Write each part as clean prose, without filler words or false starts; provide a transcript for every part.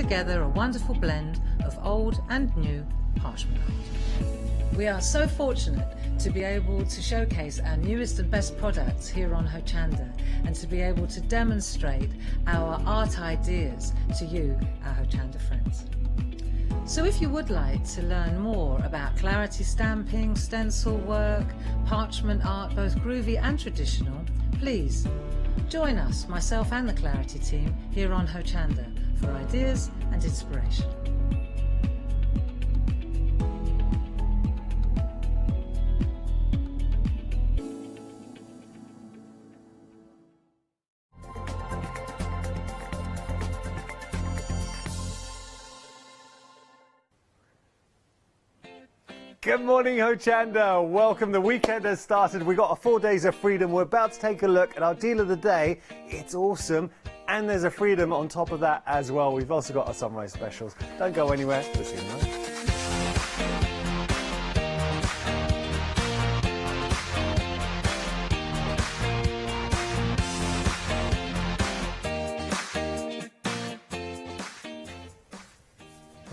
together a wonderful blend of old and new parchment art. We are so fortunate to be able to showcase our newest and best products here on Hochanda and to be able to demonstrate our art ideas to you, our Hochanda friends. So if you would like to learn more about clarity stamping, stencil work, parchment art, both groovy and traditional, please join us, myself and the Clarity team, here on Hochanda for ideas and inspiration. Good morning, Hochanda. Welcome. The weekend has started. We've got 4 days of freedom. We're about to take a look at our deal of the day. It's awesome. And there's a freedom on top of that as well. We've also got our sunrise specials. Don't go anywhere. We'll see you in a minute.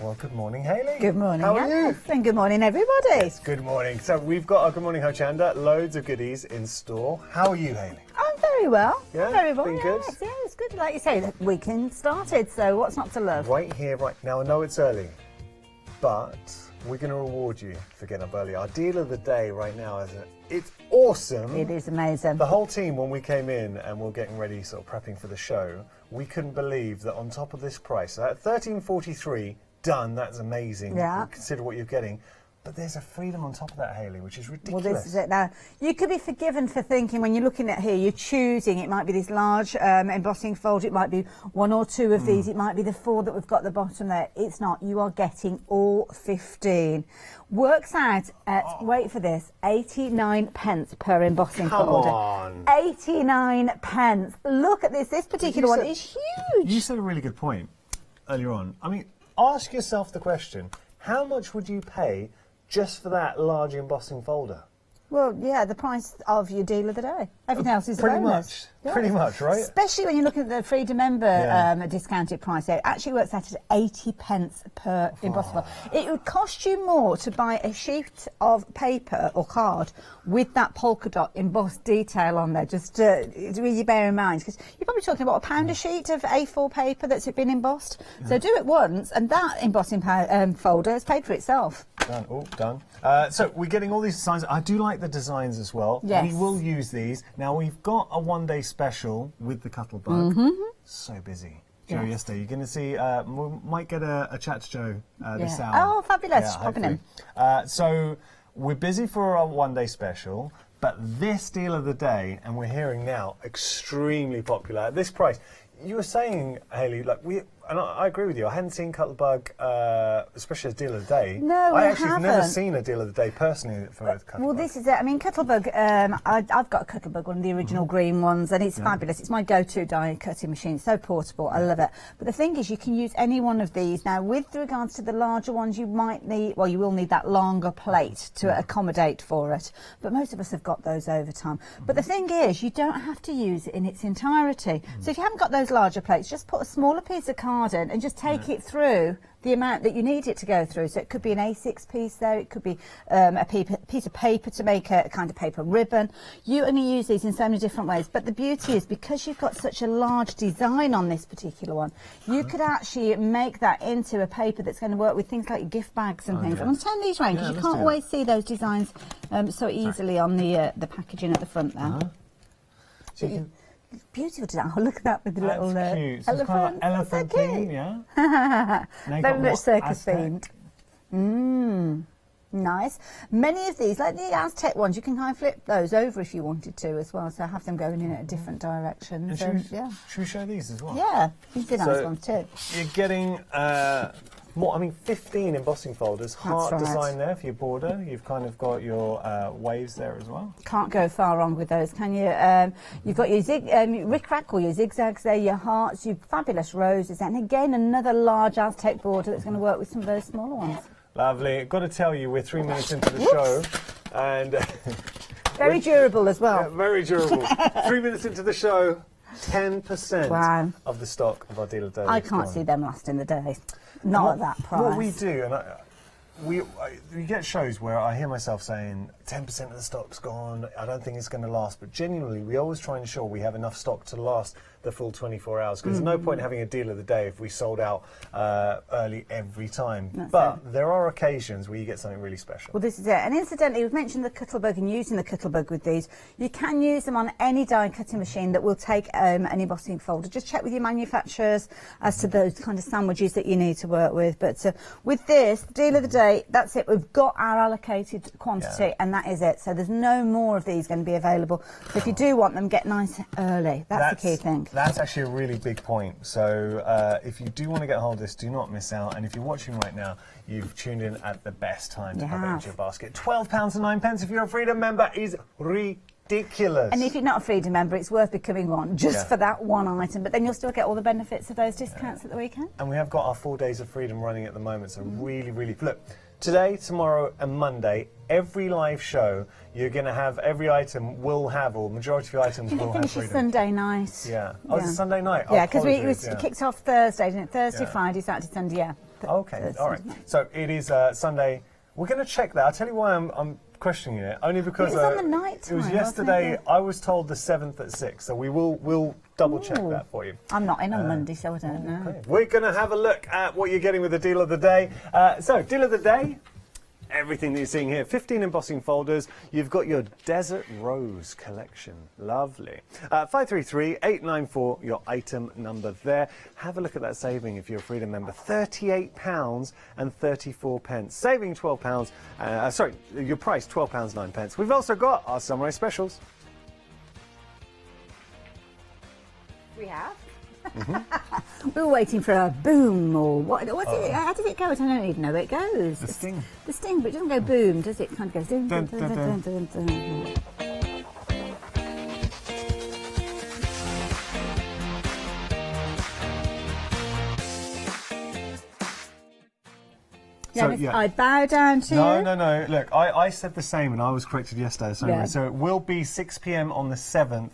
Well, good morning, Hayley. Good morning. How are you? And good morning, everybody. Yes, good morning. So we've got our Good Morning Hochanda, loads of goodies in store. How are you, Hayley? I'm very well. Yeah, I'm very well. been good? Yes, yeah, it's good. Like you say, the weekend started, so what's not to love? Right here, right now. I know it's early, but we're going to reward you for getting up early. Our deal of the day right now it's awesome. It is amazing. The whole team, when we came in and we're getting ready, sort of prepping for the show, we couldn't believe that on top of this price, at $13.43. Done, that's amazing. Yeah. Consider what you're getting. But there's a freedom on top of that, Hayley, which is ridiculous. Well, this is it now. You could be forgiven for thinking when you're looking at here, you're choosing. It might be this large embossing folder. It might be one or two of these. It might be the 4 that we've got at the bottom there. It's not. You are getting all 15. Works out at, wait for this, 89 pence per embossing folder. Come on. 89 pence. Look at this. This particular one is huge. You said a really good point earlier on. I mean, ask yourself the question, how much would you pay just for that large embossing folder? Well, yeah, the price of your deal of the day. Everything else is pretty a bonus. much. Yeah. Pretty much, right? Especially when you're looking at the Freedom member discounted price. It actually works out at 80 pence per embossing folder. It would cost you more to buy a sheet of paper or card with that polka dot embossed detail on there, just to really bear in mind, because you're probably talking about £1 a sheet of A4 paper that's been embossed. Yeah. So do it once, and that embossing folder has paid for itself. Done. Oh, done. So we're getting all these designs. I do like the designs as well. Yes. We will use these. Now, we've got a one-day special with the Cuttlebug. So busy. Joe, yesterday, you're going to see, we might get a chat to Joe this hour. Oh, fabulous. Yeah, popping in. So we're busy for our one-day special, but this deal of the day, and we're hearing now, extremely popular at this price. You were saying, Hayley, like and I agree with you. I hadn't seen Cuttlebug, especially as deal of the day. No, I actually have never seen a deal of the day personally for Cuttlebug. Well, this is it. I mean, Cuttlebug. I've got a Cuttlebug, one of the original green ones, and it's fabulous. It's my go-to die cutting machine. It's so portable. I love it. But the thing is, you can use any one of these. Now, with regards to the larger ones, you might need. Well, you will need that longer plate to accommodate for it. But most of us have got those over time. But the thing is, you don't have to use it in its entirety. So if you haven't got those larger plates, just put a smaller piece of card in and just take it through the amount that you need it to go through. So it could be an A6 piece there, it could be a piece of paper to make a kind of paper ribbon. You only use these in so many different ways, but the beauty is because you've got such a large design on this particular one, you could actually make that into a paper that's going to work with things like gift bags and things. I'm going to turn these around because you can't always see those designs so easily on the packaging at the front there. So beautiful design. Oh, look at that with the little cute. So elephant. Kind of elephant theme, yeah. Very much circus themed. Nice. Many of these, like the Aztec ones, you can kind of flip those over if you wanted to as well. So have them going in at a different direction. And So, should we show these as well? Yeah, these are nice ones too. You're getting more. I mean, 15 embossing folders. Heart design there for your border. You've kind of got your waves there as well. Can't go far wrong with those, can you? You've got your rick-rack or your zigzags there, your hearts, your fabulous roses, and again another large Aztec border that's going to work with some of those smaller ones. Lovely. Got to tell you, we're 3 minutes into the show, and very durable as well. Yeah, very durable. 3 minutes into the show, 10% of the stock of our deal of the day. I can't see them lasting the day. Not at that price. What we do, and we get shows where I hear myself saying 10% of the stock's gone, I don't think it's going to last, but genuinely we always try and ensure we have enough stock to last the full 24 hours, because there's no point in having a deal of the day if we sold out early every time. But there are occasions where you get something really special. Well, this is it. And incidentally, we've mentioned the Cuttlebug and using the Cuttlebug with these. You can use them on any die cutting machine that will take an embossing folder. Just check with your manufacturers as to those kind of sandwiches that you need to work with. But with this, the deal of the day, that's it. We've got our allocated quantity and that is it. So there's no more of these going to be available. So if you do want them, get nice early. That's the key thing. That's actually a really big point. So if you do want to get hold of this, do not miss out. And if you're watching right now, you've tuned in at the best time to have it into your basket. £12.09 if you're a Freedom member is ridiculous. And if you're not a Freedom member, it's worth becoming one just for that one item. But then you'll still get all the benefits of those discounts at the weekend. And we have got our 4 days of Freedom running at the moment. So really, look, today, tomorrow and Monday, every live show, you're going to have, every item will have, or majority of your items will have Freedom. Sunday night. Yeah. Oh, it's a Sunday night? Yeah, because it was kicked off Thursday, didn't it? Thursday, Friday, Saturday, Sunday, Okay, all right. So it is Sunday. We're going to check that. I'll tell you why I'm questioning it. Only because it was on the night time, it was yesterday. I was told the 7th at 6, so we'll double check that for you. I'm not in on Monday, so I don't know. Okay. We're going to have a look at what you're getting with the deal of the day. So, deal of the day. Everything that you're seeing here, 15 embossing folders. You've got your Desert Rose collection. Lovely. 533-894, your item number there. Have a look at that saving if you're a Freedom member. £38.34. Saving £12. Sorry, your price, £12.09. We've also got our Sunrise specials. We have. We were waiting for a boom or what's it? How does it go? I don't even know where it goes. The sting. The sting, but it doesn't go boom, does it? It kind of goes dun, dun, dun, dun, dun, dun, dun, dun. So, I bow down to you. No. Look, I said the same and I was corrected yesterday. So it will be 6 p.m. on the 7th.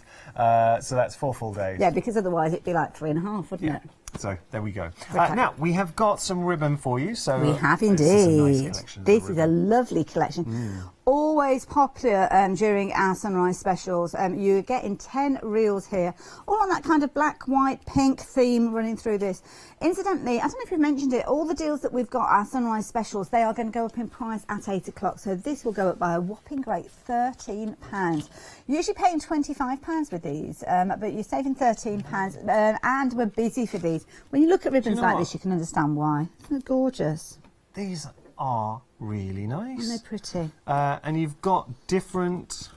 So that's 4 full days. Yeah, because otherwise it'd be like 3.5, wouldn't it? So there we go. Now we have got some ribbon for you. So we have indeed. This is a lovely collection. Always popular during our Sunrise specials. You're getting 10 reels here, all on that kind of black, white, pink theme running through this. Incidentally, I don't know if we've mentioned it, all the deals that we've got, our Sunrise specials, they are going to go up in price at 8 o'clock. So this will go up by a whopping great £13. Usually paying £25 with these, but you're saving £13, and we're busy for these. When you look at ribbons like this, you can understand why. Isn't it gorgeous? These are really nice. Aren't they pretty? And you've got different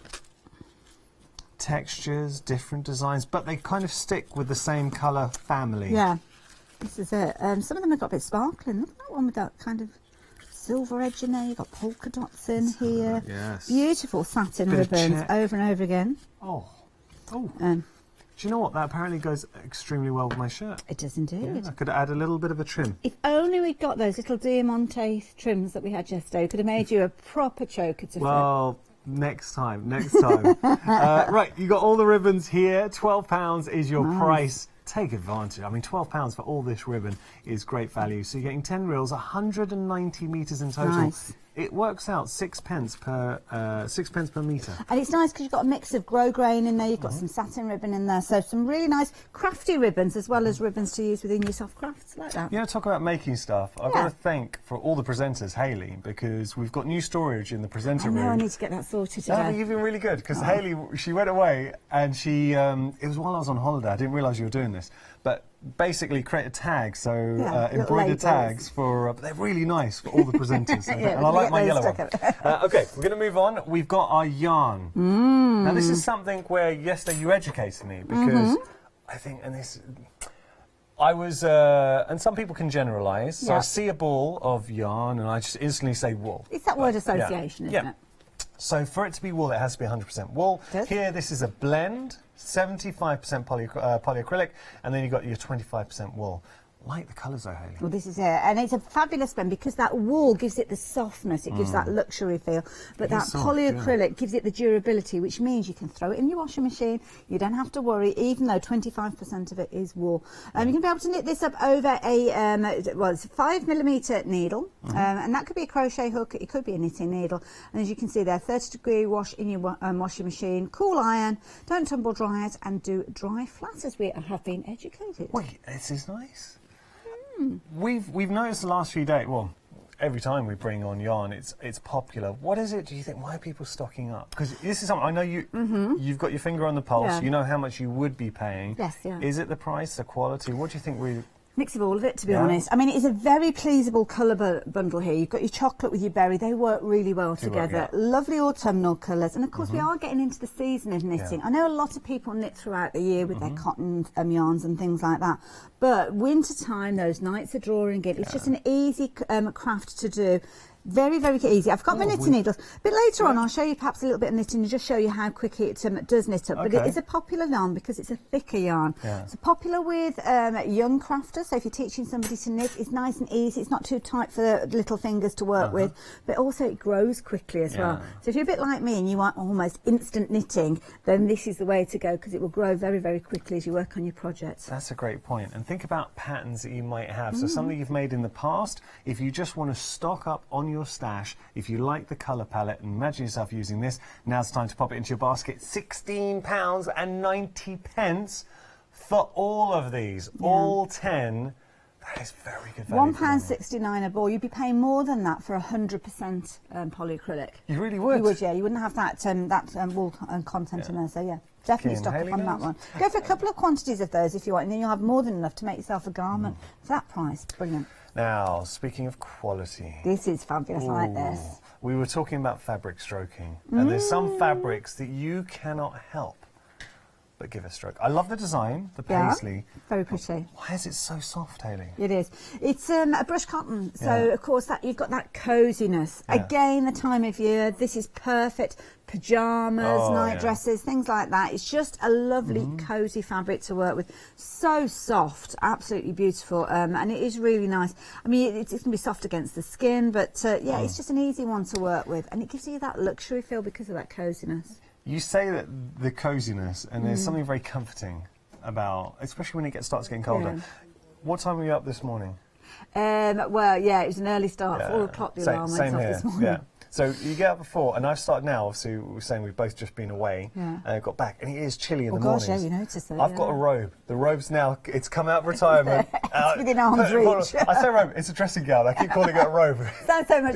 textures, different designs, but they kind of stick with the same colour family. Yeah, this is it. Some of them have got a bit sparkling. Look at that one with that kind of silver edge in there. You've got polka dots in here. Yes. Beautiful satin ribbons over and over again. Oh. Do you know what? That apparently goes extremely well with my shirt. It does indeed. Yeah, I could add a little bit of a trim. If only we'd got those little Diamante trims that we had yesterday, we could have made you a proper choker to Well, next time. Right, you got all the ribbons here. £12 is your price. Take advantage. I mean, £12 for all this ribbon is great value. So you're getting 10 reels, 190 metres in total. Nice. It works out 6 pence per metre. And it's nice because you've got a mix of grosgrain in there, you've got some satin ribbon in there, so some really nice crafty ribbons as well as ribbons to use within your soft crafts like that. Yeah, talk about making stuff. I've got to thank for all the presenters, Hayley, because we've got new storage in the presenter room. I need to get that sorted today. You've been really good, because Hayley, she went away and she, it was while I was on holiday, I didn't realise you were doing this, but basically created tags, so embroidered tags for, they're really nice for all the presenters. And I like my yellow one. Okay, we're going to move on. We've got our yarn. Now this is something where yesterday you educated me, because I think, and this, I was, and some people can generalise, so I see a ball of yarn and I just instantly say wool. It's that word association, isn't it? So for it to be wool, it has to be 100% wool. Here, this is a blend, 75% polyacrylic, and then you've got your 25% wool. Like the colours though, Hayley. Well, this is it, and it's a fabulous blend because that wool gives it the softness, it gives that luxury feel, but that polyacrylic gives it the durability, which means you can throw it in your washing machine. You don't have to worry, even though 25% of it is wool. You can be able to knit this up over a it's 5mm needle, and that could be a crochet hook, it could be a knitting needle. And as you can see there, 30-degree wash in your washing machine, cool iron, don't tumble dry it, and do dry flat as we have been educated. Wait, this is nice. We've noticed the last few days, well, every time we bring on yarn, it's popular. What is it, do you think, why are people stocking up? Because this is something, I know you've got your finger on the pulse, you know how much you would be paying. Yes, yeah. Is it the price, the quality? What do you think we... Mix of all of it, to be honest. I mean, it is a very pleasable colour bundle here. You've got your chocolate with your berry. They work really well together. Lovely autumnal colours. And, of course, we are getting into the season of knitting. I know a lot of people knit throughout the year with their cotton yarns and things like that. But winter time, those nights are drawing in. It's just an easy craft to do. Very, very easy. I've got my knitting needles. A bit later on, I'll show you perhaps a little bit of knitting and just show you how quick it does knit up. But it is a popular yarn because it's a thicker yarn. It's popular with young crafters. So if you're teaching somebody to knit, it's nice and easy. It's not too tight for the little fingers to work with. But also it grows quickly as well. So if you're a bit like me and you want almost instant knitting, then this is the way to go because it will grow very, very quickly as you work on your projects. That's a great point. And think about patterns that you might have. So something you've made in the past, if you just want to stock up on your stash, if you like the colour palette, and imagine yourself using this, now it's time to pop it into your basket. £16.90 for all of these, all 10. That is very good value. £1.69 a ball. You'd be paying more than that for 100% polyacrylic. You really would? You would, yeah. You wouldn't have that wool content in there, so yeah. Definitely stock up on that one. Go for a couple of quantities of those if you want, and then you'll have more than enough to make yourself a garment. For that price, brilliant. Now, speaking of quality. This is fabulous, I like this. We were talking about fabric stroking, and there's some fabrics that you cannot help but give a stroke. I love the design, the paisley. Very pretty. Why is it so soft, Hayley? It is. It's a brushed cotton, so of course that you've got that coziness. Again, the time of year, this is perfect. Pyjamas, night dresses, things like that. It's just a lovely cosy fabric to work with. So soft, absolutely beautiful, and it is really nice. I mean, it's going to be soft against the skin, but yeah, it's just an easy one to work with, and it gives you that luxury feel because of that coziness. You say that the coziness, and there's something very comforting about, especially when it starts getting colder. What time were you up this morning? Well, yeah, it was an early start. 4 o'clock the alarm went off this morning. So you get up before, and I've started now. Obviously, we were saying we've both just been away and got back, and it is chilly in the mornings. Yeah, you noticed that. I've got a robe. The robe's now, it's come out of retirement. It's within arm's reach. I say robe, it's a dressing gown. I keep calling it a robe. Sounds so much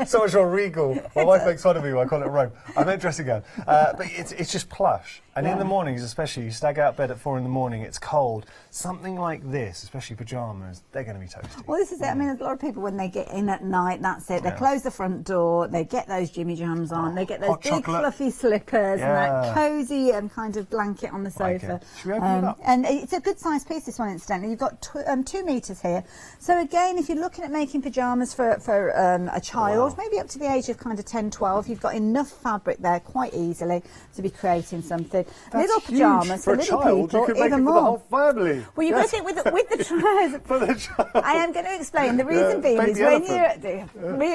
so much more regal. My wife makes fun of me when I call it a robe. I meant dressing gown. But it's just plush. And in the mornings, especially, you stagger out of bed at 4 in the morning, it's cold. Something like this, especially pyjamas, they're going to be toasty. Well, this is it. I mean, there's a lot of people when they get in at night, that's it. They close the front door, they get those Jimmy Jams on, they get those big fluffy slippers and that cosy kind of blanket on the sofa. Should we open it up? And it's a good sized piece, this one, incidentally. You've got 2 metres here. So again, if you're looking at making pyjamas for a child, maybe up to the age of kind of 10, 12, you've got enough fabric there quite easily to be creating something. That's little pyjamas for little child, people, you could make even it for more. the whole family. Well, you've got to think with the trousers. For the child. I am going to explain. The reason being is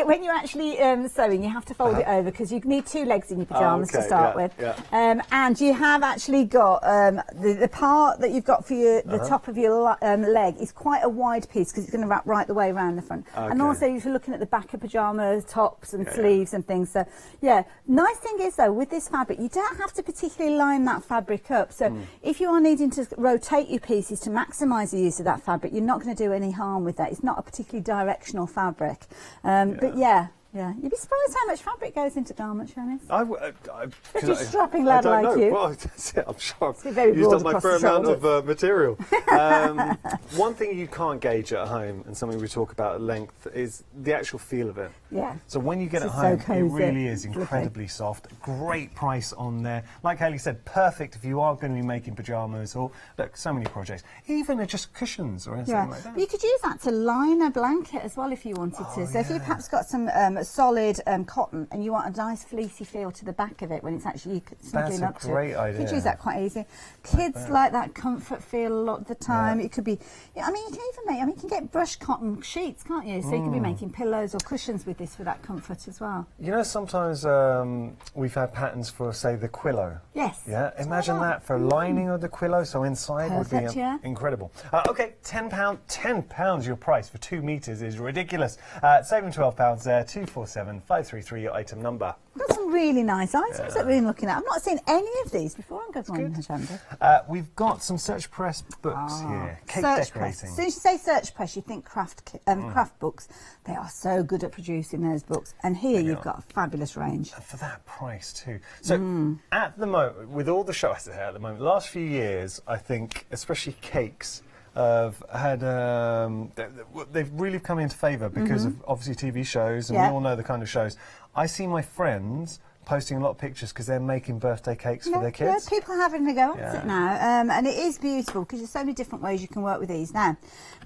when you're actually sewing, you have to fold it over because you need 2 legs in your pyjamas to start with. And you have actually got the part that you've got for the top of your leg is quite a wide piece because it's going to wrap right the way around the front. And also, if you're looking at the back of pyjamas, tops and sleeves and things. So, yeah. Nice thing is, though, with this fabric, you don't have to particularly line that fabric up. So if you are needing to rotate your pieces to maximise the use of that fabric, you're not going to do any harm with that. It's not a particularly directional fabric. But yeah. Yeah, you'd be surprised how much fabric goes into garments, Shanice. Such a strapping lad like you. Well, that's it. I'm sure I've very used up broad my fair across the amount shoulders. of material. One thing you can't gauge at home, and something we talk about at length, is the actual feel of it. Yeah. So when you get it This is home, so cozy. it really is incredibly soft. Great price on there. Like Hayley said, perfect if you are going to be making pyjamas or, look, so many projects. Even just cushions or anything like that. You could use that to line a blanket as well if you wanted to. So if you perhaps got some solid cotton and you want a nice fleecy feel to the back of it when it's actually snuggling up to it. That's a great idea. You could use that quite easy. Kids like that comfort feel a lot of the time. It could be, I mean, you can even make, you can get brushed cotton sheets, can't you? So you could be making pillows or cushions with this for that comfort as well. You know, sometimes we've had patterns for, say, the quillo. Yes. Yeah, imagine that for lining of the quillo, so inside Perfect, would be incredible. Okay, £10 your price for 2 metres is ridiculous. Saving £12 there, 247533 your item number. Got some really nice items that we're looking at. I've not seen any of these before. I'm going on Hochanda. We've got some Search Press books here. Cake Search decorating. Press. As soon as you say Search Press, you think craft books. They are so good at producing those books. And here you've got a fabulous range. And for that price too. So at the moment, with all the shows at the moment, last few years, I think, especially cakes, have had they've really come into favour because of obviously TV shows, and we all know the kind of shows. I see my friends posting a lot of pictures because they're making birthday cakes for their kids. Yeah, people are having a go at it now, and it is beautiful because there's so many different ways you can work with these. Now,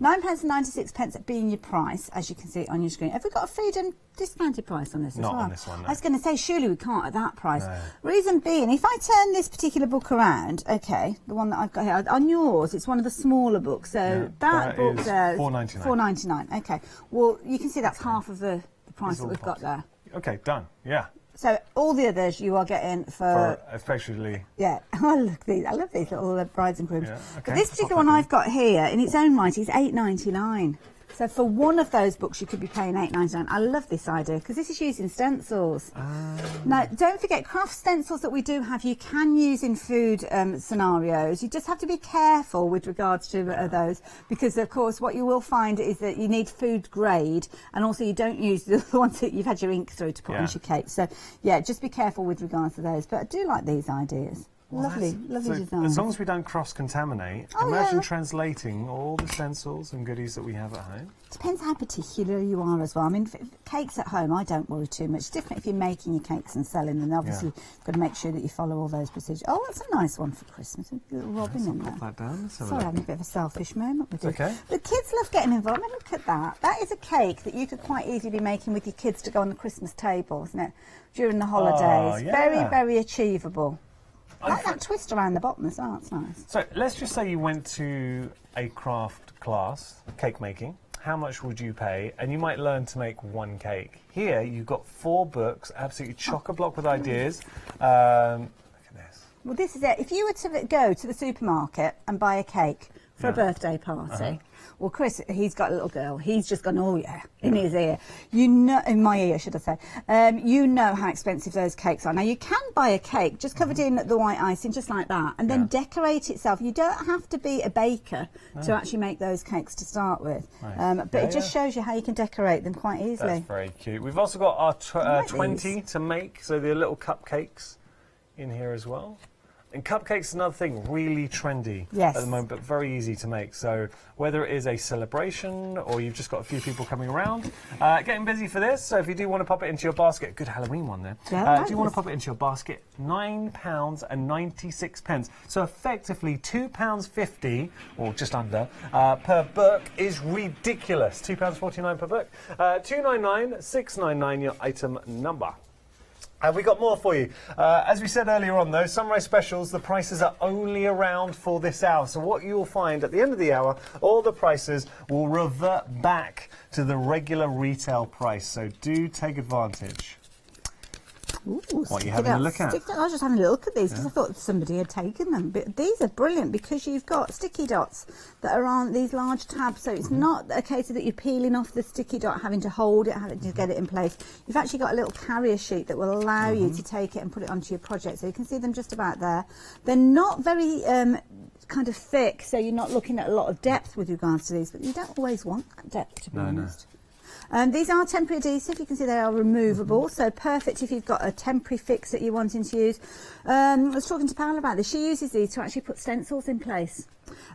£9.96 being your price, as you can see on your screen. Have we got a freedom discounted price on this as well? Not on this one, no. I was going to say, surely we can't at that price. No. Reason being, if I turn this particular book around, okay, the one that I've got here, on yours, it's one of the smaller books, so that book there is £4.99. Okay, well, you can see that's half of the price that we've got there. Okay, done, yeah. So all the others you are getting for especially. Yeah, I love these. I love these little brides and grooms. Yeah, okay. But this particular one I've got here, in its own right, is £8.99. So for one of those books, you could be paying £8.99. I love this idea because this is using stencils. Now, don't forget, craft stencils that we do have, you can use in food scenarios. You just have to be careful with regards to those because, of course, what you will find is that you need food grade, and also you don't use the ones that you've had your ink through to put onto your cake. So, yeah, just be careful with regards to those. But I do like these ideas. Well, lovely design. As long as we don't cross-contaminate, imagine translating all the stencils and goodies that we have at home. Depends how particular you are as well. I mean, cakes at home, I don't worry too much. It's different if you're making your cakes and selling them. Obviously, you've got to make sure that you follow all those procedures. Oh, that's a nice one for Christmas. A little robin in there. Put that down. Sorry, I'm having a bit of a selfish moment with you. Okay. The kids love getting involved. I mean, look at that. That is a cake that you could quite easily be making with your kids to go on the Christmas table, isn't it? During the holidays. Very, very achievable. I like that twist around the bottom as well, it's nice. So let's just say you went to a craft class, cake making. How much would you pay? And you might learn to make one cake. Here you've got 4 books, absolutely chock-a-block with ideas. Look at this. Well, this is it. If you were to go to the supermarket and buy a cake for a birthday party, well, Chris, he's got a little girl. He's just gone, oh yeah, in his ear. You know, in my ear, should I say. You know how expensive those cakes are. Now, you can buy a cake just covered in the white icing, just like that, and then decorate itself. You don't have to be a baker to actually make those cakes to start with. But it just shows you how you can decorate them quite easily. That's very cute. We've also got our 20 to make, so the little cupcakes in here as well. And cupcakes is another thing, really trendy at the moment, but very easy to make. So whether it is a celebration or you've just got a few people coming around, getting busy for this. So if you do want to pop it into your basket, good Halloween one there. Yeah, do you want to pop it into your basket? £9.96. So effectively £2.50, or just under, per book is ridiculous. £2.49 per book. 299-699 your item number. And we got more for you. As we said earlier on, though, Sunrise Specials, the prices are only around for this hour. So what you'll find at the end of the hour, all the prices will revert back to the regular retail price. So do take advantage. Ooh, what are you having a look at? I was just having a look at these because I thought somebody had taken them. But these are brilliant because you've got sticky dots that are on these large tabs. So it's not a case of that you're peeling off the sticky dot, having to hold it, having to get it in place. You've actually got a little carrier sheet that will allow you to take it and put it onto your project. So you can see them just about there. They're not very kind of thick, so you're not looking at a lot of depth with regards to these, but you don't always want that depth, to be honest. These are temporary adhesive. You can see they are removable, so perfect if you've got a temporary fix that you're wanting to use. I was talking to Paola about this. She uses these to actually put stencils in place.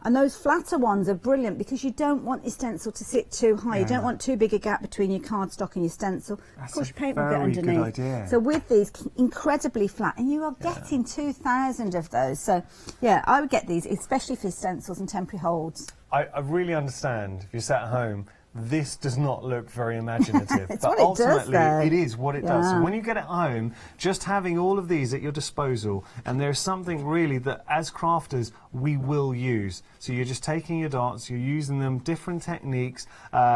And those flatter ones are brilliant because you don't want your stencil to sit too high. You don't want too big a gap between your cardstock and your stencil. Of course, your paint will get underneath. So with these, incredibly flat, and you are getting 2,000 of those. So yeah, I would get these, especially for stencils and temporary holds. I really understand if you're sat at home this does not look very imaginative. It's but what it ultimately, does, though. it is what it does. So Yeah. when you get it home, just having all of these at your disposal, and there's something really that, as crafters, we will use. So you're just taking your dots, you're using them, different techniques.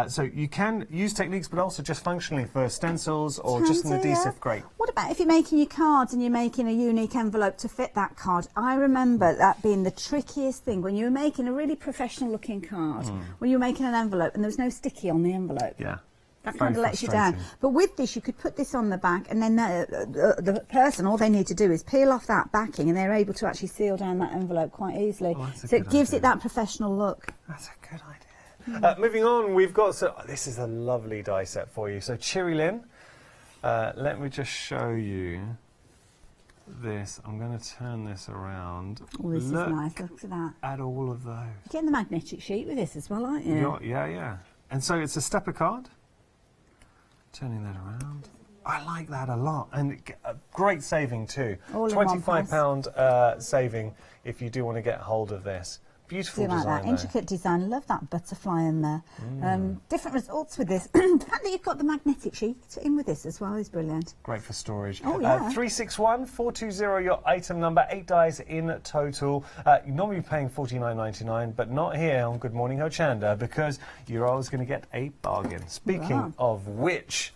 So you can use techniques, but also just functionally for stencils or just an adhesive, great. What about if you're making your cards and you're making a unique envelope to fit that card? I remember that being the trickiest thing when you were making a really professional looking card, when you were making an envelope and there was no sticky on the envelope. Yeah. That Very kind of lets you down. frustrating. But with this, you could put this on the back, and then the person, all they need to do is peel off that backing, and they're able to actually seal down that envelope quite easily. Oh, that's a so it good gives idea. it that professional look. That's a good idea. Moving on, we've got, so this is a lovely die set for you. So Cherry Lynn, let me just show you this. I'm going to turn this around. Oh, this Look is nice. Look at that. at all of those. You're getting the magnetic sheet with this as well, aren't you? Yeah. And so it's a stepper card. Turning that around. I like that a lot, and a great saving too. All in one price. £25 saving if you do want to get hold of this. Beautiful Do you like design that? there. Intricate design. Love that butterfly in there. Different results with this. The fact that you've got the magnetic sheet in with this as well is brilliant. Great for storage. Oh, yeah. 361 420 your item number. 8 dies in total. You normally be paying $49.99, but not here on Good Morning Hochanda because you're always going to get a bargain. Speaking of which,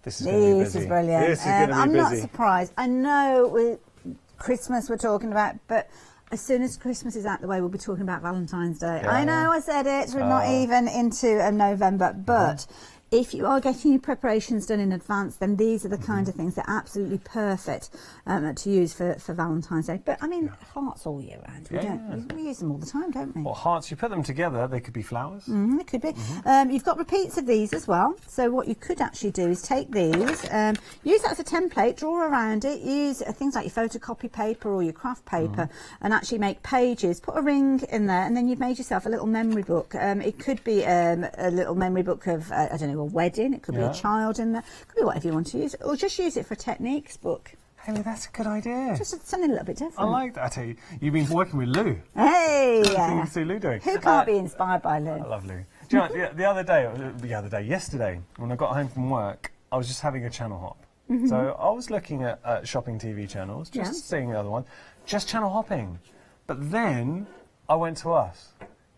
this is going to be busy. This is brilliant. This is going to be I'm not busy. surprised. I know Christmas we're talking about, but as soon as Christmas is out the way, we'll be talking about Valentine's Day. Yeah. I know I said it. We're not even into November, but if you are getting your preparations done in advance, then these are the kind of things that are absolutely perfect to use for Valentine's Day. But I mean, hearts all year round. We use them all the time, don't we? Well, hearts, you put them together, they could be flowers. It could be. You've got repeats of these as well. So what you could actually do is take these, use that as a template, draw around it, use things like your photocopy paper or your craft paper, and actually make pages. Put a ring in there, and then you've made yourself a little memory book. It could be a little memory book of, I don't know, a wedding. It could be a child in there. It could be whatever you want to use, or just use it for a techniques book. Haley, that's a good idea. Just something a little bit different. I like that. I tell you, you've been working with Lou. Hey, What do yeah. you see Lou doing? Who can't be inspired by Lou? I love Lou. Do you know, yesterday, when I got home from work, I was just having a channel hop. So I was looking at shopping TV channels, just seeing the other one, just channel hopping. But then I went to us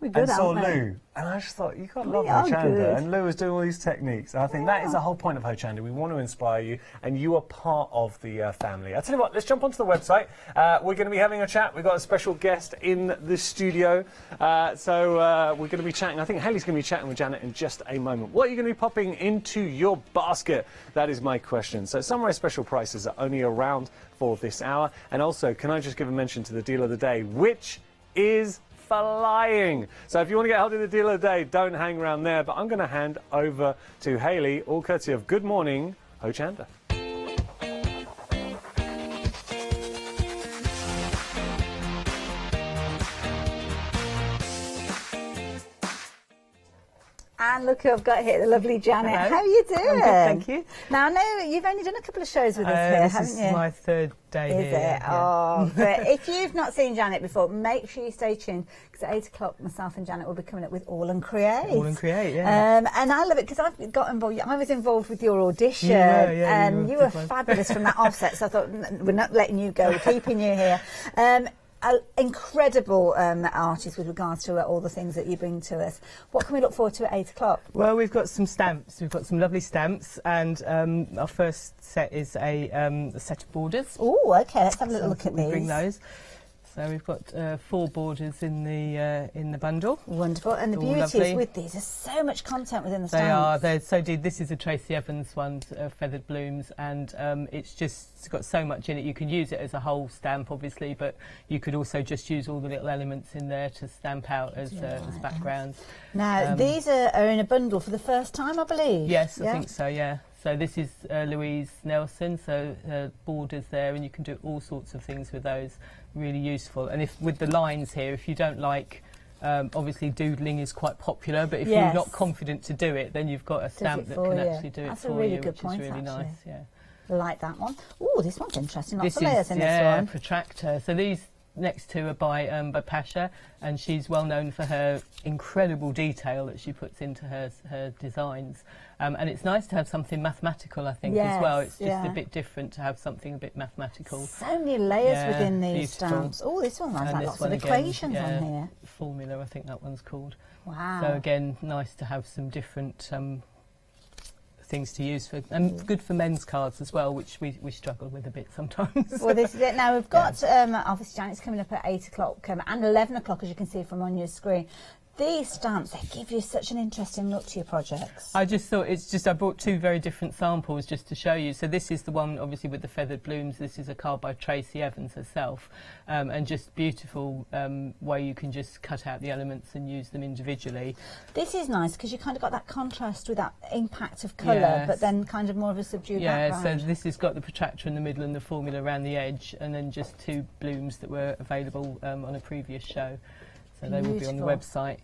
We're good, and saw aren't we? Lou, and I just thought, you've got to love We are Hochanda. good. And Lou was doing all these techniques. And I think that is the whole point of Hochanda. We want to inspire you, and you are part of the family. I tell you what, let's jump onto the website. We're going to be having a chat. We've got a special guest in the studio. So we're going to be chatting. I think Haley's going to be chatting with Janet in just a moment. What are you going to be popping into your basket? That is my question. So Sunrise special prices are only around for this hour. And also, can I just give a mention to the deal of the day, which is flying. So if you want to get hold of the deal of the day, don't hang around there. But I'm going to hand over to Haley, all courtesy of Good Morning Hochanda. And look who I've got here, the lovely Janet. Hello. How are you doing? I'm good, thank you. Now, I know you've only done a couple of shows with us here, This haven't is you? my third day Is here. it? Oh, but if you've not seen Janet before, make sure you stay tuned because at 8 o'clock, myself and Janet will be coming up with All and Create. All and Create, yeah. And I love it because I've got involved. I was involved with your audition, You were, yeah, and you you were were good one. fabulous from that offset. So I thought we're not letting you go. We're keeping you here. Incredible artist with regards to all the things that you bring to us. What can we look forward to at 8 o'clock? Well, we've got some stamps. We've got some lovely stamps, and our first set is a set of borders. Oh, okay. Let's have a little look at We these. bring those. So we've got 4 borders in the bundle. Wonderful. And the All beauty lovely. is with these, there's so much content within the They stamps. are. They're so deep. This is a Tracy Evans one, Feathered Blooms, and it's got so much in it. You can use it as a whole stamp, obviously, but you could also just use all the little elements in there to stamp out as backgrounds. Now, these are in a bundle for the first time, I believe. Yes, Yeah? I think so, yeah. So this is Louise Nelson, so borders there, and you can do all sorts of things with those. Really useful. And if with the lines here, if you don't like, obviously doodling is quite popular, but if Yes. you're not confident to do it, then you've got a stamp that for can you. actually do That's it a for really you, good which point, is really actually. nice, yeah. I like that one. Oh, this one's interesting. Lots This of layers is, in this one. protractor. So these next to her by Pasha, and she's well known for her incredible detail that she puts into her designs. And it's nice to have something mathematical, I think, as well. It's just a bit different to have something a bit mathematical. So many layers within these stamps. Oh, this one has lots of equations on here. Formula, I think that one's called. Wow. So again, nice to have some different things to use for, and good for men's cards as well, which we struggle with a bit sometimes. Well, this is it. Now we've got obviously Janet's coming up at 8 o'clock and 11 o'clock, as you can see from on your screen. These stamps, they give you such an interesting look to your projects. I just thought I brought two very different samples just to show you. So this is the one obviously with the feathered blooms. This is a card by Tracy Evans herself, and just beautiful way you can just cut out the elements and use them individually. This is nice because you kind of got that contrast with that impact of colour, but then kind of more of a subdued background. So this has got the protractor in the middle and the formula around the edge, and then just two blooms that were available on a previous show. So they will be on the website,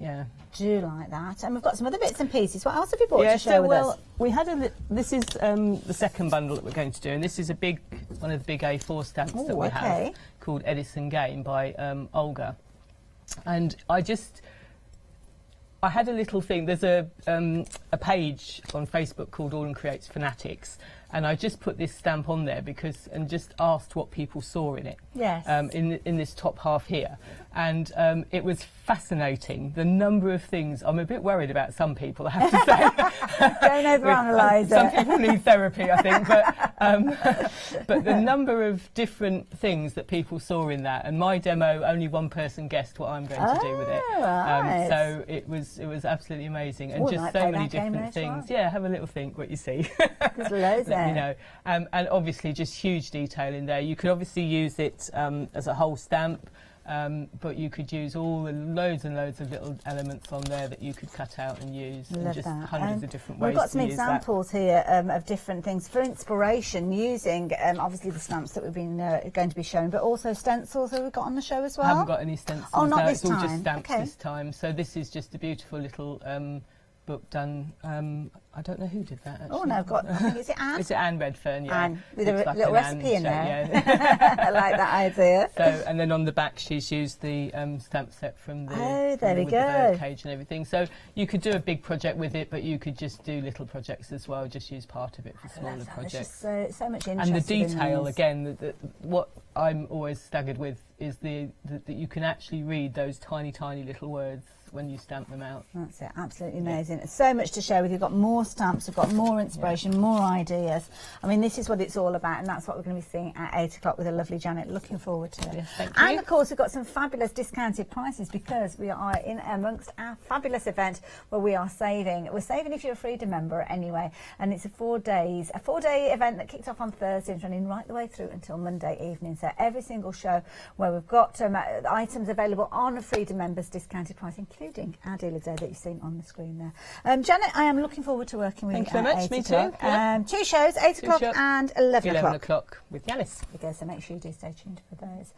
Do like that. And we've got some other bits and pieces. What else have you brought to share with us? We had this is the second bundle that we're going to do, and this is one of the big A4 stamps that we have called Edison Game by Olga. And I had a little thing. There's a page on Facebook called All and Creates Fanatics, and I just put this stamp on there and just asked what people saw in it. Yes. In this top half here, and it was fascinating. The number of things. I'm a bit worried about some people, I have to say. Don't overanalyse it. Some people need therapy, I think, but the number of different things that people saw in that, and my demo, only one person guessed what I'm going to do with it. Right. So it was absolutely amazing, and just so many different things. Yeah, have a little think what you see. There's loads there. You know, and obviously just huge detail in there. You could obviously use it as a whole stamp, but you could use loads and loads of little elements on there that you could cut out and use, and just hundreds of different ways to use that. We've got some examples here of different things for inspiration, using obviously the stamps that we've been going to be showing, but also stencils that we've got on the show as well. I haven't got any stencils. Oh, not this it's time. All just stamps this time. So this is just a beautiful little book done. I don't know who did that, actually. Oh, no, I've got, I think, is it Anne? Is it Anne Redfern? Yeah. Anne, with a like little recipe in there. Yeah. I like that idea. So, and then on the back, she's used the stamp set from the, there we go. The bird cage and everything. So you could do a big project with it, but you could just do little projects as well, just use part of it for smaller projects. So much interest. And the detail, again, what I'm always staggered with is that you can actually read those tiny, tiny little words when you stamp them out. That's it, absolutely amazing. There's so much to share with you. We've got more stamps, we've got more inspiration, more ideas. I mean, this is what it's all about, and that's what we're going to be seeing at 8 o'clock with a lovely Janet. Looking forward to it. Yes, thank you. And of course, we've got some fabulous discounted prices because we are in amongst our fabulous event where we are saving. We're saving if you're a Freedom member anyway, and it's a 4-day event that kicked off on Thursday and running right the way through until Monday evening. So every single show where we've got items available on a Freedom members discounted price, including our dealer day that you've seen on the screen there. Janet, I am looking forward to working with you. Thank you very much. Me too. Yeah. 2 shows, 8 o'clock and 11 o'clock. 11 o'clock with Janice. Okay, so make sure you do stay tuned for those.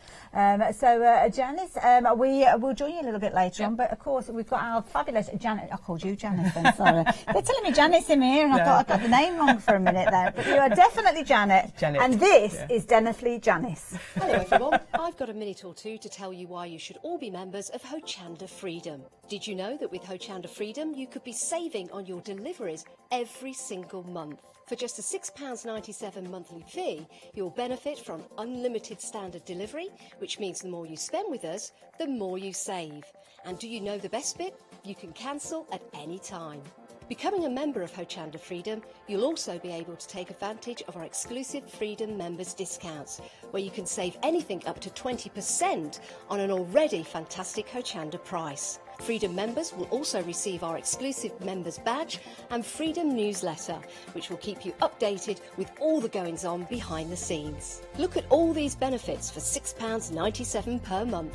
Janice, we will join you a little bit later on, but of course we've got our fabulous Janet. I called you Janice then, sorry. They're telling me Janice in here, and I thought I got the name wrong for a minute there. But you are definitely Janet. And this is definitely Janice. Hello everyone, I've got a minute or two to tell you why you should all be members of Hochanda Freedom. Did you know that with Hochanda Freedom you could be saving on your deliveries every single month? For just a £6.97 monthly fee, you'll benefit from unlimited standard delivery, which means the more you spend with us, the more you save. And do you know the best bit? You can cancel at any time. Becoming a member of Hochanda Freedom, you'll also be able to take advantage of our exclusive Freedom members discounts, where you can save anything up to 20% on an already fantastic Hochanda price. Freedom members will also receive our exclusive members badge and Freedom newsletter, which will keep you updated with all the goings on behind the scenes. Look at all these benefits for £6.97 per month.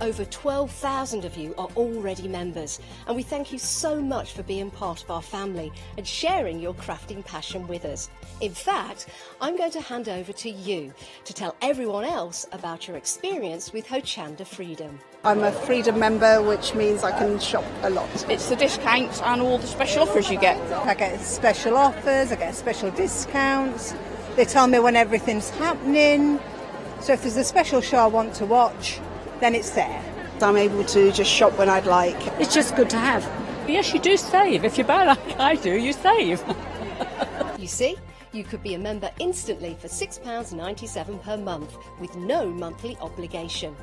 Over 12,000 of you are already members, and we thank you so much for being part of our family and sharing your crafting passion with us. In fact, I'm going to hand over to you to tell everyone else about your experience with Hochanda Freedom. I'm a Freedom member, which means I can shop a lot. It's the discounts and all the special offers you get. I get special offers, I get special discounts. They tell me when everything's happening. So if there's a special show I want to watch, then it's there. I'm able to just shop when I'd like. It's just good to have. Yes, you do save. If you buy like I do, you save. You see, you could be a member instantly for £6.97 per month with no monthly obligation.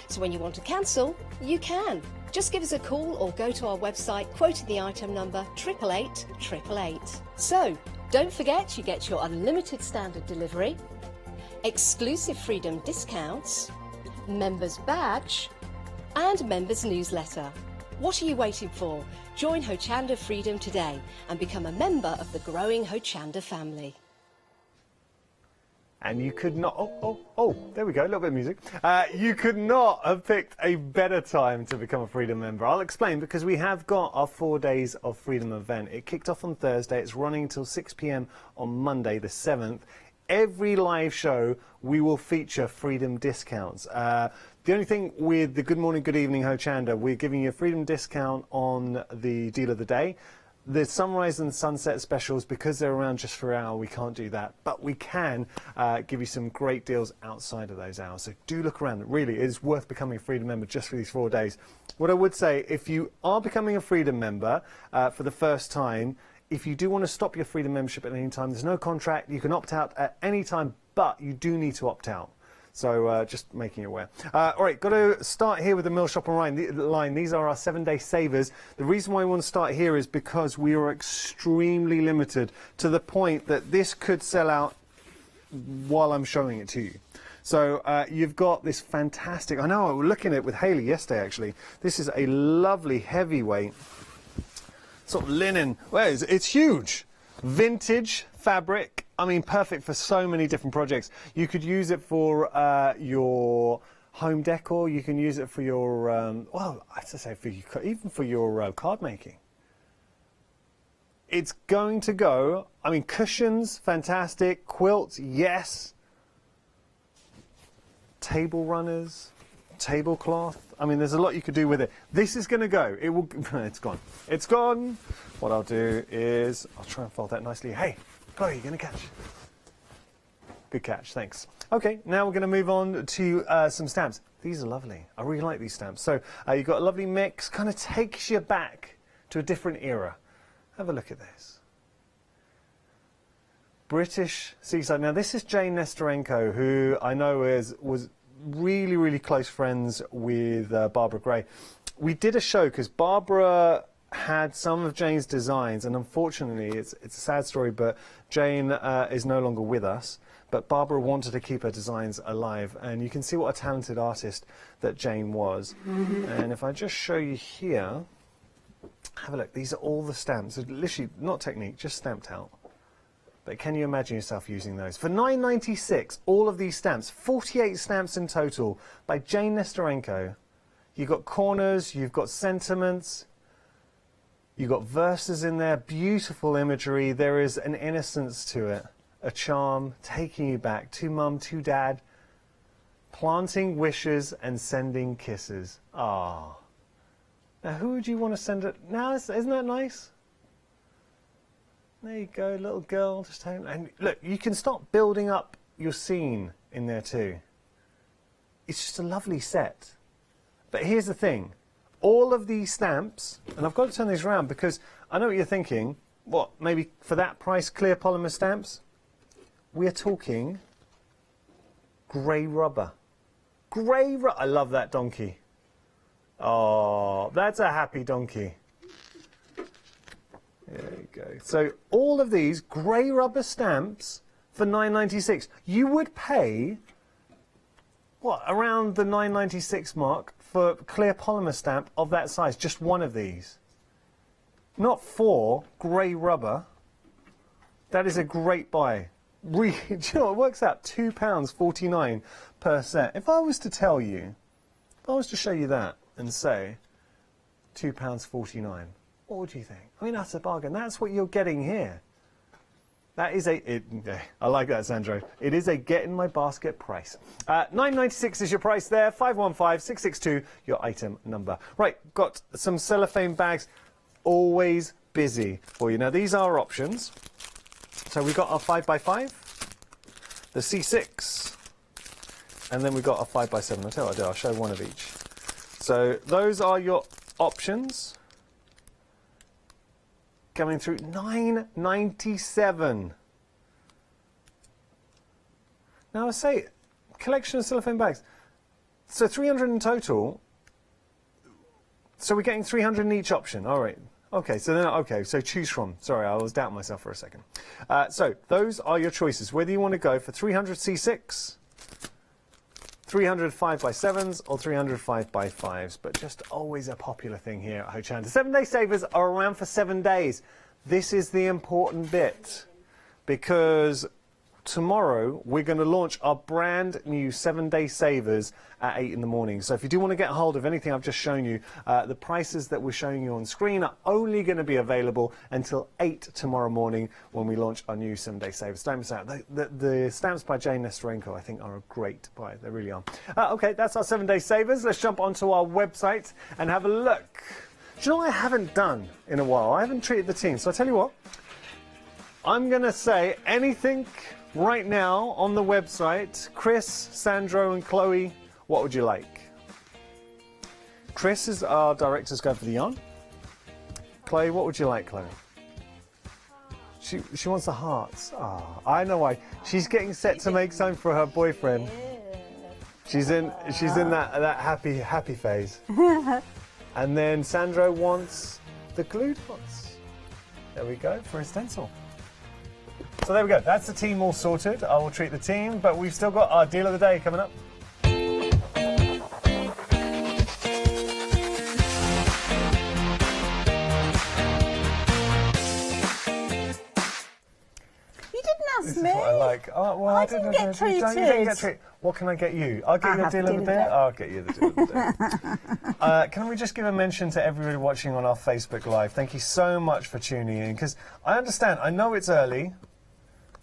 So when you want to cancel, you can. Just give us a call or go to our website quoting the item number 888 888. So, don't forget you get your unlimited standard delivery, exclusive Freedom discounts, members badge and members newsletter. What are you waiting for? Join Hochanda Freedom today and become a member of the growing Hochanda family. And you could not, there we go, a little bit of music. You could not have picked a better time to become a Freedom member. I'll explain, because we have got our 4 days of Freedom event. It kicked off on Thursday, it's running until 6 p.m. on Monday the 7th. Every live show we will feature Freedom discounts. The only thing with the Good Morning, Good Evening Hochanda, we're giving you a Freedom discount on the deal of the day. The sunrise and sunset specials, because they're around just for an hour, we can't do that. But we can give you some great deals outside of those hours. So do look around. Really, it is worth becoming a Freedom member just for these 4 days. What I would say, if you are becoming a Freedom member for the first time, if you do want to stop your Freedom membership at any time, there's no contract. You can opt out at any time, but you do need to opt out. So just making you aware. All right, got to start here with the Mill Shop and line. These are our 7-day savers. The reason why I want to start here is because we are extremely limited, to the point that this could sell out while I'm showing it to you. So you've got this fantastic, I know I was looking at it with Hayley yesterday actually. This is a lovely heavyweight sort of linen. Well, it's huge. Vintage fabric. I mean, perfect for so many different projects. You could use it for your home decor. You can use it for your, well, I have to say, even for your card making. It's going to go, I mean, cushions, fantastic. Quilts, yes. Table runners, tablecloth. I mean, there's a lot you could do with it. This is going to go. It will. It's gone. It's gone. What I'll do is I'll try and fold that nicely. Hey, Chloe, you're going to catch. Good catch. Thanks. Okay, now we're going to move on to some stamps. These are lovely. I really like these stamps. So you've got a lovely mix. Kind of takes you back to a different era. Have a look at this. British seaside. Now this is Jane Nestorenko, who I know was really, really close friends with Barbara Gray. We did a show because Barbara had some of Jane's designs, and unfortunately it's a sad story, but Jane is no longer with us. But Barbara wanted to keep her designs alive, and you can see what a talented artist that Jane was. And if I just show you here, have a look. These are all the stamps. They're literally not technique, just stamped out. But can you imagine yourself using those? For $9.96, all of these stamps, 48 stamps in total by Jane Nestorenko. You've got corners, you've got sentiments, you've got verses in there, beautiful imagery. There is an innocence to it, a charm, taking you back to mum, to dad, planting wishes and sending kisses. Ah. Now, who would you want to send it? Now, isn't that nice? There you go, little girl, just home. And look, you can start building up your scene in there too. It's just a lovely set. But here's the thing. All of these stamps, and I've got to turn these around because I know what you're thinking. What, maybe for that price, clear polymer stamps? We're talking grey rubber. Grey rubber. I love that donkey. Oh, that's a happy donkey. There you go. So all of these grey rubber stamps for $9.96. You would pay, what, around the $9.96 mark for a clear polymer stamp of that size, just one of these. Not 4 grey rubber. That is a great buy. Really, do you know, it works out £2.49 per set. If I was to tell you, if I was to show you that and say £2.49, what would you think? I mean, that's a bargain. That's what you're getting here. That is I like that, Sandro. It is a get in my basket price. $9.96 is your price there. 515662, your item number. Right, got some cellophane bags. Always busy for you. Now, these are options. So we've got our 5x5, the C6, And then we've got a 5x7. I'll tell you what I'll do. I'll show one of each. So those are your options. Coming through $9.97. Now I say, collection of cellophane bags. So 300 in total. So we're getting 300 in each option. All right. Okay, so then, okay, so choose from. Sorry, I was doubting myself for a second. So those are your choices. Whether you want to go for 300 C6, 300 5x7s, or 300 5x5s, but just always a popular thing here at Hochanda. 7-day savers are around for 7 days. This is the important bit, because tomorrow we're going to launch our brand new 7-day savers at 8 in the morning. So if you do want to get hold of anything I've just shown you, the prices that we're showing you on screen are only going to be available until 8 tomorrow morning when we launch our new 7-day savers. Don't miss out. The stamps by Jane Nestorenko I think are a great buy. They really are. Okay, that's our 7-day savers. Let's jump onto our website and have a look. Do you know what I haven't done in a while? I haven't treated the team. So I tell you what, I'm going to say anything right now on the website. Chris, Sandro and Chloe, what would you like? Chris is our director's going for the yarn. Chloe, what would you like, Chloe? She wants the hearts. Ah, I know why. She's getting set to make something for her boyfriend. She's in that happy phase. And then Sandro wants the glue dots. There we go for a stencil. So there we go. That's the team all sorted. I will treat the team, but we've still got our deal of the day coming up. This is me. what I like. Oh, well, I didn't get treated. You didn't get treated. What can I get you? I'll get you a deal of the day. I'll get you the deal of the day. Can we just give a mention to everybody watching on our Facebook Live? Thank you so much for tuning in, because I understand. I know it's early.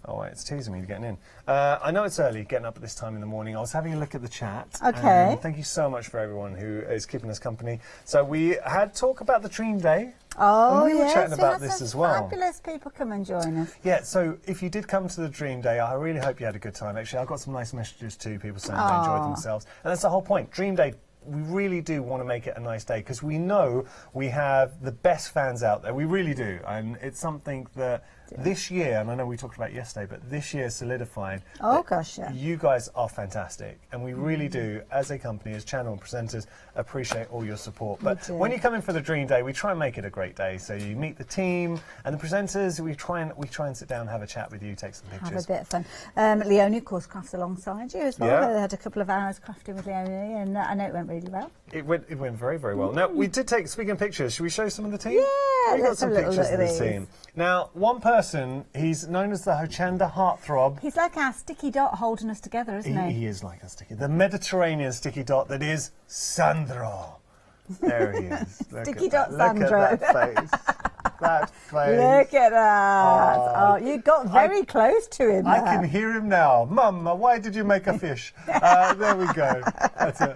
Oh, wait, it's teasing me getting in. I know it's early, getting up at this time in the morning. I was having a look at the chat. Okay. Thank you so much for everyone who is keeping us company. So we had talk about the Dream Day. Oh, and we were yes, chatting about this as well. Fabulous people come and join us. Yeah, so if you did come to the Dream Day, I really hope you had a good time. Actually, I got some nice messages too, people saying they enjoyed themselves. And that's the whole point. Dream Day, we really do want to make it a nice day, because we know we have the best fans out there. We really do. And it's something that this year, and I know we talked about it yesterday, but this year solidified. Oh, gosh, yeah. You guys are fantastic. And we really do, as a company, as channel and presenters, appreciate all your support. But when you come in for the Dream Day, we try and make it a great day. So you meet the team and the presenters. We try and sit down, have a chat with you, take some pictures. Have a bit of fun. Leonie, of course, crafts alongside you as well. Yeah. They had a couple of hours crafting with Leonie, and I know it went really well. It went very, very well. Now, we did take, speaking of pictures, should we show some of the team? Yeah, we got some pictures of the team. Now, one person, he's known as the Hochanda Heartthrob. He's like our sticky dot holding us together, isn't he? He is like a sticky, the Mediterranean sticky dot that is Sandro. There he is. Sticky dot Sandro. Look at that face. That face. Look at that. Oh, you got very close to him. I can hear him now. Mama, why did you make a fish? There we go. That's it.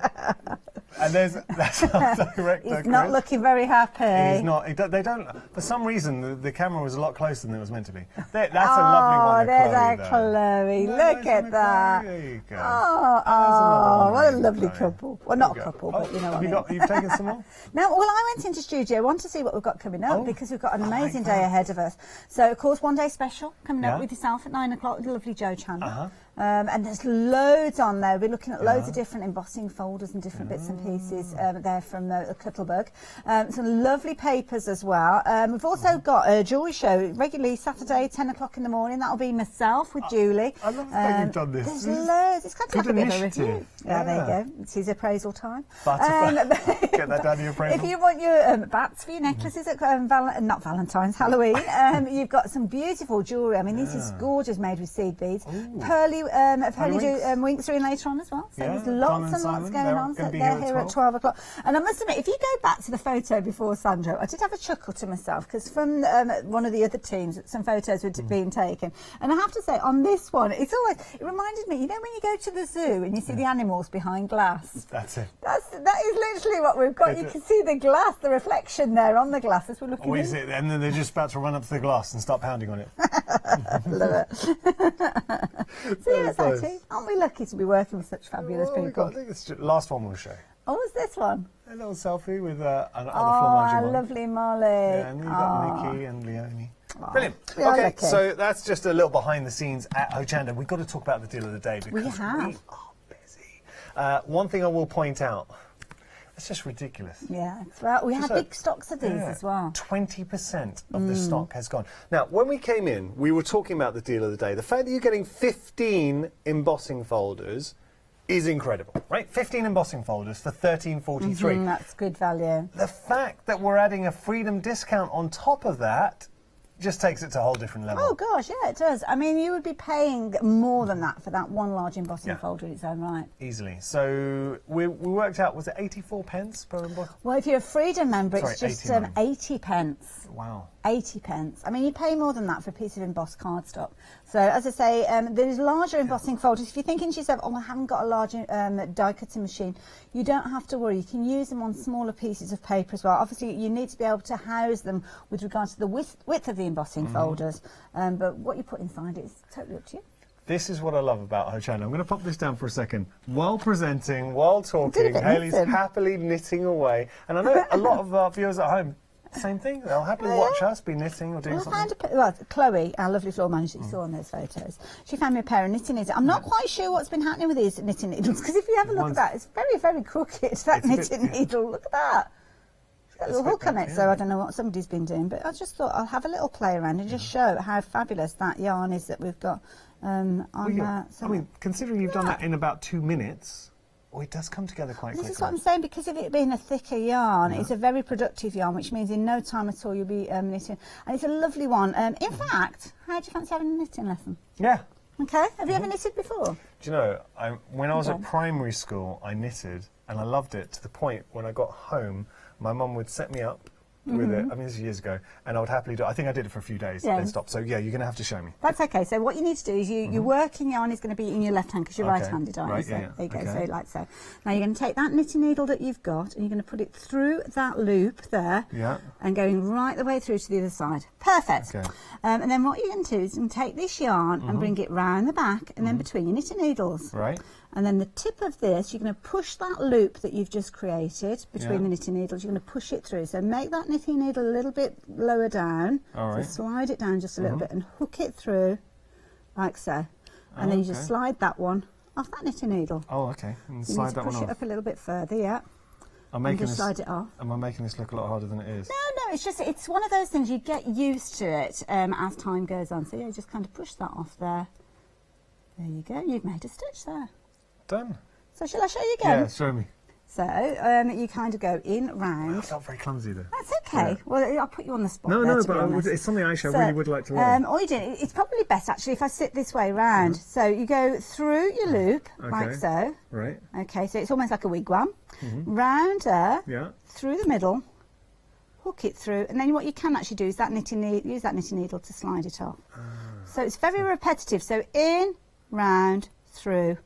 And that's our director. He's not looking very happy. He's not. They don't. For some reason, the camera was a lot closer than it was meant to be. That's a lovely one. Oh, there's our Chloe. Look at that. There you go. Oh, what a lovely couple. Well, not a couple, but you know what I mean. You've taken some more? No, well, I went into studio. I want to see what we've got coming up, because we've got an amazing day ahead of us. So, of course, one day special coming up with yourself at 9 o'clock with the lovely Joe Chandler. And there's loads on there. We're looking at loads of different embossing folders and different bits and pieces there from the Cuttlebug. Some lovely papers as well. We've also got a jewellery show regularly Saturday, 10 o'clock in the morning. That'll be myself with Julie. I love that you've done this. There's loads. It's kind of like a bit of a review. Yeah, there you go. It's his appraisal time. Get that down to your appraisal. If you want your bats for your necklaces at not Valentine's, Halloween, you've got some beautiful jewellery. I mean, this is gorgeous, made with seed beads. Pearly winks are in later on as well. So there's lots and lots going on. So they're here at 12 o'clock. And I must admit, if you go back to the photo before Sandro, I did have a chuckle to myself, because from one of the other teams, some photos were being taken. And I have to say, on this one, it reminded me, you know, when you go to the zoo and you see the animals behind glass? That's it. That is literally what we've got. You can see the glass, the reflection there on the glass as we're looking in. And then they're just about to run up to the glass and start pounding on it. Love it. So yeah, it's actually, aren't we lucky to be working with such fabulous people? I think it's just, last one we'll show. Oh, what's this one? A little selfie with an other Oh, lovely Molly. Yeah, and then you've got Nikki and Leonie. Oh, Brilliant. we are Okay, lucky. so that's just a little behind the scenes at Hochanda. We've got to talk about the deal of the day because we are busy. One thing I will point out, it's just ridiculous. Yeah, well, we have big stocks of these as well. 20% of the stock has gone. Now, when we came in, we were talking about the deal of the day. The fact that you're getting 15 embossing folders is incredible, right? 15 embossing folders for $13.43. That's good value. The fact that we're adding a Freedom discount on top of that just takes it to a whole different level. Oh gosh, yeah, it does. I mean, you would be paying more than that for that one large embossing folder in its own right. Easily. So we worked out, was it 84 pence per embossing? Well, if you're a Freedom member, it's just 80 pence. Wow. 80 pence. I mean, you pay more than that for a piece of embossed cardstock. So, as I say, there's larger embossing folders. If you're thinking to yourself, oh, I haven't got a large die-cutting machine, you don't have to worry. You can use them on smaller pieces of paper as well. Obviously, you need to be able to house them with regards to the width of the embossing folders. But what you put inside it is totally up to you. This is what I love about Hochanda. I'm going to pop this down for a second. While presenting, while talking, Hayley's happily knitting away. And I know a lot of our viewers at home, same thing. They'll happily watch us be knitting or doing something. Chloe, our lovely floor manager that you saw on those photos, she found me a pair of knitting needles. I'm not quite sure what's been happening with these knitting needles, because if you have a look at that, it's very, very crooked, that knitting needle. Look at that. It's got a little hook on it, so I don't know what somebody's been doing, but I just thought I'll have a little play around and just show how fabulous that yarn is that we've got on I mean, considering you've done that in about 2 minutes, it does come together quite quickly. This is what I'm saying, because of it being a thicker yarn, it's a very productive yarn, which means in no time at all you'll be knitting. And it's a lovely one. In fact, how do you fancy having a knitting lesson? Yeah. Okay. Have you ever knitted before? Do you know, when I was at primary school, I knitted, and I loved it to the point when I got home, my mum would set me up with it. I mean, this is years ago, and I would happily do it. I think I did it for a few days, then stopped. So yeah, you're going to have to show me. That's okay. So what you need to do is your working yarn is going to be in your left hand because you're right-handed, aren't you? So there you go. So like so. Now you're going to take that knitting needle that you've got, and you're going to put it through that loop there, and going right the way through to the other side. Perfect. Okay. And then what you're going to do is you can take this yarn and bring it round the back, and then between your knitting needles. Right. And then the tip of this, you're going to push that loop that you've just created between the knitting needles. You're going to push it through. So make that knitting needle a little bit lower down. All right. So slide it down just a little bit and hook it through like so. And then you just slide that one off that knitting needle. Oh, okay. And slide that one off. Push it up a little bit further, slide it off. Am I making this look a lot harder than it is? No, it's just, it's one of those things, you get used to it as time goes on. So just kind of push that off there. There you go. You've made a stitch there. Done. So shall I show you again? Yeah, show me. So you kind of go in round. I felt very clumsy there. That's okay. Yeah. Well, I'll put you on the spot. No, but it's something actually I really would like to learn. All you do, it's probably best actually if I sit this way round. So you go through your loop like so. Right. Okay, so it's almost like a wigwam. Round there. Yeah. Through the middle. Hook it through, and then what you can actually do is use that knitting needle to slide it off. So it's very repetitive. So in, round, through,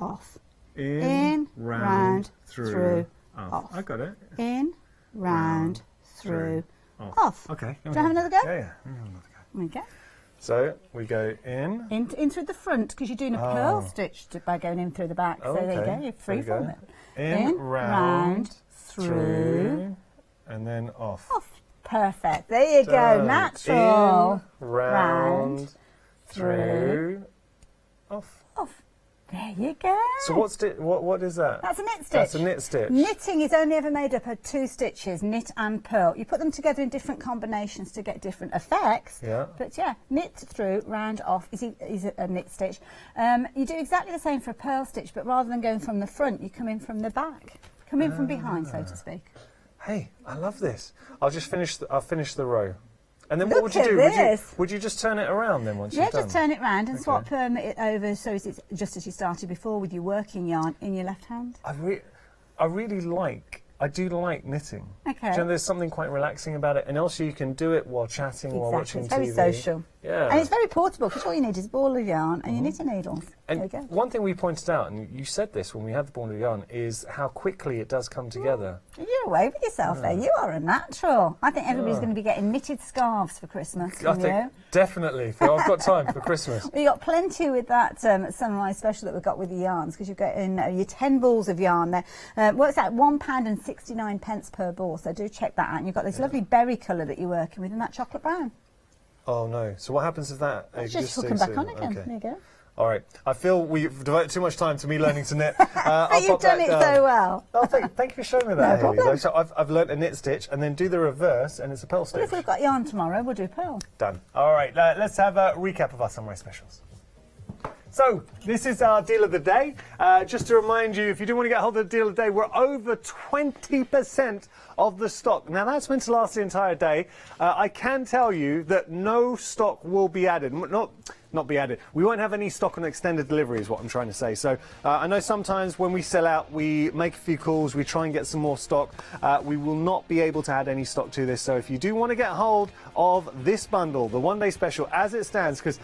off. In, round, through, off. I got it. In, round, through, off. Okay. Do you have another go? Yeah. Another go. Okay. So we go in. In through the front, because you're doing a purl stitch by going in through the back. So there you go. You're free from it. In, round, through, and then off. Perfect. There you go. Natural. In, round, through, off. There you go. So what is that? That's a knit stitch. That's a knit stitch. Knitting is only ever made up of 2 stitches, knit and purl. You put them together in different combinations to get different effects. Yeah. But yeah, knit through, round off is a knit stitch. You do exactly the same for a purl stitch, but rather than going from the front, you come in from the back. Come in from behind, so to speak. Hey, I love this. I'll finish the row. And then what would you do? Would you just turn it around then once you've done? Yeah, just turn it round and swap it over so it's just as you started before with your working yarn in your left hand. I do like knitting. Okay. Do you know, there's something quite relaxing about it, and also you can do it while chatting, while watching TV. It's very social. Yeah. And it's very portable because all you need is a ball of yarn and your knitting needle. And one thing we pointed out, and you said this when we had the ball of yarn, is how quickly it does come together. You're away with yourself there. You are a natural. I think everybody's going to be getting knitted scarves for Christmas. I think definitely. I've got time for Christmas. Well, you got plenty with that sunrise special that we've got with the yarns, because you've got your 10 balls of yarn there. Works out £1.69 per ball. So do check that out. And you've got this lovely berry colour that you're working with, and that chocolate brown. Oh no! So what happens if that? Just hook them back on again. Okay. There you go. All right. I feel we've devoted too much time to me learning to knit. But you've done it so well. Oh, thank you for showing me that, Hayley. So I've learnt a knit stitch and then do the reverse, and it's a pearl stitch. Well, if we've got yarn tomorrow, we'll do pearl. Done. All right. Let's have a recap of our sunrise specials. So, this is our deal of the day. Just to remind you, if you do want to get hold of the deal of the day, we're over 20% of the stock. Now, that's meant to last the entire day. I can tell you that no stock will be added. Not be added. We won't have any stock on extended delivery is what I'm trying to say. So I know sometimes when we sell out, we make a few calls, we try and get some more stock. We will not be able to add any stock to this. So if you do want to get hold of this bundle, the one-day special as it stands, because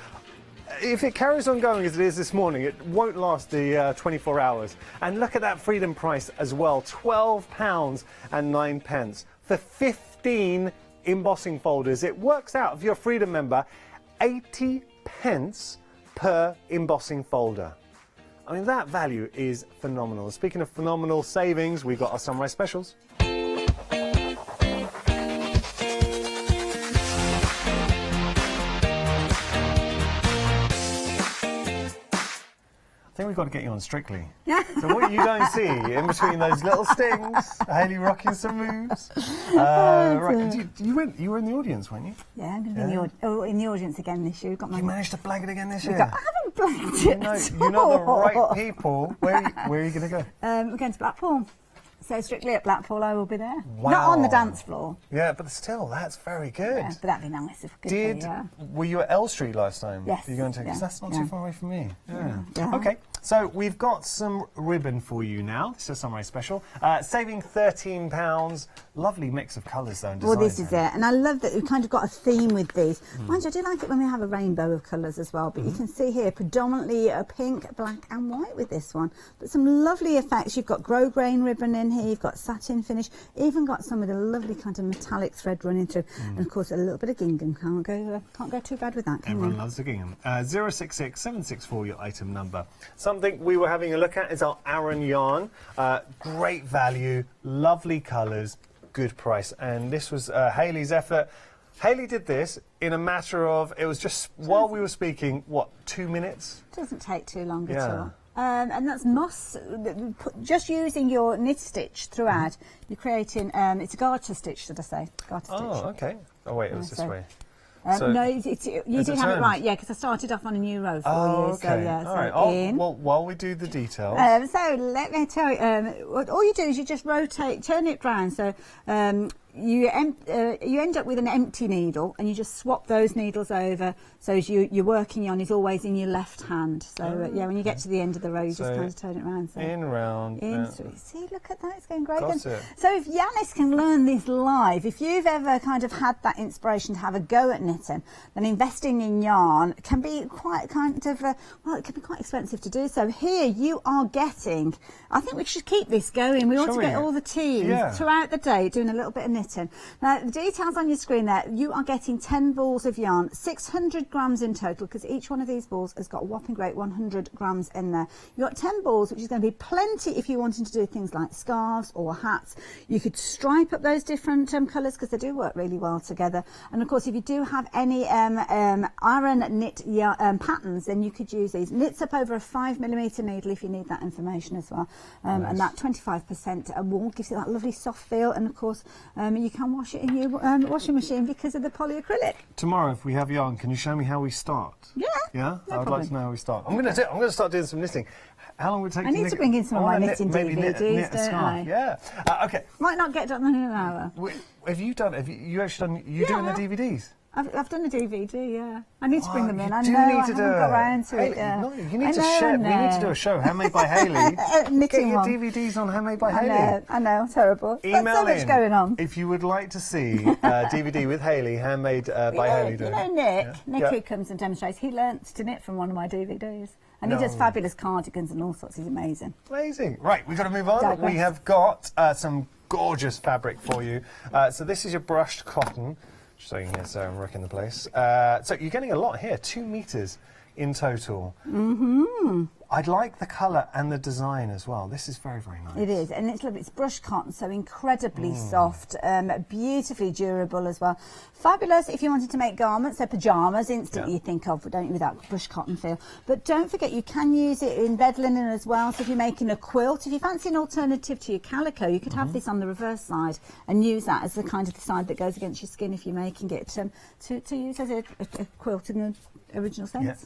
if it carries on going as it is this morning, it won't last the 24 hours. And look at that freedom price as well, £12.09 for 15 embossing folders. It works out, if you're a freedom member, 80 pence per embossing folder. I mean, that value is phenomenal. Speaking of phenomenal savings, we've got our sunrise specials. I think we've got to get you on Strictly. So what you don't see in between those little stings, Hayley rocking some moves. Right, you were in the audience, weren't you? Yeah, I'm going to be in the audience again this year. You managed to blag it again this year? I haven't blagged it You know the right people. Where are you going to go? We're going to Blackpool. So Strictly at Blackpool, I will be there. Wow. Not on the dance floor. Yeah, but still, that's very good. Yeah, but that'd be nice if we could. Were you at L Street last time? Yes. Are you going to? Because that's not too far away from me. Yeah. Okay, so we've got some ribbon for you now. This is a sunrise special. Saving £13. Lovely mix of colours though. And well, this is it, and I love that we've kind of got a theme with these. Mind you, I do like it when we have a rainbow of colours as well. But you can see here predominantly a pink, black, and white with this one. But some lovely effects. You've got grosgrain ribbon in here. You've got satin finish. Even got some with a lovely kind of metallic thread running through, and of course a little bit of gingham. Can't go too bad with that. Can Everyone you? loves the gingham. 066 764 your item number. Something we were having a look at is our Aran yarn. Great value, lovely colours, good price, and this was Hayley's effort. Hayley did this in a matter of, it was just while we were speaking, what, 2 minutes? Doesn't take too long at all. And that's moss. Just using your knit stitch throughout, you're creating. It's a garter stitch, should I say? Garter stitch. Oh, okay. Oh wait, it was this way. No, you did have it right, yeah, because I started off on a new row for you. Okay. So, yeah, all right. Well, while we do the details. So let me tell you, all you do is you just rotate, turn it round. So you end up with an empty needle, and you just swap those needles over. So as you're working on is always in your left hand. So yeah, when you get to the end of the row, you just kind of turn it around. So in, round, in, through. See, look at that, it's going great. Got it. So if Yanis can learn this live, if you've ever kind of had that inspiration to have a go at knitting, then investing in yarn can be quite kind of, well, it can be quite expensive to do so. Here you are getting, I think we should keep this going. We ought to get all the teams throughout the day doing a little bit of knitting. Now, the details on your screen there, you are getting 10 balls of yarn, 600 grams in total, because each one of these balls has got a whopping great 100 grams in there. You've got 10 balls, which is going to be plenty if you're wanting to do things like scarves or hats. You could stripe up those different colours, because they do work really well together. And of course, if you do have any Aran knit patterns, then you could use these. Knits up over a 5mm needle if you need that information as well. Nice. And that 25% wool gives you that lovely soft feel. And of course, you can wash it in your washing machine because of the polyacrylic. Tomorrow, if we have yarn, can you show me how we start? Yeah. Yeah? I would like to know how we start. I'm going to start doing some knitting. How long would it take? I need to bring in some of my knitting DVDs, knit a scarf. Yeah. Okay. Might not get done in an hour. Have you done? You actually done? You doing the DVDs? I've done a DVD, yeah. I need to bring them in. I do know need I to haven't do got it. round to it. Hayley, no, you need I to know, share. I We need to do know. a show, Handmade by Hayley. Knitting Get your one. DVDs on Handmade by I Hayley. know, I know, terrible. Email There's so much in going on. if you would like to see DVD with Hayley, Handmade by Hayley. You know Nick, Yeah. who comes and demonstrates, he learnt to knit from one of my DVDs. And he does No. fabulous cardigans and all sorts. He's amazing. Amazing. Right, we've got to move on. Digress. We have got some gorgeous fabric for you. So this is your brushed cotton. Just so you can hear Sarah wrecking the place. So you're getting a lot here, 2 meters in total. Mm-hmm. I'd like the colour and the design as well. This is very, very nice. It is, and it's lovely. It's brushed cotton, so incredibly soft, beautifully durable as well. Fabulous if you wanted to make garments, so pyjamas, instantly you think of, don't you, with that brushed cotton feel. But don't forget, you can use it in bed linen as well. So if you're making a quilt, if you fancy an alternative to your calico, you could have this on the reverse side and use that as the kind of the side that goes against your skin if you're making it to use as a quilt in the original sense. Yeah.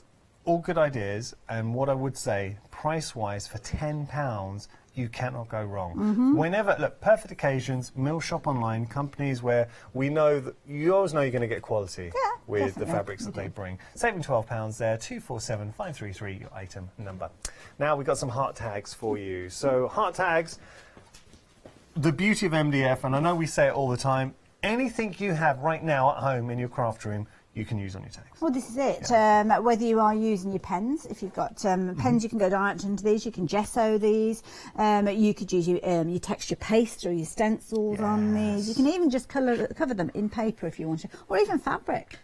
All good ideas, and what I would say, price-wise, for £10, you cannot go wrong. Whenever, look, perfect occasions, mill shop online, companies where we know that you always know you're going to get quality with definitely. the fabrics that they bring. Saving £12 there, 247533, your item number. Now we've got some heart tags for you. So heart tags, the beauty of MDF, and I know we say it all the time, anything you have right now at home in your craft room, you can use on your tags. Well, this is it. Whether you are using your pens, if you've got pens, you can go direct into these. You can gesso these. You could use your texture paste or your stencils on these. You can even just cover them in paper if you want to, or even fabric.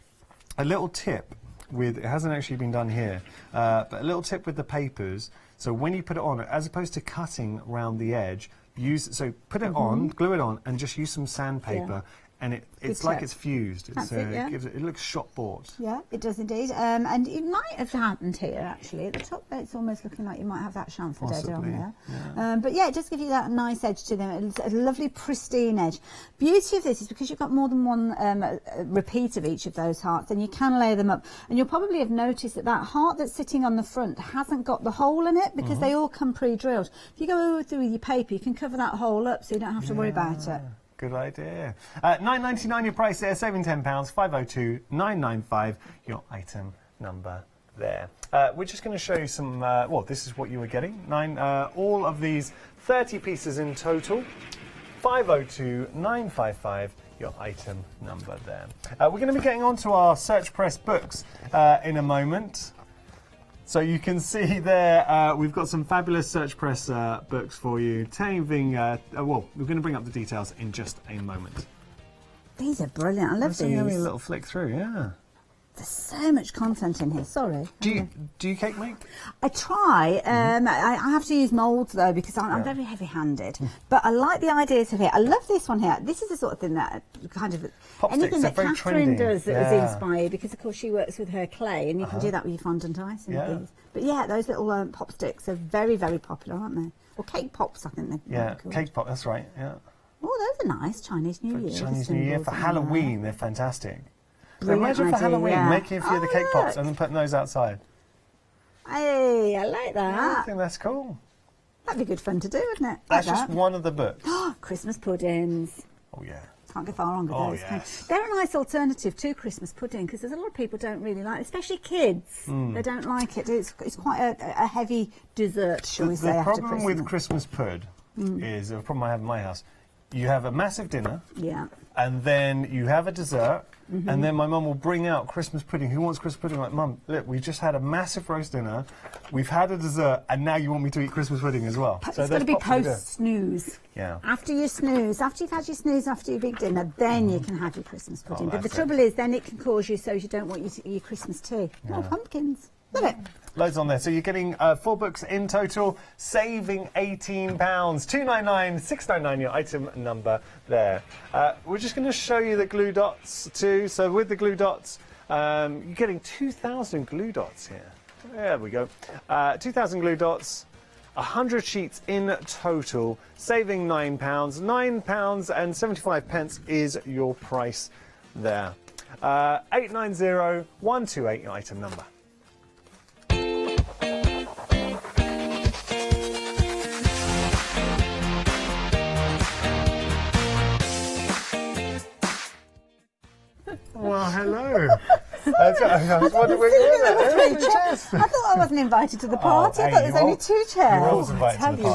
A little tip with, it hasn't actually been done here, but a little tip with the papers. So when you put it on, as opposed to cutting around the edge, put it on, glue it on, and just use some sandpaper. And it's like it's fused. That's it, yeah. It looks shop bought. Yeah, it does indeed. And it might have happened here, actually. At the top there, it's almost looking like you might have that chamfer dead on there. Yeah. But yeah, it does give you that nice edge to them. It's a lovely, pristine edge. Beauty of this is because you've got more than one repeat of each of those hearts, and you can layer them up. And you'll probably have noticed that heart that's sitting on the front hasn't got the hole in it because they all come pre-drilled. If you go through with your paper, you can cover that hole up so you don't have to worry about it. Good idea. £9.99 your price there, saving £10, 502-995, your item number there. We're just going to show you some, this is what you were getting. All of these 30 pieces in total, 502-955, your item number there. We're going to be getting on to our Search Press books in a moment. So you can see there, we've got some fabulous Search Press books for you. We're going to bring up the details in just a moment. These are brilliant. I love So you have these. a little flick through, yeah. There's so much content in here. Sorry. Do you cake make? I try. I have to use moulds though because I'm very heavy-handed. But I like the ideas of here. I love this one here. This is the sort of thing that kind of Pop anything sticks that are very Catherine trendy. does that Yeah. is inspired because of course she works with her clay and you can do that with your fondant ice and Yeah. things. But yeah, those little pop sticks are very, very popular, aren't they? Or cake pops, I think they're Yeah, called. cake pop, that's right, yeah. Oh, those are nice. Chinese New Year. Chinese the New Year, symbols for and Halloween, they're fantastic. So Brilliant imagine for idea, Halloween, yeah. making a few of the Oh, cake pops look. and then putting those outside. Hey, I like I that. think that's cool. That'd be good fun to do, wouldn't it? That's Like just that. one of the books. Christmas puddings. Oh, yeah. Can't go far wrong with Oh, those. can you? yes. They're a nice alternative to Christmas pudding because there's a lot of people don't really like it, especially kids. They don't like it. It's quite a heavy dessert, shall we say, The after problem Christmas. with Christmas pud is, the problem I have in my house, you have a massive dinner, Yeah. and then you have a dessert, and then my mum will bring out Christmas pudding. Who wants Christmas pudding? Like, Mum, look, we just had a massive roast dinner, we've had a dessert, and now you want me to eat Christmas pudding as well. It's got to there's be pops we do. post-snooze. Yeah. After you snooze, after you've had your snooze, after your big dinner, then you can have your Christmas pudding. But the that's it. trouble is, then it can cause you so you don't want your Christmas tea. No pumpkins. Love it. Loads on there. So you're getting 4 books in total, saving £18. £299-699, your item number there. We're just going to show you the glue dots too. So with the glue dots, you're getting 2,000 glue dots here. There we go. 2,000 glue dots, 100 sheets in total, saving £9. £9.75 is your price there. 890128, your item number. Well, hello. I was wondering where you were. I thought I wasn't invited to the party. I thought there was only 2 chairs. You were always invited to the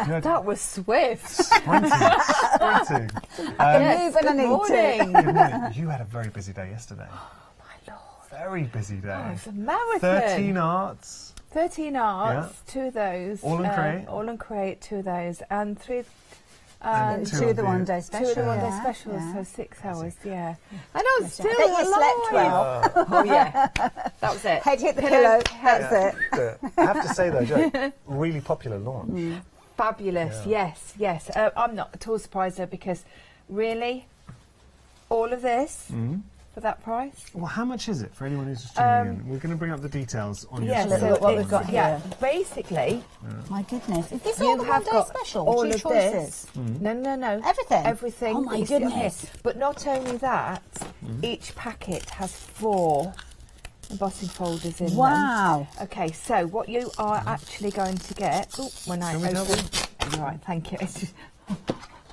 party. That was swift. Sprinting. Yes, Good morning. Good morning. You had a very busy day yesterday. Oh, my Lord. Very busy day. Oh, it's a marathon. 13 arts. 13 arts, 2 of those. All and create? All and create, 2 of those. And 3... And 2 of the one-day specials. 2 of the one-day specials, so 6 hours, yeah. And I was still I bet you slept well. Oh, yeah. That was it. Head hit the pillow. That's it. I have to say, though, Jo, really popular launch. Fabulous, yes. I'm not at all surprised, though, because really, all of this for that price? Well, how much is it for anyone who's just tuning in? We're going to bring up the details on your screen. Look what we've got here. Yeah, basically... My goodness. Is this You all the have one-day got special? all 2 of choices? this. No. Everything? Everything. Oh, my is on here. goodness. But not only that, each packet has 4 embossing folders in them. Wow. Okay, so what you are actually going to get... Oh, when I Can we open... double? Right, thank you. It's just,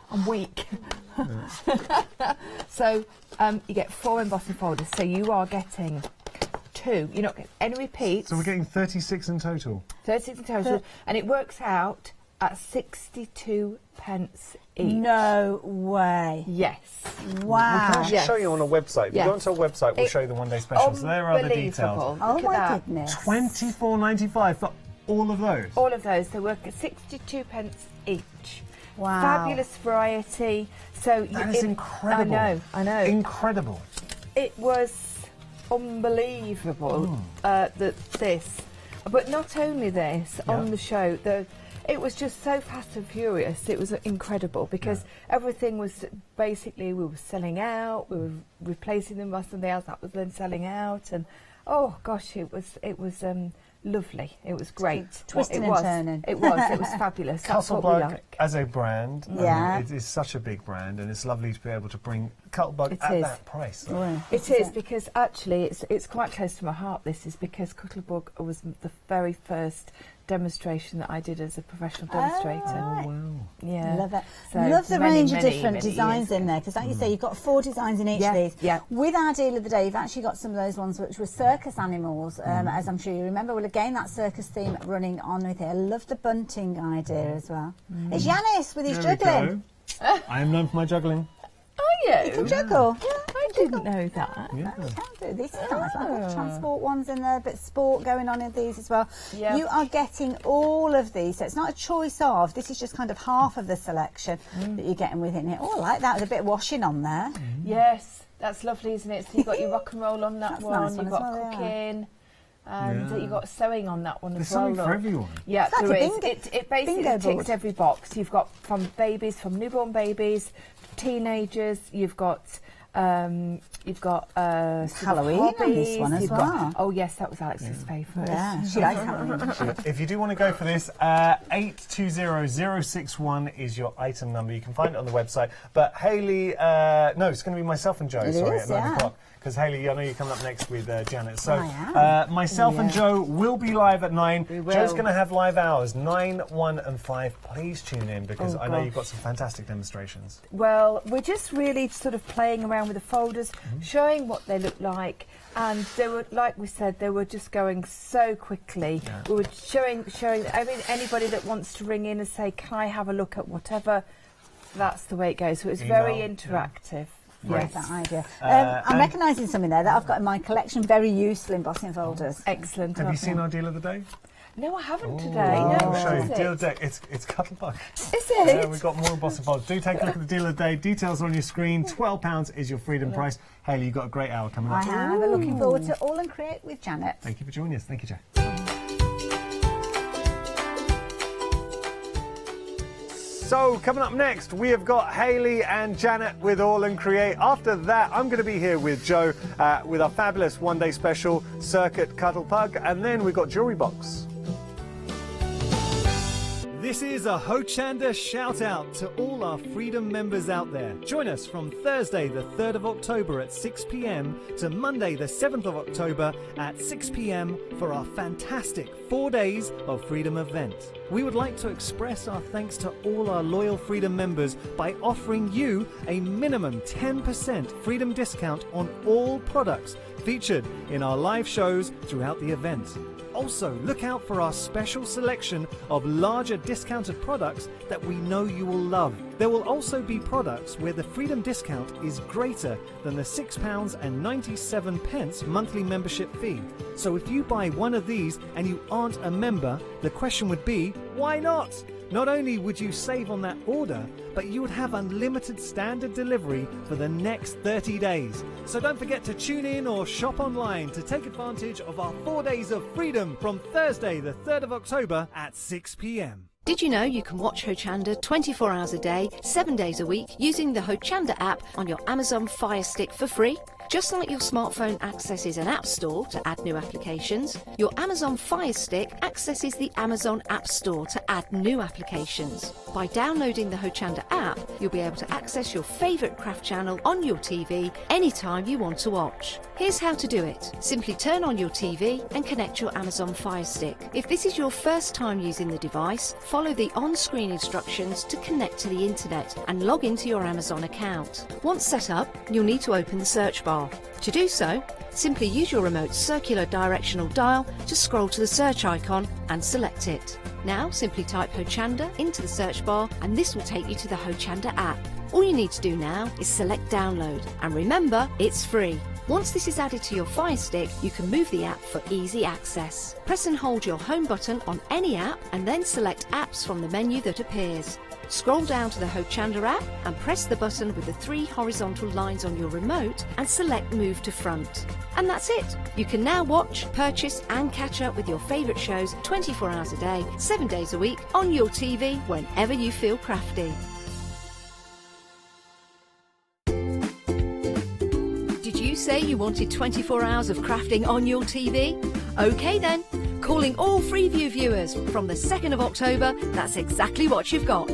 I'm weak. So you get 4 embossing folders. So you are getting 2. You're not getting any repeats. So we're getting 36 in total. 36 in total, and it works out at 62 pence each. No way. Yes. We can Wow. actually show you on a website. If you go onto our website, we'll show you the one-day specials. There are the details. Unbelievable. Oh, Look at my that. goodness. $24.95 for all of those. All of those, they work at 62 pence each. Wow. Fabulous variety. So That is incredible. I know. Incredible. It was unbelievable that this, but not only this, on the show, it was just so fast and furious. It was incredible because everything was basically, we were selling out, we were replacing them by something else that was then selling out, and oh gosh, it was lovely. It was great. Twisting and turning. It was fabulous. That's what we Cuttlebug like. as a brand, Yeah. it is such a big brand, and it's lovely to be able to bring Cuttlebug It at is. that price. It is because actually it's quite close to my heart. This is because Cuttlebug was the very first demonstration that I did as a professional demonstrator. right. Wow. Yeah, Love it. So Love the many, range of many, different many designs years in there because, like you say, you've got 4 designs in each Yeah, of these. yeah. With our deal of the day, you've actually got some of those ones which were circus animals, as I'm sure you remember. Well, again, that circus theme running on with it. I love the bunting idea as well. It's Yanis with his There we juggling. go. I am known for my juggling. Are You can juggle. Yeah, I didn't know that. Yeah. you can do. These are nice. I've got transport ones in there, a bit of sport going on in these as well. Yeah. You are getting all of these, so it's not a choice of. This is just kind of half of the selection that you're getting within it. Oh, I like that with a bit of washing on there. Yes, that's lovely, isn't it? So you've got your rock and roll on that That's a one. nice one You've as got well, yeah. cooking. And Yeah. you've got sewing on that one There's as well. something for look. everyone. Yeah, It's like there a is. bingo- It basically bingo ticks board. every box. You've got from babies, from newborn babies, teenagers. You've got sort of Halloween on this hobbies, one as you've got- well. oh yes, that was Alex's favourite. Yeah, she likes Halloween. If you do want to go for this, 820061 is your item number. You can find it on the website. But Hayley, no, it's going to be myself and Joe, It sorry, is, at 9 yeah. o'clock. Because Hayley, I know you're coming up next with Janet. So I am. myself and Joe will be live at 9. We will. Joe's going to have live hours, 9, 1 and 5. Please tune in because Oh, I know gosh. you've got some fantastic demonstrations. Well, we're just really sort of playing around with the folders, showing what they look like, and they were, like we said, they were just going so quickly. Yeah. We were showing. I mean, anybody that wants to ring in and say, "Can I have a look at whatever?" That's the way it goes. So it's very Email, interactive. Yes. Yes, That idea. and- I'm recognising something there that I've got in my collection. Very useful embossing folders. excellent. Have you aren't seen they? our deal of the day? No, I haven't today. Oh, No, I'll show what you. is Deal it? of the day. It's Cuttlebug. Is it? Yeah, we've got more embossing folders. Do take a look at the deal of the day. Details are on your screen. £12 is your freedom price. Hayley, you've got a great hour coming I up. have. I'm looking forward to All and Create with Janet. Thank you for joining us. Thank you, Joe. So, coming up next, we have got Hayley and Janet with All and Create. After that, I'm going to be here with Joe with our fabulous one-day special, Circuit Cuttlebug, and then we've got Jewellery Box. This is a Hochanda shout out to all our Freedom members out there. Join us from Thursday the 3rd of October at 6 p.m. to Monday the 7th of October at 6 p.m. for our fantastic 4 days of Freedom event. We would like to express our thanks to all our loyal Freedom members by offering you a minimum 10% Freedom discount on all products featured in our live shows throughout the event. Also, look out for our special selection of larger discounted products that we know you will love. There will also be products where the Freedom discount is greater than the £6.97 monthly membership fee. So if you buy one of these and you aren't a member, the question would be, why not? Not only would you save on that order, but you would have unlimited standard delivery for the next 30 days. So don't forget to tune in or shop online to take advantage of our 4 days of freedom from Thursday the 3rd of October at 6 p.m. Did you know you can watch Hochanda 24 hours a day, 7 days a week using the Hochanda app on your Amazon Fire Stick for free? Just like your smartphone accesses an app store to add new applications, your Amazon Fire Stick accesses the Amazon App Store to add new applications. By downloading the Hochanda app, you'll be able to access your favourite craft channel on your TV anytime you want to watch. Here's how to do it. Simply turn on your TV and connect your Amazon Fire Stick. If this is your first time using the device, follow the on-screen instructions to connect to the internet and log into your Amazon account. Once set up, you'll need to open the search bar. To do so, simply use your remote circular directional dial to scroll to the search icon and select it. Now simply type Hochanda into the search bar and this will take you to the Hochanda app. All you need to do now is select download, and remember, it's free. Once this is added to your Fire Stick, you can move the app for easy access. Press and hold your home button on any app and then select apps from the menu that appears. Scroll down to the Hochanda app and press the button with the 3 horizontal lines on your remote and select Move to Front. And that's it! You can now watch, purchase and catch up with your favourite shows 24 hours a day, 7 days a week on your TV whenever you feel crafty. Did you say you wanted 24 hours of crafting on your TV? OK then! Calling all Freeview viewers from the 2nd of October, that's exactly what you've got.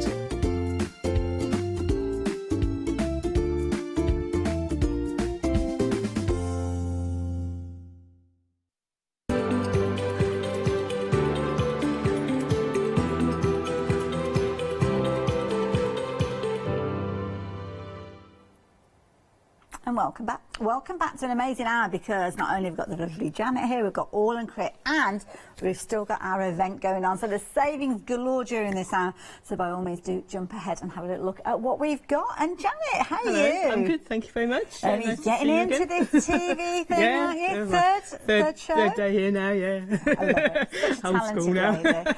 And welcome back. Welcome back to an amazing hour, because not only have we got the lovely Janet here, we've got All and Crit, and we've still got our event going on. So there's savings galore during this hour. So by all means, do jump ahead and have a little look at what we've got. And Janet, how are you? I'm good, thank you very much. You're getting into this TV thing, aren't you? Third show? Third day here now, yeah. I love it. Such a Old talented school now. lady.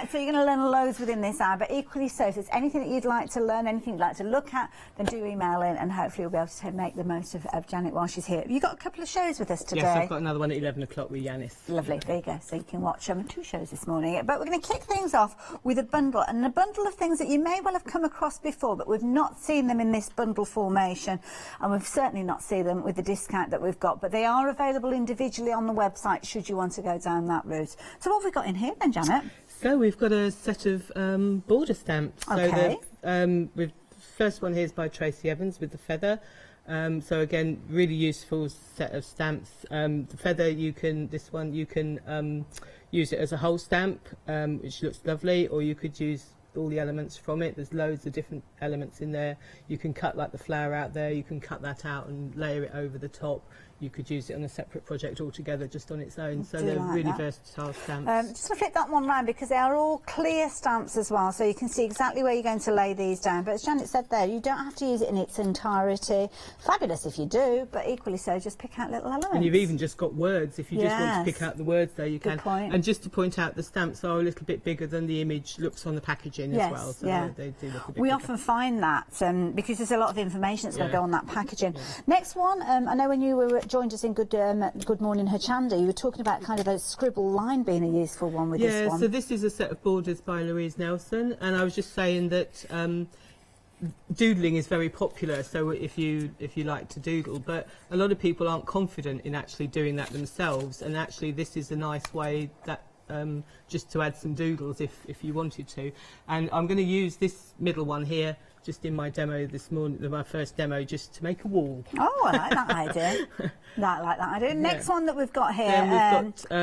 So you're going to learn loads within this hour, but equally so, if there's anything that you'd like to learn, anything you'd like to look at, then do email in, and hopefully we'll be able to make the most of Janet while she's here. Have you got a couple of shows with us today? Yes, I've got another one at 11 o'clock with Yanis. Lovely, there you go. So you can watch 2 shows this morning. But we're going to kick things off with a bundle, and a bundle of things that you may well have come across before, but we've not seen them in this bundle formation, and we've certainly not seen them with the discount that we've got, but they are available individually on the website should you want to go down that route. So what have we got in here then, Janet? So we've got a set of border stamps. Okay. So the first one here is by Tracy Evans with the feather. So again, really useful set of stamps. The feather, you can use it as a whole stamp, which looks lovely, or you could use all the elements from it. There's loads of different elements in there. You can cut like the flower out there, you can cut that out and layer it over the top. You could use it on a separate project altogether, just on its own. So they're like really that. versatile stamps. Just to flip that one round, because they are all clear stamps as well, so you can see exactly where you're going to lay these down. But as Janet said there, you don't have to use it in its entirety. Fabulous if you do, but equally so, just pick out little elements. And you've even just got words. If you just want to pick out the words there, you Good can. point. And just to point out, the stamps are a little bit bigger than the image looks on the packaging as well. So they do look a bit we bigger. often find that because there's a lot of information that's going to go on that packaging. Next one, I know when you joined us in Good Morning Hochanda, you were talking about kind of a scribble line being a useful one with this one. So this is a set of borders by Louise Nelson, and I was just saying that doodling is very popular, so if you like to doodle, but a lot of people aren't confident in actually doing that themselves, and actually this is a nice way that just to add some doodles if you wanted to. And I'm going to use this middle one here just in my demo this morning, my first demo, just to make a wall. Oh, I like that idea. I like that idea. Next one that we've got here, then we've got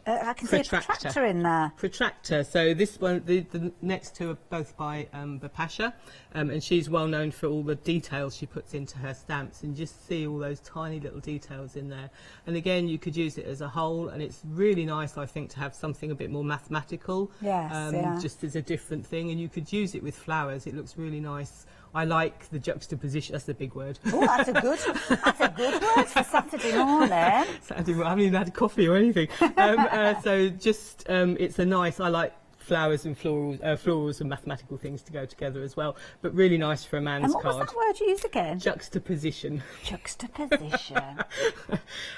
I can see a protractor in there. Protractor. So this one, the next two are both by Bapasha, and she's well known for all the details she puts into her stamps, and just see all those tiny little details in there. And again, you could use it as a whole, and it's really nice, I think, to have something a bit more mathematical. Yes, just as a different thing, and you could use it with flowers. It looks really nice. I like the juxtaposition. That's a big word. Oh, that's a good word for Saturday morning. Saturday morning. I haven't even had coffee or anything. So just it's a nice. I like flowers and florals and mathematical things to go together as well. But really nice for a man's and what card. was that word you used again? Juxtaposition. Juxtaposition.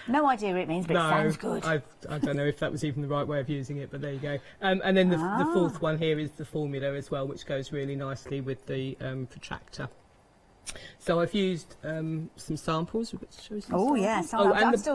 No idea what it means, but it sounds good. I don't know if that was even the right way of using it, but there you go. And then the fourth one here is the formula as well, which goes really nicely with the protractor. So I've used some samples. We've got to show some samples.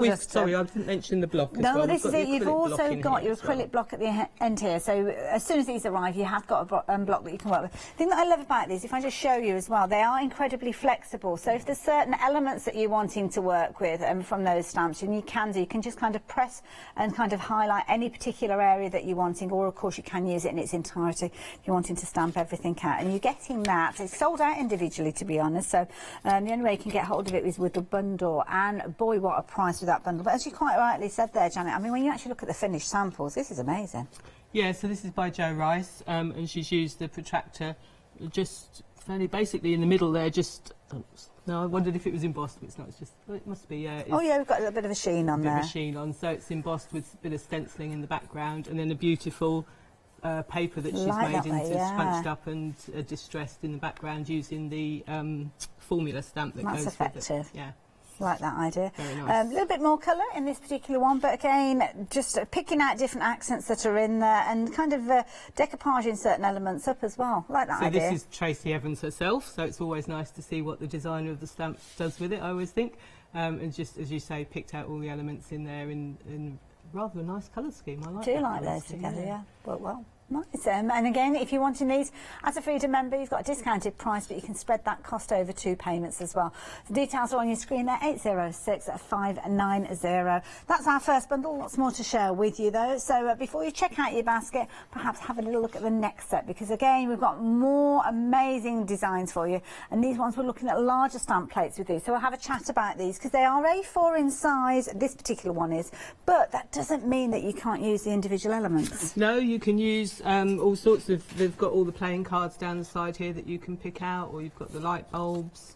Yes. Sorry, I didn't mention the block as well. No, this is it. You've also got your acrylic acrylic block at the end here. So as soon as these arrive, you have got a block that you can work with. The thing that I love about these, if I just show you as well, they are incredibly flexible. So if there's certain elements that you're wanting to work with from those stamps, and you can just kind of press and kind of highlight any particular area that you're wanting, or of course you can use it in its entirety if you're wanting to stamp everything out. And you're getting that. It's sold out individually, to be honest. So the only way you can get hold of it is with the bundle, and boy, what a price with that bundle. But as you quite rightly said there, Janet, I mean, when you actually look at the finished samples, this is amazing. Yeah, so this is by Jo Rice, and she's used the protractor just fairly basically in the middle there, no, I wondered if it was embossed, but it's not. It's just, it must be. Oh yeah, we've got a little bit of a sheen on there. A sheen on, so it's embossed with a bit of stenciling in the background, and then a beautiful paper that she's made into scrunched up and distressed in the background using the formula stamp that goes effective. With it. Yeah. Like that idea. Very nice. A little bit more colour in this particular one, but again, just picking out different accents that are in there and kind of decoupaging certain elements up as well. Like that idea. So this is Tracy Evans herself, so it's always nice to see what the designer of the stamp does with it, I always think. And just, as you say, picked out all the elements in there in rather a nice colour scheme. I like Do that like colour those scheme, together, yeah. Well, nice. And again, if you're wanting these as a Freedom member, you've got a discounted price, but you can spread that cost over 2 payments as well. The details are on your screen there, 806-590. That's our first bundle. Lots more to share with you, though. So before you check out your basket, perhaps have a little look at the next set, because again, we've got more amazing designs for you. And these ones, we're looking at larger stamp plates with these. So we'll have a chat about these, because they are A4 in size. This particular one is, but that doesn't mean that you can't use the individual elements. No, you can use all sorts of. They've got all the playing cards down the side here that you can pick out, or you've got the light bulbs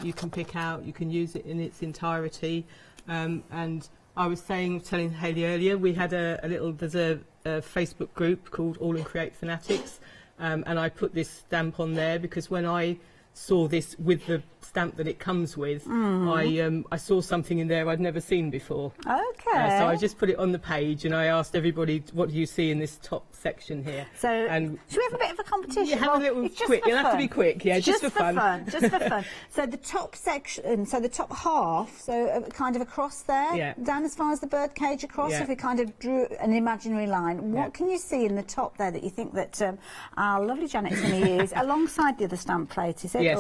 you can pick out. You can use it in its entirety. And I was telling Hayley earlier, we had there's a Facebook group called All and Create Fanatics, and I put this stamp on there because when I saw this with the stamp that it comes with, I saw something in there I'd never seen before. Okay. So I just put it on the page and I asked everybody, what do you see in this top section here? So should we have a bit of a competition? Yeah, have a little quick. It'll have to be quick, yeah, just for fun. Just for fun. So the top section, so the top half, so kind of across there, down as far as the bird cage across, if we kind of drew an imaginary line, what can you see in the top there that you think that our lovely Janet's going to use alongside the other stamp plate? Is it? Yeah,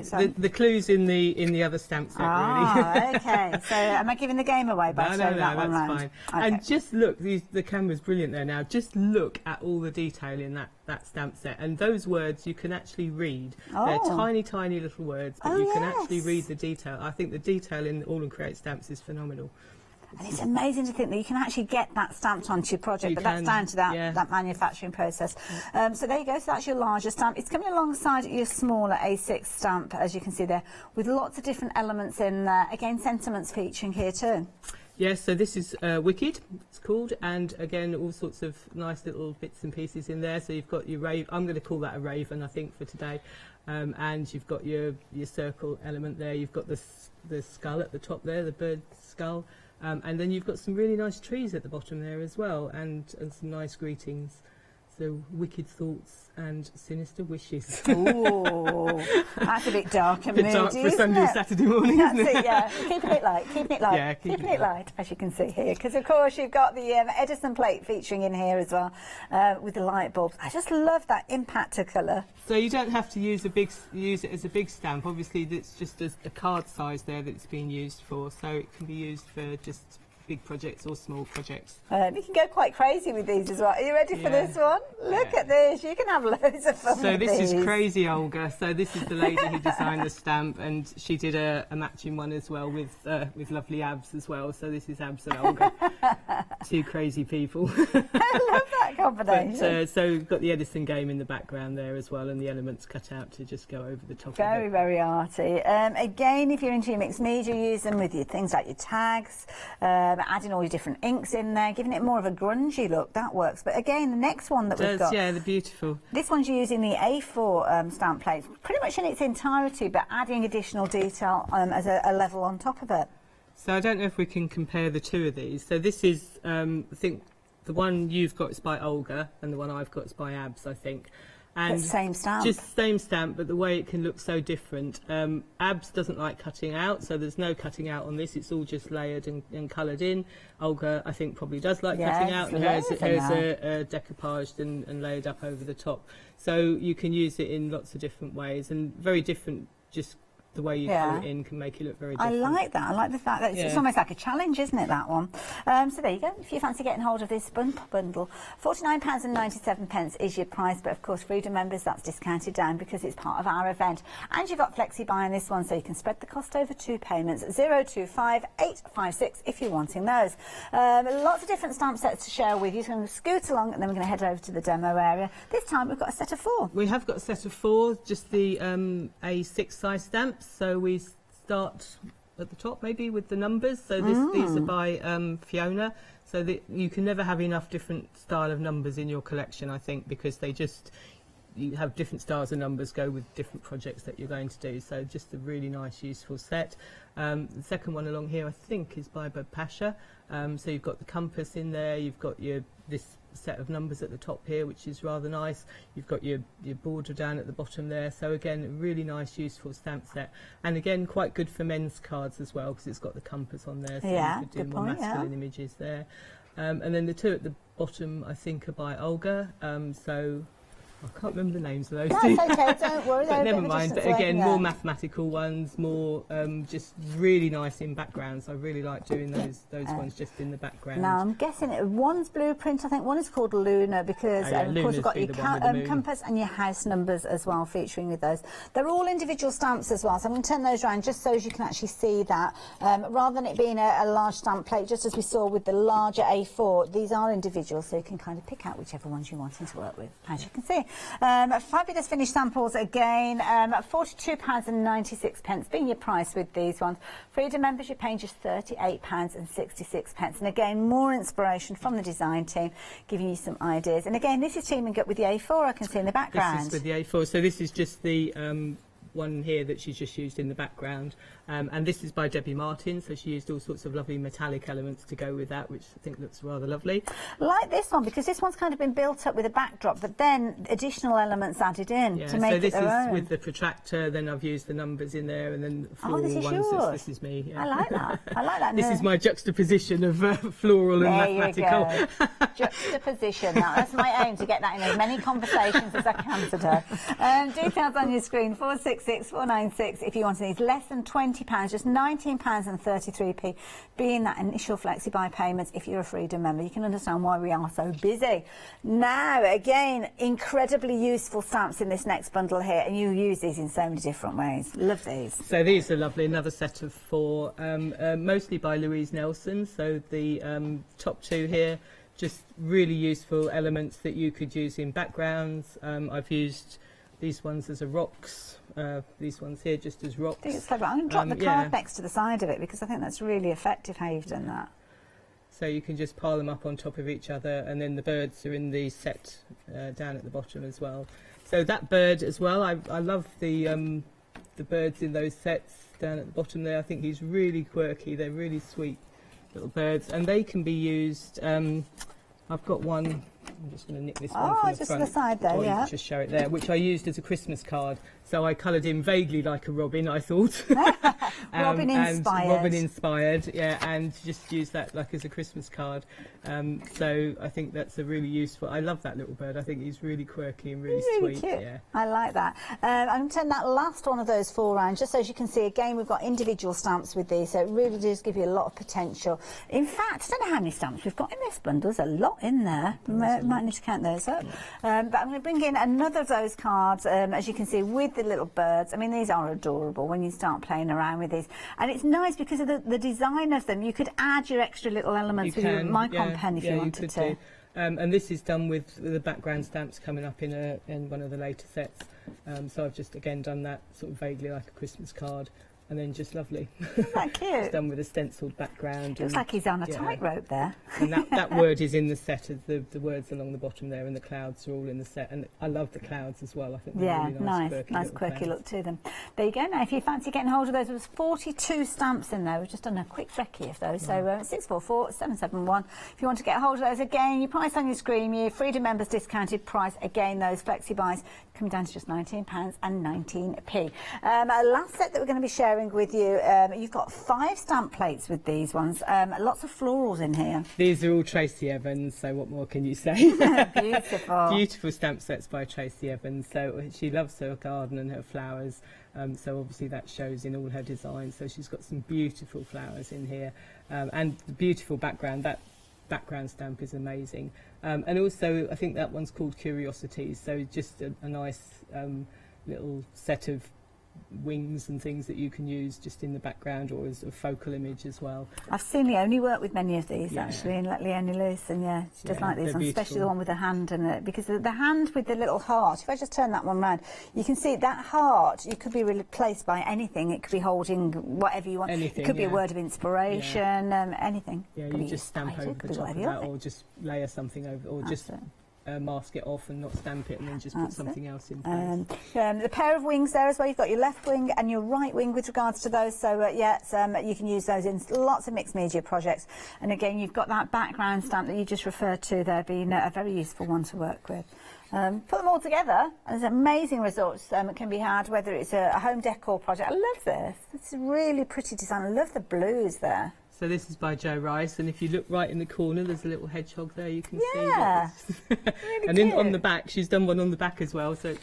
so the clue's in the other stamp set, really. Okay. So am I giving the game away by showing that one round? Fine. Okay. And just look, the camera's brilliant there now. Just look at all the detail in that stamp set, and those words you can actually read. They're tiny, tiny little words, but you can actually read the detail. I think the detail in All and Create stamps is phenomenal. And it's amazing to think that you can actually get that stamped onto your project, but that's down to that manufacturing process. So there you go, so that's your larger stamp. It's coming alongside your smaller A6 stamp, as you can see there, with lots of different elements in there. Again, sentiments featuring here too. Yes, so this is Wicked, it's called, and again, all sorts of nice little bits and pieces in there. So you've got your raven, I'm going to call that a raven, I think, for today. And you've got your circle element there. You've got the skull at the top there, the bird skull. And then you've got some really nice trees at the bottom there as well, and some nice greetings. the wicked thoughts and sinister wishes. Ooh, that's a bit dark and A bit moody, dark for isn't Sunday, it? Saturday morning, That's isn't it? it, yeah. Keeping it light, keeping it light. Yeah, keeping it light, as you can see here. Because, of course, you've got the Edison plate featuring in here as well, with the light bulbs. I just love that impactor colour. So you don't have to use it as a big stamp. Obviously, it's just a card size there that it's being used for. So it can be used for just big projects or small projects. You can go quite crazy with these as well. Are you ready for Yeah. this one? Look at this. You can have loads of fun So with this these. is Crazy Olga. So this is the lady who designed the stamp, and she did a matching one as well with lovely abs as well. So this is Abs and Olga, two crazy people. I love that combination. But, so we've got the Edison game in the background there as well, and the elements cut out to just go over the top Very, of it. very arty. Again, if you're into your mixed media, use them with your things like your tags, adding all your different inks in there, giving it more of a grungy look. That works. But again, the next one that we've got, Yeah, they're beautiful. this one's using the A4 stamp plate, pretty much in its entirety, but adding additional detail as a level on top of it. So I don't know if we can compare the two of these. So this is, I think, the one you've got is by Olga, and the one I've got is by Abs, I think. And same stamp. Just same stamp, but the way it can look so different. Abs doesn't like cutting out, so there's no cutting out on this. It's all just layered and coloured in. Olga, I think, probably does like cutting out. And hers are decoupaged and layered up over the top. So you can use it in lots of different ways, and very different, just the way you colour it in can make it look very different. I like that. I like the fact that it's almost like a challenge, isn't it, that one? So there you go. If you fancy getting hold of this bundle, £49.97 is your price, but of course, Freedom members, that's discounted down because it's part of our event. And you've got Flexi Buy on this one, so you can spread the cost over 2 payments, 025856 if you're wanting those. Lots of different stamp sets to share with you, so we're going to scoot along and then we're going to head over to the demo area. This time we've got a set of 4. We have got a set of 4, just the A6 size stamps. So we start at the top maybe with the numbers. So these are by Fiona. So that you can never have enough different style of numbers in your collection, I think, because you have different styles of numbers go with different projects that you're going to do. So just a really nice, useful set. The second one along here, I think, is by Pasha. So you've got the compass in there. You've got this set of numbers at the top here, which is rather nice. You've got your border down at the bottom there. So again, a really nice, useful stamp set. And again, quite good for men's cards as well, because it's got the compass on there. So you could do more masculine images there. And then the two at the bottom, I think, are by Olga. So I can't remember the names of those two. That's okay, don't worry. But never mind. But again, more mathematical ones, more just really nice in backgrounds. I really like doing those ones just in the background. Now, I'm guessing one's blueprint, I think one is called Luna, because of course you've got your compass and your house numbers as well featuring with those. They're all individual stamps as well, so I'm going to turn those around just so you can actually see that. Rather than it being a large stamp plate, just as we saw with the larger A4, these are individual, so you can kind of pick out whichever ones you're wanting to work with, as you can see. Fabulous finished samples again, £42.96 being your price with these ones. Freedom members, you're paying just £38.66. And again, more inspiration from the design team, giving you some ideas. And again, this is teaming up with the A4, I can see in the background. This is with the A4, so this is just the one here that she's just used in the background. And this is by Debbie Martin, so she used all sorts of lovely metallic elements to go with that, which I think looks rather lovely. Like this one, because this one's kind of been built up with a backdrop, but then additional elements added in to make it their own. So this is with the protractor, then I've used the numbers in there, and then the floral this is ones. yours. This is me. Yeah. I like that. I like that. This is my juxtaposition of floral and mathematical. There you go. Juxtaposition. Now, that's my aim, to get that in as many conversations as I can today. Details on your screen, 466496 if you want these. Less than £20, just £19.33, being that initial Flexi Buy payment if you're a Freedom member. You can understand why we are so busy. Now, again, incredibly useful stamps in this next bundle here, and you use these in so many different ways. Love these. So these are lovely. Another set of 4, mostly by Louise Nelson. So the top 2 here, just really useful elements that you could use in backgrounds. I've used these ones as rocks, these ones here just as rocks. I think it's clever. I'm going to drop the card next to the side of it, because I think that's really effective how you've done that. So you can just pile them up on top of each other, and then the birds are in the set down at the bottom as well. So that bird as well, I love the birds in those sets down at the bottom there. I think he's really quirky. They're really sweet little birds, and they can be used. I've got one I'm just going to nick this one from the just front. to the side there, Or you yeah. could just show it there, which I used as a Christmas card. So I coloured in vaguely like a robin, I thought. Robin inspired. And Robin inspired, yeah, and just use that like as a Christmas card. So I think that's a really useful. I love that little bird. I think he's really quirky and really sweet. Cute. Yeah. I like that. I'm going to turn that last one of those 4 round, just so as you can see, again, we've got individual stamps with these, so it really does give you a lot of potential. In fact, I don't know how many stamps we've got in this bundle. There's a lot in there. Might need to count those up. But I'm going to bring in another of those cards, as you can see, with the little birds. I mean, these are adorable when you start playing around with these. And it's nice because of the design of them. You could add your extra little elements with your Micron pen if you wanted to. And this is done with the background stamps coming up in one of the later sets. So I've just again done that sort of vaguely like a Christmas card, and then just lovely. Isn't that cute? It's done with a stenciled background. Looks like he's on a tightrope there. And that word is in the set, as the words along the bottom there, and the clouds are all in the set. And I love the clouds as well. I think they're really nice quirky look to them. There you go. Now, if you fancy getting hold of those, there's 42 stamps in there. We've just done a quick recce of those. So 644-771. If you want to get hold of those, again, your price on your screen, your Freedom members discounted price. Again, those flexi buys come down to just £19.19. Last set that we're going to be sharing with you, you've got 5 stamp plates with these ones. Lots of florals in here. These are all Tracy Evans, so what more can you say? Beautiful. Beautiful stamp sets by Tracy Evans. So she loves her garden and her flowers. So obviously that shows in all her designs. So she's got some beautiful flowers in here, and the beautiful background. That background stamp is amazing. And also I think that one's called Curiosities. So just a nice little set of wings and things that you can use just in the background or as a focal image as well. I've seen Leonie work with many of these actually, and let Leonie loose, and she does like these ones, especially the one with the hand in it, because the hand with the little heart, if I just turn that one round, you can see that heart, you could be replaced by anything. It could be holding whatever you want. Anything, it could be a word of inspiration, anything. Yeah, could you be just stamp over the top of that, or just layer something over, or just mask it off and not stamp it, and then just put something else in place. The pair of wings there as well, you've got your left wing and your right wing with regards to those, so you can use those in lots of mixed media projects. And again, you've got that background stamp that you just referred to there being a very useful one to work with. Put them all together, and there's amazing results that can be had, whether it's a home decor project. I love this. It's a really pretty design. I love the blues there. So this is by Jo Rice, and if you look right in the corner, there's a little hedgehog there. You can see. Really and cute. on the back, she's done one on the back as well. So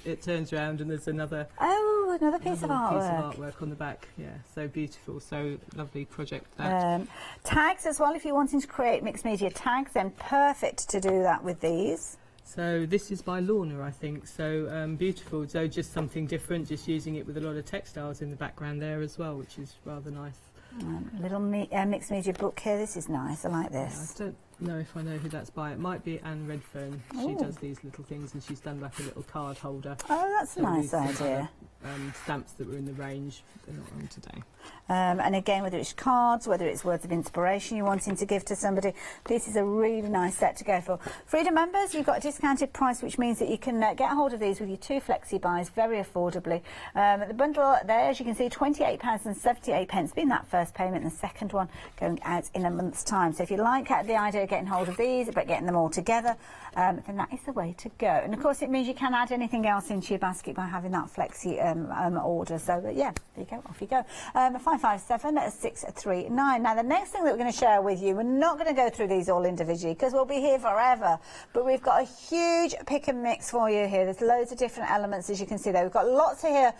it turns around, and there's another piece of artwork. Piece of artwork on the back. Yeah, so beautiful, so lovely project. That. Tags as well. If you're wanting to create mixed media tags, then perfect to do that with these. So this is by Lorna, I think. So beautiful. So just something different, just using it with a lot of textiles in the background there as well, which is rather nice. A little mixed media book here. This is nice. I like this. I don't know if I know who that's by. It might be Anne Redfern. She does these little things, and she's done like a little card holder. Oh, that's a nice idea. Stamps that were in the range, they're not on today. And again, whether it's cards, whether it's words of inspiration you're wanting to give to somebody, this is a really nice set to go for. Freedom members, you've got a discounted price, which means that you can get hold of these with your 2 flexi buys very affordably. The bundle there, as you can see, £28.78, being that first payment, and the second one going out in a month's time. So if you like the idea of getting hold of these, but getting them all together, then that is the way to go. And of course, it means you can add anything else into your basket by having that flexi order. So there you go, off you go. 557-639. Now, the next thing that we're going to share with you, we're not going to go through these all individually because we'll be here forever, but we've got a huge pick and mix for you here. There's loads of different elements, as you can see there. We've got lots of here,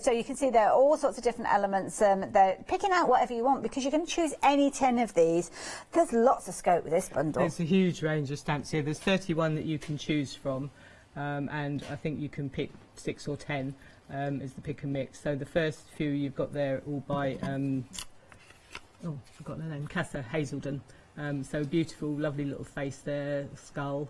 so you can see there are all sorts of different elements. They're picking out whatever you want because you can choose any 10 of these. There's lots of scope with this bundle. There's a huge range of stamps here. There's 31 that you can choose from, and I think you can pick 6 or 10 as the pick and mix. So the first few you've got there all by I've forgotten her name, Casa Hazelden. So beautiful, lovely little face there, skull.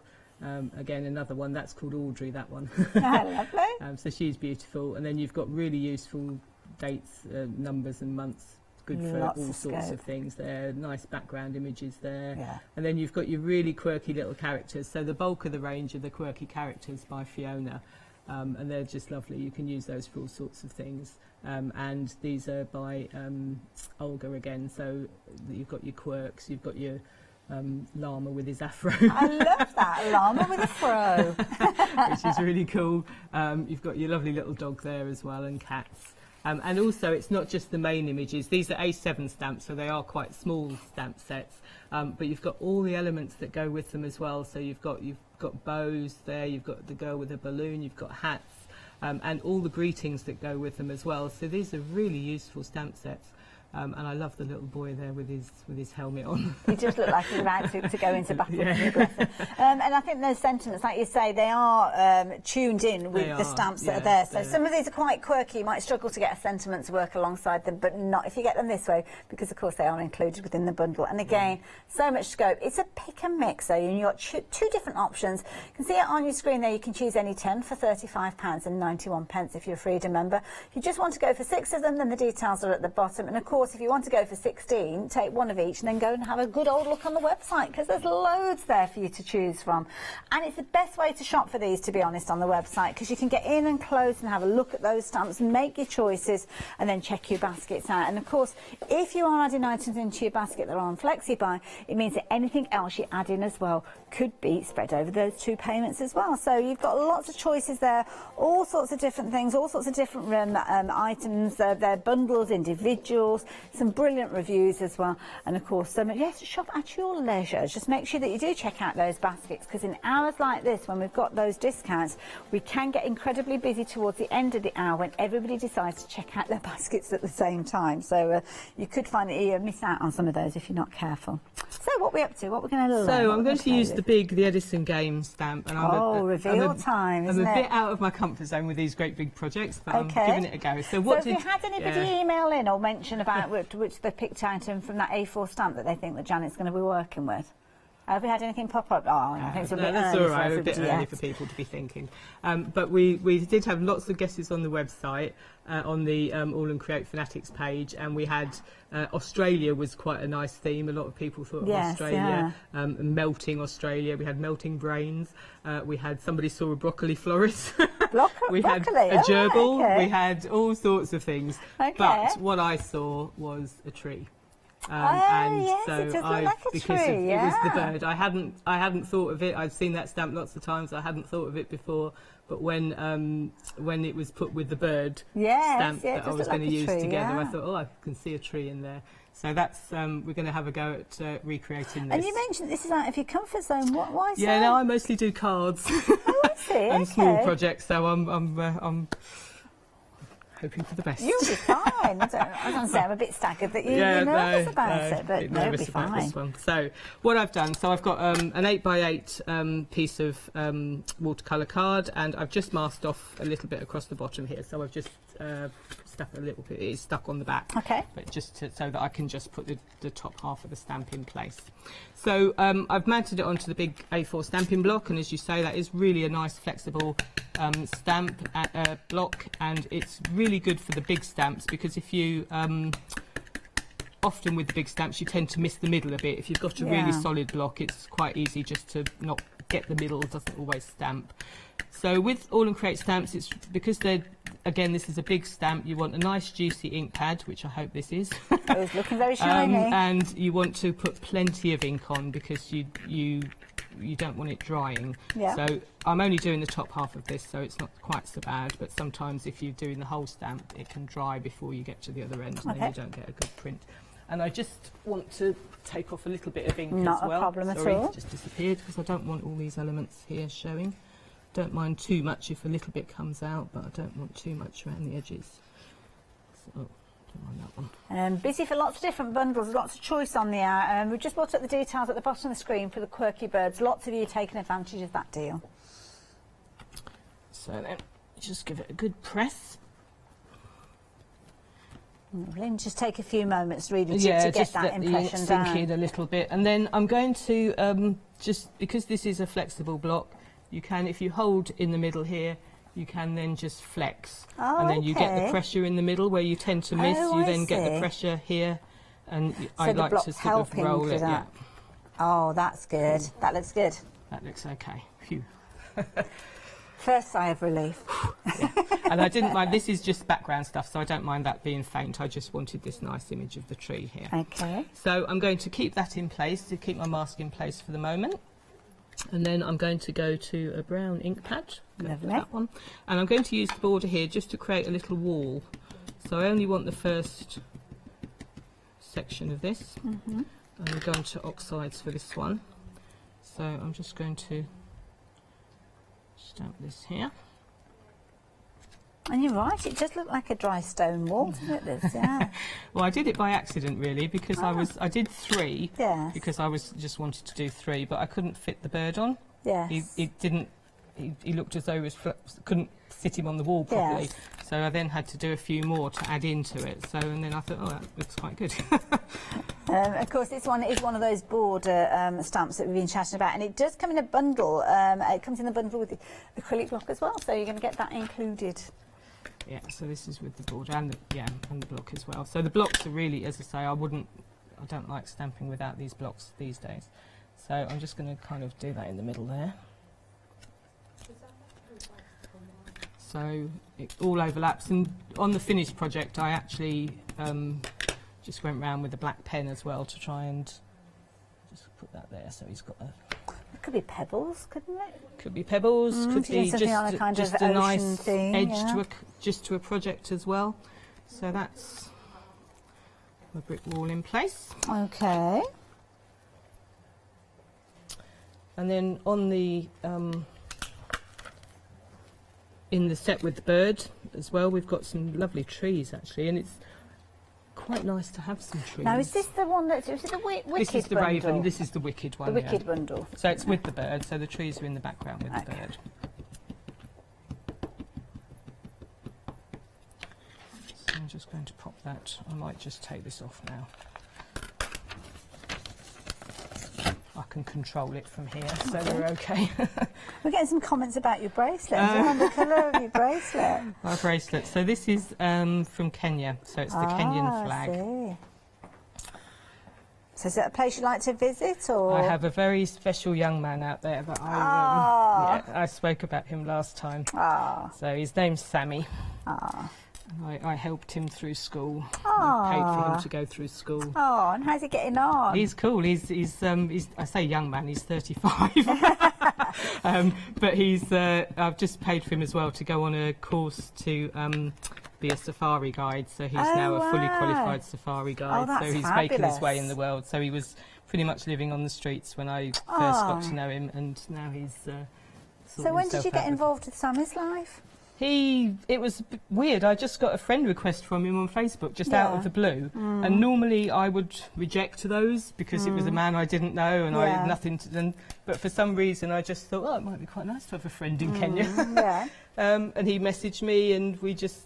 Again, another one that's called Audrey, that one. Lovely. So she's beautiful, and then you've got really useful dates, numbers and months, good for Lots all of sorts scope. of things there. Nice background images there. Yeah. And then you've got your really quirky little characters. So the bulk of the range are the quirky characters by Fiona. And they're just lovely. You can use those for all sorts of things. And these are by Olga again. So you've got your quirks, you've got your llama with his afro. I love that, llama with a fro. Which is really cool. You've got your lovely little dog there as well, and cats. And also, it's not just the main images. These are A7 stamps, so they are quite small stamp sets. But you've got all the elements that go with them as well. So you've got bows there, you've got the girl with a balloon, you've got hats, and all the greetings that go with them as well. So these are really useful stamp sets. And I love the little boy there with his helmet on. He just looked like he's about to go into battle. Yeah. And I think those sentiments, like you say, they are tuned in with the stamps that are there. So some of these are quite quirky. You might struggle to get a sentiment to work alongside them, but not if you get them this way, because of course they are included within the bundle. And again, so much scope. It's a pick and mix, so you've got two different options. You can see it on your screen there. You can choose any 10 for £35.91 if you're a Freedom member. If you just want to go for 6 of them, then the details are at the bottom. And of course, if you want to go for 16, take one of each and then go and have a good old look on the website, because there's loads there for you to choose from. And it's the best way to shop for these, to be honest, on the website, because you can get in and close and have a look at those stamps, make your choices, and then check your baskets out. And of course, if you are adding items into your basket that are on FlexiBuy, it means that anything else you add in as well could be spread over those 2 payments as well. So you've got lots of choices there, all sorts of different things, all sorts of different items. They're bundles, individuals, some brilliant reviews as well, and of course yes, shop at your leisure. Just make sure that you do check out those baskets, because in hours like this, when we've got those discounts, we can get incredibly busy towards the end of the hour when everybody decides to check out their baskets at the same time. So you could find that you miss out on some of those if you're not careful. So what are we up to? What we're going to learn? So I'm going to use the Edison Game stamp, and reveal time, isn't I'm a it? bit out of my comfort zone with these great big projects, but I'm giving it a go. So have you had anybody email in or mention about which they picked item from that A4 stamp that they think that Janet's going to be working with? Have we had anything pop up? Oh, I think it's a bit that's early all right, for a bit early for people to be thinking. But we did have lots of guesses on the website, on the All and Create Fanatics page, and we had Australia was quite a nice theme. A lot of people thought of Australia, melting Australia. We had melting brains. We had somebody saw a broccoli florist. We had a gerbil. We had all sorts of things. But what I saw was a tree. It does look like a tree, it was the bird. I hadn't thought of it. I've seen that stamp lots of times. I hadn't thought of it before, but when it was put with the bird stamp that I was going to use together, I thought, I can see a tree in there. So that's we're going to have a go at recreating this. And you mentioned this is out of your comfort zone. Why so? Yeah, no, I mostly do cards I see. and small projects. So I'm hoping for the best. You'll be fine. I was going to say I'm a bit staggered that you're nervous about it, but no, it'll be fine. So what I've done, I've got an 8x8 piece of watercolour card, and I've just masked off a little bit across the bottom here. So I've just stuck a little bit. It's stuck on the back, but just so that I can just put the top half of the stamp in place. So I've mounted it onto the big A4 stamping block, and as you say, that is really a nice flexible stamp block, and it's really good for the big stamps, because if you often with the big stamps you tend to miss the middle a bit. If you've got a really solid block, it's quite easy just to not get the middle. It doesn't always stamp. So with All and Create stamps, it's because they're, again, this is a big stamp, you want a nice juicy ink pad, which I hope this is. It's looking very shiny. And you want to put plenty of ink on, because you don't want it drying. So I'm only doing the top half of this, so it's not quite so bad, but sometimes if you're doing the whole stamp, it can dry before you get to the other end, and then you don't get a good print. And I just want to take off a little bit of ink as well. Not a problem at all. Sorry, it just disappeared, because I don't want all these elements here showing. Don't mind too much if a little bit comes out, but I don't want too much around the edges. So, don't mind that one. Busy for lots of different bundles, lots of choice on the hour. We've just brought up the details at the bottom of the screen for the quirky birds. Lots of you taking advantage of that deal. So then, just give it a good press. Lynn, just take a few moments really to get that impression down. Sink in a little bit, and then I'm going to just, because this is a flexible block, you can, if you hold in the middle here, you can then just flex, and then you get the pressure in the middle where you tend to miss. You then get the pressure here, and I like to sort of roll it. Yeah. Oh, that's good. That looks good. That looks okay. Phew. First sigh of relief. Yeah. And I didn't mind, this is just background stuff, so I don't mind that being faint. I just wanted this nice image of the tree here. Okay. So I'm going to keep that in place, to keep my mask in place for the moment. And then I'm going to go to a brown ink pad. Lovely. That one. And I'm going to use the border here just to create a little wall. So I only want the first section of this. And we're going to oxides for this one. So I'm just going to stamp this here. And you're right, it does look like a dry stone wall, doesn't it, this? Yeah. Well, I did it by accident, really, because I did 3, Yes. because I just wanted to do 3, but I couldn't fit the bird on. Yes. He looked as though he was couldn't sit him on the wall properly. Yes. So I then had to do a few more to add into it. So, and then I thought, oh, that looks quite good. Of course, this one is one of those border stamps that we've been chatting about, and it does come in a bundle. It comes in a bundle with the acrylic block as well, so you're going to get that included. Yeah, so this is with the border and the block as well. So the blocks are really, as I say, I don't like stamping without these blocks these days. So I'm just going to kind of do that in the middle there. So it all overlaps, and on the finished project I actually just went round with a black pen as well to try and just put that there, so he's got a... It could be pebbles, couldn't it? Could be pebbles, could be just a nice thing, edge to a project as well. So that's my brick wall in place. Okay. And then on the in the set with the bird as well, we've got some lovely trees actually, and it's quite nice to have some trees. Now, is this the one that's... Is it the wicked bundle? This is the raven, this is the wicked one. The wicked bundle. So it's with the bird, so the trees are in the background with the bird. So I'm just going to pop that. I might just take this off now. I can control it from here, so we're okay. We're getting some comments about your bracelet. Do you want the colour of your bracelet? My bracelet. So this is from Kenya, so it's the Kenyan flag. I see. So is it a place you'd like to visit, or...? I have a very special young man out there that I spoke about him last time. So his name's Sammy. I helped him through school. I paid for him to go through school. Oh, and how's he getting on? He's cool. He's I say young man, he's 35. But I've just paid for him as well to go on a course to be a safari guide. So he's now a fully qualified safari guide. That's so he's making his way in the world. So he was pretty much living on the streets when I first got to know him, and now he's So when did you get involved with Sammy's life? It was weird. I just got a friend request from him on Facebook just out of the blue, and normally I would reject those because it was a man I didn't know and I had nothing to do. But for some reason I just thought, oh, it might be quite nice to have a friend in Kenya. And he messaged me and we just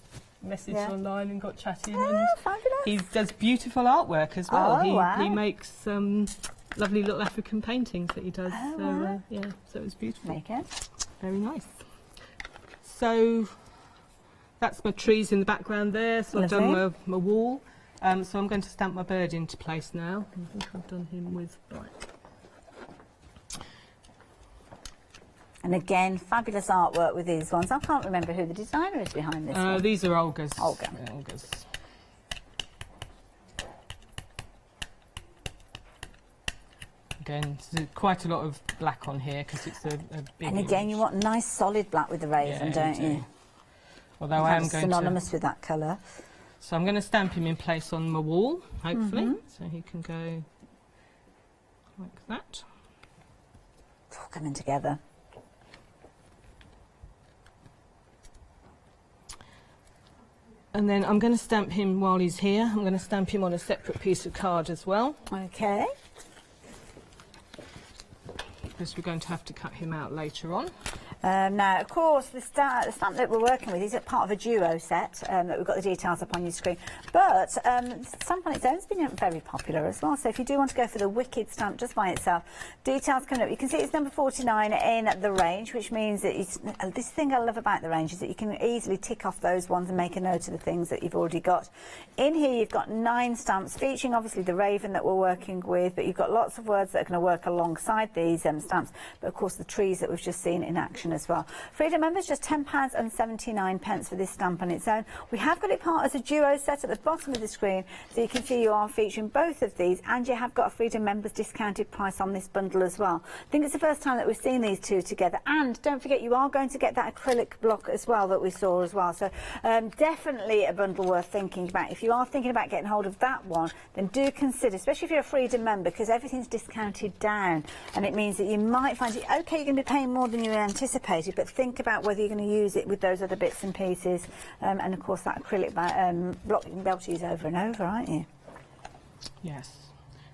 messaged online and got chatting. And fabulous. he does beautiful artwork as well. Wow. He makes lovely little African paintings that he does. So it was beautiful. Okay. Very nice. So that's my trees in the background there. So I've done my wall. So I'm going to stamp my bird into place now. I think I've done him with black. And again, fabulous artwork with these ones. I can't remember who the designer is behind this one. These are Olga's. Olga. Yeah, Olga's. Again, there's quite a lot of black on here because it's a big And again, image. you want nice solid black with the raven, don't you? Although I am going synonymous with that colour. So I'm going to stamp him in place on my wall, hopefully, so he can go like that. It's all coming together. And then I'm going to stamp him while he's here. I'm going to stamp him on a separate piece of card as well. Okay. Because we're going to have to cut him out later on. Now, of course, the stamp that we're working with is a part of a duo set that we've got the details up on your screen. But stamp on its own has been very popular as well. So if you do want to go for the wicked stamp just by itself, details coming up. You can see it's number 49 in the range, which means that this thing I love about the range is that you can easily tick off those ones and make a note of the things that you've already got. In here, you've got 9 stamps featuring obviously the raven that we're working with, but you've got lots of words that are going to work alongside these stamps. But of course, the trees that we've just seen in action collection as well. Freedom members, just £10.79 for this stamp on its own. We have got it part as a duo set at the bottom of the screen, so you can see you are featuring both of these, and you have got a Freedom members discounted price on this bundle as well. I think it's the first time that we've seen these two together, and don't forget you are going to get that acrylic block as well that we saw as well. So definitely a bundle worth thinking about. If you are thinking about getting hold of that one, then do consider, especially if you're a Freedom member, because everything's discounted down, and it means that you might find it okay, you're going to be paying more than you anticipated, but think about whether you're going to use it with those other bits and pieces. And of course that acrylic block you can be able to use over and over, aren't you? Yes.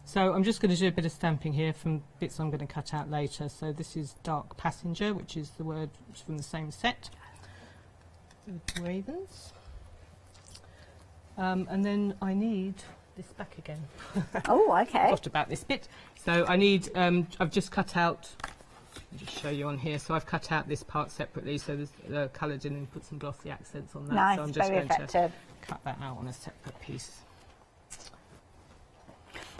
So I'm just going to do a bit of stamping here from bits I'm going to cut out later. So this is Dark Passenger, which is the word from the same set. Ravens. And then I need this back again. Oh, okay. Forgot about this bit. So I need, I've just cut out, I'll just show you on here. So I've cut out this part separately, so there's coloured in and put some glossy accents on that. Nice, so I'm just very going effective. to cut that out on a separate piece.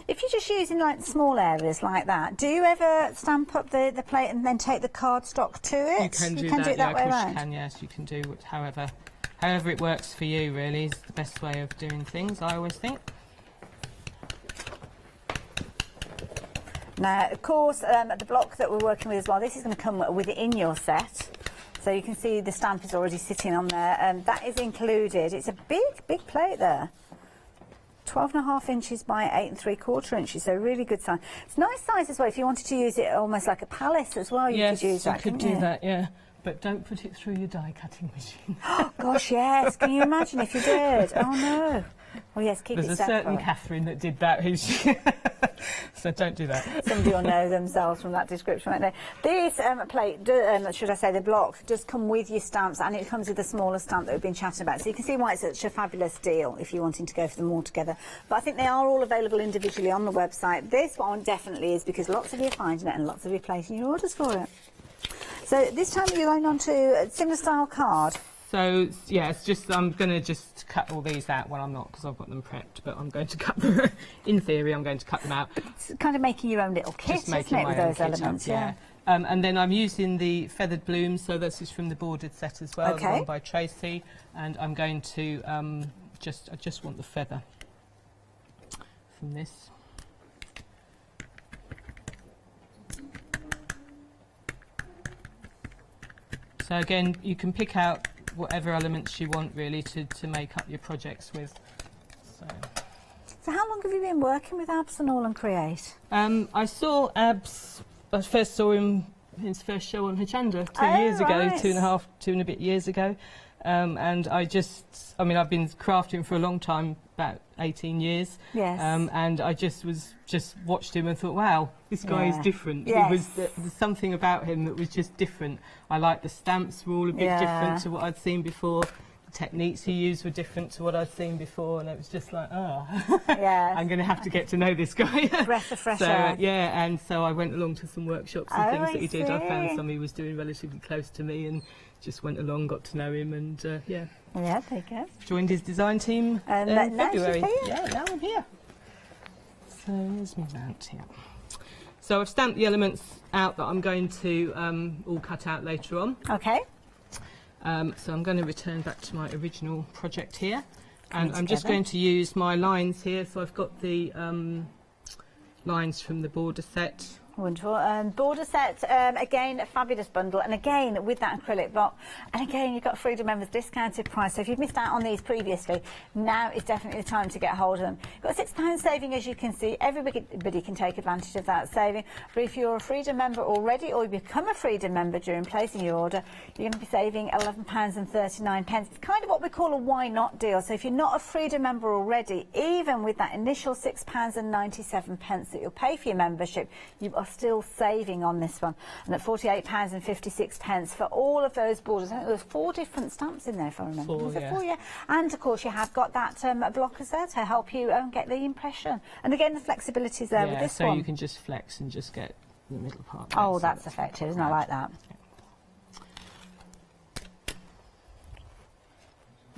If you're just using like small areas like that, do you ever stamp up the plate and then take the cardstock to it? You can do it that way of course around? you can, yes, you can do it however it works for you, really, is the best way of doing things, I always think. Now, of course, the block that we're working with as well, this is going to come within your set. So you can see the stamp is already sitting on there. That is included. It's a big plate there. 12.5 inches by 8 3/4 inches, so really good size. It's a nice size as well if you wanted to use it almost like a palace as well. Yes, you could use that. you could do that, yeah. But don't put it through your die cutting machine. Oh gosh, yes. Can you imagine if you did? Oh no. Well, yes, keep There's it a separate. certain Catherine that did that, who's so don't do that. Somebody will know themselves from that description, won't they? This plate, should I say, the block, does come with your stamps, and it comes with a smaller stamp that we've been chatting about. So you can see why it's such a fabulous deal if you're wanting to go for them all together. But I think they are all available individually on the website. This one definitely is, because lots of you are finding it and lots of you are placing your orders for it. So this time you're going on to a similar style card. So, yeah, it's just, I'm going to just cut all these out. Well, I'm not, because I've got them prepped, but I'm going to cut them. In theory, I'm going to cut them out. It's kind of making your own little kit, Just isn't making it, my with own those kit elements? up, yeah. And then I'm using the feathered blooms, so this is from the bordered set as well, the one by Tracy. And I'm going to I just want the feather from this. So again, you can pick out whatever elements you want really to make up your projects with. So how long have you been working with Abs and all and Create? I saw Abs, I first saw him his first show on Hochanda 2 years ago, right. 2 and a bit years ago. And I've been crafting for a long time, about 18 years. Yes. And I just watched him and thought, wow, this guy is different. Yes. There's something about him that was just different. I like the stamps were all a bit different to what I'd seen before. The techniques he used were different to what I'd seen before, and it was just like, I'm going to have to get to know this guy. Breath of fresh air. Yeah, and so I went along to some workshops and things that he did. I found see. some he was doing relatively close to me, and just went along, got to know him, and Yeah, there you go. joined his design team in now she's February. here. Yeah, now I'm here. So here's my mount here. So I've stamped the elements out that I'm going to all cut out later on. Okay. So I'm going to return back to my original project here, and I'm just going to use my lines here. So I've got the lines from the border set. Wonderful. Border set, again, a fabulous bundle, and again with that acrylic block, and again you've got Freedom members discounted price, so if you've missed out on these previously, now is definitely the time to get hold of them. You've got a £6 saving, as you can see. Everybody can take advantage of that saving, but if you're a Freedom member already, or you become a Freedom member during placing your order, you're going to be saving £11.39. It's kind of what we call a why not deal. So if you're not a Freedom member already, even with that initial £6.97 that you'll pay for your membership, you are still saving on this one, and at £48.56 for all of those borders. I think there was 4 different stamps in there, if I remember. Was it 4? Yeah. And of course you have got that blockers there to help you get the impression, and again the flexibility is there with this one. So you can just flex and just get the middle part there, oh, so that's effective, isn't it? I like that.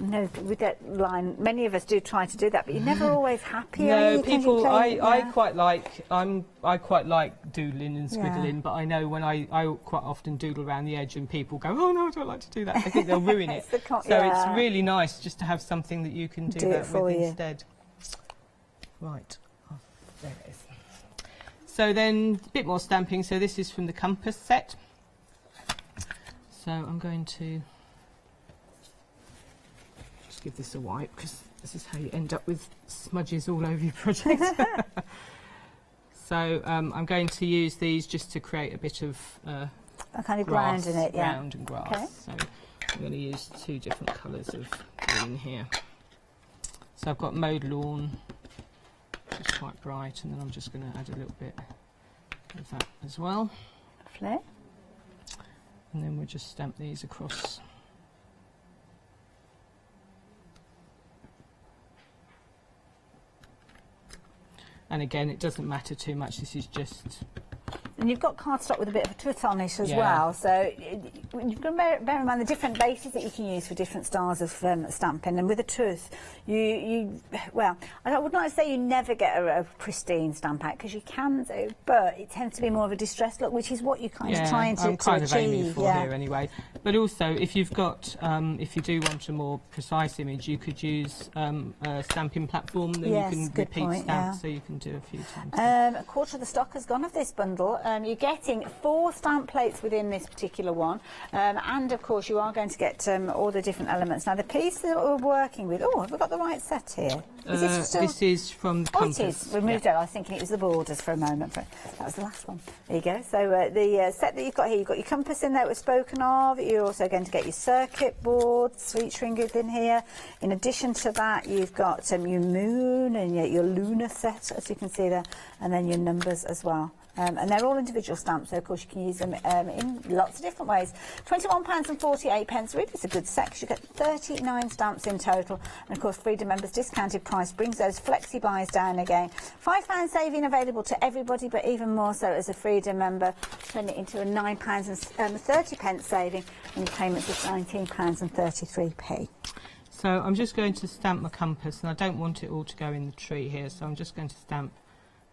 No, with that line, many of us do try to do that, but you're never always happy. No, people. I quite like. I quite like doodling and squiggling, but I know when I quite often doodle around the edge, and people go, "Oh no, I don't like to do that." I think they'll ruin it. It's really nice just to have something that you can do that with instead. Right, there it is. So then a bit more stamping. So this is from the compass set. So I'm going to just give this a wipe, because this is how you end up with smudges all over your project. So I'm going to use these just to create a bit of a kind of grass, ground in it, ground and grass. Okay. So I'm going to use 2 different colours of green here. So I've got mowed lawn, which is quite bright, and then I'm just going to add a little bit of that as well. Lovely. And then we'll just stamp these across. And again, it doesn't matter too much, this is just... And you've got cardstock with a bit of a twist on it as well, so you've got to bear in mind the different bases that you can use for different styles of stamping. And with a tooth, well, I would not say you never get a pristine stamp out, because you can do, but it tends to be more of a distressed look, which is what you're kind of trying to achieve. I'm kind of aiming for here anyway. But also, if you've got, if you do want a more precise image, you could use a stamping platform, then you can repeat stamps, so you can do a few times. A quarter of the stock has gone of this bundle. You're getting 4 stamp plates within this particular one, and of course you are going to get all the different elements. Now the piece that we're working with, have we got the right set here? Is this is from the compass. It is. We moved out. I was thinking it was the borders for a moment. That was the last one. There you go. So the set that you've got here, you've got your compass in there that was spoken of. You're also going to get your circuit boards featuring within here. In addition to that, you've got your moon and your lunar set, as you can see there, and then your numbers as well. And they're all individual stamps, so of course you can use them in lots of different ways. £21.48, really it's a good set, 'cause you get 39 stamps in total. And of course Freedom members' discounted price brings those flexi buys down again. £5 saving available to everybody, but even more so as a Freedom member, turn it into a £9.30 saving, and your payments of £19.33. So I'm just going to stamp my compass, and I don't want it all to go in the tree here, so I'm just going to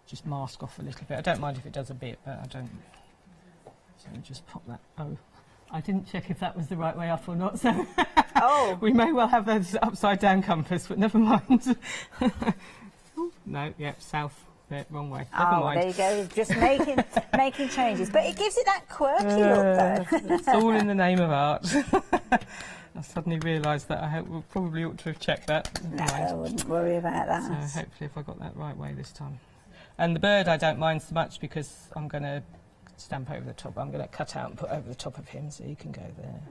just mask off a little bit. I don't mind if it does a bit, but I don't. So just pop that. Oh, I didn't check if that was the right way up or not, so we may well have those upside down compass, but never mind. No, south, wrong way. Never mind. There you go, just making changes, but it gives it that quirky look though. It's all in the name of art. I suddenly realised that I probably ought to have checked that. No, I wouldn't worry about that. So hopefully if I got that right way this time. And the bird I don't mind so much, because I'm going to stamp over the top. I'm going to cut out and put over the top of him, so you can go there.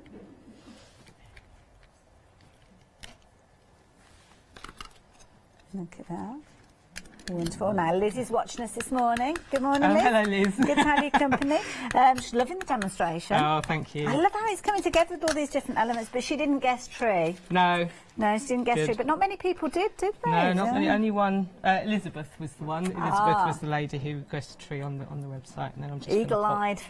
Look at that. Wonderful. Now Liz is watching us this morning. Good morning, Liz. Hello, Liz. Good to have your company. She's loving the demonstration. Oh, thank you. I love how it's coming together with all these different elements, but she didn't guess tree. No. No, she didn't guess tree, but not many people did they? No, not many. Only one. Elizabeth was the one. Elizabeth was the lady who guessed tree on the website, and then I'm just eagle-eyed.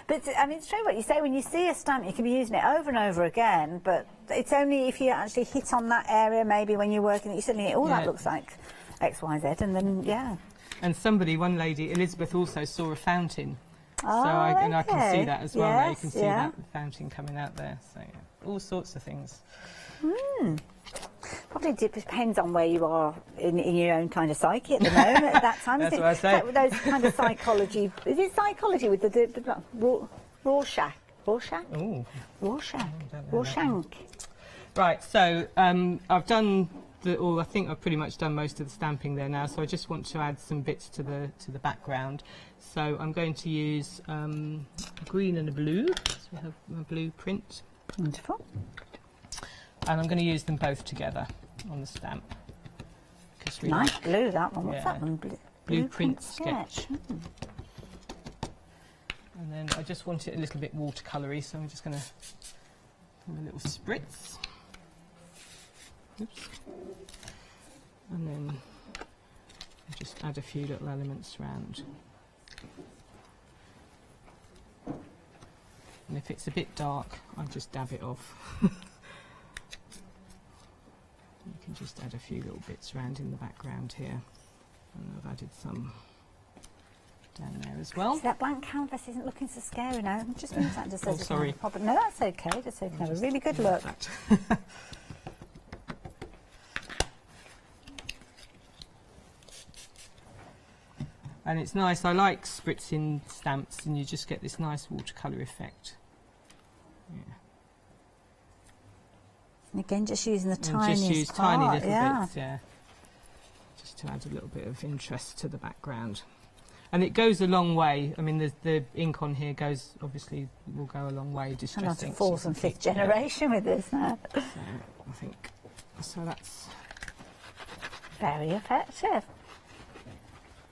But I mean, it's true what you say. When you see a stamp, you can be using it over and over again, but it's only if you actually hit on that area, maybe when you're working, that you suddenly think, that looks like X, Y, Z, and then And one lady, Elizabeth, also saw a fountain. I can see that as well. Yes, you can see that fountain coming out there. So all sorts of things. Probably depends on where you are in your own kind of psyche at the moment at that time. That's what I say. Like those kind of psychology. Is it psychology with the Rorschach? Rorschach? Ooh. Rorschach. Rorschach. Right. So I've done. I think I've pretty much done most of the stamping there now, so I just want to add some bits to the background. So I'm going to use a green and a blue. So we have a blue print. Wonderful. And I'm going to use them both together on the stamp. Nice blue, that one. What's that one? Blueprint sketch. And then I just want it a little bit watercoloury, so I'm just going to have a little spritz. Oops. And then just add a few little elements around. And if it's a bit dark, I'll just dab it off. can just add a few little bits around in the background here. And I've added some down there as well. So that blank canvas isn't looking so scary now. Just move that just so sorry. No, that's okay. Just so you can have a really good look. And it's nice, I like spritzing stamps, and you just get this nice watercolour effect. Yeah. And again, just using the And tiniest just use part, tiny little yeah. bits, yeah. Just to add a little bit of interest to the background. And it goes a long way. I mean, the ink on here goes, obviously, will go a long way. And on to Distress fourth and fifth generation with this now. So I think, so that's Very effective.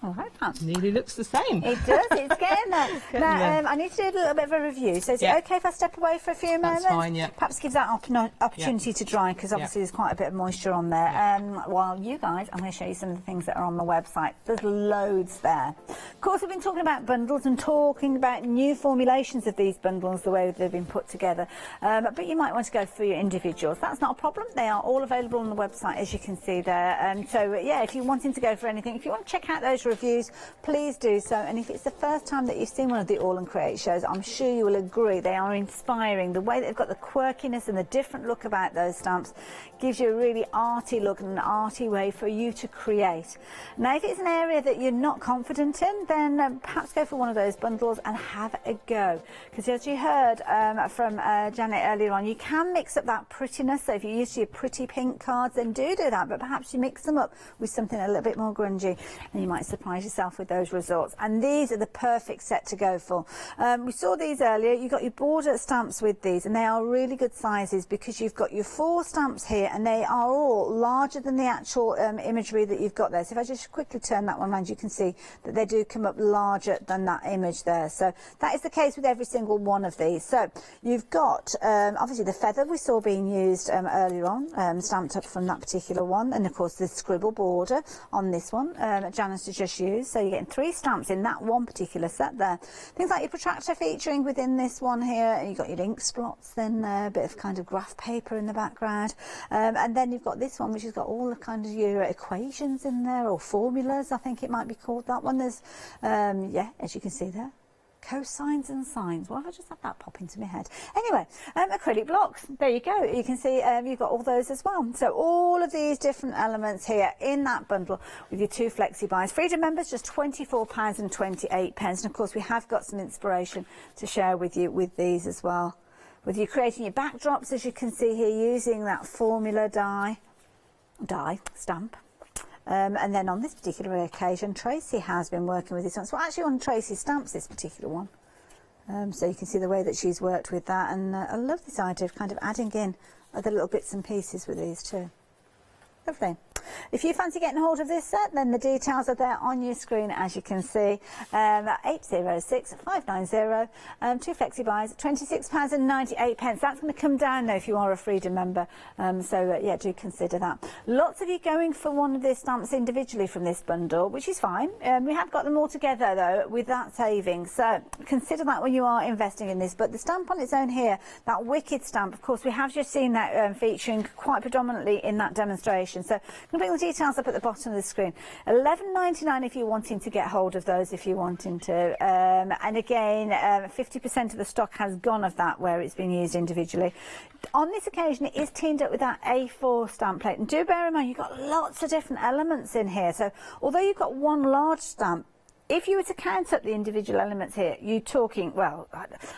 All right, that nearly looks the same. it does, it's getting there. there. Now, I need to do a little bit of a review. So is Yeah. it okay if I step away for a few moments? That's fine, yeah. Perhaps give that opportunity to dry, because obviously there's quite a bit of moisture on there. While you guys, I'm going to show you some of the things that are on the website. There's loads there. Of course, we've been talking about bundles and talking about new formulations of these bundles, the way they've been put together. But you might want to go for your individuals. That's not a problem. They are all available on the website, as you can see there. So, yeah, if you're wanting to go for anything, if you want to check out those reviews, please do so. And if it's the first time that you've seen one of the All and Create shows, I'm sure you will agree they are inspiring. The way they've got the quirkiness and the different look about those stamps gives you a really arty look and an arty way for you to create. Now, if it's an area that you're not confident in, then perhaps go for one of those bundles and have a go. Because as you heard from Janet earlier on, you can mix up that prettiness. So if you're used to your pretty pink cards, then do that. But perhaps you mix them up with something a little bit more grungy, and you might surprise yourself with those results. And these are the perfect set to go for. We saw these earlier. You've got your border stamps with these, and they are really good sizes because you've got your 4 stamps here, and they are all larger than the actual imagery that you've got there. So if I just quickly turn that one around, you can see that they do come up larger than that image there. So that is the case with every single one of these. So you've got obviously the feather we saw being used earlier on, stamped up from that particular one, and of course the scribble border on this one Janice has just used. So you're getting 3 stamps in that one particular set there. Things like your protractor featuring within this one here, and you've got your ink spots then there, a bit of kind of graph paper in the background, and then you've got this one which has got all the kind of your equations in there, or formulas I think it might be called, that one. There's yeah, as you can see there, cosines and sines. Well, I just had that pop into my head. Anyway, acrylic blocks. There you go. You can see you've got all those as well. So all of these different elements here in that bundle with your 2 flexi buys. Freedom members, just £24.28. And of course, we have got some inspiration to share with you with these as well. With you creating your backdrops, as you can see here, using that formula die stamp. And then on this particular occasion, Tracy has been working with this one. So actually on Tracy's stamps, this particular one. So you can see the way that she's worked with that. And I love this idea of kind of adding in other little bits and pieces with these too. Lovely. If you fancy getting hold of this set, then the details are there on your screen, as you can see. 806 590, 2 flexi buys, £26.98. That's going to come down though if you are a Freedom member. So yeah, do consider that. Lots of you going for one of the stamps individually from this bundle, which is fine. We have got them all together though with that savings. So consider that when you are investing in this. But the stamp on its own here, that Wicked stamp, of course, we have just seen that featuring quite predominantly in that demonstration. So I'm going to bring the details up at the bottom of the screen. £11.99 if you're wanting to get hold of those, if you're wanting to. And again, 50% of the stock has gone of that where it's been used individually. On this occasion, it is teamed up with that A4 stamp plate. And do bear in mind, you've got lots of different elements in here. So although you've got one large stamp, if you were to count up the individual elements here, you're talking, well,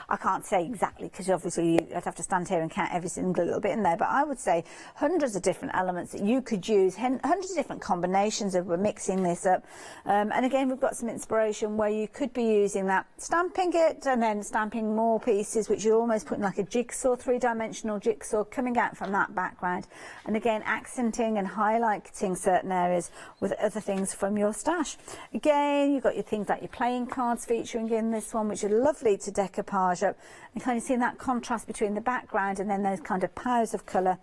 I can't say exactly because obviously I'd have to stand here and count every single little bit in there, but I would say hundreds of different elements that you could use, hundreds of different combinations of mixing this up. And again, we've got some inspiration where you could be using that, stamping it and then stamping more pieces, which you're almost putting like a jigsaw, 3-dimensional jigsaw coming out from that background. And again, accenting and highlighting certain areas with other things from your stash. Again, you've got your things like your playing cards featuring in this one, which are lovely to decoupage up, and kind of seeing that contrast between the background and then those kind of powers of colour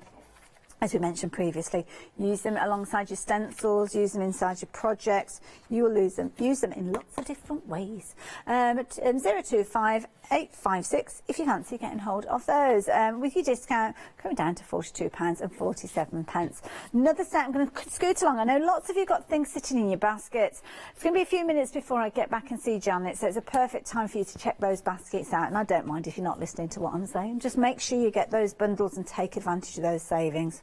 as we mentioned previously, use them alongside your stencils, use them inside your projects. You will use them in lots of different ways. 025 856 if you fancy getting hold of those. With your discount coming down to £42.47. Another set, I'm going to scoot along. I know lots of you got things sitting in your baskets. It's going to be a few minutes before I get back and see Janet, so it's a perfect time for you to check those baskets out. And I don't mind if you're not listening to what I'm saying. Just make sure you get those bundles and take advantage of those savings.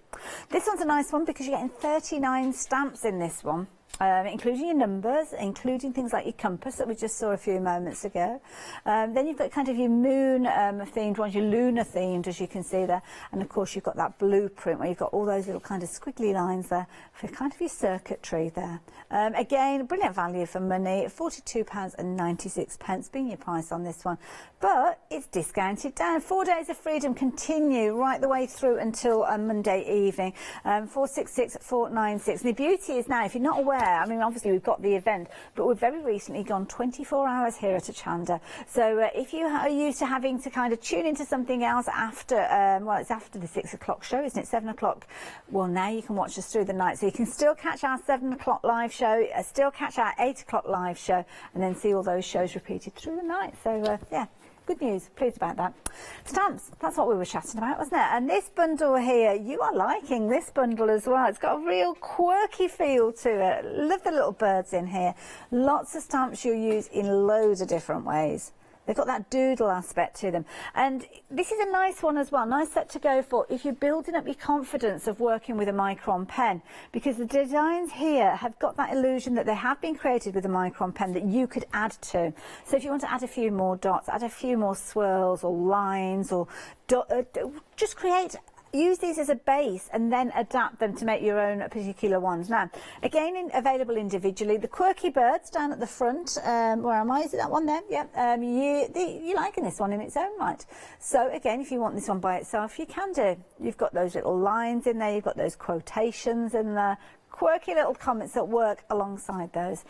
This one's a nice one because you're getting 39 stamps in this one. Including your numbers, including things like your compass that we just saw a few moments ago. Then you've got kind of your moon themed ones, your lunar themed, as you can see there. And of course you've got that blueprint where you've got all those little kind of squiggly lines there for kind of your circuitry there. Again, brilliant value for money, £42.96 being your price on this one. But it's discounted down. 4 days of freedom continue right the way through until Monday evening. 466 496. The beauty is now, if you're not aware, I mean, obviously we've got the event, but we've very recently gone 24 hours here at Hochanda. So if you are used to having to kind of tune into something else after, well, it's after the 6 o'clock show, isn't it? 7 o'clock. Well, now you can watch us through the night. So you can still catch our 7 o'clock live show, still catch our 8 o'clock live show, and then see all those shows repeated through the night. So, yeah. Good news, pleased about that. Stamps, that's what we were chatting about, wasn't it? And this bundle here, you are liking this bundle as well. It's got a real quirky feel to it. Love the little birds in here. Lots of stamps you'll use in loads of different ways. They've got that doodle aspect to them. And this is a nice one as well, nice set to go for if you're building up your confidence of working with a micron pen, because the designs here have got that illusion that they have been created with a micron pen that you could add to. So if you want to add a few more dots, add a few more swirls or lines, or just use these as a base and then adapt them to make your own particular ones. Now, again, available individually. The quirky birds down at the front. Where am I? Is it that one there? Yep. You're liking this one in its own right. So again, if you want this one by itself, you can do. You've got those little lines in there. You've got those quotations in there. Quirky little comments that work alongside those.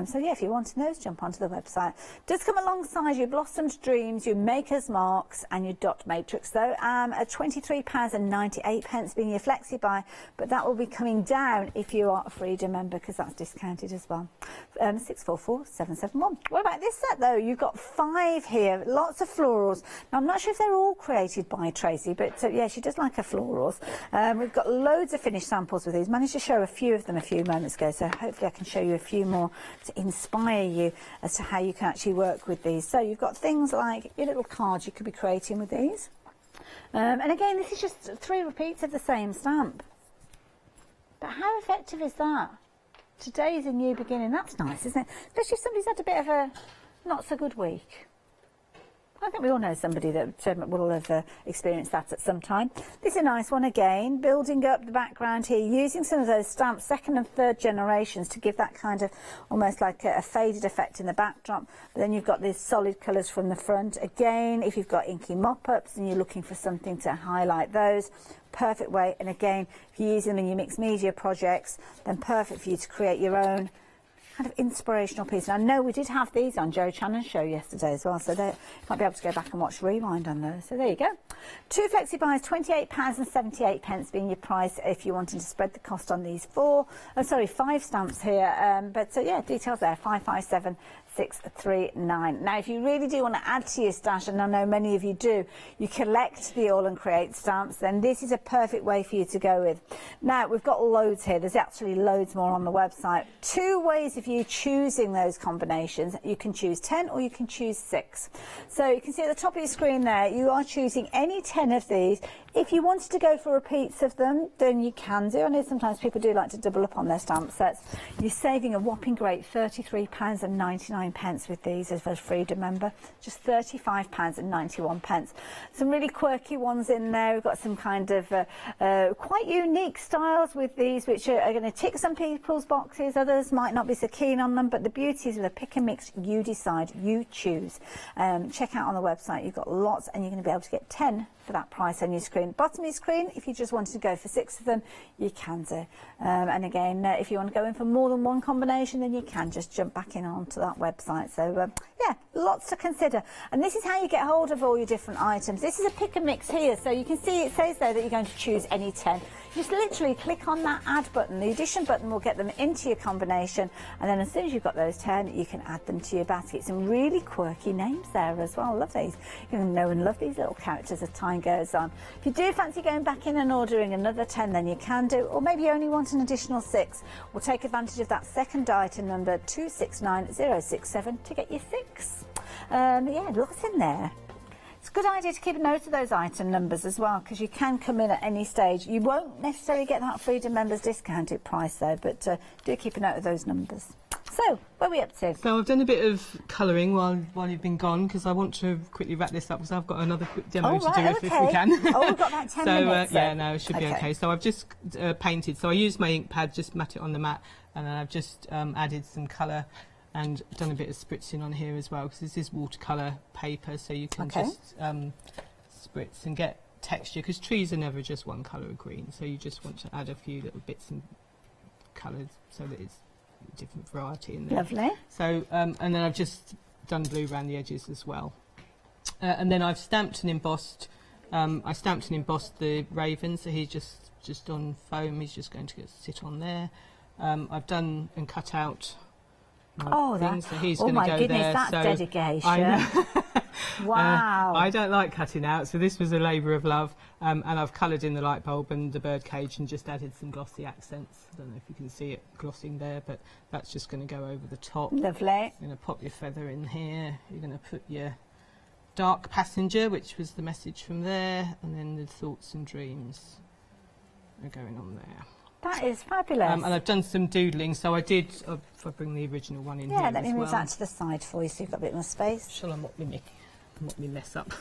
So yeah, if you want those, jump onto the website. Does come alongside your Blossomed Dreams, your Maker's Marks and your Dot Matrix though, at £23.98 being your flexi buy, but that will be coming down if you are a Freedom member because that's discounted as well. 644 771. What about this set though? You've got 5 here, lots of florals. Now I'm not sure if they're all created by Tracy, but yeah, she does like her florals. We've got loads of finished samples with these. Managed to show a few of them a few moments ago, so hopefully I can show you a few more to inspire you as to how you can actually work with these. So you've got things like your little cards you could be creating with these. And again, this is just 3 repeats of the same stamp. But how effective is that? Today is a new beginning. That's nice, isn't it? Especially if somebody's had a bit of a not so good week. I think we all know somebody that will have experienced that at some time. This is a nice one again, building up the background here, using some of those stamps, 2nd and 3rd generations, to give that kind of almost like a faded effect in the backdrop. But then you've got these solid colours from the front. Again, if you've got inky mop-ups and you're looking for something to highlight those, perfect way. And again, if you use them in your mixed media projects, then perfect for you to create your own kind of inspirational piece. And I know we did have these on Joe Channon's show yesterday as well, so you might be able to go back and watch Rewind on those. So there you go. 2 flexi buys, £28.78 being your price if you're wanting to spread the cost on these 5 stamps here. Yeah, details there, 557 639. Now, if you really do want to add to your stash, and I know many of you do, you collect the All and Create stamps, then this is a perfect way for you to go with. Now, we've got loads here. There's actually loads more on the website. 2 ways of you choosing those combinations. You can choose 10 or you can choose 6. So you can see at the top of your screen there, you are choosing any 10 of these. If you wanted to go for repeats of them, then you can do. I know sometimes people do like to double up on their stamp sets. You're saving a whopping great £33.99 with these as a Freedom member, just £35.91. Some really quirky ones in there. We've got some kind of quite unique styles with these, which are going to tick some people's boxes. Others might not be so keen on them, but the beauty is with a pick and mix, you decide, you choose. Check out on the website, you've got lots, and you're going to be able to get 10 for that price on your screen. Bottom of your screen, if you just wanted to go for 6 of them, you can do. And again, if you want to go in for more than one combination, then you can just jump back in onto that website. So yeah, lots to consider. And this is how you get hold of all your different items. This is a pick and mix here, so you can see it says there that you're going to choose any 10. Just literally click on that add button. The addition button will get them into your combination, and then as soon as you've got those 10, you can add them to your basket. Some really quirky names there as well. Love these. You're going to know and love these little characters as time goes on. If you do fancy going back in and ordering another 10, then you can do, or maybe you only want an additional 6. We'll take advantage of that second item number 269067 to get you 6. Yeah, lots in there. It's a good idea to keep a note of those item numbers as well, because you can come in at any stage. You won't necessarily get that Freedom members discounted price though, but do keep a note of those numbers. So, where are we up to? So I've done a bit of colouring while you've been gone, because I want to quickly wrap this up, because I've got another quick demo to do if we can. Oh, we've got about 10 minutes. Yeah, no, it should be okay. So I've just painted. So I used my ink pad, just mat it on the mat, and then I've just added some colour and done a bit of spritzing on here as well, because this is watercolour paper, so you can just spritz and get texture, because trees are never just one colour of green, so you just want to add a few little bits and colours so that it's different variety in there. Lovely. So and then I've just done blue around the edges as well, and then I've stamped and embossed. I stamped and embossed the raven, so he's just on foam. He's just going to sit on there. I've done and cut out. So he's going to go goodness, there. That's so dedication. I know. Wow. I don't like cutting out, so this was a labour of love. And I've coloured in the light bulb and the bird cage and just added some glossy accents. I don't know if you can see it glossing there, but that's just going to go over the top. Lovely. You're going to pop your feather in here. You're going to put your dark passenger, which was the message from there, and then the thoughts and dreams are going on there. That is fabulous. And I've done some doodling, so I did, if I bring the original one in here let me as move well. that to the side for you so you've got a bit more space. Shall I mop me mess up?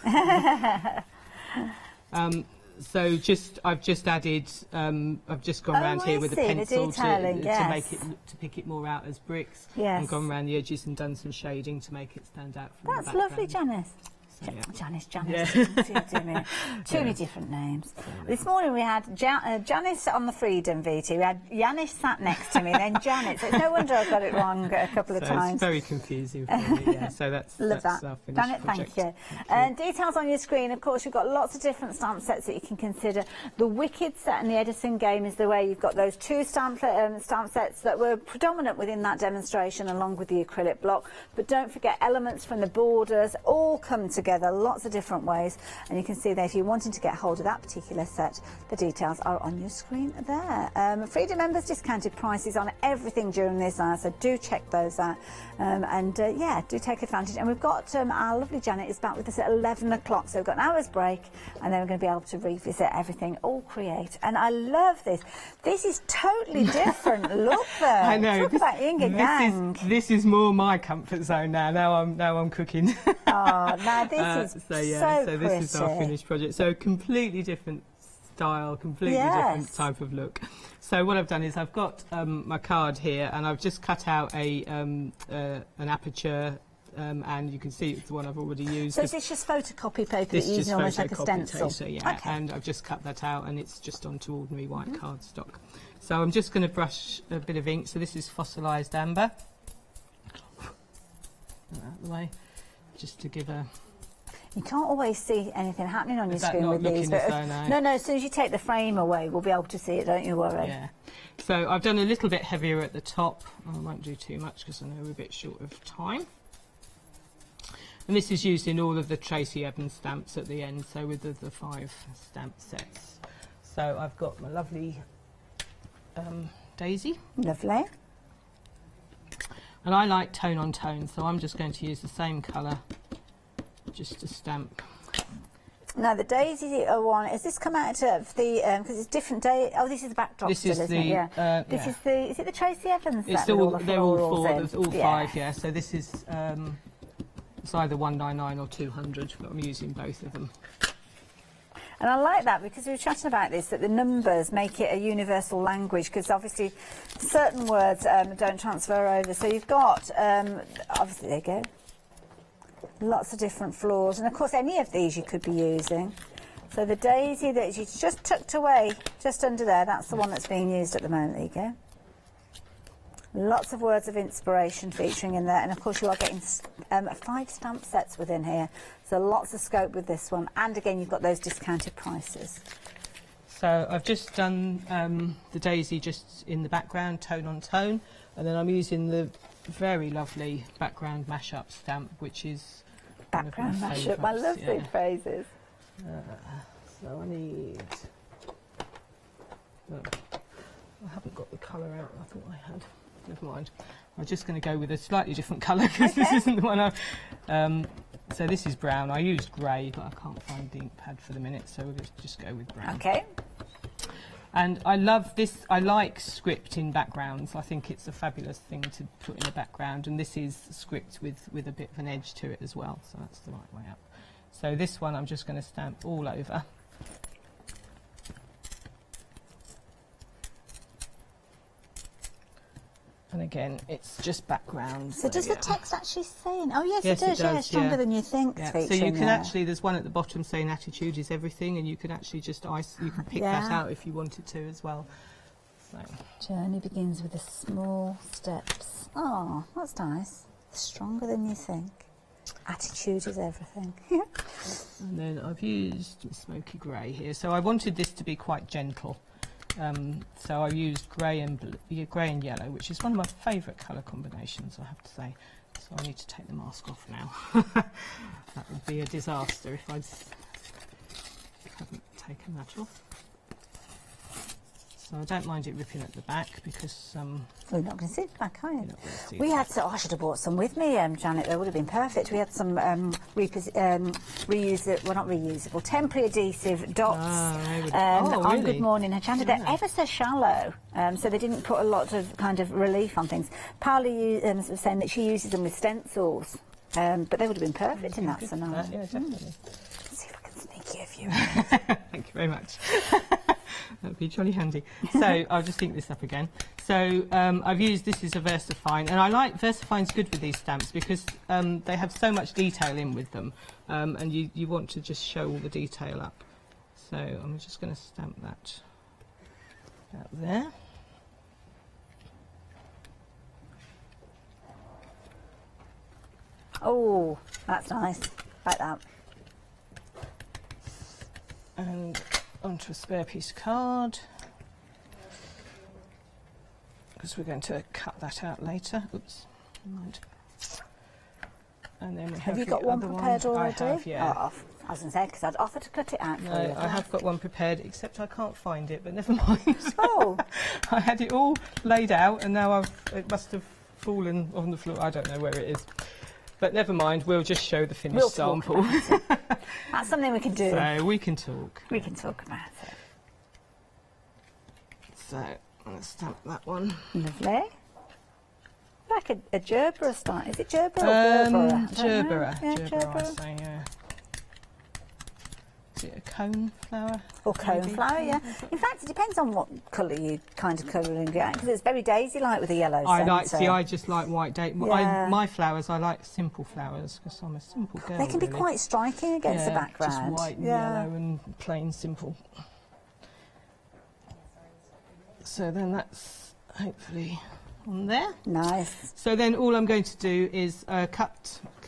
So I've just added, I've just gone around here with a pencil to pick it more out as bricks. Yes. And gone around the edges and done some shading to make it stand out from the That's background. lovely, Janice. So, yeah. Janice. Yeah. Too many different names. This morning we had Janice on the Freedom VT. We had Janice sat next to me, then Janet. So it's no wonder I got it wrong a couple of times. It's very confusing for me. Yeah. So that's Love that's that. our finished Janet, project. thank you. Details on your screen. Of course, you've got lots of different stamp sets that you can consider. The Wicked set and the Edison game is the way you've got those two stamp sets that were predominant within that demonstration, along with the acrylic block. But don't forget, elements from the borders all come together, lots of different ways, and you can see there if you're wanting to get hold of that particular set, the details are on your screen there. Freedom members discounted prices on everything during this hour, so do check those out, do take advantage. And we've got our lovely Janet is back with us at 11 o'clock, so we've got an hour's break, and then we're going to be able to revisit everything, all create. And I love this. This is totally different. Look there. I know. Talk about yin and yang. This is more my comfort zone now. Now I'm cooking. Oh, now this is so this is our finished project. So completely different style, completely different type of look. So what I've done is I've got my card here, and I've just cut out an aperture, and you can see it's the one I've already used. So is this just photocopy paper that you use almost like a stencil? And I've just cut that out, and it's just onto ordinary white cardstock. So I'm just going to brush a bit of ink. So this is fossilised amber. Get that out of the way, just to give a... You can't always see anything happening on your screen with these. No, as soon as you take the frame away, we'll be able to see it, don't you worry. Yeah. So I've done a little bit heavier at the top. I won't do too much because I know we're a bit short of time. And this is used in all of the Tracy Evans stamps at the end, so with the 5 stamp sets. So I've got my lovely daisy. Lovely. And I like tone on tone, so I'm just going to use the same colour just to stamp. Now the daisy one, has this come out of the, because it's different day, this is the backdrop this still, is isn't it? Yeah. This is the, is it the Tracy Evans set? It's all they're all 4, in? there's all 5, yeah. So this is, it's either 199 or 200, but I'm using both of them. And I like that because we were chatting about this, that the numbers make it a universal language, because obviously certain words don't transfer over. So you've got, obviously, there you go, lots of different floors. And of course, any of these you could be using. So the daisy that you just tucked away, just under there, that's the one that's being used at the moment. There you go. Lots of words of inspiration featuring in there, and of course you are getting 5 stamp sets within here, so lots of scope with this one, and again you've got those discounted prices. So I've just done the daisy just in the background, tone on tone, and then I'm using the very lovely background mashup stamp, which is Background one of my mashup, I love favourites, these phrases. So I need... Oh, I haven't got the colour out, I thought I had. Never mind. I'm just going to go with a slightly different colour because this isn't the one I... so this is brown. I used grey, but I can't find the ink pad for the minute, so we'll just go with brown. Okay. And I love this. I like script in backgrounds. I think it's a fabulous thing to put in a background, and this is script with a bit of an edge to it as well, so that's the right way up. So this one I'm just going to stamp all over. And again, it's just background. So does the text actually say? Oh yes, Yes, it does. it Yeah, does, stronger yeah. than you think. Yeah. So you can actually, there's one at the bottom saying attitude is everything, and you can actually just you can pick that out if you wanted to as well. So. Journey begins with the small steps. Oh, that's nice. Stronger than you think. Attitude is everything. And then I've used smoky grey here. So I wanted this to be quite gentle. So I used grey and yellow, which is one of my favourite colour combinations, I have to say. So I need to take the mask off now. That would be a disaster if I hadn't taken that off. So I don't mind it ripping at the back because... We're not going to see it back, are you? You're not going to see We the had back. some, I should have bought some with me, Janet, that would have been perfect. We had some reusable, temporary adhesive dots on really? Good Morning Hochanda. They're ever so shallow, so they didn't put a lot of kind of relief on things. Paula was saying that she uses them with stencils, but they would have been perfect in that scenario. Yeah, definitely. Let's see if I can sneak you a few. Thank you very much. That would be jolly handy. So I'll just ink this up again. So I've used, this is a VersaFine, and I like VersaFine's good with these stamps because they have so much detail in with them, and you want to just show all the detail up. So I'm just going to stamp that out there. Oh, that's nice. Like that. And onto a spare piece of card, because we're going to cut that out later. Oops, mind. And then we have you the got one other prepared one. already? I have, yeah. Oh, I was going to say, because I'd offer to cut it out for you. No, I have got one prepared, except I can't find it, but never mind. Oh. I had it all laid out, and now it must have fallen on the floor. I don't know where it is. But never mind, we'll just show the finished sample. That's something we can do. So we can talk. We can talk about it. So let's stamp that one. Lovely. Like a gerbera style. Is it gerbera or gerbera? Gerbera. Yeah, Gerbera, I say, yeah. Is it a cone flower? Or cone maybe? flower, yeah. In fact, it depends on what colour you kind of colouring get, because it's very daisy-like with the yellow centre. I just like white daisy. Yeah. My flowers, I like simple flowers because I'm a simple girl. They can be really. quite striking against the background. Just white and yellow and plain simple. So then that's hopefully on there. Nice. So then all I'm going to do is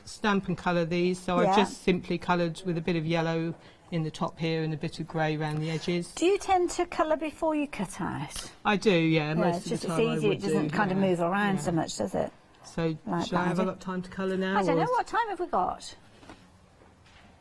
stamp and colour these. So I've just simply coloured with a bit of yellow in the top here and a bit of grey around the edges. Do you tend to colour before you cut out? I do, yeah. Most it's of the time it's easier. I It doesn't kind of move around so much, does it? So Like shall I that, have I a lot of time to colour now? I don't or- know. What time have we got?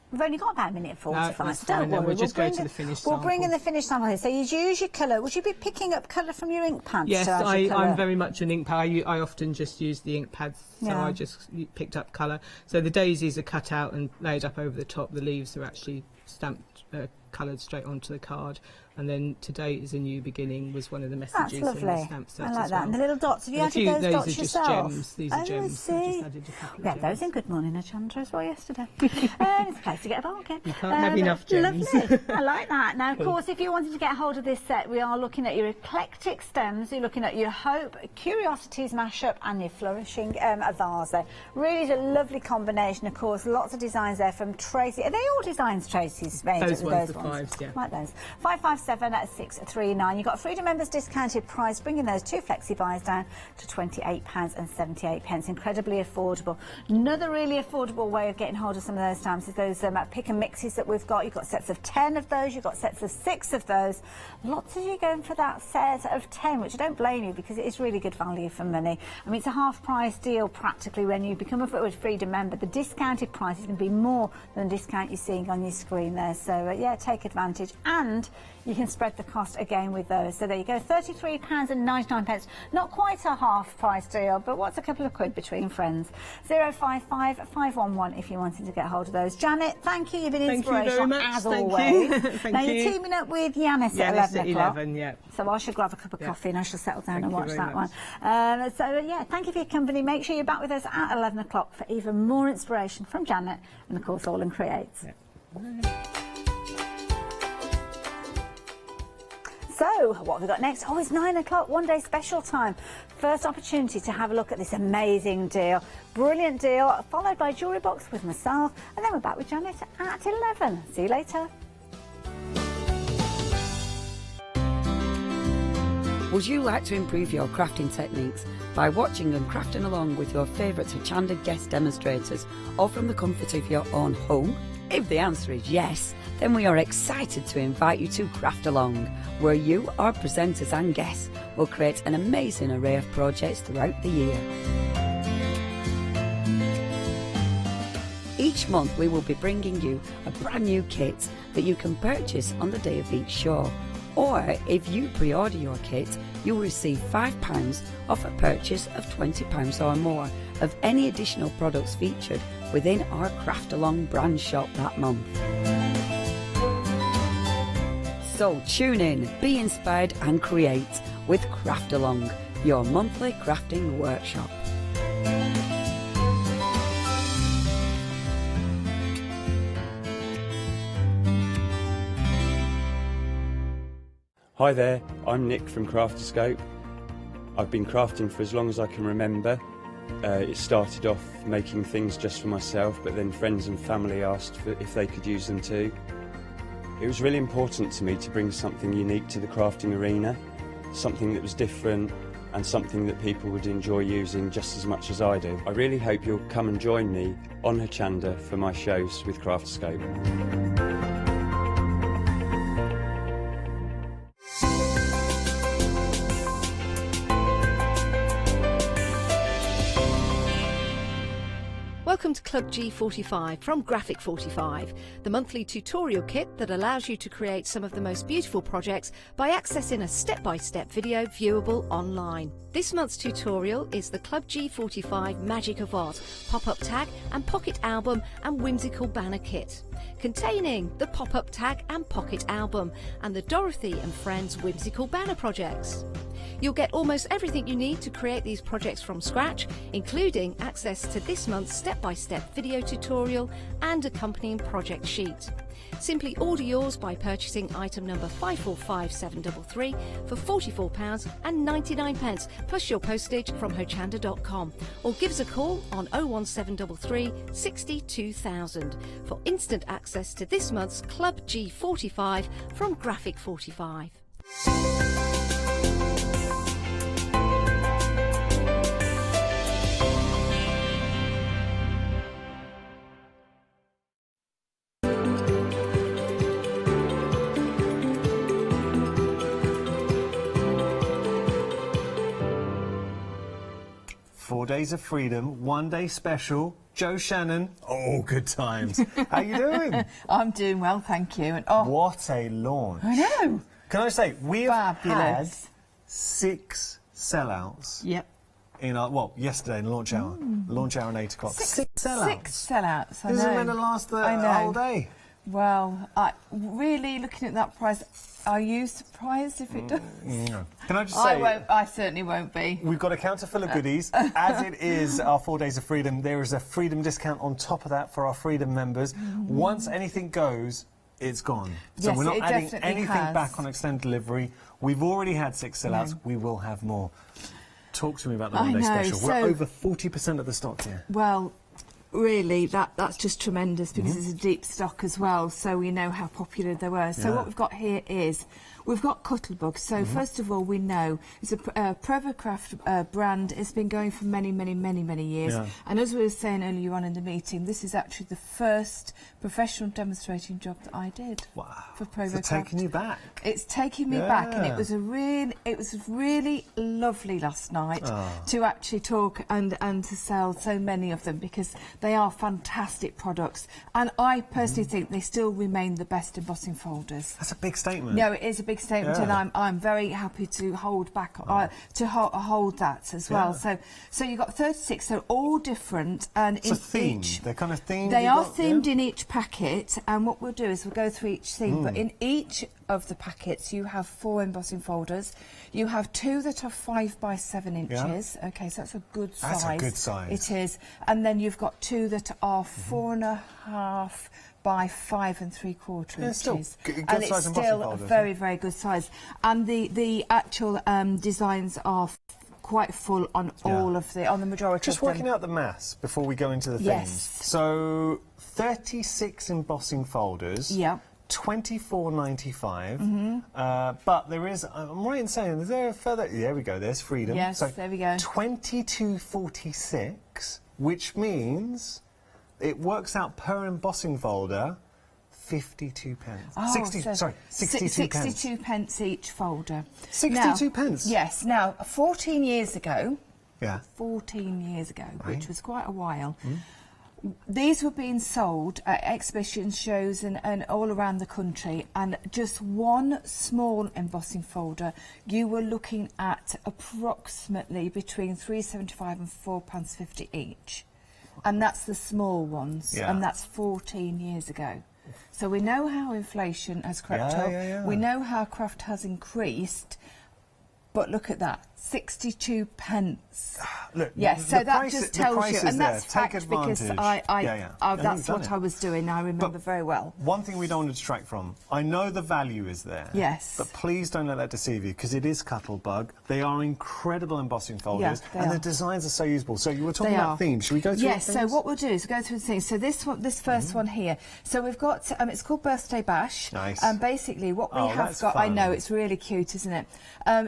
We've only got about a minute 45. that's so don't fine, then worry. we'll just go bring to the finished We'll bring in sample. the finished sample here. So you use your colour. Would you be picking up colour from your ink pads? Yes, to add your colour? I'm very much an ink pad. I often just use the ink pads, so Yeah. I just picked up colour. So the daisies are cut out and laid up over the top. The leaves are actually stamped, coloured straight onto the card. And then today is a new beginning was one of the That's messages in the lovely. stamp set I like as that. well. And the little dots. Have you And added those dots are just yourself? gems. These are I gems. see. I just added a couple We of had gems. those in Good Morning Hochanda as well yesterday. It's a place to get a bargain. You can't have enough gems. Lovely. I like that. Now, of course, if you wanted to get hold of this set, we are looking at your eclectic stems. You're looking at your Hope, Curiosities mashup, and your Flourishing a vase there. Really is a lovely combination, of course. Lots of designs there from Tracy. Are they all designs Tracy's made? Those ones, the ones. 5s, yeah. Like those. 557 at 639. You've got Freedom members discounted price, bringing those 2 flexi buys down to £28.78. Incredibly affordable. Another really affordable way of getting hold of some of those stamps is those pick and mixes that we've got. You've got sets of 10 of those, you've got sets of 6 of those. Lots of you going for that set of 10, which I don't blame you, because it is really good value for money. I mean, it's a half price deal practically when you become a Freedom member. The discounted price is going to be more than the discount you're seeing on your screen there. So yeah, take advantage, and you can spread the cost again with those. So there you go, £33.99. Not quite a half price deal, but what's a couple of quid between friends? 055 511 if you wanted to get hold of those. Janet, thank you. You've been inspirational as always. Now you're teaming up with Yanis at 11 o'clock. 11, yeah. So I shall grab a cup of coffee and I shall settle down and watch that much. one. So yeah, thank you for your company. Make sure you're back with us at 11 o'clock for even more inspiration from Janet and of course All and Creates. Yeah. So, what have we got next? Oh, it's 9 o'clock, one day special time. First opportunity to have a look at this amazing deal. Brilliant deal, followed by Jewellery Box with myself, and then we're back with Janet at 11. See you later. Would you like to improve your crafting techniques by watching and crafting along with your favourite Hochanda guest demonstrators, or from the comfort of your own home? If the answer is yes, then we are excited to invite you to Craft Along, where you, our presenters and guests, will create an amazing array of projects throughout the year. Each month we will be bringing you a brand new kit that you can purchase on the day of each show. Or if you pre-order your kit, you will receive £5 off a purchase of £20 or more of any additional products featured within our Craft Along brand shop that month. So tune in, be inspired and create with Craft Along, your monthly crafting workshop. Hi there, I'm Nick from Crafterscope. I've been crafting for as long as I can remember. It started off making things just for myself, but then friends and family asked if they could use them too. It was really important to me to bring something unique to the crafting arena, something that was different and something that people would enjoy using just as much as I do. I really hope you'll come and join me on Hochanda for my shows with Crafterscope. Welcome to Club G45 from Graphic 45, the monthly tutorial kit that allows you to create some of the most beautiful projects by accessing a step-by-step video viewable online. This month's tutorial is the Club G45 Magic of Art pop-up tag and pocket album and whimsical banner kit, containing the pop-up tag and pocket album and the Dorothy and Friends whimsical banner projects. You'll get almost everything you need to create these projects from scratch, including access to this month's step-by-step video tutorial and accompanying project sheet. Simply order yours by purchasing item number 545733 for £44.99 plus your postage from hochanda.com, or give us a call on 01733 60 2000 for instant access to this month's Club G45 from Graphic 45. Days of Freedom, one day special. Joe Shannon. Oh, good times. How you doing? I'm doing well, thank you. And what a launch. I know. Can I say, we've had Fabulous. 6 sellouts. Yep. In our, yesterday in the launch hour. Launch hour at 8 o'clock. 6 sellouts. 6 sellouts, I know. This isn't going to last the whole day. Well, really looking at that price, are you surprised if it does? No. Can I just say... I certainly won't be. We've got a counter full of goodies. As it is our 4 Days of Freedom, there is a Freedom discount on top of that for our Freedom members. Once anything goes, it's gone. So yes, we're not adding anything has. back on extended delivery. We've already had 6 sellouts. We will have more. Talk to me about the one-day special. We're over 40% of the stock here. Well, really, that's just tremendous because it's a deep stock as well, so we know how popular they were. So what we've got here is, we've got Cuttlebug. So first of all, we know it's a Papercraft brand. It's been going for many, many, many, many years. Yeah. And as we were saying earlier on in the meeting, this is actually the first professional demonstrating job that I did. Wow. For Papercraft. It's taking you back. It's taking me back, and it was really lovely last night to actually talk and to sell so many of them, because they are fantastic products, and I personally think they still remain the best embossing folders. That's a big statement. No, it is a big statement, and I'm very happy to hold back hold that as well. So you've got 36, they're all different, and it's themed. They're kind of themed. They are themed in each packet, and what we'll do is we'll go through each theme, but in each of the packets you have 4 embossing folders. You have 2 that are 5 by 7 inches. Okay, so that's a good size. That's a good size. It is. And then you've got 2 that are 4.5 by 5 3/4 inches. Still good and size it's still a very, very good size. And the actual designs are quite full on all of the, on the majority Just of them. working out the maths before we go into the themes. Yes. So 36 embossing folders. Yeah. $24.95, but there is, I'm right in saying, is there a further, there we go, there's Freedom. Yes, so there we go. $22.46, which means it works out per embossing folder 52 pence. Oh, 62 pence. 62 pence each folder. 62 pence? Yes. Now, 14 years ago, Yeah. 14 years ago, Right. which was quite a while, these were being sold at exhibition shows and all around the country, and just one small embossing folder, you were looking at approximately between £3.75 and £4.50 each. And that's the small ones, and that's 14 years ago. So we know how inflation has crept up, we know how craft has increased, but look at that, 62 pence. Look, yes, so that price, just tells you, and that's fact because that's what I was doing. I remember very well. One thing we don't want to distract from, I know the value is there. Yes. But please don't let that deceive you, because it is Cuttlebug. They are incredible embossing folders, and the designs are so usable. So you were talking about themes. Should we go through Yes, the so themes? what we'll do is go through the things. So this first one here. So we've got, it's called Birthday Bash. Nice. And basically what we have got, I know, it's really cute, isn't it?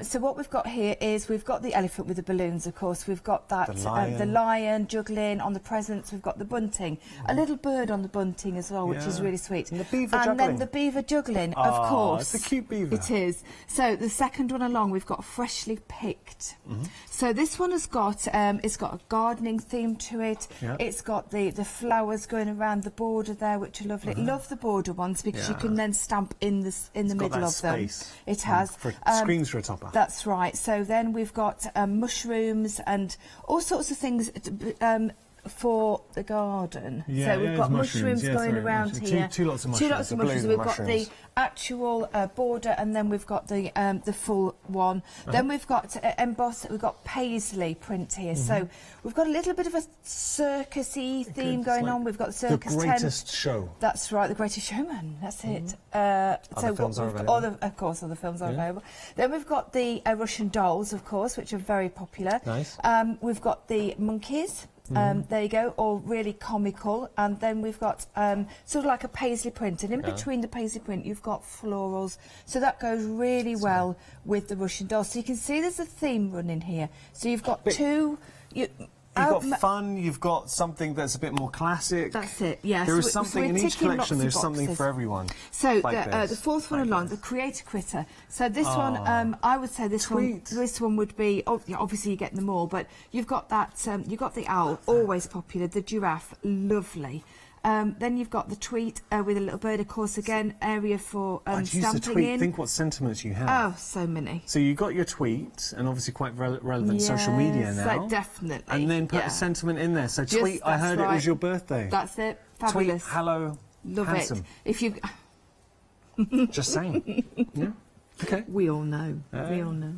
So what we've got here is we've got the elephant with the balloons, of course. We've got that, the lion juggling on the presents. We've got the bunting, a little bird on the bunting as well, which is really sweet. And the beaver juggling. juggling. Then the beaver juggling, of course. It's a cute beaver. It is. So the second one along, we've got Freshly Picked. So this one has got, it's got a gardening theme to it. It's got the flowers going around the border there, which are lovely. Love the border ones because you can then stamp in the middle of them. It has. Screams for a topper. That's right. So then we've got mushrooms and all sorts of things for the garden. Yeah, so we've got mushrooms going around here. Two lots of mushrooms. Two lots of mushrooms. We've got the actual border, and then we've got the full one. Then we've got emboss. We've got paisley print here. So we've got a little bit of a circusy theme going on. We've got the circus The Greatest Show. That's right, The Greatest Showman. That's it. Other films are available. Of course, other films are available. Then we've got the Russian dolls, of course, which are very popular. Nice. We've got the monkeys. There you go, all really comical. And then we've got sort of like a paisley print, and in between the paisley print you've got florals, so that goes really well with the Russian doll. So you can see there's a theme running here. So you've got You've got fun, you've got something that's a bit more classic. That's it, yes. There is something in each collection, there's something boxes for everyone. So the fourth one along, the Creator Critter. So this one, I would say this one would be, obviously you're getting them all, but you've got that, you've got the owl, always popular, the giraffe, lovely. Then you've got the tweet with a little bird, of course, again, area for stamping use the tweet. in. Think what sentiments you have. Oh, so many. So you got your tweet, and obviously quite relevant social media now. Definitely. And then put a sentiment in there. So tweet, I heard it was your birthday. That's it. Fabulous. Tweet, hello, love handsome. it. If you... Just saying. Yeah. Okay. We all know. We all know.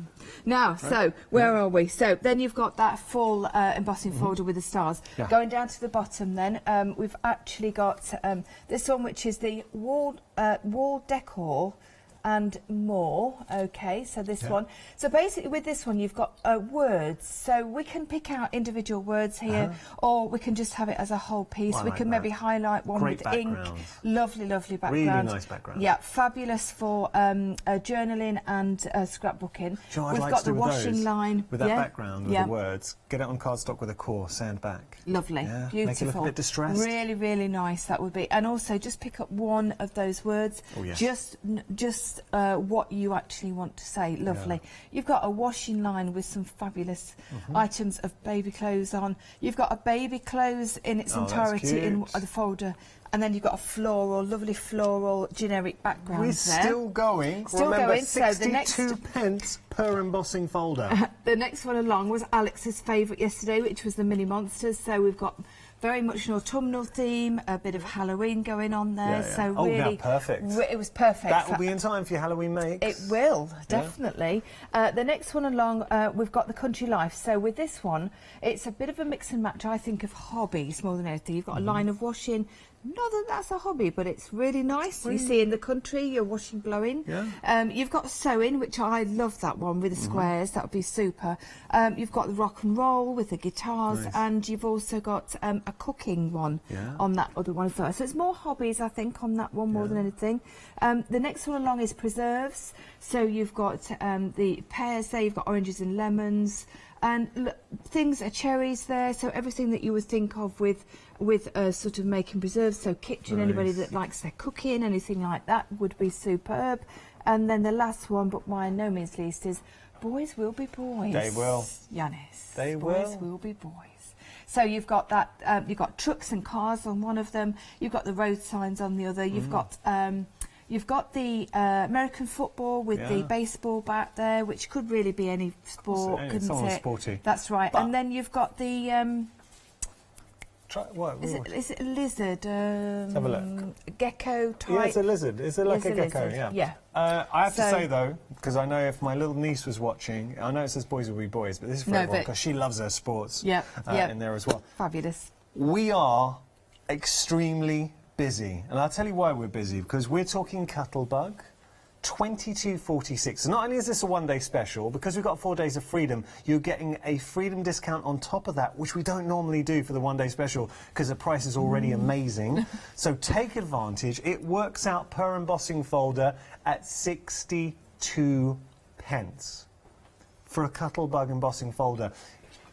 Now, so where are we? So then you've got that full embossing folder with the stars. Going down to the bottom, then we've actually got this one, which is the wall decor and more. Okay, so this one. So basically with this one you've got words. So we can pick out individual words here, or we can just have it as a whole piece. I We like can maybe highlight one Great with background. ink. Lovely, lovely background. Really nice background. Yeah, fabulous for journaling and scrapbooking. Do you know what We've I'd like got to the do with washing those? line. With that background, with yeah. the words, get it on cardstock with a core, sand back. Lovely, Yeah, beautiful. make it look a bit distressed. Really, really nice that would be. And also just pick up one of those words. Oh, yes. Just what you actually want to say. Lovely. You've got a washing line with some fabulous items of baby clothes on. You've got a baby clothes in its entirety in the folder. And then you've got a floral, lovely floral, generic background We're there. still going. Still Remember, going. So the next 62 pence per embossing folder. The next one along was Alex's favourite yesterday, which was the Mini Monsters. So we've got very much an autumnal theme, a bit of Halloween going on there. So really, perfect. It was perfect. That will be in time for your Halloween makes. It will, definitely. The next one along, we've got the Country Life. So with this one, it's a bit of a mix and match, I think, of hobbies more than anything. You've got a line of washing. Not that that's a hobby, but it's really nice. You see in the country, you're washing, blowing. Yeah. You've got sewing, which I love that one with the squares. That would be super. You've got the rock and roll with the guitars, and you've also got a cooking one on that other one as well. So it's more hobbies, I think, on that one more than anything. The next one along is preserves. So you've got the pears there, you've got oranges and lemons. And things are cherries there, so everything that you would think of with sort of making preserves, so kitchen, anybody that likes their cooking, anything like that would be superb. And then the last one, but by no means least, is boys will be boys. They will. Yanis. They boys will be boys. So you've got that, you've got trucks and cars on one of them, you've got the road signs on the other, you've got the American football with the baseball bat there, which could really be any sport, couldn't it? Sporty. That's right. But and then you've got the what? is it a lizard? Let's have a look. A gecko type. Yeah, it's a lizard. Is it like It's a gecko? lizard, Yeah. I have to say though, because I know if my little niece was watching, I know it says boys will be boys, but this is for everyone because she loves her sports. Yeah. In there as well. Fabulous. We are extremely busy, and I'll tell you why we're busy, because we're talking Cuttlebug 22.46. So not only is this a one-day special, because we've got 4 days of freedom, you're getting a freedom discount on top of that, which we don't normally do for the one-day special because the price is already amazing. So take advantage. It works out per embossing folder at 62 pence for a Cuttlebug embossing folder.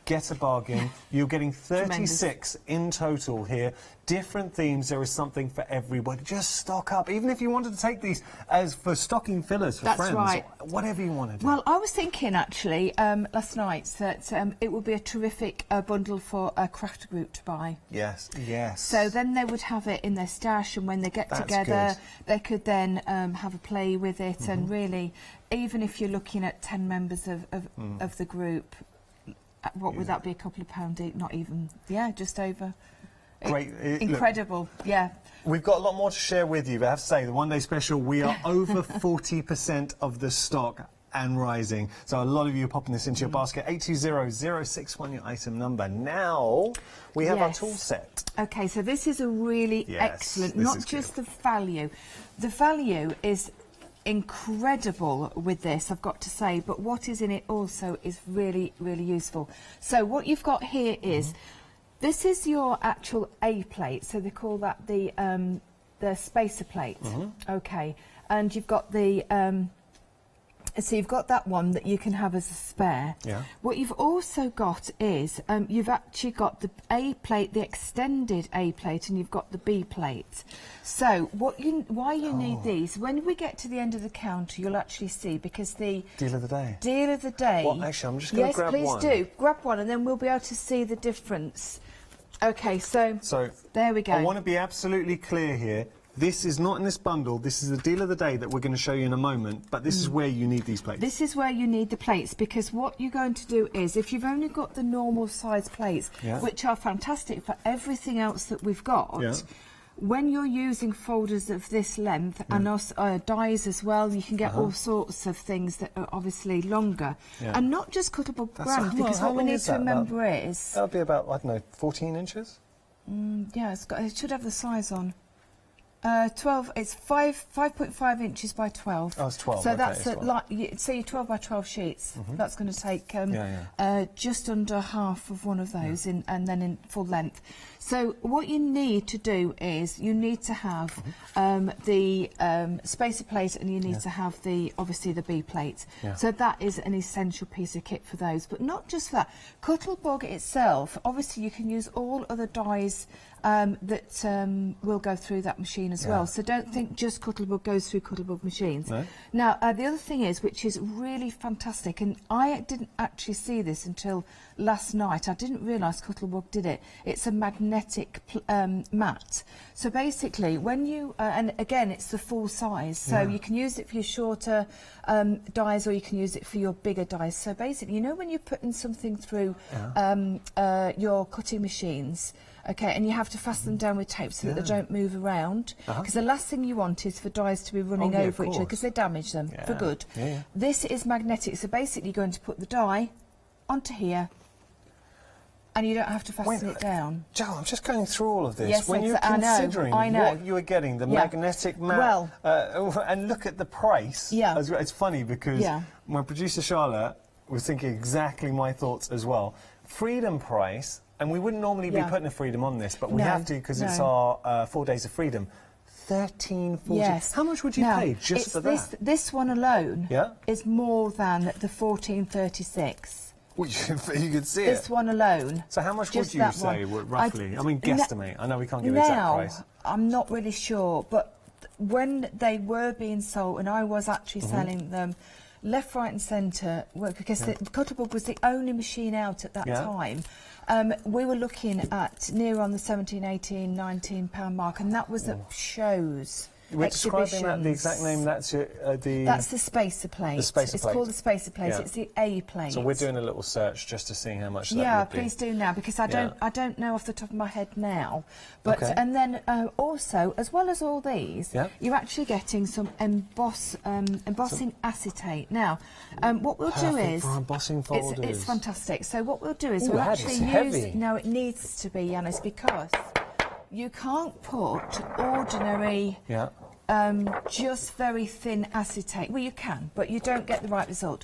Get a bargain. You're getting 36 in total here. Different themes. There is something for everybody. Just stock up. Even if you wanted to take these as for stocking fillers for friends. Right. Whatever you want to do. Well, I was thinking actually last night that it would be a terrific bundle for a craft group to buy. Yes, yes. So then they would have it in their stash, and when they get together, good. they could then have a play with it. And really, even if you're looking at 10 members of the group, what would that be? A couple of pounds each? Not even. Yeah, just over. Great. Incredible. Look, yeah. We've got a lot more to share with you, but I have to say, the one-day special, we are over 40% of the stock and rising. So a lot of you are popping this into your basket. 820061, your item number. Now we have our tool set. Okay, so this is a really excellent, not just the value. The value is incredible with this, I've got to say, but what is in it also is really, really useful. So what you've got here is, this is your actual A plate, so they call that the spacer plate. Okay, and you've got the so you've got that one that you can have as a spare. Yeah. What you've also got is you've actually got the A plate, the extended A plate, and you've got the B plate. So why you need these, when we get to the end of the counter, you'll actually see, because the Deal of the day. Deal of the day. Well, actually, I'm just going to grab one. Yes, please do. Grab one, and then we'll be able to see the difference. Okay, so there we go. I want to be absolutely clear here. This is not in this bundle. This is the deal of the day that we're going to show you in a moment, but this is where you need these plates. This is where you need the plates, because what you're going to do is, if you've only got the normal size plates, which are fantastic for everything else that we've got, when you're using folders of this length, and also dies as well, you can get all sorts of things that are obviously longer. And not just cuttable brand, because what we need to remember is... That'll be about, I don't know, 14 inches? Yeah, it should have the size on. 12. It's 5.5 inches by 12. Oh, it's 12. So okay, that's it's 12. so your 12 by 12 sheets. That's going to take just under half of one of those, and then in full length. So what you need to do is you need to have the spacer plate, and you need to have obviously the B plate. Yeah. So that is an essential piece of kit for those. But not just for that. Cuttlebug itself, obviously you can use all other dies that will go through that machine as well. So don't think just Cuttlebug goes through Cuttlebug machines. No. Now, the other thing is, which is really fantastic, and I didn't actually see this until last night. I didn't realise Cuttlebug did it. It's a magnetic mat. So basically, when you, and again, it's the full size, so you can use it for your shorter dies, or you can use it for your bigger dies. So basically, you know when you're putting something through your cutting machines, okay, and you have to fasten them down with tape so that they don't move around, because the last thing you want is for dies to be running over each other, because they damage them for good. This is magnetic, so basically you're going to put the die onto here, and you don't have to fasten it down. Jo, I'm just going through all of this. Yes, when you're considering what you were getting, the magnetic mat, and look at the price. It's funny because my producer Charlotte was thinking exactly my thoughts as well. Freedom price, and we wouldn't normally be putting a Freedom on this, but we have to because it's our 4 days of Freedom. $13.40. Yes. How much would you pay just for that? This one alone is more than the $14.36. Which, you could see this one alone. So how much would you say, roughly? I mean, guesstimate. I know we can't give an exact price. I'm not really sure, but when they were being sold, and I was actually selling them left, right and centre, because the Cuttlebug was the only machine out at that time, we were looking at near on the 17, 18, 19 pound mark, and that was at shows. We're describing that, the exact name, that's that's the spacer plate. The spacer plate. It's called the spacer plate. It's the A plate. So we're doing a little search just to see how much that would be. Yeah, please do now, because I don't know off the top of my head now. But and then also, as well as all these, you're actually getting some embossing acetate. Now, what we'll do is for embossing folders. It's fantastic. So what we'll do is we'll actually use. No, it needs to be, Yanis, because you can't put ordinary, just very thin acetate. Well, you can, but you don't get the right result.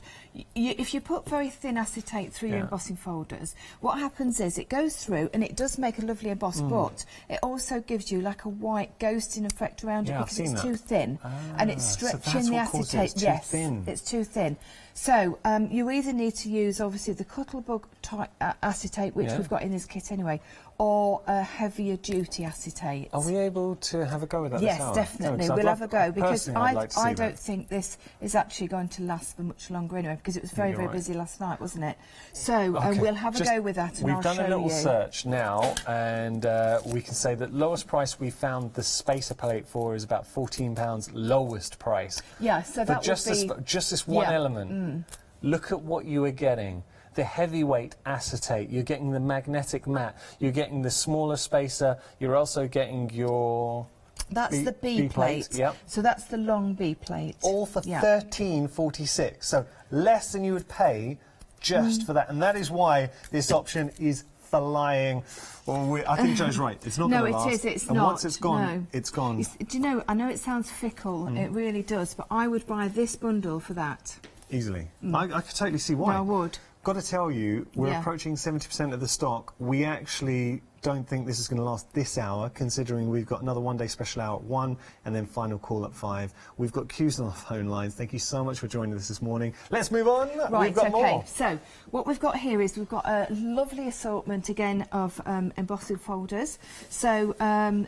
If you put very thin acetate through your embossing folders, what happens is it goes through and it does make a lovely emboss, but it also gives you like a white ghosting effect around it because it's too thin, and it's stretching the acetate. Yes, it's too thin. So you either need to use obviously the Cuttlebug type acetate, which we've got in this kit anyway, or a heavier duty acetate. Are we able to have a go with that? Yes, definitely. We'll have a go, because I don't that. think this is actually going to last for much longer anyway, because it was very, very busy last night, wasn't it? So we'll have a go with that, and I'll show you. We've done a little search now, and we can say that lowest price we found the spacer plate for is about £14, lowest price. Yeah, so that would be just this one element. Look at what you are getting. The heavyweight acetate, you're getting the magnetic mat, you're getting the smaller spacer, you're also getting your... That's the B plate. Yep. So that's the long B plate. All for $13.46. So less than you would pay just for that. And that is why this option is flying. Well, I think Joe's right. It's not going to last. No, it is. It's and not. Once it's gone, it's gone. Do you know, I know it sounds fickle. It really does. But I would buy this bundle for that. Easily. I could totally see why. No, I would. Got to tell you, we're approaching 70% of the stock. We actually don't think this is going to last this hour, considering we've got another one-day special hour at 1 and then final call at 5. We've got queues on the phone lines. Thank you so much for joining us this morning. Let's move on. Right, we've got more. So what we've got here is we've got a lovely assortment again of embossing folders. So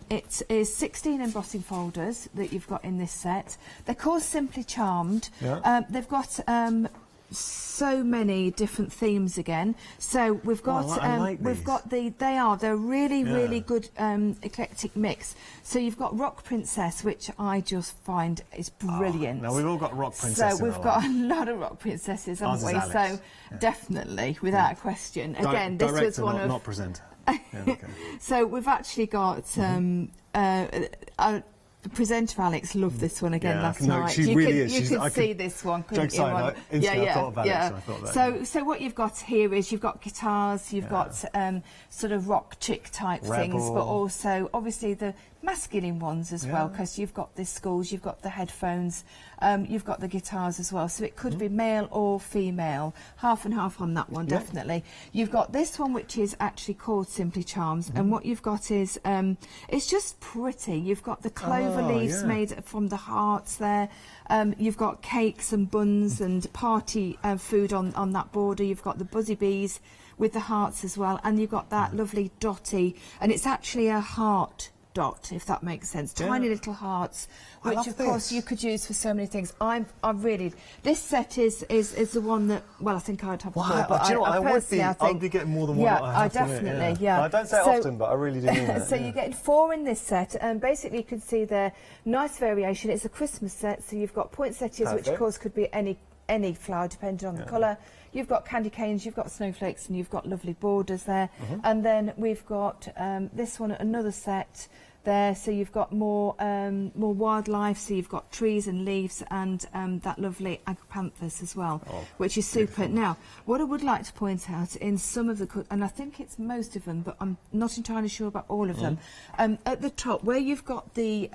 it is 16 embossing folders that you've got in this set. They're called Simply Charmed. They've got so many different themes again. So we've got they're really good eclectic mix. So you've got Rock Princess, which I just find is brilliant. Now we've all got Rock Princess. So we've got a lot of Rock Princesses, haven't we? So definitely, without a question. Again, this was one of not presenter. So we've actually got the presenter Alex loved this one again last night. She really is. You could see this one, couldn't you? I thought of Alex, I thought that. So what you've got here is you've got guitars, you've got sort of rock chick type things, but also obviously the masculine ones as well, because you've got the schools, you've got the headphones, you've got the guitars as well. So it could be male or female, half and half on that one, definitely. You've got this one, which is actually called Simply Charms, and what you've got is, it's just pretty. You've got the clover leaves made from the hearts there. You've got cakes and buns and party food on that border. You've got the buzzy bees with the hearts as well, and you've got that lovely dotty, and it's actually a heart dot, if that makes sense. Tiny little hearts, which of course you could use for so many things. I really, this set is the one that, well, I think I'd have more, but do you know what? I would be getting more than one. Yeah, that I have definitely, to I don't say it often, but I really do mean it. So you're getting 4 in this set, and basically you can see there, nice variation. It's a Christmas set, so you've got poinsettias, which of course could be any flower depending on the colour. You've got candy canes, you've got snowflakes, and you've got lovely borders there. And then we've got this one, another set there. So you've got more wildlife. So you've got trees and leaves, and that lovely agapanthus as well, which is super. Beautiful. Now, what I would like to point out in some of the, and I think it's most of them, but I'm not entirely sure about all of them. At the top, where you've got the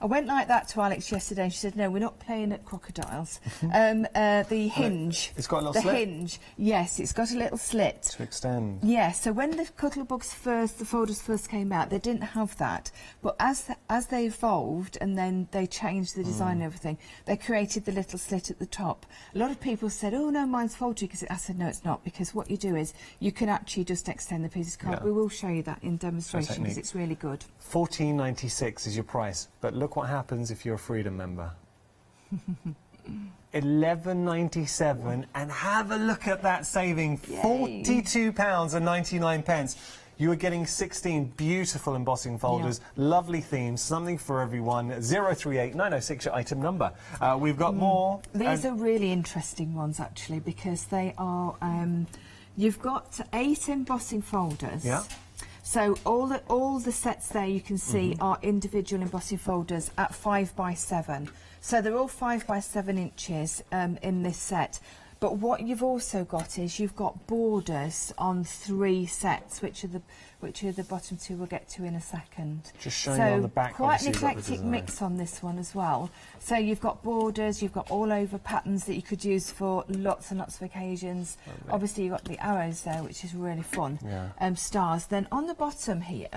I went like that to Alex yesterday, and she said, "No, we're not playing at crocodiles." The hinge. It's got a little slit. The hinge, yes, it's got a little slit to extend. Yeah. So when the Cuttlebooks the folders first came out, they didn't have that. But as they evolved, and then they changed the design and everything, they created the little slit at the top. A lot of people said, "Oh no, mine's faulty." Because I said, "No, it's not. Because what you do is you can actually just extend the piece of card." We will show you that in demonstration because it's really good. $14.96 is your price, but look what happens if you're a Freedom member. $11.97, and have a look at that saving. £42.99. You are getting 16 beautiful embossing folders, lovely themes, something for everyone. 038906 your item number. We've got more. These are really interesting ones actually, because they are. You've got 8 embossing folders. So all the sets there you can see are individual embossing folders at 5 by 7. So they're all 5 by 7 inches in this set. But what you've also got is you've got borders on 3 sets, which are the bottom 2 we'll get to in a second. Just showing on the back. Quite an eclectic mix on this one as well. So you've got borders, you've got all over patterns that you could use for lots and lots of occasions. Obviously you've got the arrows there, which is really fun. Stars. Then on the bottom here,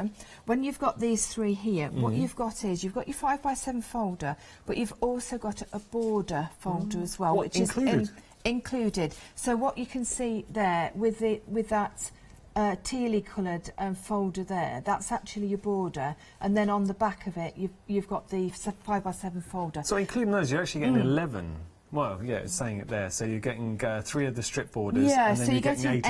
when you've got these 3 here, what you've got is you've got your 5 by 7 folder, but you've also got a border folder as well, which is included. So what you can see there with that tealy coloured folder there, that's actually your border, and then on the back of it you've got the 5 by 7 folder. So including those, you're actually getting 11. Well, yeah, it's saying it there. So you're getting 3 of the strip borders, and then so you're getting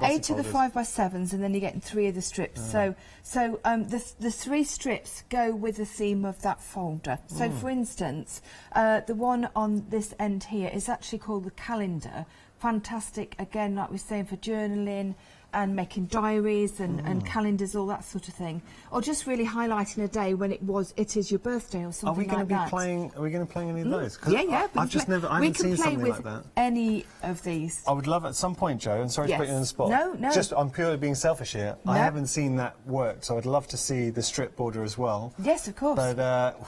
8 of the 5 by 7s, and then you're getting 3 of the strips. So the 3 strips go with the theme of that folder. So for instance, the one on this end here is actually called the calendar. Fantastic, again, like we're saying, for journaling and making diaries and calendars, all that sort of thing, or just really highlighting a day when it is your birthday or something like that. Are we going to play any of those? Yeah. I haven't seen something like that. Any of these. I would love at some point, Jo, and sorry to put you on the spot. No. I'm purely being selfish here. No. I haven't seen that work, so I'd love to see the strip border as well. Yes, of course. But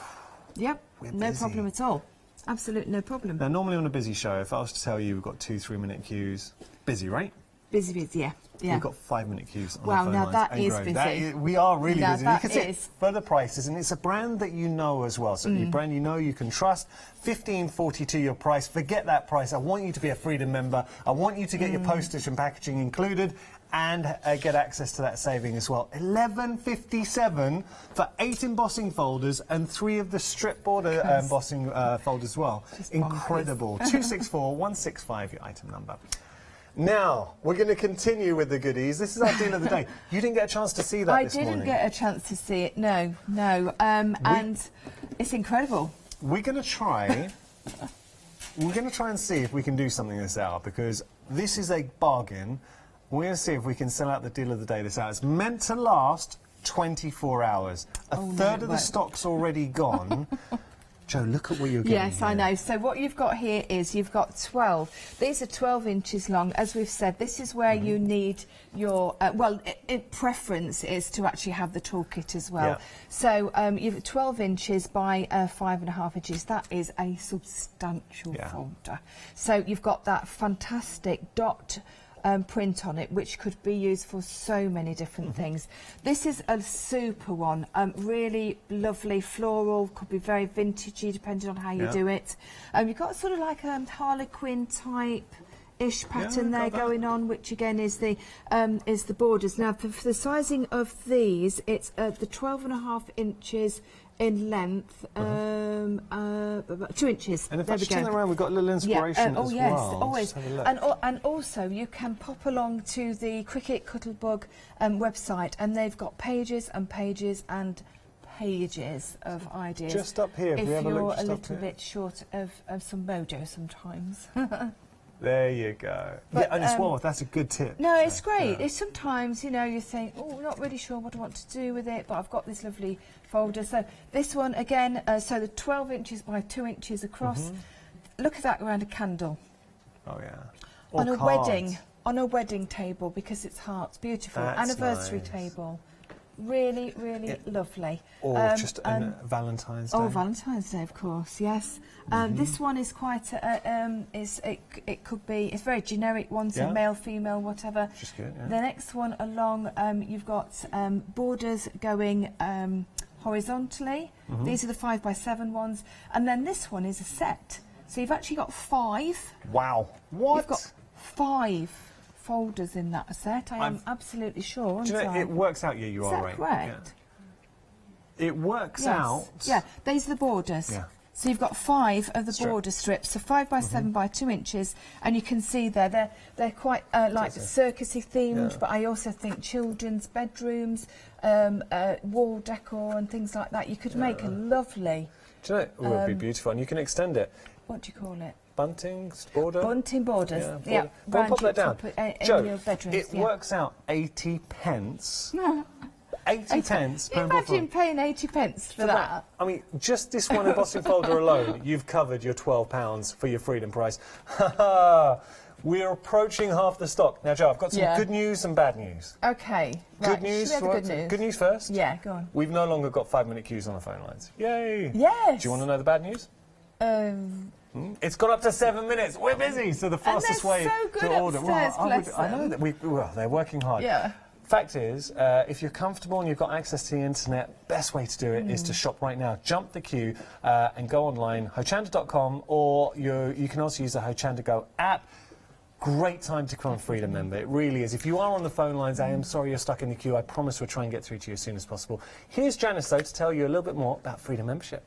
no problem at all. Absolutely no problem. Now, normally on a busy show, if I was to tell you we've got 2-3 minute queues, busy, right? Busy, yeah. We've got 5 minute queues on the phone lines. That is busy. We are really busy. That you can see for the prices, and it's a brand that you know as well. So a brand you know you can trust. $15.42 your price. Forget that price. I want you to be a Freedom member. I want you to get your postage and packaging included, and get access to that saving as well. $11.57 for 8 embossing folders and 3 of the strip border embossing folders as well. Incredible. 264-165 your item number. Now, we're going to continue with the goodies. This is our deal of the day. You didn't get a chance to see that this morning. I didn't get a chance to see it, no. And it's incredible. We're going to try... we're going to try and see if we can do something this hour, because this is a bargain. We're going to see if we can sell out the deal of the day this hour. It's meant to last 24 hours. A third of the stock's already gone. Jo, look at what you're getting. Yes, I know. So what you've got here is you've got 12. These are 12 inches long. As we've said, this is where you need your, preference is to actually have the toolkit as well. Yeah. So you've 12 inches by 5.5 inches. That is a substantial folder. So you've got that fantastic dot print on it, which could be used for so many different things. This is a super one, really lovely floral, could be very vintagey depending on how you do it. You've got sort of like a Harlequin type ish pattern there going on, which again is the borders. Now for the sizing of these, it's the 12.5 inches in length, about 2 inches. And if I just turn around, we've got a little inspiration as yes, well. always. And also, you can pop along to the Cricket Cuttlebug website, and they've got pages and pages and pages of ideas. Just up here, if we have a look, you're a little bit short of some mojo sometimes. There you go. But, and as well, that's a good tip. No, it's great. It's sometimes, you know, you think, oh, not really sure what I want to do with it, but I've got this lovely folder. So this one, again, so the 12 inches by 2 inches across. Look at that around a candle. Oh, yeah. On a wedding table, because it's hearts. Beautiful. That's Anniversary nice. table. Really, really lovely. Or just Valentine's Day. Oh, Valentine's Day, of course, yes. This one is quite, it could be, it's very generic one, so male, female, whatever. Which is good, yeah. The next one along, you've got borders going horizontally. These are the 5x7 ones. And then this one is a set. So you've actually got 5. Wow. What? You've got 5 folders in that set. I am absolutely sure. Do you know, it works out, you are right. Is that correct? Yeah. It works out. Yeah, these are the borders. Yeah. So you've got 5 of the border strips, so 5x7 by 2 inches, and you can see there they're quite like circusy themed, but I also think children's bedrooms, wall decor and things like that. You could make a lovely. Do you know, it would be beautiful, and you can extend it. What do you call it? Buntings, border? Bunting borders, Yeah. Well, pop that down. In your bedrooms, it works out 80 pence. 80 pence per Imagine paying 80 pence for that. I mean, just this one embossing folder alone, you've covered your £12 for your freedom price. We're approaching half the stock. Now, Jo, I've got some good news and bad news. Okay. Good news. Should we have the good news? Good news first? Yeah, go on. We've no longer got 5-minute queues on the phone lines. Yay! Yes! Do you want to know the bad news? It's gone up to 7 minutes. We're busy, so the fastest way to order. I know that they're working hard. Yeah. Fact is, if you're comfortable and you've got access to the internet, best way to do it is to shop right now. Jump the queue and go online, hochanda.com, or you can also use the Hochanda Go app. Great time to become a Freedom member. It really is. If you are on the phone lines, I am sorry you're stuck in the queue. I promise we'll try and get through to you as soon as possible. Here's Janice, though, to tell you a little bit more about Freedom membership.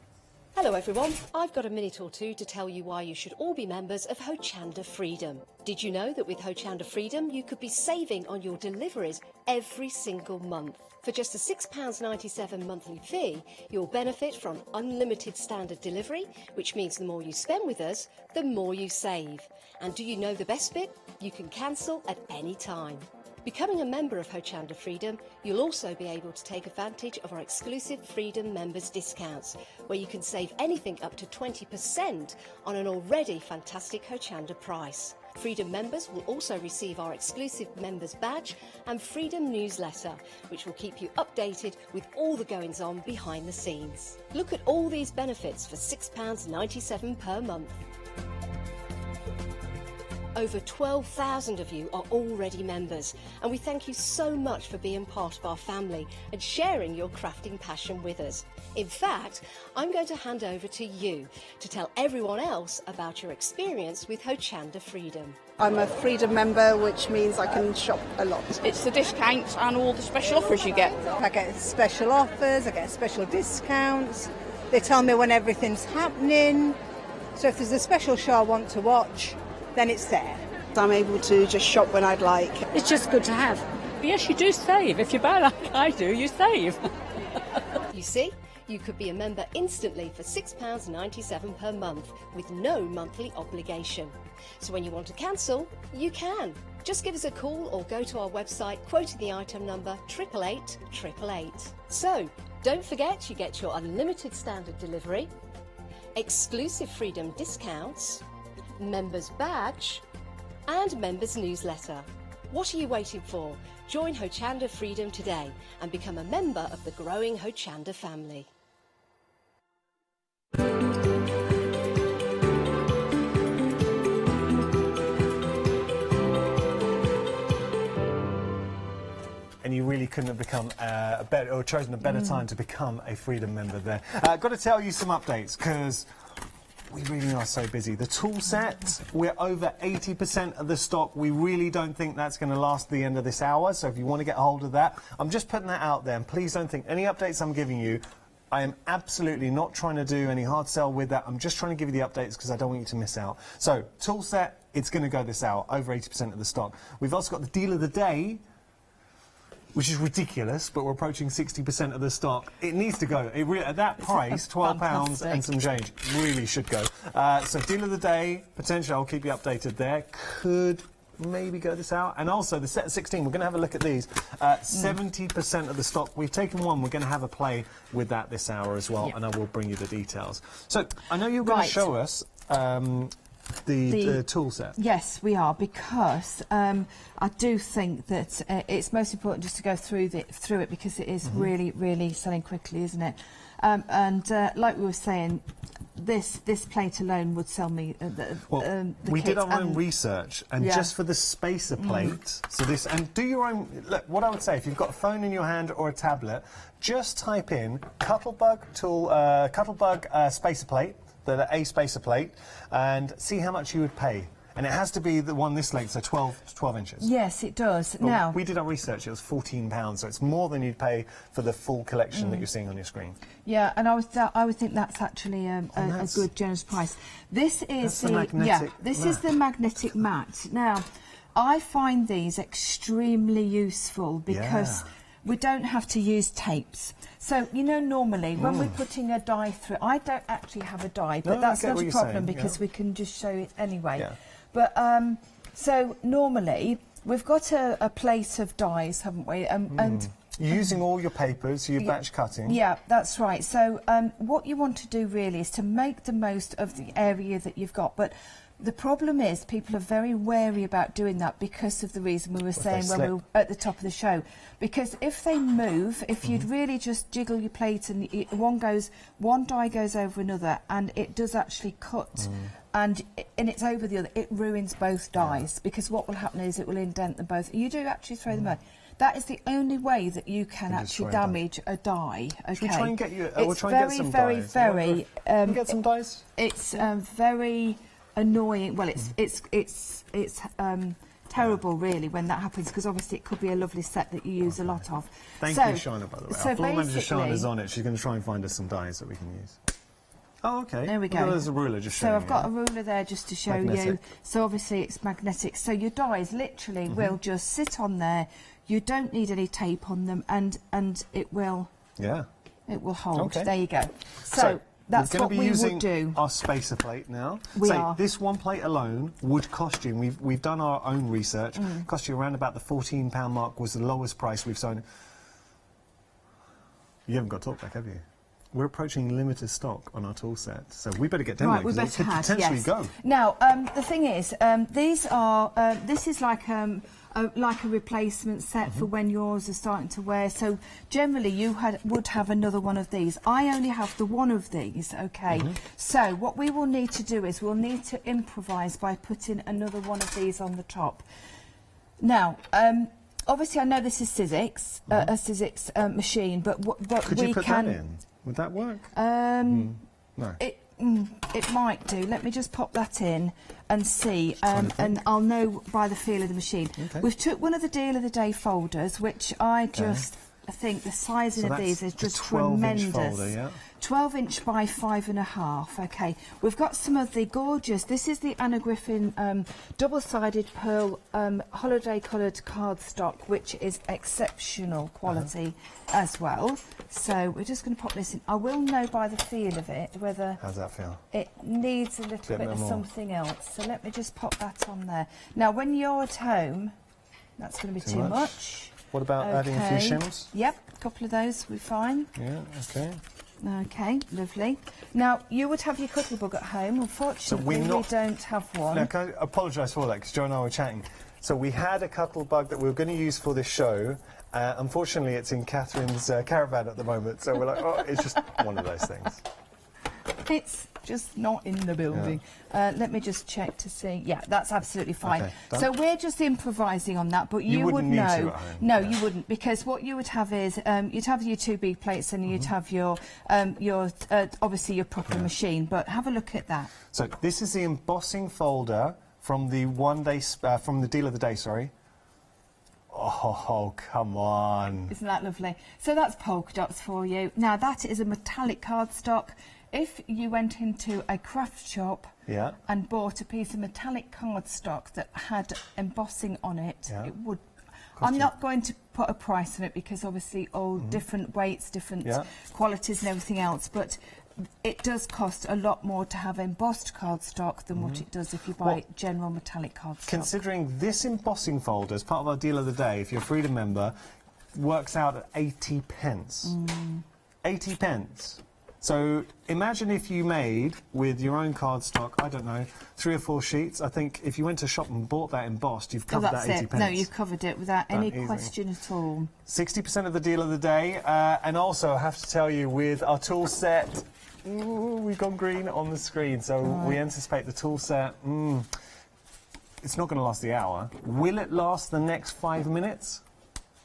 Hello everyone, I've got a minute or two to tell you why you should all be members of Hochanda Freedom. Did you know that with Hochanda Freedom you could be saving on your deliveries every single month? For just a £6.97 monthly fee, you'll benefit from unlimited standard delivery, which means the more you spend with us, the more you save. And do you know the best bit? You can cancel at any time. Becoming a member of Hochanda Freedom, you'll also be able to take advantage of our exclusive Freedom members discounts, where you can save anything up to 20% on an already fantastic Hochanda price. Freedom members will also receive our exclusive members badge and Freedom newsletter, which will keep you updated with all the goings-on behind the scenes. Look at all these benefits for £6.97 per month. Over 12,000 of you are already members, and we thank you so much for being part of our family and sharing your crafting passion with us. In fact, I'm going to hand over to you to tell everyone else about your experience with Hochanda Freedom. I'm a Freedom member, which means I can shop a lot. It's the discounts and all the special offers you get. I get special offers, I get special discounts. They tell me when everything's happening. So if there's a special show I want to watch, then it's there. I'm able to just shop when I'd like. It's just good to have. Yes, you do save. If you buy like I do, you save. You see, you could be a member instantly for £6.97 per month with no monthly obligation. So when you want to cancel, you can. Just give us a call or go to our website quoting the item number 888 888. So, don't forget you get your unlimited standard delivery, exclusive Freedom discounts, members badge and members newsletter. What are you waiting for? Join Hochanda Freedom today and become a member of the growing Hochanda family. And you really couldn't have become a better, or chosen a better time to become a Freedom member there. Got to tell you some updates, because we really are so busy. The tool set, we're over 80% of the stock. We really don't think that's going to last the end of this hour, so if you want to get a hold of that, I'm just putting that out there, and please don't think any updates I'm giving you, I am absolutely not trying to do any hard sell with that. I'm just trying to give you the updates because I don't want you to miss out. So, tool set, it's going to go this hour, over 80% of the stock. We've also got the deal of the day, which is ridiculous, but we're approaching 60% of the stock. It needs to go. At that price, £12 and some change, really should go. So deal of the day, potentially, I'll keep you updated there. Could maybe go this out. And also, the set of 16, we're going to have a look at these. 70% of the stock, we've taken one, we're going to have a play with that this hour as well, and I will bring you the details. So, I know you're going to show us the tool set. Yes, we are, because I do think that it's most important just to go through it, because it is really, really selling quickly, isn't it? And like we were saying, this plate alone would sell me the we kit. did our own research, and just for the spacer plate, so this, and do your own, look, what I would say, if you've got a phone in your hand or a tablet, just type in Cuttlebug spacer plate, the A spacer plate, and see how much you would pay. And it has to be the one this length, so 12 inches. Yes, it does. Well, now, we did our research, it was £14, so it's more than you'd pay for the full collection that you're seeing on your screen. Yeah, and I would think that's actually a good, generous price. This is the magnetic mat. Is the magnetic mat. Now, I find these extremely useful because we don't have to use tapes. So, you know, normally when we're putting a die through, I don't actually have a die, but that's not a problem because we can just show it anyway. Yeah. But, so normally we've got a plate of dies, haven't we? And you're using all your papers, so you're batch cutting. Yeah, that's right. So what you want to do really is to make the most of the area that you've got. But the problem is people are very wary about doing that because of the reason we were saying when we were at the top of the show. Because if they move, if you'd really just jiggle your plate and one die goes over another, and it does actually cut, and it's over the other, it ruins both dies, because what will happen is it will indent them both. You do actually throw them away. That is the only way that you can actually damage a die. Okay. Should we try and get you? We'll try and get some dies. Very. Can you get some dies? It's very annoying. Well, it's terrible, really, when that happens, because obviously it could be a lovely set that you use a lot of. Thank you, Shana, by the way. Our floor manager Shana's on it. She's going to try and find us some dies that we can use. Oh, okay. There we go. There's a ruler just showing. So I've got a ruler there just to show you. So obviously it's magnetic. So your dies literally will just sit on there. You don't need any tape on them, and it will. Yeah. It will hold. Okay. There you go. So that's what we would do. We're going to be using our spacer plate now. We are. This one plate alone would cost you, we've done our own research, cost you around about the £14 mark was the lowest price we've sold. You haven't got talk back, have you? We're approaching limited stock on our tool set, so we better get down right, because it could potentially go. Now, the thing is, these are, this is like a replacement set for when yours are starting to wear. So generally you would have another one of these. I only have the one of these, okay? So what we will need to do is we'll need to improvise by putting another one of these on the top. Now, obviously I know this is Sizzix, a Sizzix machine, but could you put that in? Would that work? No. It might do. Let me just pop that in and see, and I'll know by the feel of the machine. Okay. We've took one of the deal of the day folders, which I just think the sizing of these is just tremendous. 12-inch folder, yeah. 12-inch by 5.5. Okay, we've got some of the gorgeous. This is the Anna Griffin double-sided pearl holiday-coloured cardstock, which is exceptional quality as well. So we're just going to pop this in. I will know by the feel of it whether. How's that feel? It needs a little bit of something else. So let me just pop that on there. Now, when you're at home, that's going to be too much. What about adding a few shims? Yep, a couple of those will be fine. Yeah, okay. Okay, lovely. Now, you would have your cuttlebug at home. Unfortunately, we don't have one. Now, can I apologise for that, because Joe and I were chatting. So we had a cuttlebug that we were going to use for this show. Unfortunately, it's in Catherine's caravan at the moment, so we're like, oh, it's just one of those things. It's just not in the building. Yeah. Let me just check to see. Yeah, that's absolutely fine. Okay, so we're just improvising on that, but you would know. Need to at home. No, you wouldn't, because what you would have is you'd have your 2 big plates and you'd have your obviously your proper machine. But have a look at that. So this is the embossing folder from the from the deal of the day. Sorry. Oh, come on. Isn't that lovely? So that's polka dots for you. Now, that is a metallic cardstock. If you went into a craft shop and bought a piece of metallic cardstock that had embossing on it, it would... I'm not going to put a price on it because obviously all different weights, different qualities and everything else, but it does cost a lot more to have embossed cardstock than what it does if you buy general metallic cardstock. Considering this embossing folder as part of our deal of the day, if you're a Freedom member, works out at 80 pence. 80 pence. So imagine if you made, with your own cardstock, I don't know, 3 or 4 sheets. I think if you went to shop and bought that embossed, you've covered that 80 pence. No, you've covered it without any question at all. 60% of the deal of the day. And also, I have to tell you, with our tool set, we've gone green on the screen. So we anticipate the tool set, it's not going to last the hour. Will it last the next 5 minutes?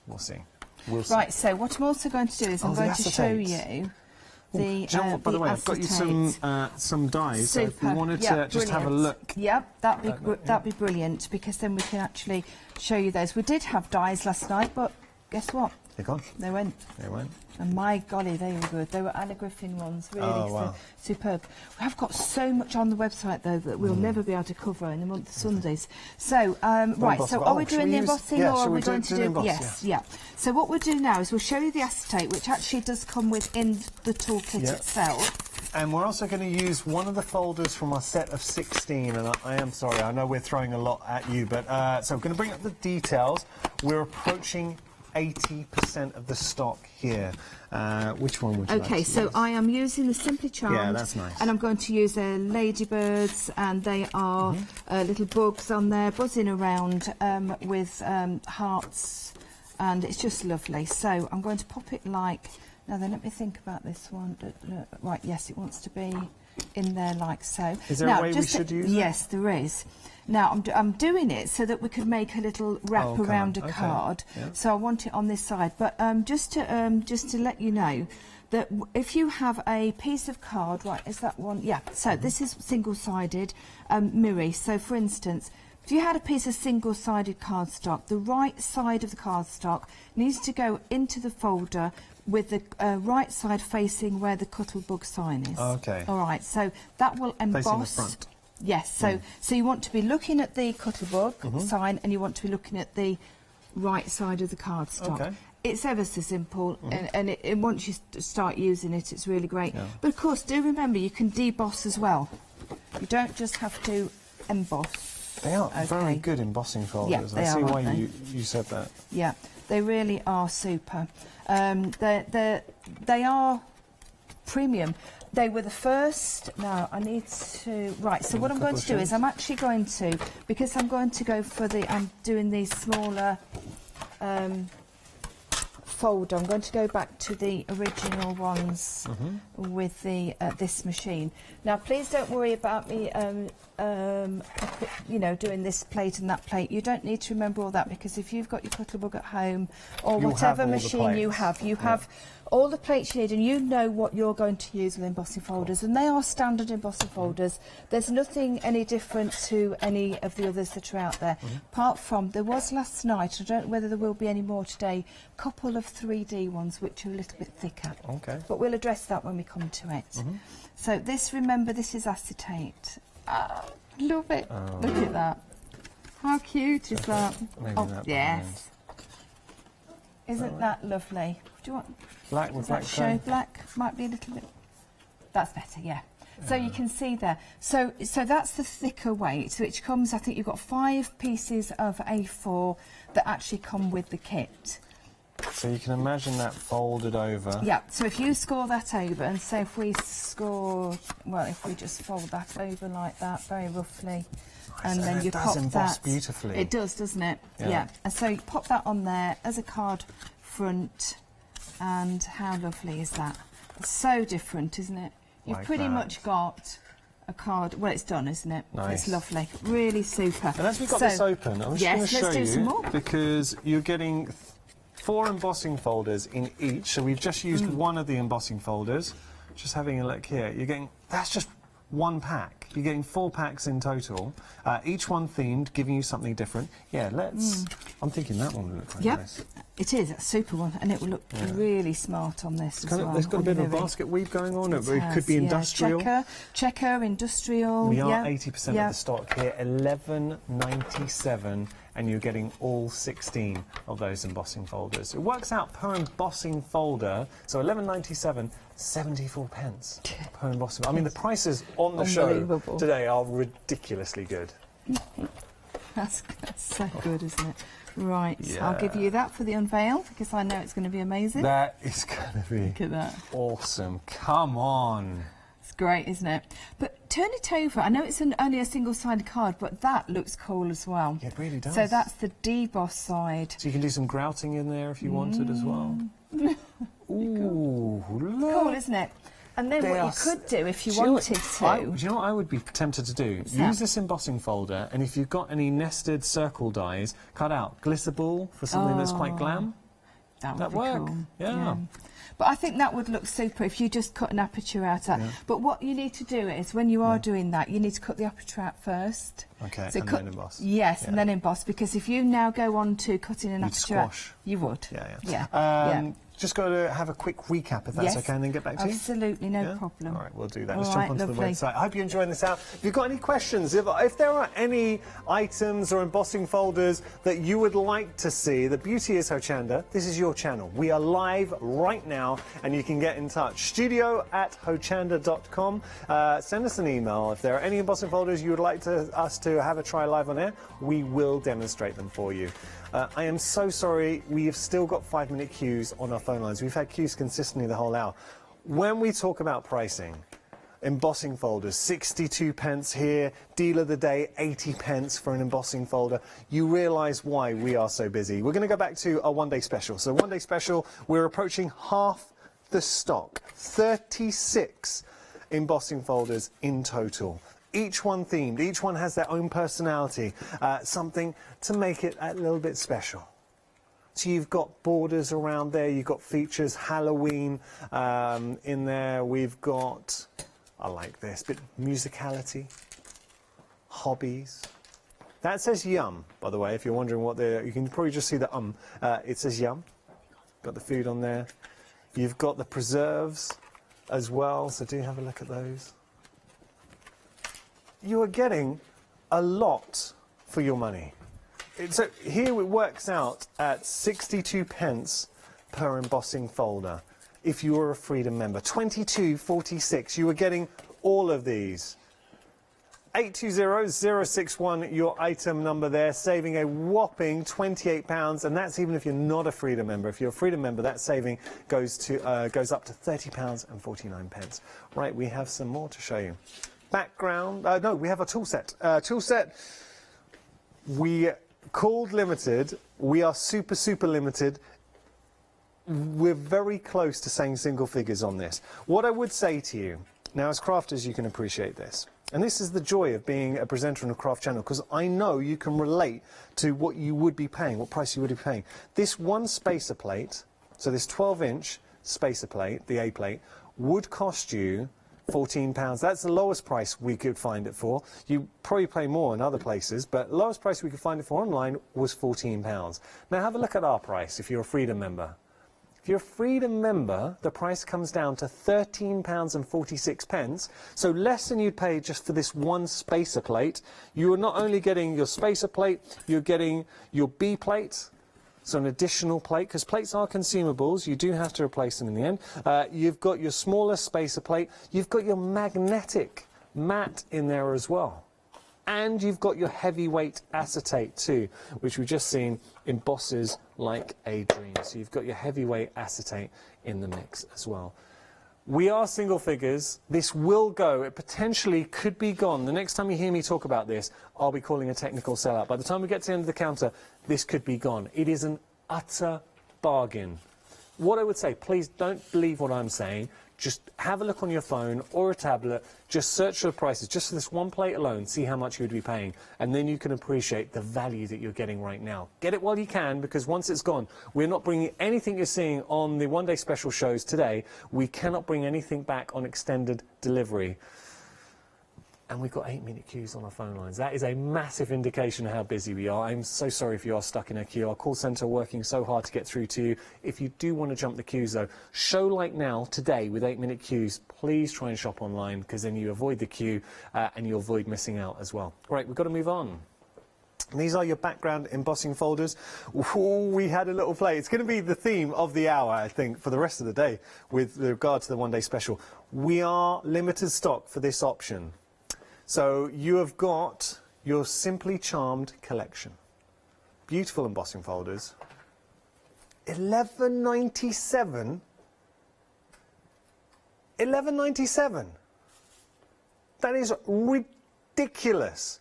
We'll see. We'll see. Right, so what I'm also going to do is I'm going to show you... by the way, I've got you some dies, so if you wanted to just have a look. Yep, that'd be brilliant, because then we can actually show you those. We did have dies last night, but guess what? They're gone. They went. They went. And my golly, they were good. They were Anna Griffin ones, really superb. We have got so much on the website, though, that we'll never be able to cover in the month of Sundays. So, right, so are we doing the embossing, or are we going to do... Yes, yeah. So what we'll do now is we'll show you the acetate, which actually does come within the toolkit itself. And we're also going to use one of the folders from our set of 16, and I am sorry, I know we're throwing a lot at you, but so I'm going to bring up the details. We're approaching 80% of the stock here. Which one would you like to use? So I am using the Simply Charmed. Yeah, that's nice. And I'm going to use ladybirds, and they are little bugs on there buzzing around with hearts, and it's just lovely. So I'm going to pop it like... Now then, let me think about this one. Right, yes, it wants to be in there like so. Is there a way we should use it? Yes, there is. Now, I'm doing it so that we could make a little wrap around a card. Yeah. So I want it on this side. But just to let you know that if you have a piece of card, right, is that one? Yeah, so this is single-sided mirror. So, for instance, if you had a piece of single-sided cardstock, the right side of the cardstock needs to go into the folder with the right side facing where the Cuttlebug sign is. Okay. All right, so that will emboss... Facing the front. Yes, so you want to be looking at the Cuttlebug sign, and you want to be looking at the right side of the cardstock. Okay. It's ever so simple, and once you start using it, it's really great. Yeah. But of course, do remember, you can deboss as well. You don't just have to emboss. They are very good embossing folders. Yeah, I see why you said that. Yeah, they really are super. They are premium. They were the first. Now I need to... Right, so what I'm going to do is I'm actually going to, because I'm going to go for I'm doing these smaller folder, I'm going to go back to the original ones with the this machine. Now please don't worry about me you know, doing this plate and that plate. You don't need to remember all that, because if you've got your Cuttlebug at home, or whatever machine you have all the plates you need, and you know what you're going to use with embossing folders, and they are standard embossing folders. There's nothing any different to any of the others that are out there, apart from, there was last night, I don't know whether there will be any more today, a couple of 3D ones which are a little bit thicker. Okay. But we'll address that when we come to it. So this, remember, this is acetate. Love it. Oh. Look at that. How cute is that? Yes. Isn't that lovely? Do you want black with black show? Black might be a little bit. That's better, yeah. So you can see there. So that's the thicker weight, which comes. I think you've got 5 pieces of A4 that actually come with the kit. So you can imagine that folded over. Yeah, so if you score that over, and so if we score, well, if we just fold that over like that, very roughly, and then you pop that. Beautifully. It does, doesn't it? Yeah. And so you pop that on there as a card front, and how lovely is that? It's so different, isn't it? You've Like pretty that. much got a card. Well, it's done, isn't it? Nice. It's lovely, really super. And as we've got this open, I'm just going to show you, some more. because you're getting 4 embossing folders in each. So we've just used one of the embossing folders. Just having a look here, you're getting, that's just one pack. You're getting 4 packs in total, each one themed, giving you something different. Yeah, let's. I'm thinking that one would look quite nice. It is a super one, and it will look really smart on this as well. There's got a bit of a basket weave going on. It could be industrial. Checker, industrial. We are 80% of the stock here, $11.97, and you're getting all 16 of those embossing folders. It works out per embossing folder, so $11.97, 74 pence per embossing. I mean, the prices on the show today are ridiculously good. That's so good, isn't it? Right, I'll give you that for the unveil, because I know it's going to be amazing. That is going to be Look at that. Awesome. Come on. It's great, isn't it? But turn it over. I know it's only a single-sided card, but that looks cool as well. Yeah, it really does. So that's the deboss side. So you can do some grouting in there if you wanted as well. Ooh, look. Cool, isn't it? And then what you could do if you wanted to... Do you know what I would be tempted to do? Use this embossing folder, and if you've got any nested circle dies, cut out glitter ball for something that's quite glam. That would be work. cool. Yeah. But I think that would look super if you just cut an aperture out of that. But what you need to do is, when you are doing that, you need to cut the aperture out first. Okay, so and then emboss. Yes, and then emboss, because if you now go on to cutting an aperture out, you would. Yeah. Just got to have a quick recap, if that's okay, and then get back to you. Absolutely, no problem. All right, we'll do that. Let's jump onto the website. I hope you're enjoying this out. If you've got any questions, if there are any items or embossing folders that you would like to see, the beauty is Hochanda, this is your channel. We are live right now, and you can get in touch. studio@hochanda.com. Send us an email. If there are any embossing folders you would like us to have a try live on air, we will demonstrate them for you. I am so sorry, we have still got 5-minute queues on our phone lines. We've had queues consistently the whole hour. When we talk about pricing, embossing folders, 62 pence here, deal of the day, 80 pence for an embossing folder. You realise why we are so busy. We're going to go back to a one-day special. So one-day special, we're approaching half the stock, 36 embossing folders in total. Each one themed, each one has their own personality, something to make it a little bit special. So you've got borders around there, you've got features, Halloween in there, we've got, I like this, bit musicality, hobbies. That says yum, by the way, if you're wondering what you can probably just see the it says yum. Got the food on there. You've got the preserves as well, so do have a look at those. You are getting a lot for your money. So here it works out at 62 pence per embossing folder if you are a Freedom member. 22.46, you are getting all of these. 820061, your item number there, saving a whopping £28, and that's even if you're not a Freedom member. If you're a Freedom member, that saving goes up to £30.49. Right, we have some more to show you. Background, no, we have a tool set. Tool set, we called limited, we are super limited. We're very close to saying single figures on this. What I would say to you, now as crafters you can appreciate this, and this is the joy of being a presenter on a craft channel, because I know you can relate to what you would be paying, what price you would be paying. This one spacer plate, so this 12-inch spacer plate, the A plate, would cost you £14. That's the lowest price we could find it for. You probably pay more in other places, but lowest price we could find it for online was £14. Now have a look at our price if you're a Freedom member. If you're a Freedom member, the price comes down to £13.46, so less than you'd pay just for this one spacer plate. You are not only getting your spacer plate, you're getting your B plate, so an additional plate, because plates are consumables, you do have to replace them in the end. You've got your smaller spacer plate, you've got your magnetic mat in there as well. And you've got your heavyweight acetate too, which we've just seen embosses like a dream. So you've got your heavyweight acetate in the mix as well. We are single figures. This will go. It potentially could be gone. The next time you hear me talk about this, I'll be calling a technical sellout. By the time we get to the end of the counter, this could be gone. It is an utter bargain. What I would say, please don't believe what I'm saying. Just have a look on your phone or a tablet, just search for the prices, just for this one plate alone, see how much you would be paying, and then you can appreciate the value that you're getting right now. Get it while you can, because once it's gone, we're not bringing anything you're seeing on the one-day special shows today. We cannot bring anything back on extended delivery. And we've got 8-minute queues on our phone lines. That is a massive indication of how busy we are. I'm so sorry if you are stuck in a queue. Our call centre working so hard to get through to you. If you do want to jump the queues, though, show like now, today, with 8-minute queues, please try and shop online, because then you avoid the queue and you avoid missing out as well. Right, we've got to move on. And these are your background embossing folders. Ooh, we had a little play. It's going to be the theme of the hour, I think, for the rest of the day with regard to the one-day special. We are limited stock for this option. So you have got your Simply Charmed collection. Beautiful embossing folders. $11.97. $11.97. That is ridiculous.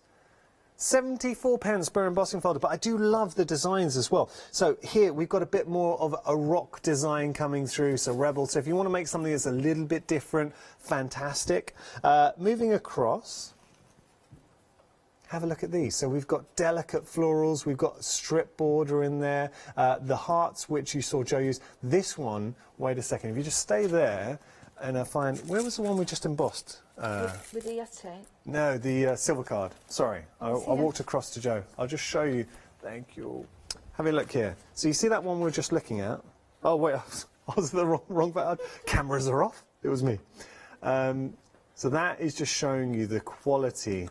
74 pence per embossing folder, but I do love the designs as well. So here we've got a bit more of a rock design coming through, so Rebel. So if you want to make something that's a little bit different, fantastic. Moving across, have a look at these. So we've got delicate florals, we've got strip border in there, the hearts which you saw Joe use. This one, wait a second, if you just stay there and I find, where was the one we just embossed? With the acetate? No, the silver card. Sorry, I walked across to Joe. I'll just show you. Thank you. Have a look here. So you see that one we were just looking at? Oh wait, I was the wrong button. Cameras are off. It was me. So that is just showing you the quality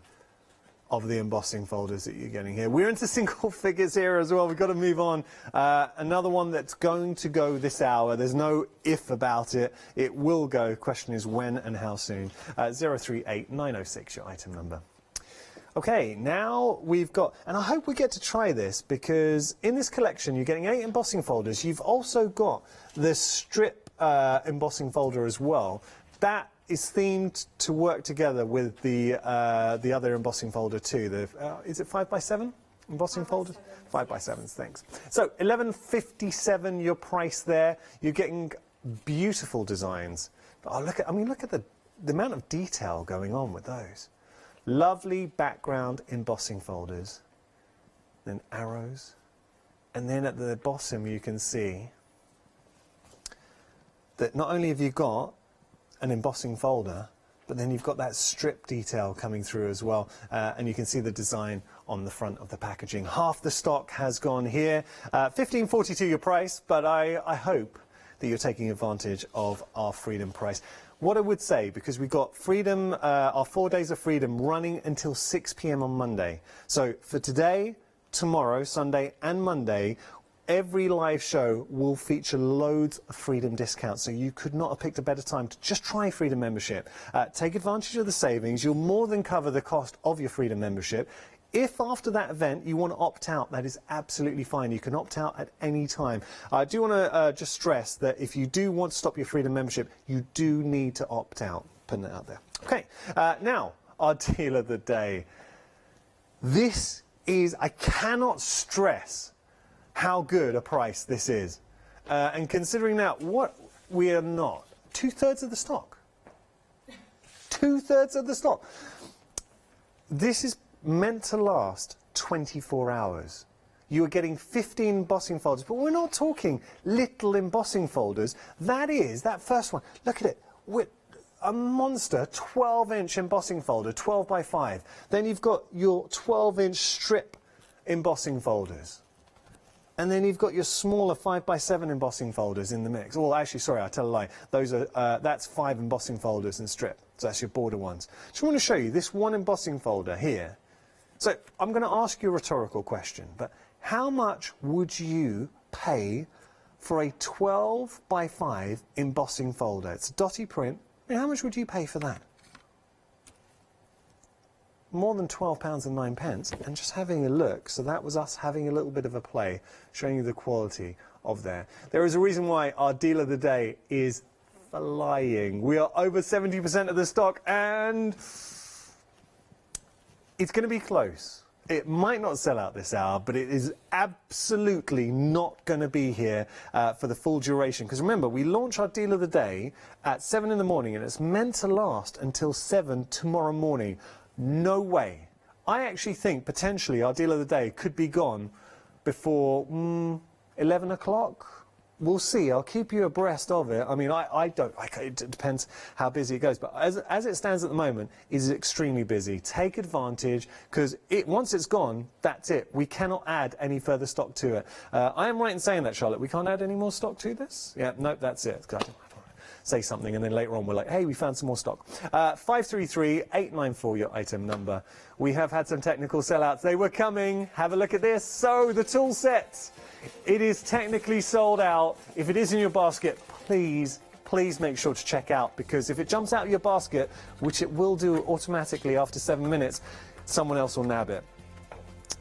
of the embossing folders that you're getting here. We're into single figures here as well. We've got to move on. Another one that's going to go this hour. There's no if about it. It will go. Question is when and how soon. 038906, your item number. Okay, now we've got, and I hope we get to try this, because in this collection you're getting 8 embossing folders. You've also got the strip embossing folder as well. That is themed to work together with the other embossing folder too. The is it 5x7 embossing folder? 5x7s, thanks. So $11.57 your price there. You're getting beautiful designs. But look at the amount of detail going on with those. Lovely background embossing folders, then arrows, and then at the bottom you can see that not only have you got an embossing folder, but then you've got that strip detail coming through as well, and you can see the design on the front of the packaging. Half the stock has gone here. $15.42 your price, but I hope that you're taking advantage of our Freedom price. What I would say, because we've got Freedom, our 4 days of Freedom running until 6 p.m. on Monday. So for today, tomorrow, Sunday and Monday, every live show will feature loads of Freedom discounts, so you could not have picked a better time to just try Freedom membership. Take advantage of the savings. You'll more than cover the cost of your Freedom membership. If after that event you want to opt out, that is absolutely fine. You can opt out at any time. I do want to just stress that if you do want to stop your Freedom membership, you do need to opt out. Putting it out there. Okay, now our deal of the day. This is, I cannot stress how good a price this is. And considering that, what we are not, 2/3 of the stock. 2/3 of the stock. This is meant to last 24 hours. You are getting 15 embossing folders, but we're not talking little embossing folders. That first one, look at it. With a monster 12-inch embossing folder, 12x5. Then you've got your 12-inch strip embossing folders. And then you've got your smaller 5x7 embossing folders in the mix. Well, actually, sorry, I tell a lie. Those are that's 5 embossing folders and strip. So that's your border ones. Just want to show you this one embossing folder here. So I'm going to ask you a rhetorical question, but how much would you pay for a 12x5 embossing folder? It's a dotty print. I mean, how much would you pay for that? more than £12.09 and just having a look. So that was us having a little bit of a play, showing you the quality of there. There is a reason why our deal of the day is flying. We are over 70% of the stock and it's going to be close. It might not sell out this hour, but it is absolutely not going to be here for the full duration. Because remember, we launch our deal of the day at 7 in the morning, and it's meant to last until 7 tomorrow morning. No way. I actually think potentially our deal of the day could be gone before 11 o'clock. We'll see. I'll keep you abreast of it. I mean, it depends how busy it goes. But as it stands at the moment, it is extremely busy. Take advantage, because once it's gone, that's it. We cannot add any further stock to it. I am right in saying that, Charlotte. We can't add any more stock to this? Yeah, nope, that's it. Say something, and then later on we're like, hey, we found some more stock. 533-894, your item number. We have had some technical sellouts. They were coming. Have a look at this. So, the tool set. It is technically sold out. If it is in your basket, please make sure to check out, because if it jumps out of your basket, which it will do automatically after 7 minutes, someone else will nab it.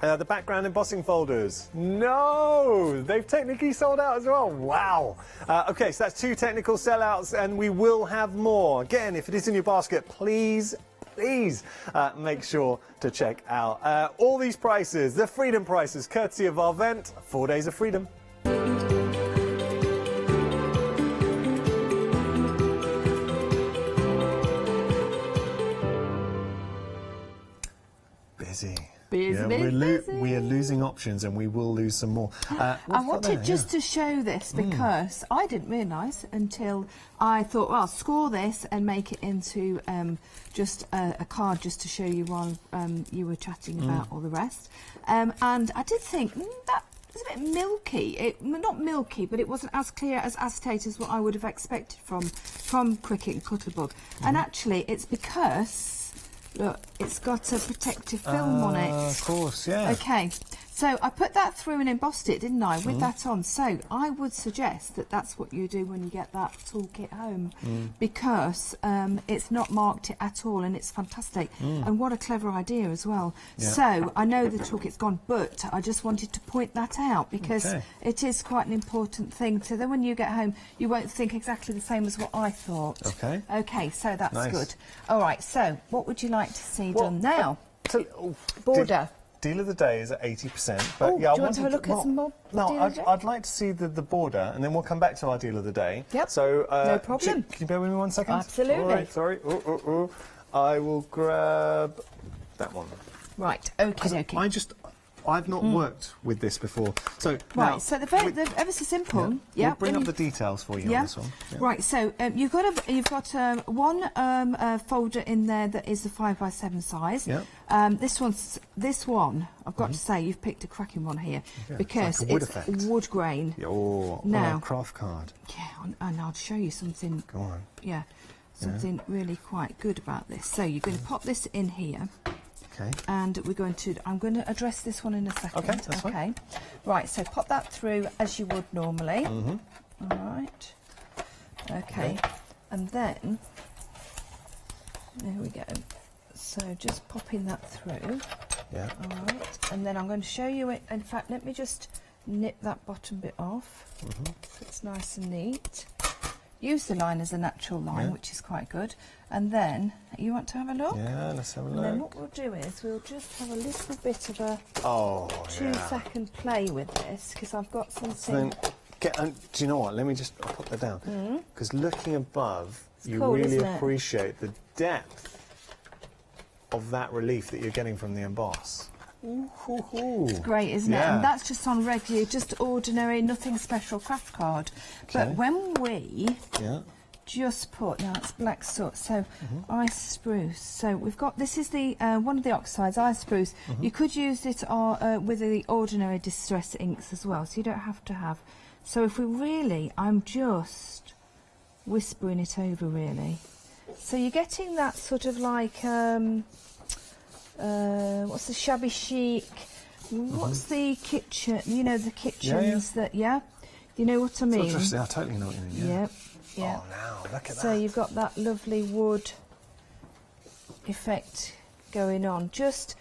The background embossing folders. No! They've technically sold out as well. Wow. OK, so that's 2 technical sellouts, and we will have more. Again, if it is in your basket, please make sure to check out all these prices, the Freedom prices, courtesy of our event, 4 Days of Freedom. Busy. We are losing options, and we will lose some more. I wanted just to show this because I didn't realise until I thought, well, I'll score this and make it into just a card just to show you while you were chatting about all the rest. And I did think, that was a bit milky. Not milky, but it wasn't as clear as acetate as what I would have expected from Cricut and Cutterbug. And actually, it's because... Look, it's got a protective film on it. Of course, yeah. OK, so I put that through and embossed it, didn't I, with that on. So I would suggest that that's what you do when you get that toolkit home, because it's not marked it at all, and it's fantastic. And what a clever idea as well. Yeah. So I know the toolkit's gone, but I just wanted to point that out, because it is quite an important thing. So then when you get home, you won't think exactly the same as what I thought. OK, so that's good. All right, so what would you like to see done now? Border. Deal of the day is at 80%. But yeah, do you want to have a look at some more? No, I'd like to see the border, and then we'll come back to our deal of the day. Yep. So no problem. Can you bear with me 1 second? Absolutely. All right, sorry. I will grab that one. Right. Okay. I've not worked with this before. So right, so they're ever so simple. Yeah. We'll bring up the details for you on this one. Yeah. Right, so you've got one folder in there that is the 5x7 size. Yeah. This one, I've got to say, you've picked a cracking one here, because it's wood grain. Now, craft card. Yeah, and I'll show you something. Go on. Yeah, something really quite good about this. So you're going to pop this in here. Okay. And I'm going to address this one in a second. Okay, that's fine. Right, so pop that through as you would normally. All right. Okay. And then, there we go. So just popping that through. Yeah. All right. And then I'm going to show you it. In fact, let me just nip that bottom bit off. So it's nice and neat. Use the line as a natural line, which is quite good. And then, you want to have a look? Yeah, let's have a look. And then what we'll do is we'll just have a little bit of a 2-second play with this, because I've got something... do you know what? Let me just put that down. Because looking above, you really appreciate the depth of that relief that you're getting from the emboss. It's great, isn't it? And that's just on regular, just ordinary, nothing special craft card. But when we just put, now it's black soot, so ice spruce. So we've got, this is the one of the oxides, ice spruce. You could use it with the ordinary distress inks as well, so you don't have to have. So if we really, I'm just whispering it over really. So you're getting that sort of like, what's the shabby chic? What's the kitchen? You know, the kitchens that, you know what I mean? I totally know what you mean. Yep. Oh, now look at that. So you've got that lovely wood effect going on. Just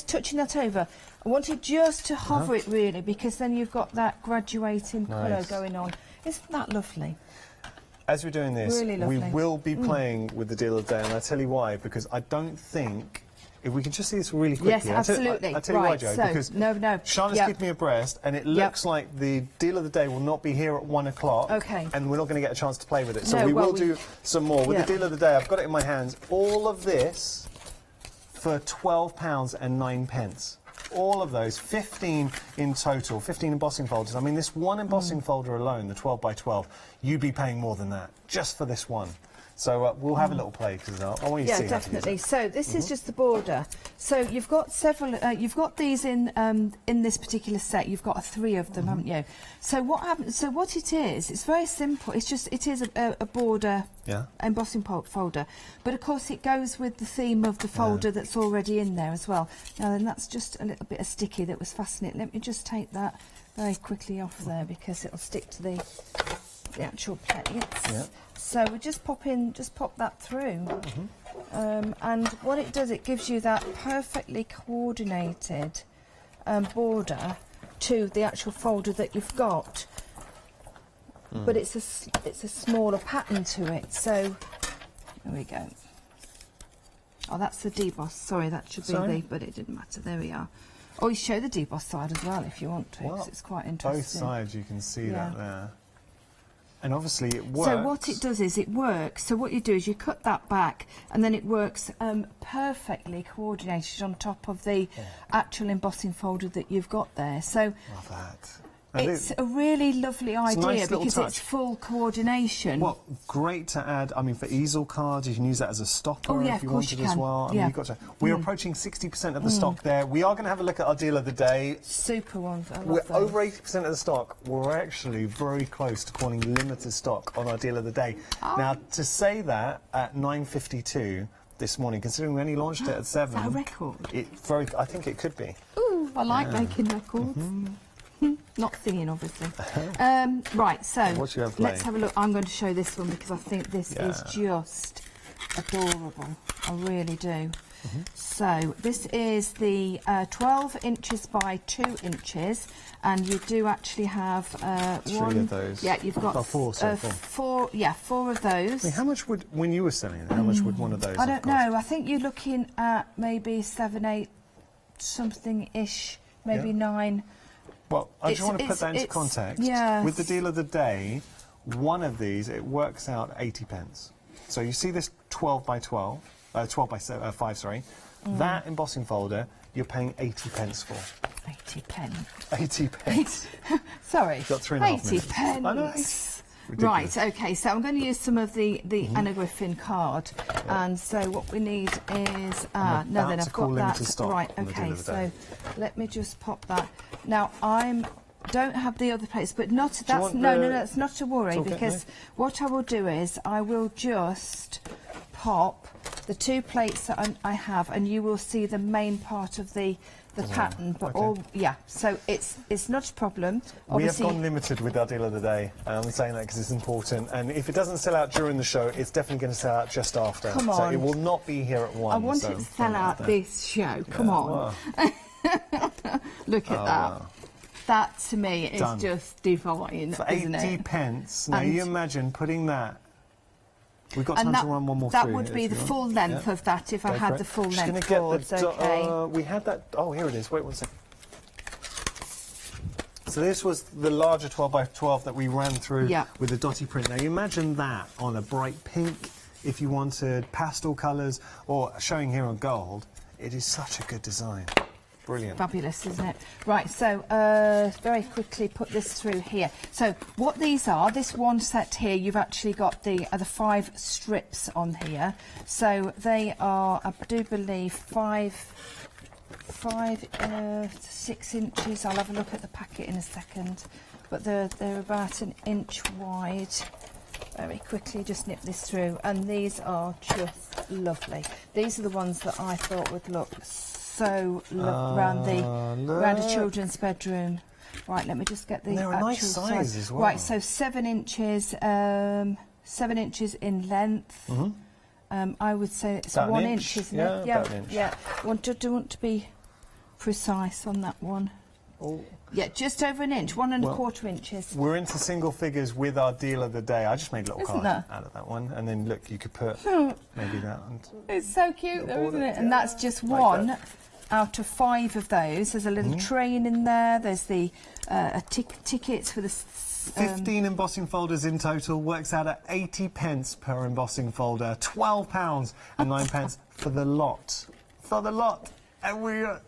touching that over. I wanted just to hover it really, because then you've got that graduating colour going on. Isn't that lovely? As we're doing this, Really we lovely. will be playing with the deal of the day, and I'll tell you why, because I don't think... If we can just see this really quickly. Yes, absolutely. I'll tell you why, Right, Joe, so, because no. Shana's keeping me abreast, and it looks like the deal of the day will not be here at 1 o'clock. Okay. And we're not going to get a chance to play with it. So No, we well, will do some more. With the deal of the day, I've got it in my hands. All of this for £12 and 9 pence. All of those, 15 in total, 15 embossing folders. I mean, this one embossing folder alone, the 12 by 12, you'd be paying more than that, just for this one. So we'll have a little play, because I want you to see Yeah, how to use definitely. it. So this is just the border. So you've got several. You've got these in this particular set. You've got 3 of them, haven't you? So what happens? So what it is? It's very simple. It is a border embossing folder, but of course it goes with the theme of the folder that's already in there as well. Now then, that's just a little bit of sticky that was fascinating. Let me just take that very quickly off there, because it'll stick to the actual plates. Yeah. So we just pop that through, and what it does, it gives you that perfectly coordinated border to the actual folder that you've got. But it's a smaller pattern to it. So there we go. Oh, that's the deboss. Sorry, that should be the, but it didn't matter. There we are. Oh, you show the deboss side as well if you want to, because it's quite interesting. Both sides, you can see that there. And obviously it works. So what it does is it works. So what you do is you cut that back, and then it works perfectly coordinated on top of the actual embossing folder that you've got there. So love that. It's a really lovely idea, nice because it's full coordination. Well, great to add. I mean, for easel cards, you can use that as a stopper if you wanted as well. I mean, you've got to. We're approaching 60% of the stock there. We are going to have a look at our deal of the day. Super ones. I love We're those. over 80% of the stock. We're actually very close to calling limited stock on our deal of the day. Now, to say that at 9:52 this morning, considering we only launched it at 7. Is that a record? I think it could be. Ooh, I like making records. Not singing, obviously. Right, so let's have a look. I'm going to show this one, because I think this is just adorable. I really do. So this is the 12 inches by 2 inches, and you do actually have 3 of those. Yeah, you've got 4 so far. 4. Yeah, 4 of those. I mean, how much would, when you were selling it, how much would one of those I don't have cost? know. I think you're looking at maybe 7, 8 something-ish, maybe 9. Well, I just want to put that into context. Yes. With the deal of the day, one of these, it works out 80 pence. So you see this 12 by 12, 12 by 5, sorry. That embossing folder, you're paying 80 pence for. 80 pence. 80 pence. Sorry. Got 3.5 minutes. 80 pence. I know. Right, okay, so I'm going to use some of the Anna Griffin card, and so what we need is no, then I've got that. Right, okay, so let me just pop that. Now don't have the other plates, but not that's no, that's not to worry, because what I will do is I will just pop the 2 plates that I have, and you will see the main part of the pattern, but so it's not a problem. We have gone limited with our deal of the day. I'm saying that because it's important, and if it doesn't sell out during the show, it's definitely going to sell out just after. Come on. So it will not be here at 1. I want it to sell out this show. Come on. Wow. Look at that. Wow. That to me is just divine, For isn't 80 it? pence. Now you imagine putting that. We've got time to run one more that through. That would be the full length of that if I had the full length boards, we had that. Oh, here it is. Wait one second. So this was the larger 12 by 12 that we ran through with the dotty print. Now you imagine that on a bright pink, if you wanted pastel colours, or showing here on gold. It is such a good design. Brilliant. Fabulous, isn't it? Right, so very quickly put this through here. So what these are, this one set here, you've actually got the 5 strips on here. So they are, I do believe, 5 to 6 inches. I'll have a look at the packet in a second. But they're about 1 inch wide. Very quickly, just nip this through. And these are just lovely. These are the ones that I thought would look so around a children's bedroom. Right, let me just get the actual actual nice size as well. Right, so 7 inches, 7 inches in length, I would say it's About an 1 inch, inch, isn't yeah, it? about an inch. Yeah. Do want to be precise on that one. Oh. Yeah, just over an inch, 1¼ inches. We're into single figures with our deal of the day. I just made a little Isn't card there? out of that one, and then look, you could put maybe that. It's so cute, though, isn't it? And that's just Like one that. out of 5 of those. There's a little train in there. There's the tickets for the. 15 embossing folders in total, works out at 80 pence per embossing folder, £12 and 9 pence for the lot. For the lot. And we're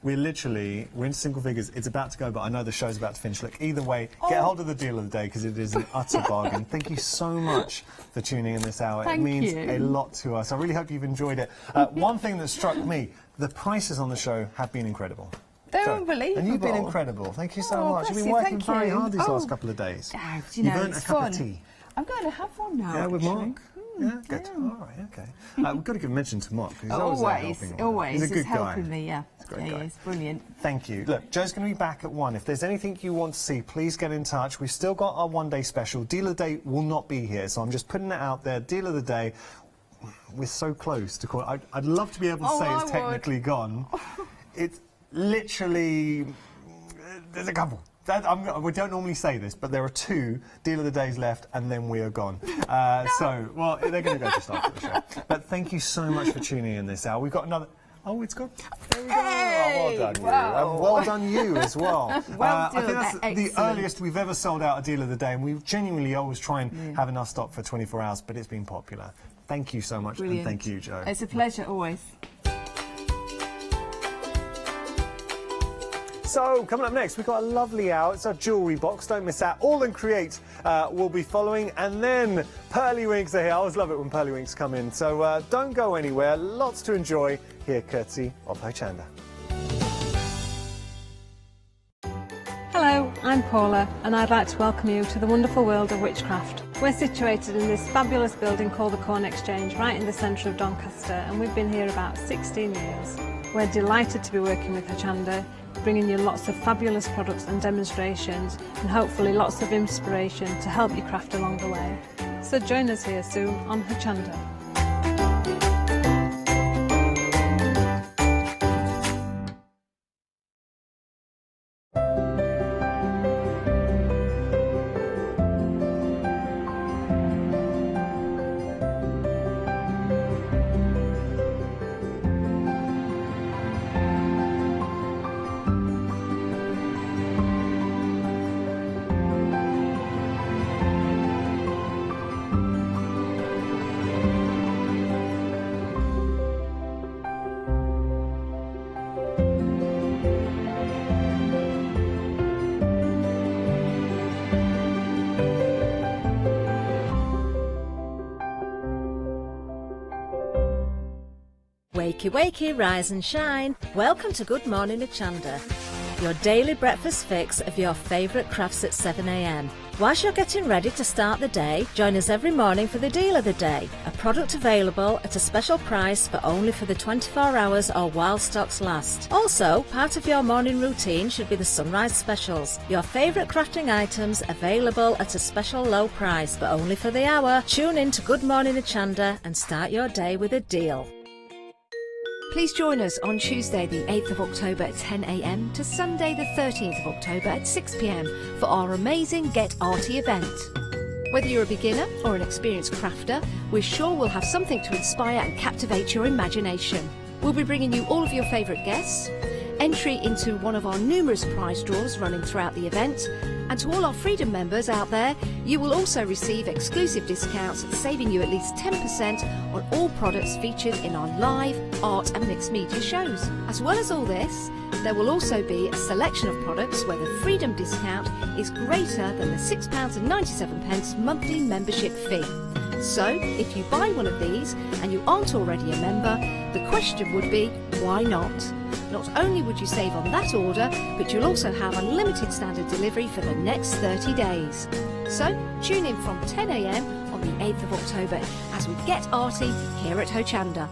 into single figures. It's about to go, but I know the show's about to finish. Look, either way, get hold of the deal of the day because it is an utter bargain. Thank you so much for tuning in this hour. Thank it means you. a lot to us. I really hope you've enjoyed it. One thing that struck me, the prices on the show have been incredible. They're unbelievable. And you've been incredible. Thank you so Oh, much. bless You've been you, working thank very you. hard these Oh. last couple of days. Yeah, You've know, earned a it's cup fun. of tea. I'm going to have one now. Yeah, with actually. Mark. Yeah, good. All right, okay. We've got to give a mention to Mark. 'Cause he's always there helping. Always. He's a good He's guy. helping me, yeah. He's a great He guy. is brilliant. Thank you. Look, Joe's going to be back at 1. If there's anything you want to see, please get in touch. We've still got our one-day special. Deal of the day will not be here, so I'm just putting it out there. Deal of the day. We're so close to call it. I'd love to be able to say it's technically gone. It's literally... There's a couple. We don't normally say this, but there are 2 deal of the days left, and then we are gone. So, well, they're going to go just after the show. But thank you so much for tuning in this hour. We've got another... Oh, it's gone. There we go. Hey, Oh, well done, wow. you. And well done, you, as well. Well I think done, that's the excellent. earliest we've ever sold out a deal of the day, and we genuinely always try and have enough stock for 24 hours, but it's been popular. Thank you so much, Brilliant. and thank you, Joe. It's a pleasure, always. So, coming up next, we've got a lovely hour. It's our jewellery box. Don't miss out. All and Create will be following. And then Pearly Winks are here. I always love it when Pearly Winks come in. So don't go anywhere. Lots to enjoy here, courtesy of Hochanda. Hello, I'm Paula, and I'd like to welcome you to the wonderful world of witchcraft. We're situated in this fabulous building called the Corn Exchange, right in the centre of Doncaster, and we've been here about 16 years. We're delighted to be working with Hochanda, bringing you lots of fabulous products and demonstrations, and hopefully lots of inspiration to help you craft along the way. So join us here soon on Hochanda. Wakey, wakey, rise and shine. Welcome to Good Morning Hochanda, your daily breakfast fix of your favourite crafts at 7 a.m. Whilst you're getting ready to start the day, join us every morning for the deal of the day, a product available at a special price but only for the 24 hours or while stocks last. Also, part of your morning routine should be the sunrise specials, your favourite crafting items available at a special low price but only for the hour. Tune in to Good Morning Hochanda and start your day with a deal. Please join us on Tuesday the 8th of October at 10 a.m. to Sunday the 13th of October at 6 p.m. for our amazing Get Arty event. Whether you're a beginner or an experienced crafter, we're sure we'll have something to inspire and captivate your imagination. We'll be bringing you all of your favourite guests, entry into one of our numerous prize draws running throughout the event, and to all our Freedom members out there, you will also receive exclusive discounts saving you at least 10% on all products featured in our live, art and mixed media shows. As well as all this, there will also be a selection of products where the Freedom discount is greater than the £6.97 monthly membership fee. So, if you buy one of these and you aren't already a member, the question would be, why not? Not only would you save on that order, but you'll also have unlimited standard delivery for the next 30 days. So, tune in from 10 a.m. on the 8th of October as we get arty here at Hochanda.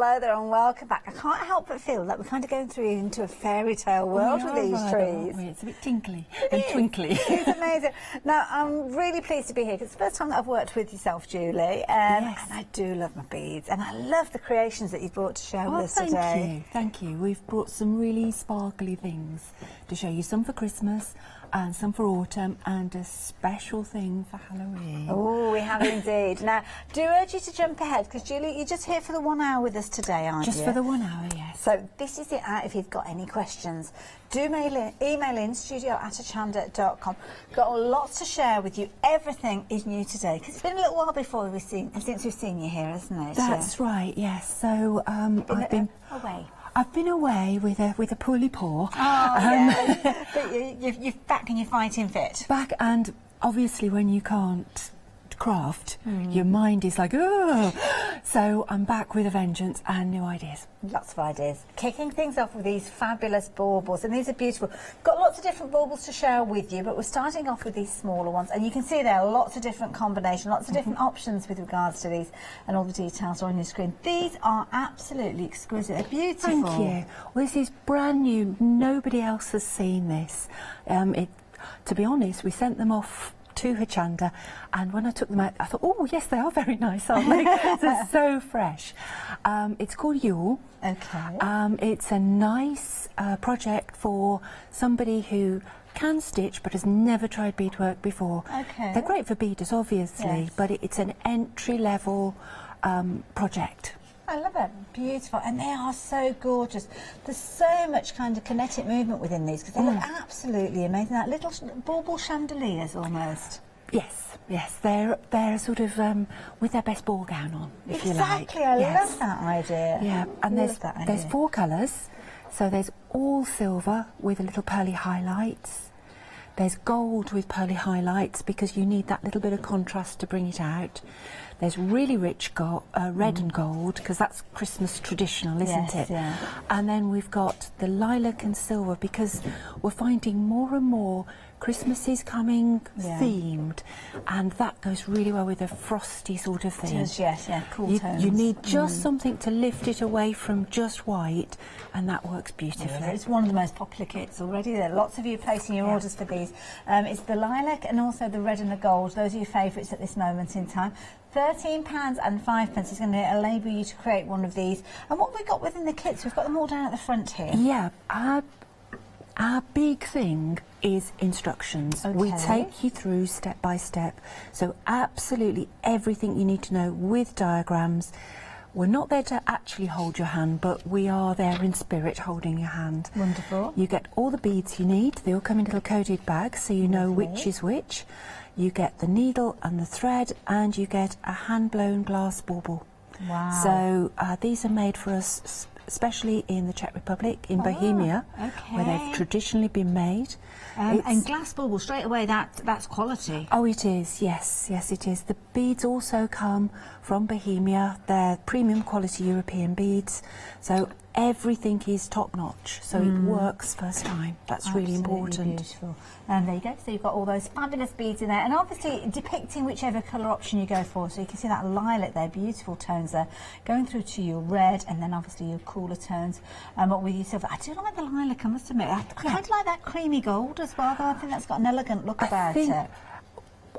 hello there and welcome back. I can't help but feel like we're kind of going through into a fairy tale world with these trees. It's a bit tinkly and twinkly. It's amazing. Now, I'm really pleased to be here because it's the first time that I've worked with yourself, Julie. And I do love my beads and I love the creations that you've brought to share with us today. Thank you. We've brought some really sparkly things to show you, some for Christmas and some for autumn, and a special thing for Halloween. Oh, we have indeed. Now, do urge you to jump ahead, because Julie, you're just here for the 1 hour with us today, aren't you? Just for the 1 hour, yes. So this is it out if you've got any questions. Do email in studio@hochanda.com. Got lots to share with you. Everything is new today, because it's been a little while since we've seen you here, hasn't it? That's right, yes. So I've been away. I've been away with a poorly paw. Oh, but you're back and you're fighting fit. Back, and obviously when you can't craft, your mind is like, oh. So I'm back with a vengeance and new ideas. Lots of ideas. Kicking things off with these fabulous baubles, and these are beautiful. Got lots of different baubles to share with you, but we're starting off with these smaller ones, and you can see there are lots of different combinations, lots of different options with regards to these, and all the details are on your screen. These are absolutely exquisite. They're beautiful. Thank you. Well, this is brand new. Nobody else has seen this. To be honest, we sent them off to Hochanda, and when I took them out, I thought, oh yes, they are very nice, aren't they? They're so fresh. It's called Yule. Okay. It's a nice project for somebody who can stitch but has never tried beadwork before. Okay. They're great for beaders, obviously, yes, but it's an entry-level project. I love it. Beautiful. And they are so gorgeous. There's so much kind of kinetic movement within these, because they look absolutely amazing. Like little bauble chandeliers almost. Yes, yes. They're sort of with their best ball gown on, if you like. Exactly. I love that idea. Yeah, and there's 4 colours. So there's all silver with a little pearly highlights. There's gold with pearly highlights because you need that little bit of contrast to bring it out. There's really rich red and gold, because that's Christmas traditional, isn't it? Yeah. And then we've got the lilac and silver, because we're finding more and more Christmas is coming themed, and that goes really well with a frosty sort of thing. Yes, cool tones. You need just something to lift it away from just white, and that works beautifully. Yeah, it's one of the most popular kits already. There are lots of you placing your orders for these. It's the lilac and also the red and the gold. Those are your favourites at this moment in time. £13.05 is going to enable you to create one of these. And what have we got within the kits? We've got them all down at the front here. Yeah, our big thing is instructions. Okay. We take you through step by step. So absolutely everything you need to know with diagrams. We're not there to actually hold your hand, but we are there in spirit holding your hand. Wonderful. You get all the beads you need. They all come in little coded bags, so you know which is which. You get the needle and the thread, and you get a hand-blown glass bauble. Wow. So these are made for us, especially in the Czech Republic, in Bohemia, where they've traditionally been made. And glass bauble, straight away, that's quality. Oh, it is, yes, it is. The beads also come from Bohemia. They're premium quality European beads. So everything is top-notch, so it works first time. That's really important. Beautiful. And there you go. So you've got all those fabulous beads in there, and obviously depicting whichever colour option you go for. So you can see that lilac there, beautiful tones there, going through to your red, and then obviously your cooler tones. With your silver, I do like the lilac, I must admit. I kind of like that creamy gold as well, though. I think that's got an elegant look about it.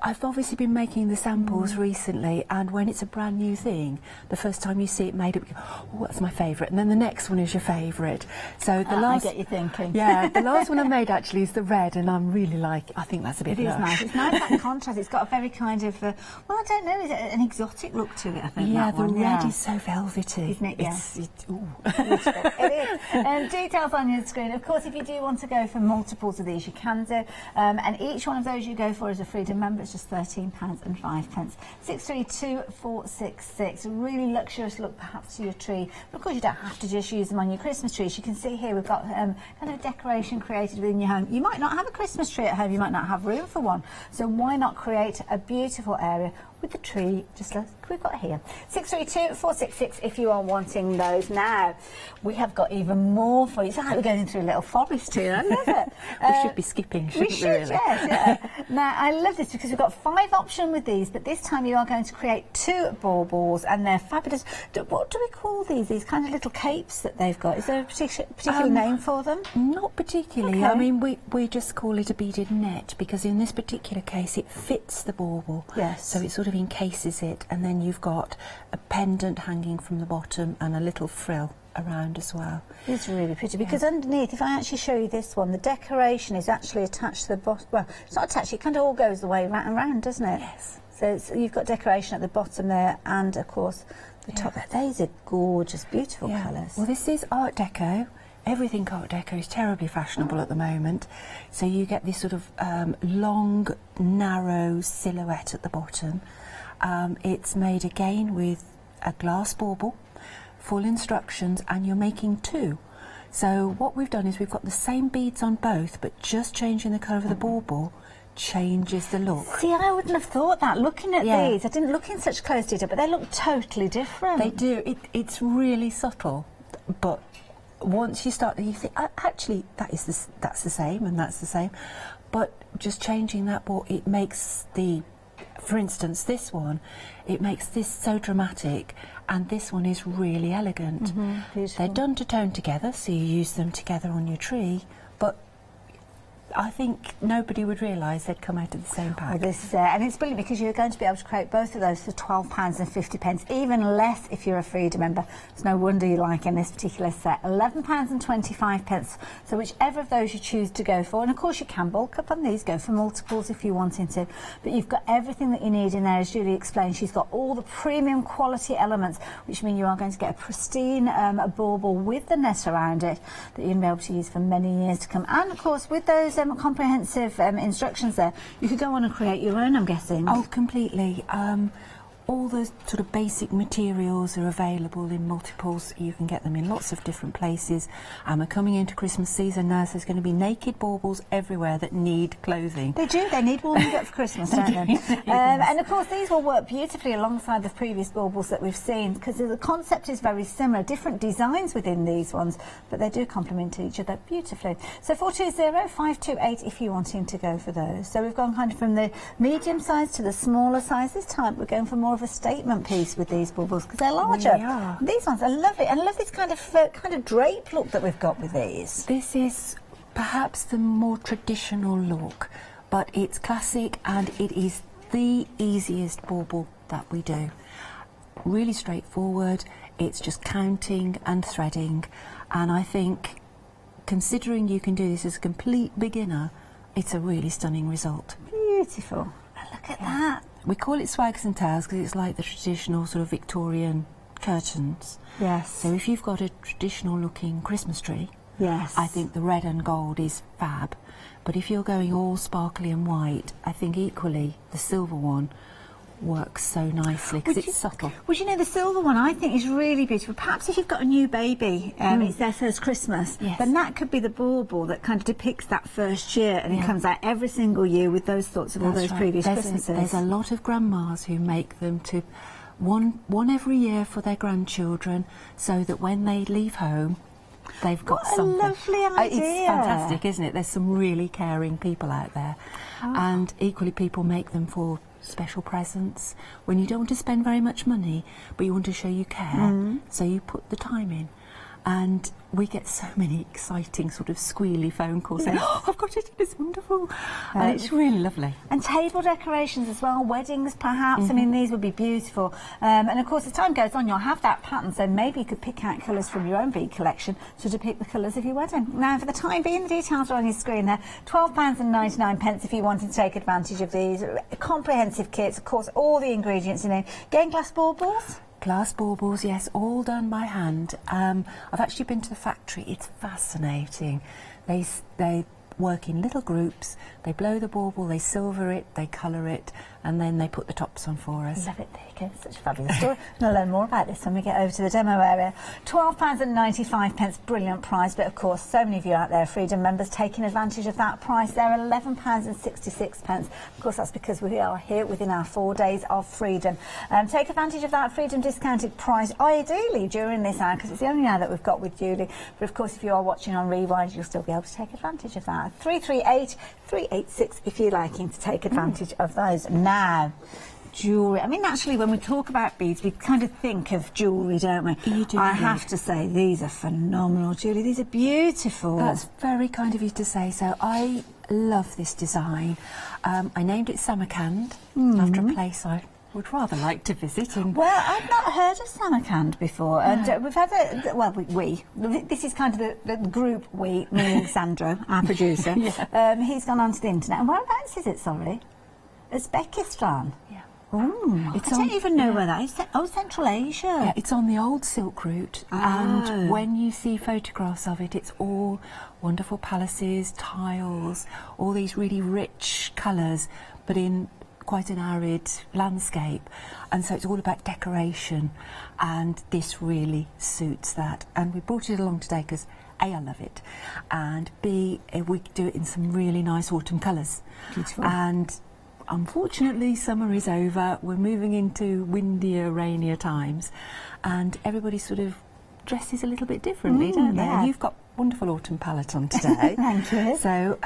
I've obviously been making the samples recently, and when it's a brand new thing, the first time you see it made, it go, oh, that's my favourite, and then the next one is your favourite. So the last, I get you thinking. Yeah, the last one I made actually is the red, and I'm really I think that's a bit lush. It is nice. It's nice, that contrast. It's got a very kind of, well, I don't know, is it an exotic look to it, I think, yeah, that one. the red is so velvety. Isn't it? Yeah. Ooh. It is. And details on your screen. Of course, if you do want to go for multiples of these, you can do. And each one of those you go for as a Freedom member, it's just £13.05. 632466. A really luxurious look perhaps to your tree. But of course you don't have to just use them on your Christmas trees. You can see here we've got kind of decoration created within your home. You might not have a Christmas tree at home, you might not have room for one. So why not create a beautiful area with the tree, just like we've got here. 632 466 if you are wanting those. Now, we have got even more for you. It's like we're going through a little forest here. I love it. We should be skipping, shouldn't we really? Yes, yeah. Now, I love this because we've got 5 options with these, but this time you are going to create 2 baubles, and they're fabulous. What do we call these? These kind of little capes that they've got. Is there a particular name for them? Not particularly. Okay. I mean, we just call it a beaded net because in this particular case it fits the bauble. Yes. So it sort of encases it, and then you've got a pendant hanging from the bottom and a little frill around as well. It's really pretty because underneath, if I actually show you this one, the decoration is actually attached to the bottom. Well, it's not attached, it kind of all goes the way round and round, doesn't it? Yes. So you've got decoration at the bottom there, and of course the top there. These are gorgeous, beautiful colours. Well, this is Art Deco. Everything Art Deco is terribly fashionable at the moment. So you get this sort of long, narrow silhouette at the bottom. It's made again with a glass bauble, full instructions, and you're making 2. So what we've done is we've got the same beads on both, but just changing the colour of the bauble changes the look. See, I wouldn't have thought that. Looking at these, I didn't look in such close detail, but they look totally different. They do. It's really subtle, but once you start, you think, actually, that's the same, and that's the same. But just changing that, it makes the, for instance, this one, it makes this so dramatic, and this one is really elegant. They're done to tone together, so you use them together on your tree, but I think nobody would realise they'd come out of the same pack. Well, this is and it's brilliant because you're going to be able to create both of those for £12.50, even less if you're a Freedom member. It's no wonder you like in this particular set. £11.25. So whichever of those you choose to go for, and of course you can bulk up on these, go for multiples if you wanted to, but you've got everything that you need in there. As Julie explained, she's got all the premium quality elements, which mean you are going to get a pristine bauble with the net around it that you're going to be able to use for many years to come. And of course, with those comprehensive instructions there, you could go on and create your own, I'm guessing. Oh, completely. All the sort of basic materials are available in multiples. You can get them in lots of different places. We're coming into Christmas season now, so there's going to be naked baubles everywhere that need clothing. They do. They need warming up for Christmas, don't they? And of course, these will work beautifully alongside the previous baubles that we've seen, because the concept is very similar. Different designs within these ones, but they do complement each other beautifully. So 420-528 if you're wanting to go for those. So we've gone kind of from the medium size to the smaller size. This time we're going for more of a statement piece with these baubles because they're larger. We are. These ones are lovely, and I love this kind of drape look that we've got with these. This is perhaps the more traditional look, but it's classic and it is the easiest bauble that we do. Really straightforward. It's just counting and threading, and I think, considering you can do this as a complete beginner, it's a really stunning result. Beautiful. Look at that. We call it swags and tails because it's like the traditional sort of Victorian curtains. Yes. So if you've got a traditional looking Christmas tree, yes, I think the red and gold is fab. But if you're going all sparkly and white, I think equally the silver one works so nicely because it's subtle. Well, you know, the silver one I think is really beautiful. Perhaps if you've got a new baby, it's their first Christmas, then that could be the bauble that kind of depicts that first year, and it comes out every single year with those thoughts of all those previous Christmases. There's a lot of grandmas who make them to one every year for their grandchildren, so that when they leave home, they've got something. What a lovely idea. It's fantastic, isn't it? There's some really caring people out there. And equally people make them for special presents when you don't want to spend very much money, but you want to show you care, so you put the time in. And we get so many exciting sort of squealy phone calls saying, oh, I've got it, it's wonderful. And it's really lovely. And table decorations as well, weddings perhaps, I mean, these would be beautiful. And of course, as time goes on, you'll have that pattern, so maybe you could pick out colours from your own bead collection to depict the colours of your wedding. Now, for the time being, the details are on your screen there. £12.99 if you wanted to take advantage of these. Comprehensive kits, of course, all the ingredients in it. Again, glass baubles? Glass baubles, yes, all done by hand. I've actually been to the factory. It's fascinating. They work in little groups. They blow the bauble, they silver it, they colour it, and then they put the tops on for us. Love it, there you go. Such a fabulous story. We'll learn more about this when we get over to the demo area. £12.95, brilliant price, but of course, so many of you out there, Freedom members, taking advantage of that price. They're £11.66. Of course, that's because we are here within our 4 days of Freedom. Take advantage of that Freedom discounted price, ideally during this hour, because it's the only hour that we've got with Julie. But of course, if you are watching on Rewind, you'll still be able to take advantage of that. 338 386 if you're liking to take advantage of those. Now, jewellery. I mean, naturally, when we talk about beads, we kind of think of jewellery, don't we? You do. I have to say, these are phenomenal, Julie. These are beautiful. That's very kind of you to say so. I love this design. I named it Samarkand after a place I would rather like to visit. Well, I've not heard of Samarkand before, and we've had this is kind of the group we, meaning Sandro, our producer. He's gone onto the internet. And whereabouts is it, sorry? Uzbekistan. Yeah. Oh, I don't even know where that is. Oh, Central Asia. Yeah, it's on the old Silk Route, and when you see photographs of it, it's all wonderful palaces, tiles, all these really rich colours, but in quite an arid landscape, and so it's all about decoration, and this really suits that. And we brought it along today because A, I love it, and B, we do it in some really nice autumn colours. Beautiful. And unfortunately, summer is over. We're moving into windier, rainier times, and everybody sort of dresses a little bit differently, don't they? And you've got wonderful autumn palette on today. Thank you. So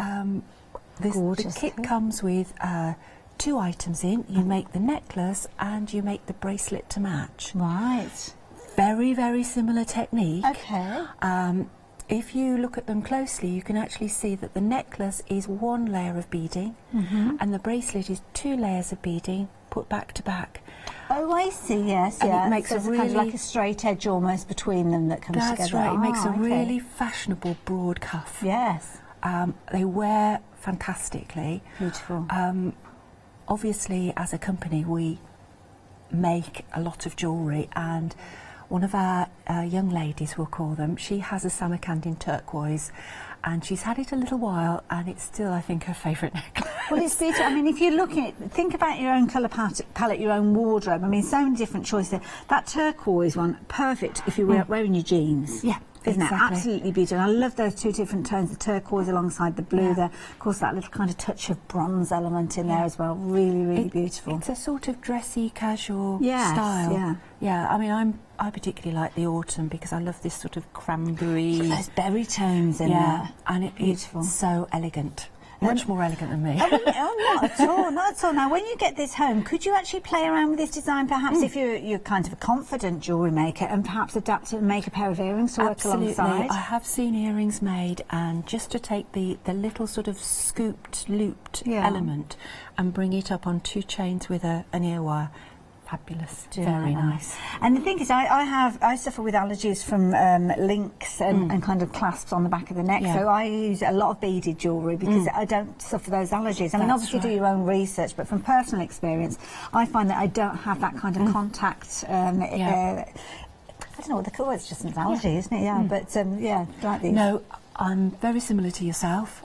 the kit comes with 2 items in. You make the necklace and you make the bracelet to match. Right. Very, very similar technique. Okay. If you look at them closely, you can actually see that the necklace is 1 layer of beading and the bracelet is 2 layers of beading put back to back. Oh, I see, yes, and yeah. it makes so a it's really... kind of like a straight edge almost between them that comes together. That's right, it makes a really fashionable broad cuff. Yes. They wear fantastically. Beautiful. Obviously, as a company, we make a lot of jewellery, and one of our young ladies, we'll call them, she has a Samarkand in turquoise, and she's had it a little while, and it's still, I think, her favourite necklace. Well, it's beautiful. I mean, if you're looking at, think about your own colour palette, your own wardrobe. I mean, so many different choices. That turquoise one, perfect if you're wearing your jeans. Yeah. Isn't exactly. it? Absolutely beautiful. I love those 2 different tones, the turquoise alongside the blue there. Of course, that little kind of touch of bronze element in there as well. Really, really beautiful. It's a sort of dressy, casual Yes, style. yeah. Yeah, I mean, I particularly like the autumn because I love this sort of cranberry... Those berry tones in there. And it's so elegant. Much more elegant than me. Oh, not at all, not at all. Now, when you get this home, could you actually play around with this design, perhaps, if you're kind of a confident jewellery maker, and perhaps adapt it and make a pair of earrings to work alongside? I have seen earrings made, and just to take the little sort of scooped, looped element and bring it up on 2 chains with an ear wire. Fabulous, very nice. And the thing is, I suffer with allergies from links and kind of clasps on the back of the neck, so I use a lot of beaded jewellery because I don't suffer those allergies. I mean, obviously do your own research, but from personal experience, I find that I don't have that kind of contact. I don't know what they call it, it's just an allergy, isn't it? Yeah, but like these. No, I'm very similar to yourself,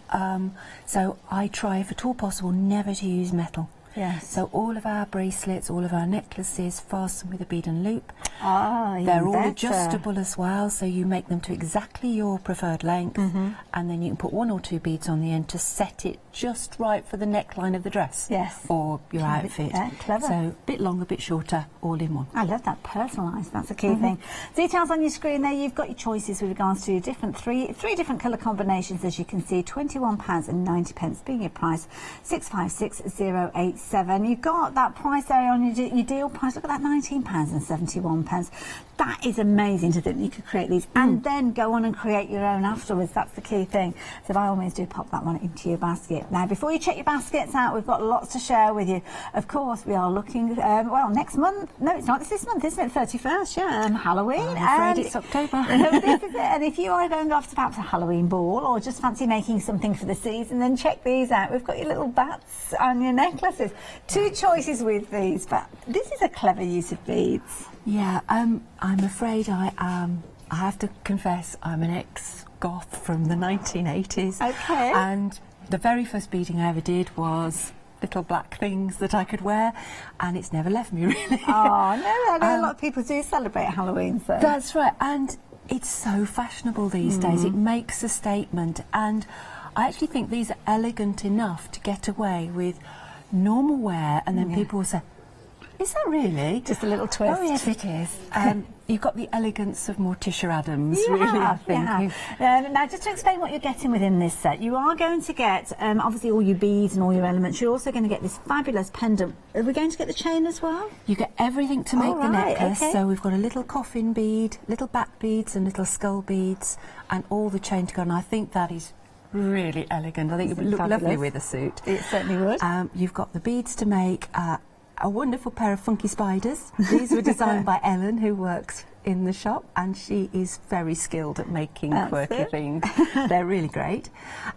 so I try, if at all possible, never to use metal. Yes. So all of our bracelets, all of our necklaces fasten with a bead and loop. They're all adjustable as well, so you make them to exactly your preferred length, and then you can put 1 or 2 beads on the end to set it just right for the neckline of the dress. Yes. Or your outfit. Yeah, clever. So a bit longer, a bit shorter, all in one. I love that, personalised, that's a key thing. Details on your screen there, you've got your choices with regards to different three different colour combinations, as you can see. £21.90 being your price, 656087. You've got that price there on your deal price. Look at that, £19.71. That is amazing to think you could create these and then go on and create your own afterwards. That's the key thing. So by all means, do pop that one into your basket. Now, before you check your baskets out, we've got lots to share with you. Of course, we are looking, well, next month. No, it's not. It's this month, isn't it? 31st, yeah. Halloween. I'm afraid it's October. This is it. And if you are going off to perhaps a Halloween ball or just fancy making something for the season, then check these out. We've got your little bats and your necklaces. 2 choices with these, but this is a clever use of beads. Yeah, I'm afraid I have to confess I'm an goth from the 1980s. Okay. And the very first beading I ever did was little black things that I could wear, and it's never left me, really. Oh, no, I know a lot of people do celebrate Halloween, so... That's right, and it's so fashionable these days. It makes a statement, and I actually think these are elegant enough to get away with normal wear, and then people will say, is that really? Just a little twist. Oh, yes, it is. You've got the elegance of Morticia Adams, really, I think. Now, just to explain what you're getting within this set, you are going to get, obviously, all your beads and all your elements. You're also going to get this fabulous pendant. Are we going to get the chain as well? You get everything to make the necklace. Okay. So we've got a little coffin bead, little back beads and little skull beads, and all the chain to go. And I think that is really elegant. I think it would look lovely with a suit. It certainly would. You've got the beads to make. A wonderful pair of funky spiders. These were designed by Ellen, who works in the shop, and she is very skilled at making quirky things. They're really great.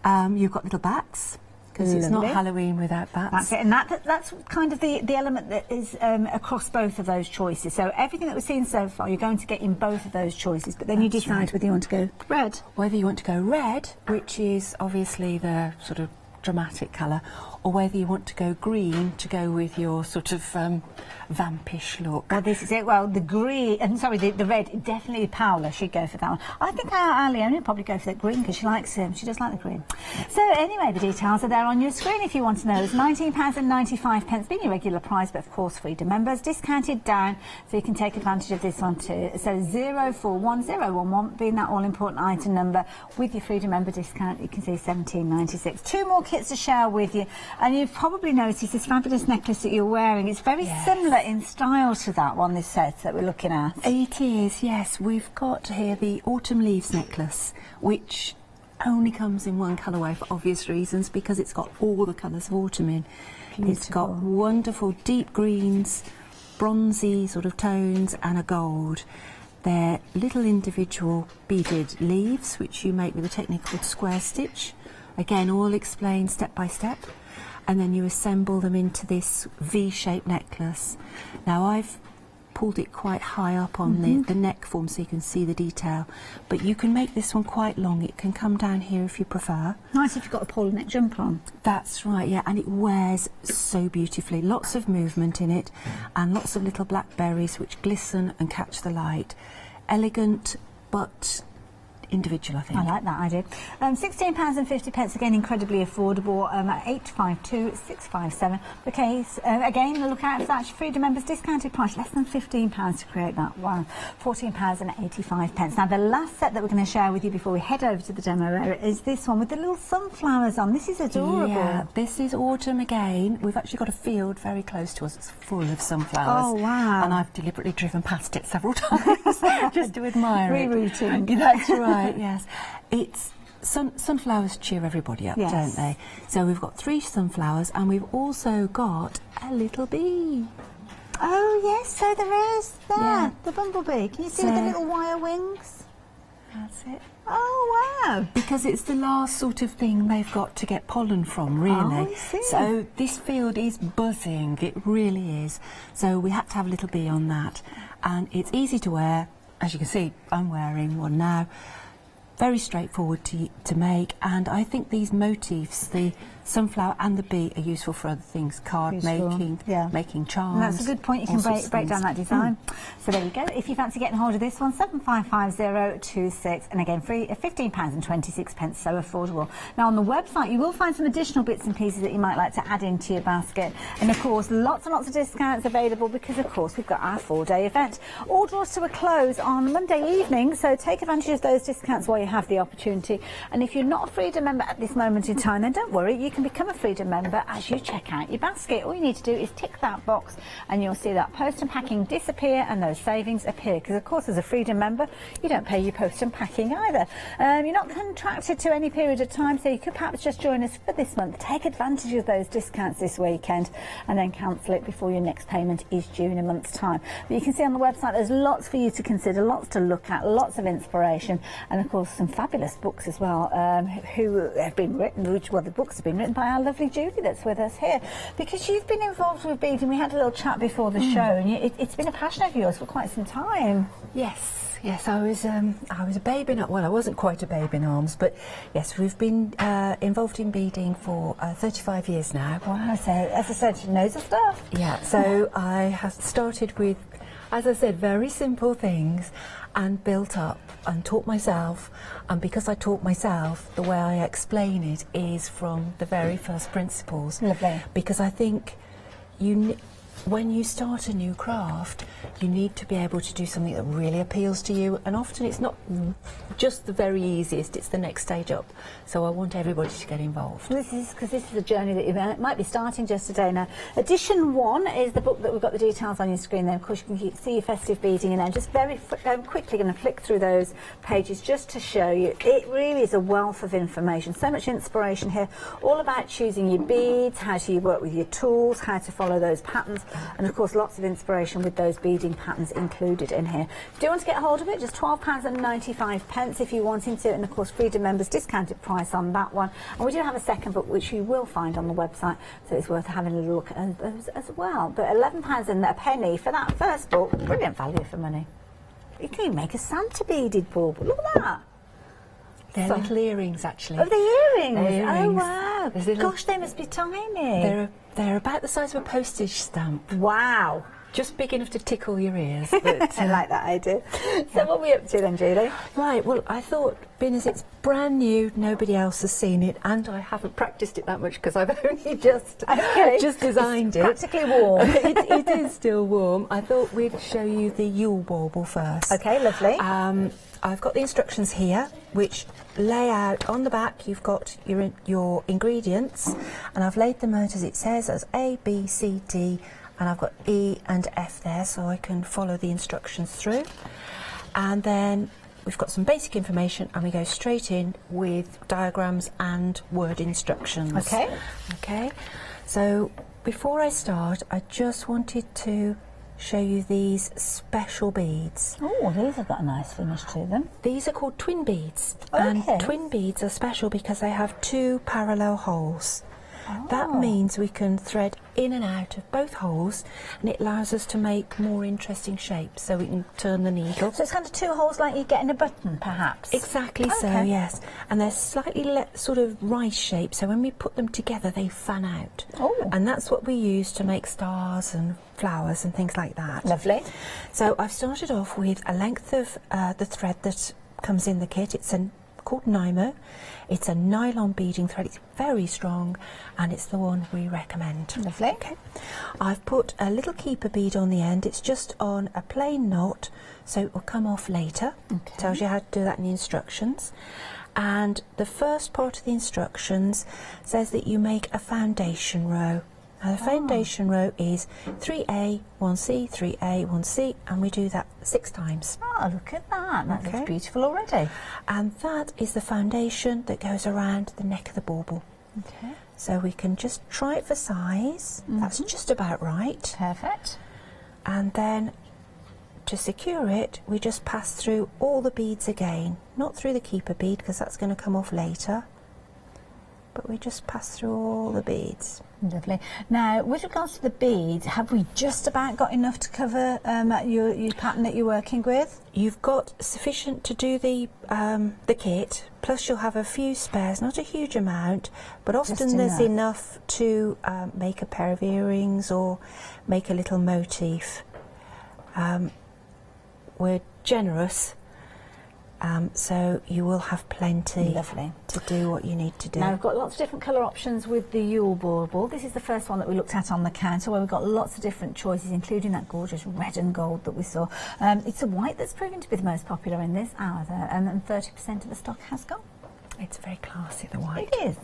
You've got little bats, because it's not Halloween without bats. That's it, and that's kind of the element that is across both of those choices. So everything that we've seen so far, you're going to get in both of those choices, but then you decide whether you want to go red. Whether you want to go red, which is obviously the sort of dramatic colour, or whether you want to go green to go with your sort of vampish look. Well, this is it. Well, the green, the red, definitely Paola should go for that one. I think our Leonie would probably go for that green because she likes him. She does like the green. So anyway, the details are there on your screen if you want to know. It's £19.95, being your regular price, but of course Freedom members, discounted down, so you can take advantage of this one too. So 041011 being that all-important item number with your Freedom member discount, you can see £17.96. Two more kits to share with you. And you've probably noticed this fabulous necklace that you're wearing. It's very similar in style to that one, this set that we're looking at. It is, yes. We've got here the Autumn Leaves necklace, which only comes in one colourway for obvious reasons, because it's got all the colours of autumn in. Beautiful. It's got wonderful deep greens, bronzy sort of tones, and a gold. They're little individual beaded leaves, which you make with a technique called square stitch. Again, all explained step by step. And then you assemble them into this V-shaped necklace. Now, I've pulled it quite high up on the neck form so you can see the detail, but you can make this one quite long. It can come down here if you prefer. Nice if you've got a polo neck jumper on. That's right, yeah, and it wears so beautifully. Lots of movement in it, and lots of little black berries which glisten and catch the light. Elegant, but individual, I think. I like that idea. £16.50, again, incredibly affordable, at 852-657. Okay, again, look out for that Freedom members discounted price, less than £15 to create that one. £14.85. Now, the last set that we're going to share with you before we head over to the demo area is this one with the little sunflowers on. This is adorable. Yeah, this is autumn again. We've actually got a field very close to us. It's full of sunflowers. Oh, wow. And I've deliberately driven past it several times just to admire it. Rerouting. That's right. Yes, it's sunflowers cheer everybody up, don't they? So we've got 3 sunflowers, and we've also got a little bee. Oh yes, so there is there, the bumblebee. Can you see the little wire wings? That's it. Oh wow! Because it's the last sort of thing they've got to get pollen from, really. Oh, I see. So this field is buzzing. It really is. So we had to have a little bee on that, and it's easy to wear. As you can see, I'm wearing one now. Very straightforward to make, and I think these motifs, the sunflower and the bee, are useful for other things, card making, making charms. And that's a good point. You can break down that design. So there you go. If you fancy getting hold of this one, 755026, and again, free at £15.26, so affordable. Now on the website, you will find some additional bits and pieces that you might like to add into your basket, and of course, lots and lots of discounts available because, of course, we've got our 4-day event. All draws to a close on Monday evening, so take advantage of those discounts while you have the opportunity. And if you're not a Freedom member at this moment in time, then don't worry, you can become a Freedom member as you check out your basket. All you need to do is tick that box, and you'll see that post and packing disappear and those savings appear, because of course as a Freedom member you don't pay your post and packing either. You're not contracted to any period of time, so you could perhaps just join us for this month. Take advantage of those discounts this weekend and then cancel it before your next payment is due in a month's time. But you can see on the website there's lots for you to consider, lots to look at, lots of inspiration, and of course some fabulous books as well, who have been written, the books have been written written by our lovely Julie that's with us here. Because you've been involved with beading, we had a little chat before the show, and it's been a passion of yours for quite some time. Yes, I was a babe in, well, I wasn't quite a babe in arms, but yes, we've been involved in beading for 35 years now. Wow, so as I said, she knows her stuff. Yeah, so I have started with, as I said, very simple things and built up and taught myself, and because I taught myself, the way I explain it is from the very first principles. Lovely. Because I think when you start a new craft, you need to be able to do something that really appeals to you, and often it's not just the very easiest, it's the next stage up. So I want everybody to get involved. This is a journey that you might be starting just today now. Edition 1 is the book that we've got the details on your screen there. Of course, you can see your festive beading in there. Just very quickly going to flick through those pages just to show you. It really is a wealth of information, so much inspiration here, all about choosing your beads, how to work with your tools, how to follow those patterns, and of course lots of inspiration with those beading patterns included in here. If you do want to get hold of it, just £12.95 if you're wanting to, and of course Freedom members discounted price on that one. And we do have a second book which you will find on the website, so it's worth having a look at as well. But £11 and a penny for that first book, brilliant value for money. You can even make a Santa beaded bauble, look at that. They're little earrings, actually. Oh, the earrings? They're earrings. Oh, wow. Gosh, they must be tiny. They're about the size of a postage stamp. Wow. Just big enough to tickle your ears. But, I like that idea. So what are we up to then, Julie? Right, well, I thought, being as it's brand new, nobody else has seen it, and I haven't practiced it that much because I've only just designed it. Practically warm. It is still warm. I thought we'd show you the Yule bauble first. Okay, lovely. I've got the instructions here, which lay out on the back. You've got your ingredients, and I've laid them out as it says, as A, B, C, D, and I've got E and F there, so I can follow the instructions through. And then we've got some basic information, and we go straight in with diagrams and word instructions. Okay. So before I start, I just wanted to show you these special beads. Oh, these have got a nice finish to them. These are called twin beads. Okay. And twin beads are special because they have 2 parallel holes. That means we can thread in and out of both holes, and it allows us to make more interesting shapes, so we can turn the needle. So it's kind of 2 holes like you get in a button, perhaps? Exactly so, yes. And they're slightly sort of rice shaped, so when we put them together they fan out. Oh. And that's what we use to make stars and flowers and things like that. Lovely. So I've started off with a length of the thread that comes in the kit. It's called Nymo. It's a nylon beading thread. It's very strong, and it's the one we recommend. Lovely. Okay. I've put a little keeper bead on the end. It's just on a plain knot, so it will come off later. Okay. Tells you how to do that in the instructions. And the first part of the instructions says that you make a foundation row. Now the foundation row is 3A, 1C, 3A, 1C, and we do that 6 times. Oh, look at that. That looks beautiful already. And that is the foundation that goes around the neck of the bauble. Okay. So we can just try it for size. That's just about right. Perfect. And then to secure it, we just pass through all the beads again. Not through the keeper bead, because that's going to come off later. But we just pass through all the beads. Lovely. Now, with regards to the beads, have we just about got enough to cover your pattern that you're working with? You've got sufficient to do the kit, plus you'll have a few spares, not a huge amount, but often there's enough to make a pair of earrings or make a little motif. We're generous. So you will have plenty to do what you need to do. Now we've got lots of different colour options with the Yule bauble. This is the first one that we looked at on the counter, where we've got lots of different choices, including that gorgeous red and gold that we saw. It's a white that's proven to be the most popular in this hour, and 30% of the stock has gone. It's very classy, the white. It is.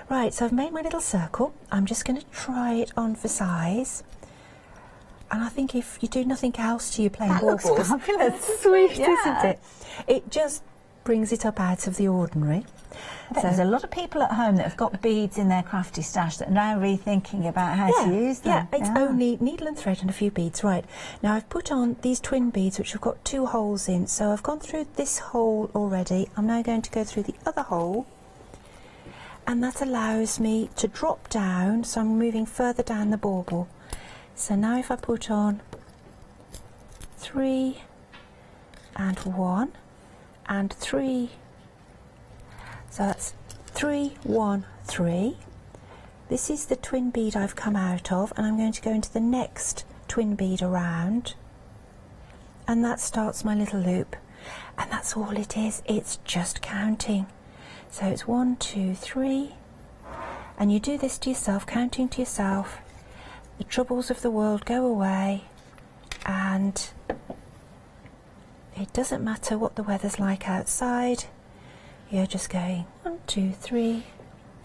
Right, so I've made my little circle. I'm just going to try it on for size. And I think if you do nothing else to your plain baubles, looks fabulous. It's sweet, isn't it? It just brings it up out of the ordinary. There's a lot of people at home that have got beads in their crafty stash that are now rethinking about how to use them. Yeah, it's only needle and thread and a few beads. Right, now I've put on these twin beads which have got 2 holes in, so I've gone through this hole already. I'm now going to go through the other hole, and that allows me to drop down, so I'm moving further down the bauble. So now if I put on 3 and 1 and 3, so that's 3, 1, 3. This is the twin bead I've come out of, and I'm going to go into the next twin bead around, and that starts my little loop, and that's all it is. It's just counting. So it's 1, 2, 3, and you do this to yourself, counting to yourself. The troubles of the world go away, and it doesn't matter what the weather's like outside. You're just going 1, 2, 3.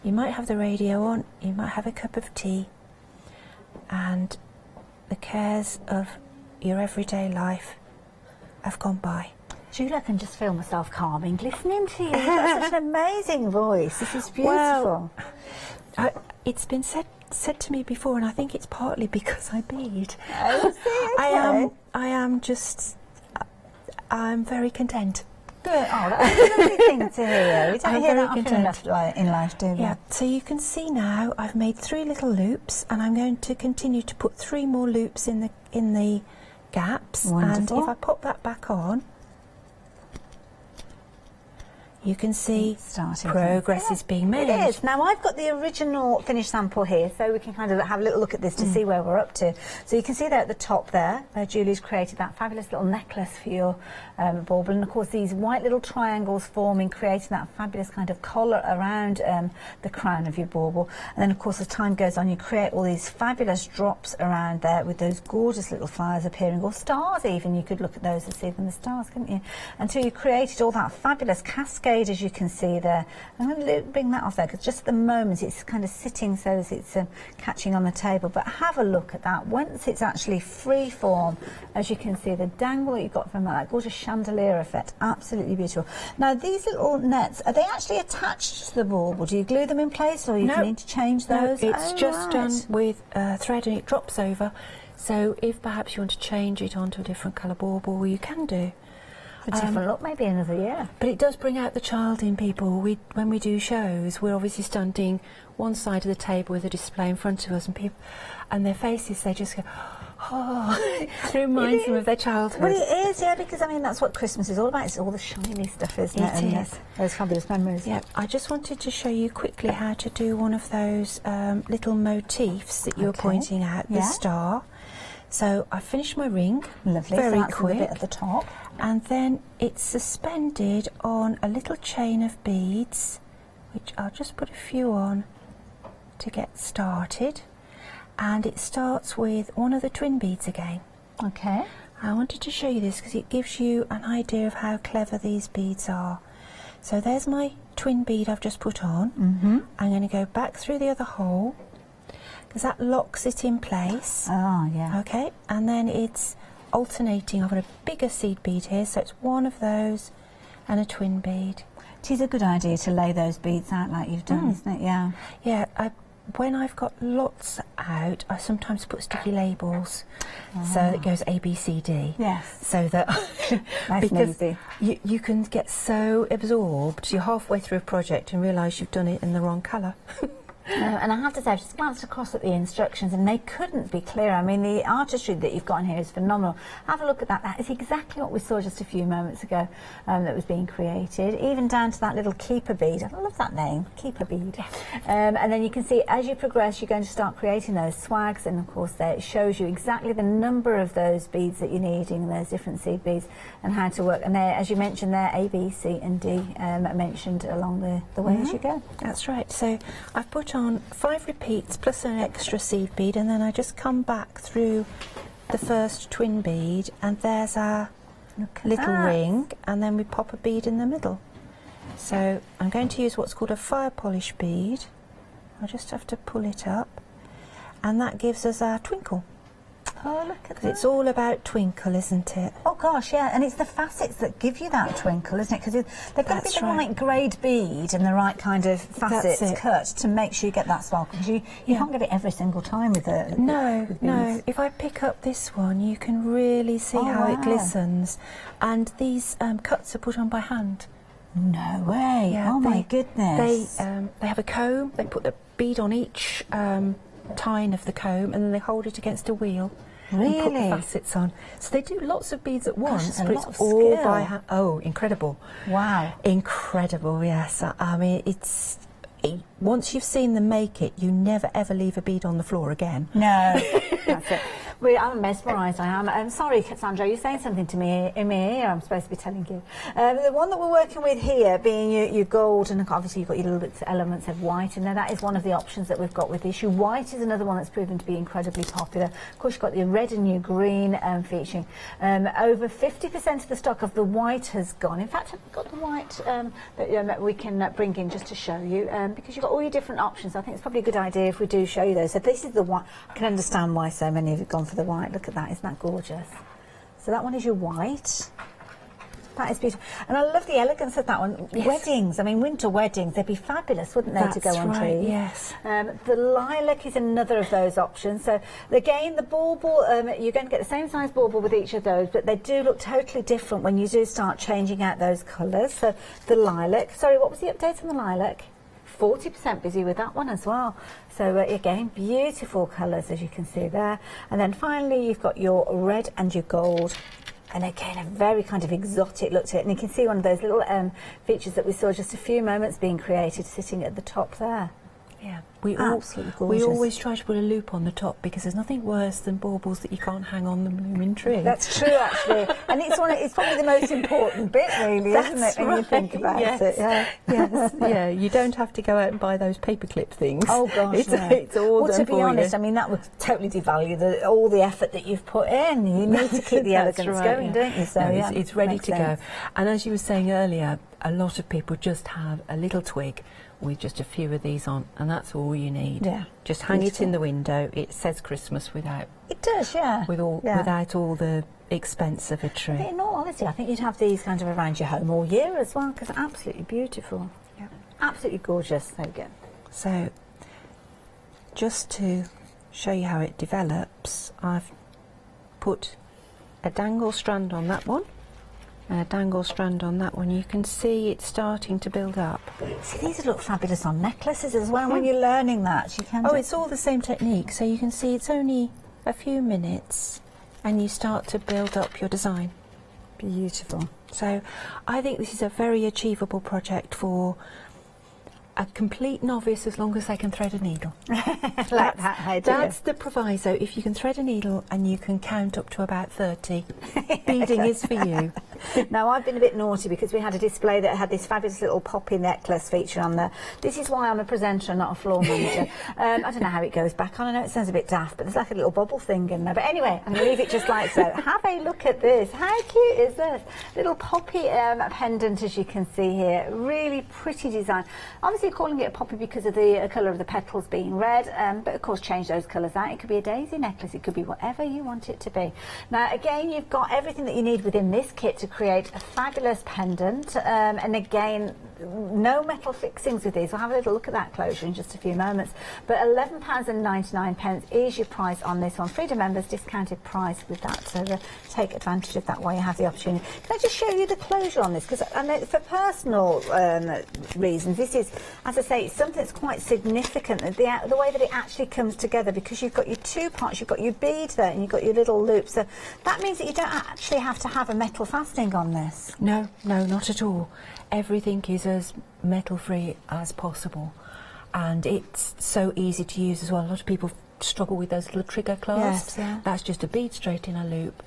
You might have the radio on, you might have a cup of tea, and the cares of your everyday life have gone by. Julie, I can just feel myself calming listening to you. You've got such an amazing voice. This is beautiful. Well, it's been said to me before, and I think it's partly because I bead. Oh, okay. I'm very content. Good. Oh, that's a lovely thing to hear. We don't I'm hear very that often content. enough in life, do we? Yeah, so you can see now I've made 3 little loops, and I'm going to continue to put 3 more loops in the gaps. Wonderful. And if I pop that back on, you can see progress is being made. It is. Now I've got the original finished sample here, so we can kind of have a little look at this to see where we're up to. So you can see there at the top there, where Julie's created that fabulous little necklace for your bauble, and of course these white little triangles forming, creating that fabulous kind of collar around the crown of your bauble. And then of course as time goes on, you create all these fabulous drops around there with those gorgeous little flowers appearing, or stars even. You could look at those and see them as stars, couldn't you? Until you created all that fabulous cascade, as you can see there. I'm going to bring that off there because just at the moment it's kind of sitting so as it's catching on the table, but have a look at that. Once it's actually free form, as you can see, the dangle that you got from that gorgeous chandelier effect, absolutely beautiful. Now these little nets, are they actually attached to the bauble? Do you glue them in place, or you can interchange those? No, it's just done with thread, and it drops over. So if perhaps you want to change it onto a different colour bauble, you can do. A different look, maybe another year. But it does bring out the child in people. When we do shows, we're obviously standing one side of the table with a display in front of us, and people, and their faces, they just go, oh, it reminds them of their childhood. Well, it is, yeah, because I mean that's what Christmas is all about. It's all the shiny stuff, isn't it? It is. Those fabulous memories. Yeah, I just wanted to show you quickly how to do one of those little motifs that you were pointing out, the star. So I finished my ring. Lovely. Very so that's quick. The bit at the top. And then it's suspended on a little chain of beads, which I'll just put a few on to get started. And it starts with one of the twin beads again. Okay. I wanted to show you this because it gives you an idea of how clever these beads are. So there's my twin bead I've just put on. I'm going to go back through the other hole because that locks it in place. Oh, yeah. Okay, and then it's alternating. I've got a bigger seed bead here, so it's one of those and a twin bead. It is a good idea to lay those beads out like you've done, isn't it? Yeah. Yeah, when I've got lots out, I sometimes put sticky labels, so it goes A, B, C, D. Yes. So that Nice because and you can get so absorbed, you're halfway through a project and realise you've done it in the wrong colour. And I have to say, I've just glanced across at the instructions and they couldn't be clearer. I mean, the artistry that you've got in here is phenomenal. Have a look at that. That is exactly what we saw just a few moments ago that was being created, even down to that little keeper bead. I love that name, keeper bead. And then you can see as you progress, you're going to start creating those swags, and of course there it shows you exactly the number of those beads that you're needing, those different seed beads, and how to work. And there, as you mentioned there, A, B, C and D mentioned along the way as you go. That's right. So I've put on 5 repeats plus an extra seed bead, and then I just come back through the first twin bead, and there's our little ring, and then we pop a bead in the middle. So I'm going to use what's called a fire polish bead. I just have to pull it up, and that gives us our twinkle. Oh, look at that. It's all about twinkle, isn't it? Oh gosh, yeah, and it's the facets that give you that twinkle, isn't it? Because they've got to be the right grade bead and the right kind of facets cut to make sure you get that sparkle. Because you can't get it every single time with it. No. If I pick up this one, you can really see how it glistens. And these cuts are put on by hand. No way. Yeah, oh my goodness. They have a comb. They put the bead on each tine of the comb, and then they hold it against a wheel. Really? And put the facets on. So they do lots of beads at once, Gosh, but a lot it's of all skill. by hand. Oh, incredible. Wow. Incredible, yes. I mean, once you've seen them make it, you never ever leave a bead on the floor again. No, that's it. I'm mesmerised, I am. I'm sorry, Cassandra, you're saying something to me in my ear. I'm supposed to be telling you. The one that we're working with here being your gold, and obviously you've got your little bits, elements of white in there. That is one of the options that we've got with this. Your white is another one that's proven to be incredibly popular. Of course, you've got your red and your green featuring. Over 50% of the stock of the white has gone. In fact, I've got the white that we can bring in just to show you, because you've got all your different options. I think it's probably a good idea if we do show you those. So this is the white. I can understand why so many of you have gone for the white. Look at that, isn't that gorgeous? So that one is your white. That is beautiful. And I love the elegance of that one. Yes. Weddings, I mean, winter weddings, they'd be fabulous, wouldn't they, to go on right, to? yes. The lilac is another of those options. So again, the bauble, you're going to get the same size bauble with each of those, but they do look totally different when you do start changing out those colours. So the lilac, sorry, what was the update on the lilac? 40% busy with that one as well. So again, beautiful colours as you can see there. And then finally you've got your red and your gold. And again, a very kind of exotic look to it. And you can see one of those little features that we saw just a few moments being created sitting at the top there. Yeah, we always try to put a loop on the top, because there's nothing worse than baubles that you can't hang on the blooming tree. That's true, actually. And it's probably the most important bit, really, isn't it, when you think about it? Yeah. Yes, yeah. You don't have to go out and buy those paperclip things. Oh, gosh, it's all well, done to be honest, I mean, that would totally devalue all the effort that you've put in. You need to keep the elegance going, don't you? So, no, it's ready to go. And as you were saying earlier, a lot of people just have a little twig with just a few of these on, and that's all you need. Yeah. Just hang it in the window. It says Christmas without. It does, yeah. Without all the expense of a tree. In all honesty, I think you'd have these kind of around your home all year as well, because they're absolutely beautiful. Yeah. Absolutely gorgeous. There we go. So, just to show you how it develops, I've put a dangle strand on that one. And a dangle strand on that one. You can see it's starting to build up. See, these look fabulous on necklaces as well. When you're learning that, you can. Oh, it's all the same technique. So you can see it's only a few minutes, and you start to build up your design. Beautiful. So, I think this is a very achievable project for a complete novice, as long as they can thread a needle. That's the proviso. If you can thread a needle and you can count up to about 30, beading is for you. Now, I've been a bit naughty because we had a display that had this fabulous little poppy necklace feature on there. This is why I'm a presenter and not a floor manager. I don't know how it goes back on. I know it sounds a bit daft, but there's like a little bubble thing in there. But anyway, I'm going to leave it just like so. Have a look at this. How cute is this? Little poppy pendant, as you can see here. Really pretty design. Obviously, calling it a poppy because of the colour of the petals being red, but of course change those colours out. It could be a daisy necklace, it could be whatever you want it to be. Now again, you've got everything that you need within this kit to create a fabulous pendant, and again, no metal fixings with these. We'll have a little look at that closure in just a few moments. But £11.99 is your price on this one. Freedom members discounted price with that, so take advantage of that while you have the opportunity. Can I just show you the closure on this? Because I know for personal reasons, this is, as I say, it's something that's quite significant. The way that it actually comes together, because you've got your two parts, you've got your bead there and you've got your little loop. So that means that you don't actually have to have a metal fastening on this. No, not at all. Everything is as metal free as possible, and it's so easy to use as well. A lot of people struggle with those little trigger clasps. Yes, yeah. That's just a bead straight in a loop,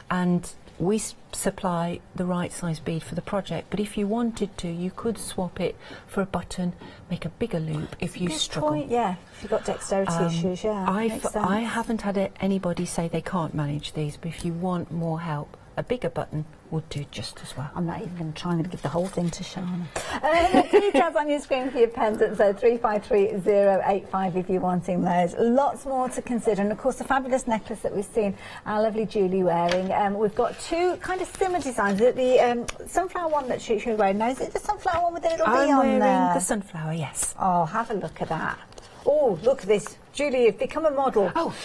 and we supply the right size bead for the project, but if you wanted to, you could swap it for a button, make a bigger loop if you struggle. Point, yeah, if you've got dexterity issues, yeah. I haven't had anybody say they can't manage these, but if you want more help, a bigger button would do just as well. I'm not even going to try and give the whole thing to Shana. The details on your screen for your pendants, so 353085 if you're wanting those. Lots more to consider, and of course the fabulous necklace that we've seen our lovely Julie wearing. We've got two kind of similar designs. The sunflower one that she's wearing now, is it the sunflower one with the little bee on there? I'm wearing the sunflower, yes. Oh, have a look at that. Oh, look at this. Julie, you've become a model. Oh,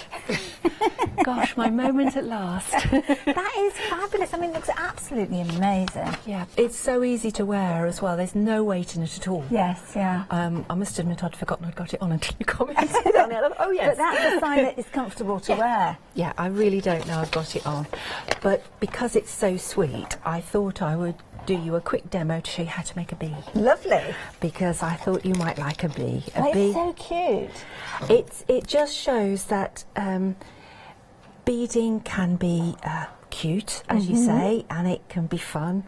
gosh, my moment at last. That is fabulous. I mean, it looks absolutely amazing. Yeah, it's so easy to wear as well. There's no weight in it at all. Yes, yeah. I must admit I'd forgotten I'd got it on until you commented on it. Oh, yes. But that's a sign that it's comfortable to wear. Yeah, I really don't know I've got it on. But because it's so sweet, I thought I would do you a quick demo to show you how to make a bee. Lovely. Because I thought you might like a bee. It's so cute. It just shows that beading can be cute, as you say, and it can be fun,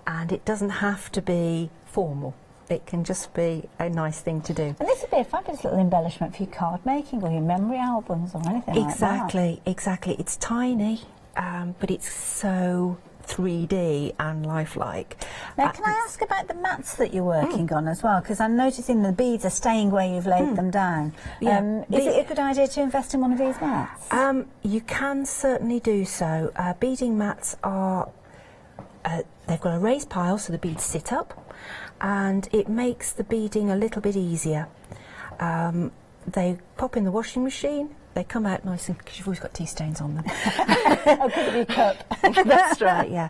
and it doesn't have to be formal. It can just be a nice thing to do. And this would be a fabulous little embellishment for your card making or your memory albums or anything like that. Exactly. It's tiny, but it's so 3D and lifelike. Now, can I ask about the mats that you're working on as well? Because I'm noticing the beads are staying where you've laid them down. Yeah. Is it a good idea to invest in one of these mats? You can certainly do so. Beading mats are, they've got a raised pile so the beads sit up, and it makes the beading a little bit easier. They pop in the washing machine. They come out nice and, because you've always got tea stains on them. Oh, could it be a cup? That's right, yeah.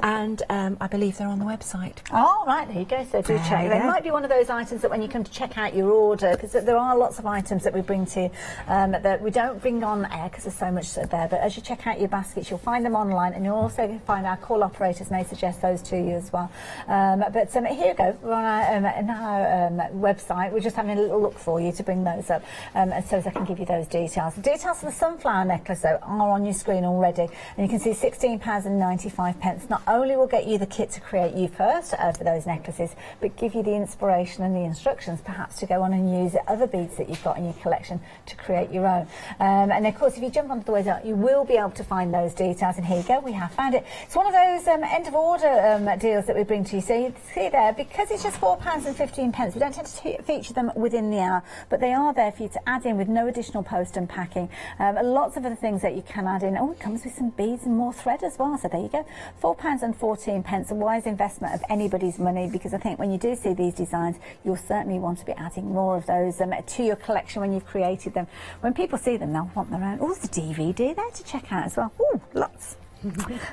And I believe they're on the website. Oh, right, there you go. So do check. They might be one of those items that when you come to check out your order, because there are lots of items that we bring to you that we don't bring on air because there's so much there. But as you check out your baskets, you'll find them online, and you'll also find our call operators may suggest those to you as well. But here we go. We're on our website. We're just having a little look for you to bring those up, so as I can give you those details. The details for the sunflower necklace, though, are on your screen already, and you can see £16.95. Not only will get you the kit to create you first for those necklaces, but give you the inspiration and the instructions, perhaps, to go on and use other beads that you've got in your collection to create your own. And of course, if you jump onto the website, you will be able to find those details. And here you go, we have found it. It's one of those end of order deals that we bring to you. So you see there, because it's just £4.15, we don't tend to feature them within the hour, but they are there for you to add in with no additional post and packing. Lots of other things that you can add in. Oh, it comes with some beads and more thread as well. So there you go. £4.14, a wise investment of anybody's money, because I think when you do see these designs, you'll certainly want to be adding more of those to your collection when you've created them. When people see them, they'll want their own. Oh, there's a DVD there to check out as well. Oh, lots.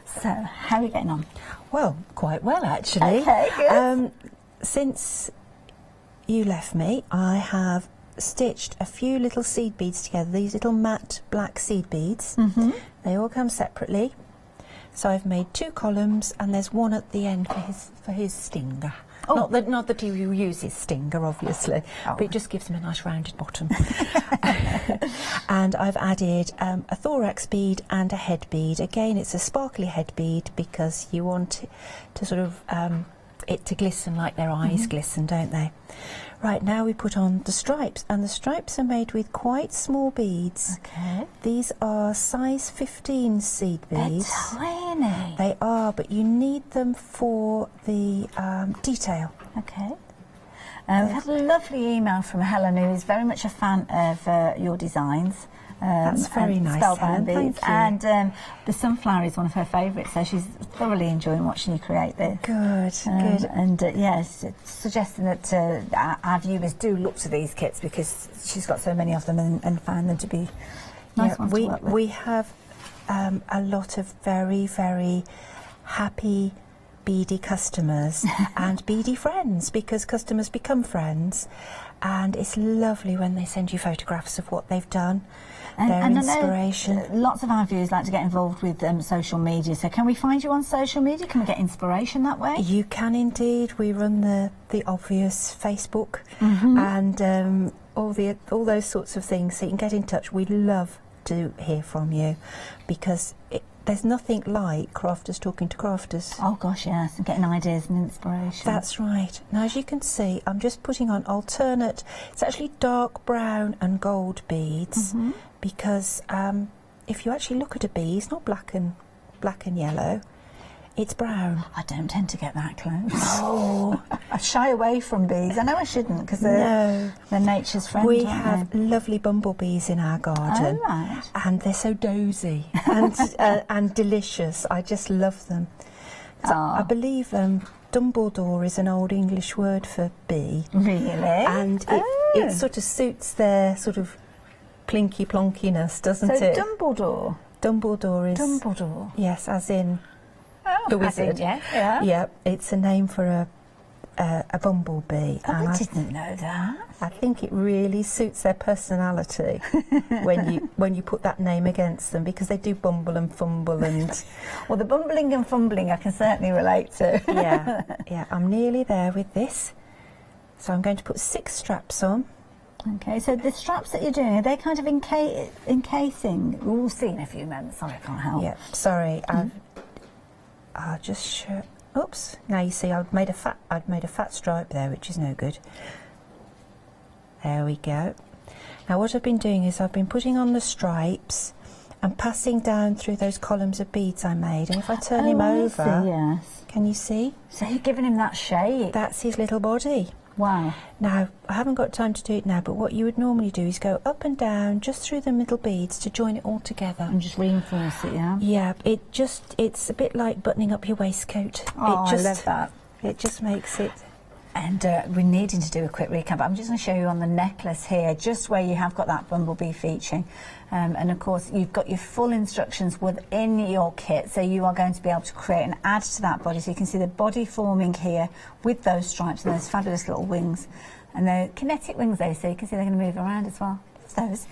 So, how are we getting on? Well, quite well, actually. Okay, good. Since you left me, I have stitched a few little seed beads together, these little matte black seed beads. They all come separately, so I've made 2 columns, and there's one at the end for his stinger. Not that he uses stinger, obviously, but it just gives him a nice rounded bottom. And I've added a thorax bead and a head bead. Again, it's a sparkly head bead because you want it to sort of it to glisten like their eyes glisten, don't they? Right, now we put on the stripes, and the stripes are made with quite small beads. Okay. These are size 15 seed beads. They're tiny. They are, but you need them for the detail. Okay. We've had a lovely email from Helen, who is very much a fan of your designs. That's very nice, Spellbound Helen. beads. Thank you. And the sunflower is one of her favourites, so she's thoroughly enjoying watching you create this. Good. And yes, it's suggesting that our viewers do look to these kits, because she's got so many of them and find them to be nice ones to work with. We have a lot of very, very happy beady customers and beady friends, because customers become friends, and it's lovely when they send you photographs of what they've done. Their inspiration. I know lots of our viewers like to get involved with social media, so can we find you on social media? Can we get inspiration that way? You can indeed. We run the obvious Facebook and all those sorts of things, so you can get in touch. We'd love to hear from you, because there's nothing like crafters talking to crafters. Oh gosh, yes, and getting ideas and inspiration. That's right. Now, as you can see, I'm just putting on alternate, it's actually dark brown and gold beads, because if you actually look at a bead, it's not black and yellow, it's brown. I don't tend to get that close. Oh, I shy away from bees. I know I shouldn't, because they're nature's friend. We have lovely bumblebees in our garden, and they're so dozy and delicious. I just love them. So I believe Dumbledore is an old English word for bee. Really? And it sort of suits their sort of plinky plonkiness, doesn't it? So Dumbledore? Dumbledore is... Dumbledore? Yes, as in the wizard. Yeah. Yeah, it's a name for a bumblebee. Oh, I didn't know that. I think it really suits their personality when you put that name against them, because they do bumble and fumble and... Well, the bumbling and fumbling I can certainly relate to. yeah, I'm nearly there with this. So I'm going to put 6 straps on. Okay, so the straps that you're doing, are they kind of encasing? We'll see in a few moments. Sorry, I can't help. Yeah, sorry. I'll just show... Oops! Now you see, I'd made a fat stripe there, which is no good. There we go. Now what I've been doing is I've been putting on the stripes and passing down through those columns of beads I made. And if I turn him over, yes. Can you see? So you're giving him that shape. That's his little body. Wow. Now, I haven't got time to do it now, but what you would normally do is go up and down just through the middle beads to join it all together. And just reinforce it, yeah? Yeah, it's a bit like buttoning up your waistcoat. Oh, I love that. It just makes it... And we're needing to do a quick recap. I'm just going to show you on the necklace here, just where you have got that bumblebee featuring. And of course, you've got your full instructions within your kit, so you are going to be able to create and add to that body. So you can see the body forming here with those stripes and those fabulous little wings. And they're kinetic wings, though, so you can see they're going to move around as well. Those.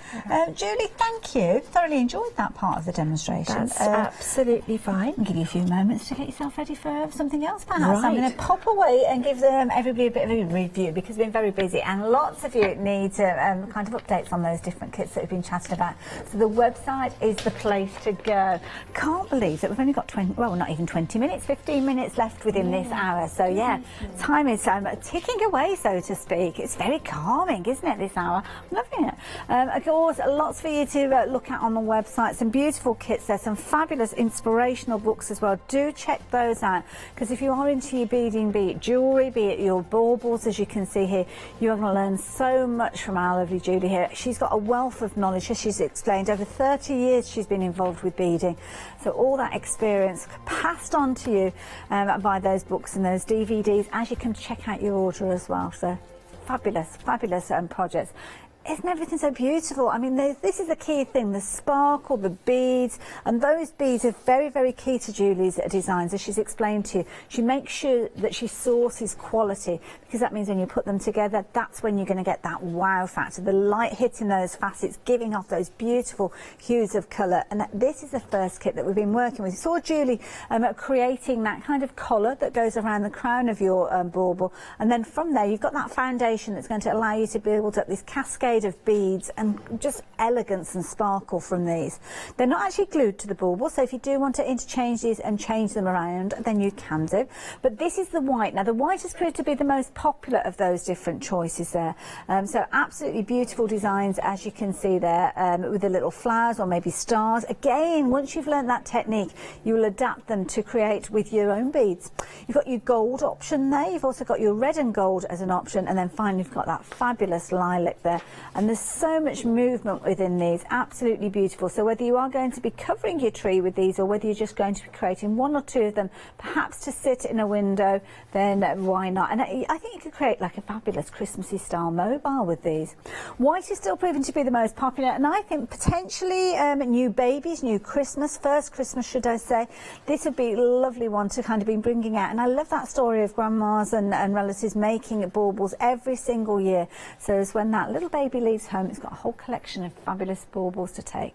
Julie, thank you. Thoroughly enjoyed that part of the demonstration. That's absolutely fine. I'll give you a few moments to get yourself ready for something else, perhaps. Right. I'm going to pop away and give everybody a bit of a review, because we've been very busy and lots of you need kind of updates on those different kits that we've been chatting about. So the website is the place to go. Can't believe that we've only got 20, well, not even 20 minutes, 15 minutes left within this hour. So yeah, time is ticking away, so to speak. It's very calming, isn't it, this hour? I'm loving it. Of course, lots for you to look at on the website. Some beautiful kits there, some fabulous inspirational books as well. Do check those out, because if you are into your beading, be it jewellery, be it your baubles, as you can see here, you are going to learn so much from our lovely Julie here. She's got a wealth of knowledge, as she's explained. Over 30 years she's been involved with beading. So all that experience passed on to you by those books and those DVDs, as you can check out your order as well. So fabulous, fabulous projects. Isn't everything so beautiful? I mean, this is the key thing, the sparkle, the beads, and those beads are very, very key to Julie's designs, as she's explained to you. She makes sure that she sources quality, because that means when you put them together, that's when you're going to get that wow factor, the light hitting those facets, giving off those beautiful hues of colour. And this is the first kit that we've been working with. You saw Julie creating that kind of collar that goes around the crown of your bauble, and then from there you've got that foundation that's going to allow you to build up this cascade of beads and just elegance and sparkle from these. They're not actually glued to the bauble, so if you do want to interchange these and change them around, then you can do. But this is the white. Now the white has proved to be the most popular of those different choices there. So absolutely beautiful designs, as you can see there, with the little flowers or maybe stars. Again, once you've learned that technique, you will adapt them to create with your own beads. You've got your gold option there, you've also got your red and gold as an option, and then finally you've got that fabulous lilac there. And there's so much movement within these, absolutely beautiful. So whether you are going to be covering your tree with these, or whether you're just going to be creating one or two of them, perhaps to sit in a window, then why not? And I think you could create like a fabulous Christmassy style mobile with these. White is still proving to be the most popular, and I think potentially new babies, new Christmas, first Christmas should I say, this would be a lovely one to kind of be bringing out. And I love that story of grandmas and relatives making baubles every single year, so as when that little baby leaves home, it's got a whole collection of fabulous baubles to take.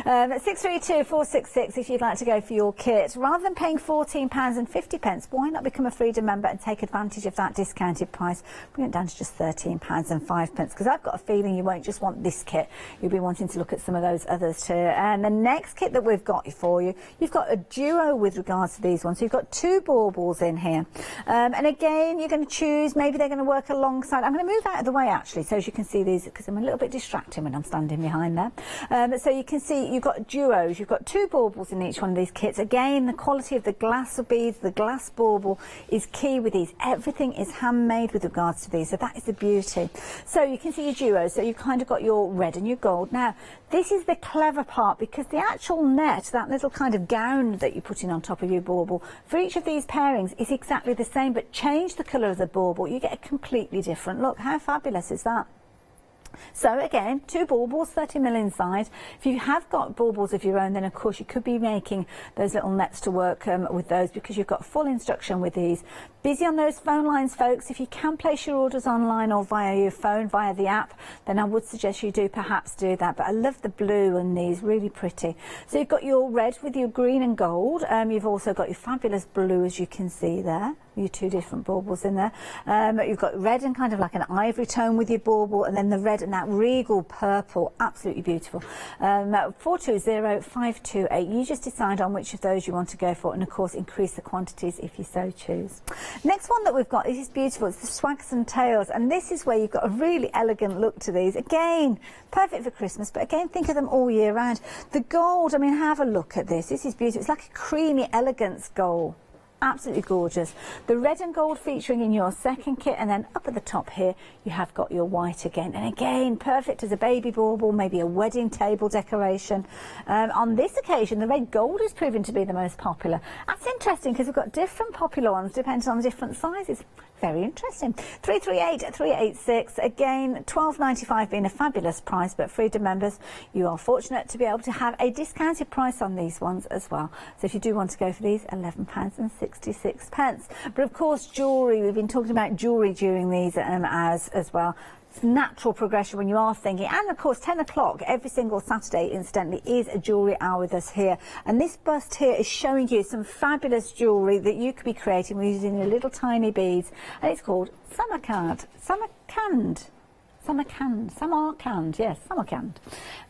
632-466 if you'd like to go for your kit. Rather than paying £14.50, why not become a Freedom member and take advantage of that discounted price? Bring it down to just £13.05, because I've got a feeling you won't just want this kit, you'll be wanting to look at some of those others too. And the next kit that we've got for you, you've got a duo with regards to these ones. So you've got 2 baubles in here, and again you're going to choose, maybe they're going to work alongside. I'm going to move out of the way actually, so as you can see these, because I'm a little bit distracting when I'm standing behind there. So you can can see you've got duos. You've got 2 baubles in each one of these kits. Again, the quality of the glass beads, the glass bauble is key with these. Everything is handmade with regards to these, so that is the beauty. So you can see your duos. So you've kind of got your red and your gold. Now, this is the clever part, because the actual net, that little kind of gown that you're putting on top of your bauble, for each of these pairings is exactly the same, but change the colour of the bauble, you get a completely different look. How fabulous is that? So again, 2 baubles, 30mm inside. If you have got baubles of your own, then of course you could be making those little nets to work with those, because you've got full instruction with these. Busy on those phone lines, folks. If you can place your orders online or via your phone, via the app, then I would suggest you do perhaps do that. But I love the blue and these, really pretty. So you've got your red with your green and gold. You've also got your fabulous blue, as you can see there. Your 2 different baubles in there. You've got red and kind of like an ivory tone with your bauble, and then the red and that regal purple, absolutely beautiful. 420528. You just decide on which of those you want to go for, and of course increase the quantities if you so choose. Next one that we've got, this is beautiful, it's the Swags and Tails, and this is where you've got a really elegant look to these. Again, perfect for Christmas, but again, think of them all year round. The gold, I mean, have a look at this. This is beautiful. It's like a creamy elegance gold. Absolutely gorgeous. The red and gold featuring in your second kit, and then up at the top here you have got your white again, and again perfect as a baby bauble, maybe a wedding table decoration. On this occasion the red gold is proven to be the most popular. That's interesting, because we've got different popular ones depending on different sizes. Very interesting. 338386, again £12.95 being a fabulous price, but Freedom members, you are fortunate to be able to have a discounted price on these ones as well. So if you do want to go for these, £11.66. But of course jewellery, we've been talking about jewellery during these hours as well. It's natural progression when you are thinking, and of course 10 o'clock every single Saturday incidentally is a jewellery hour with us here, and this bust here is showing you some fabulous jewellery that you could be creating using your little tiny beads, and it's called Samarkand. Yes, Samarkand.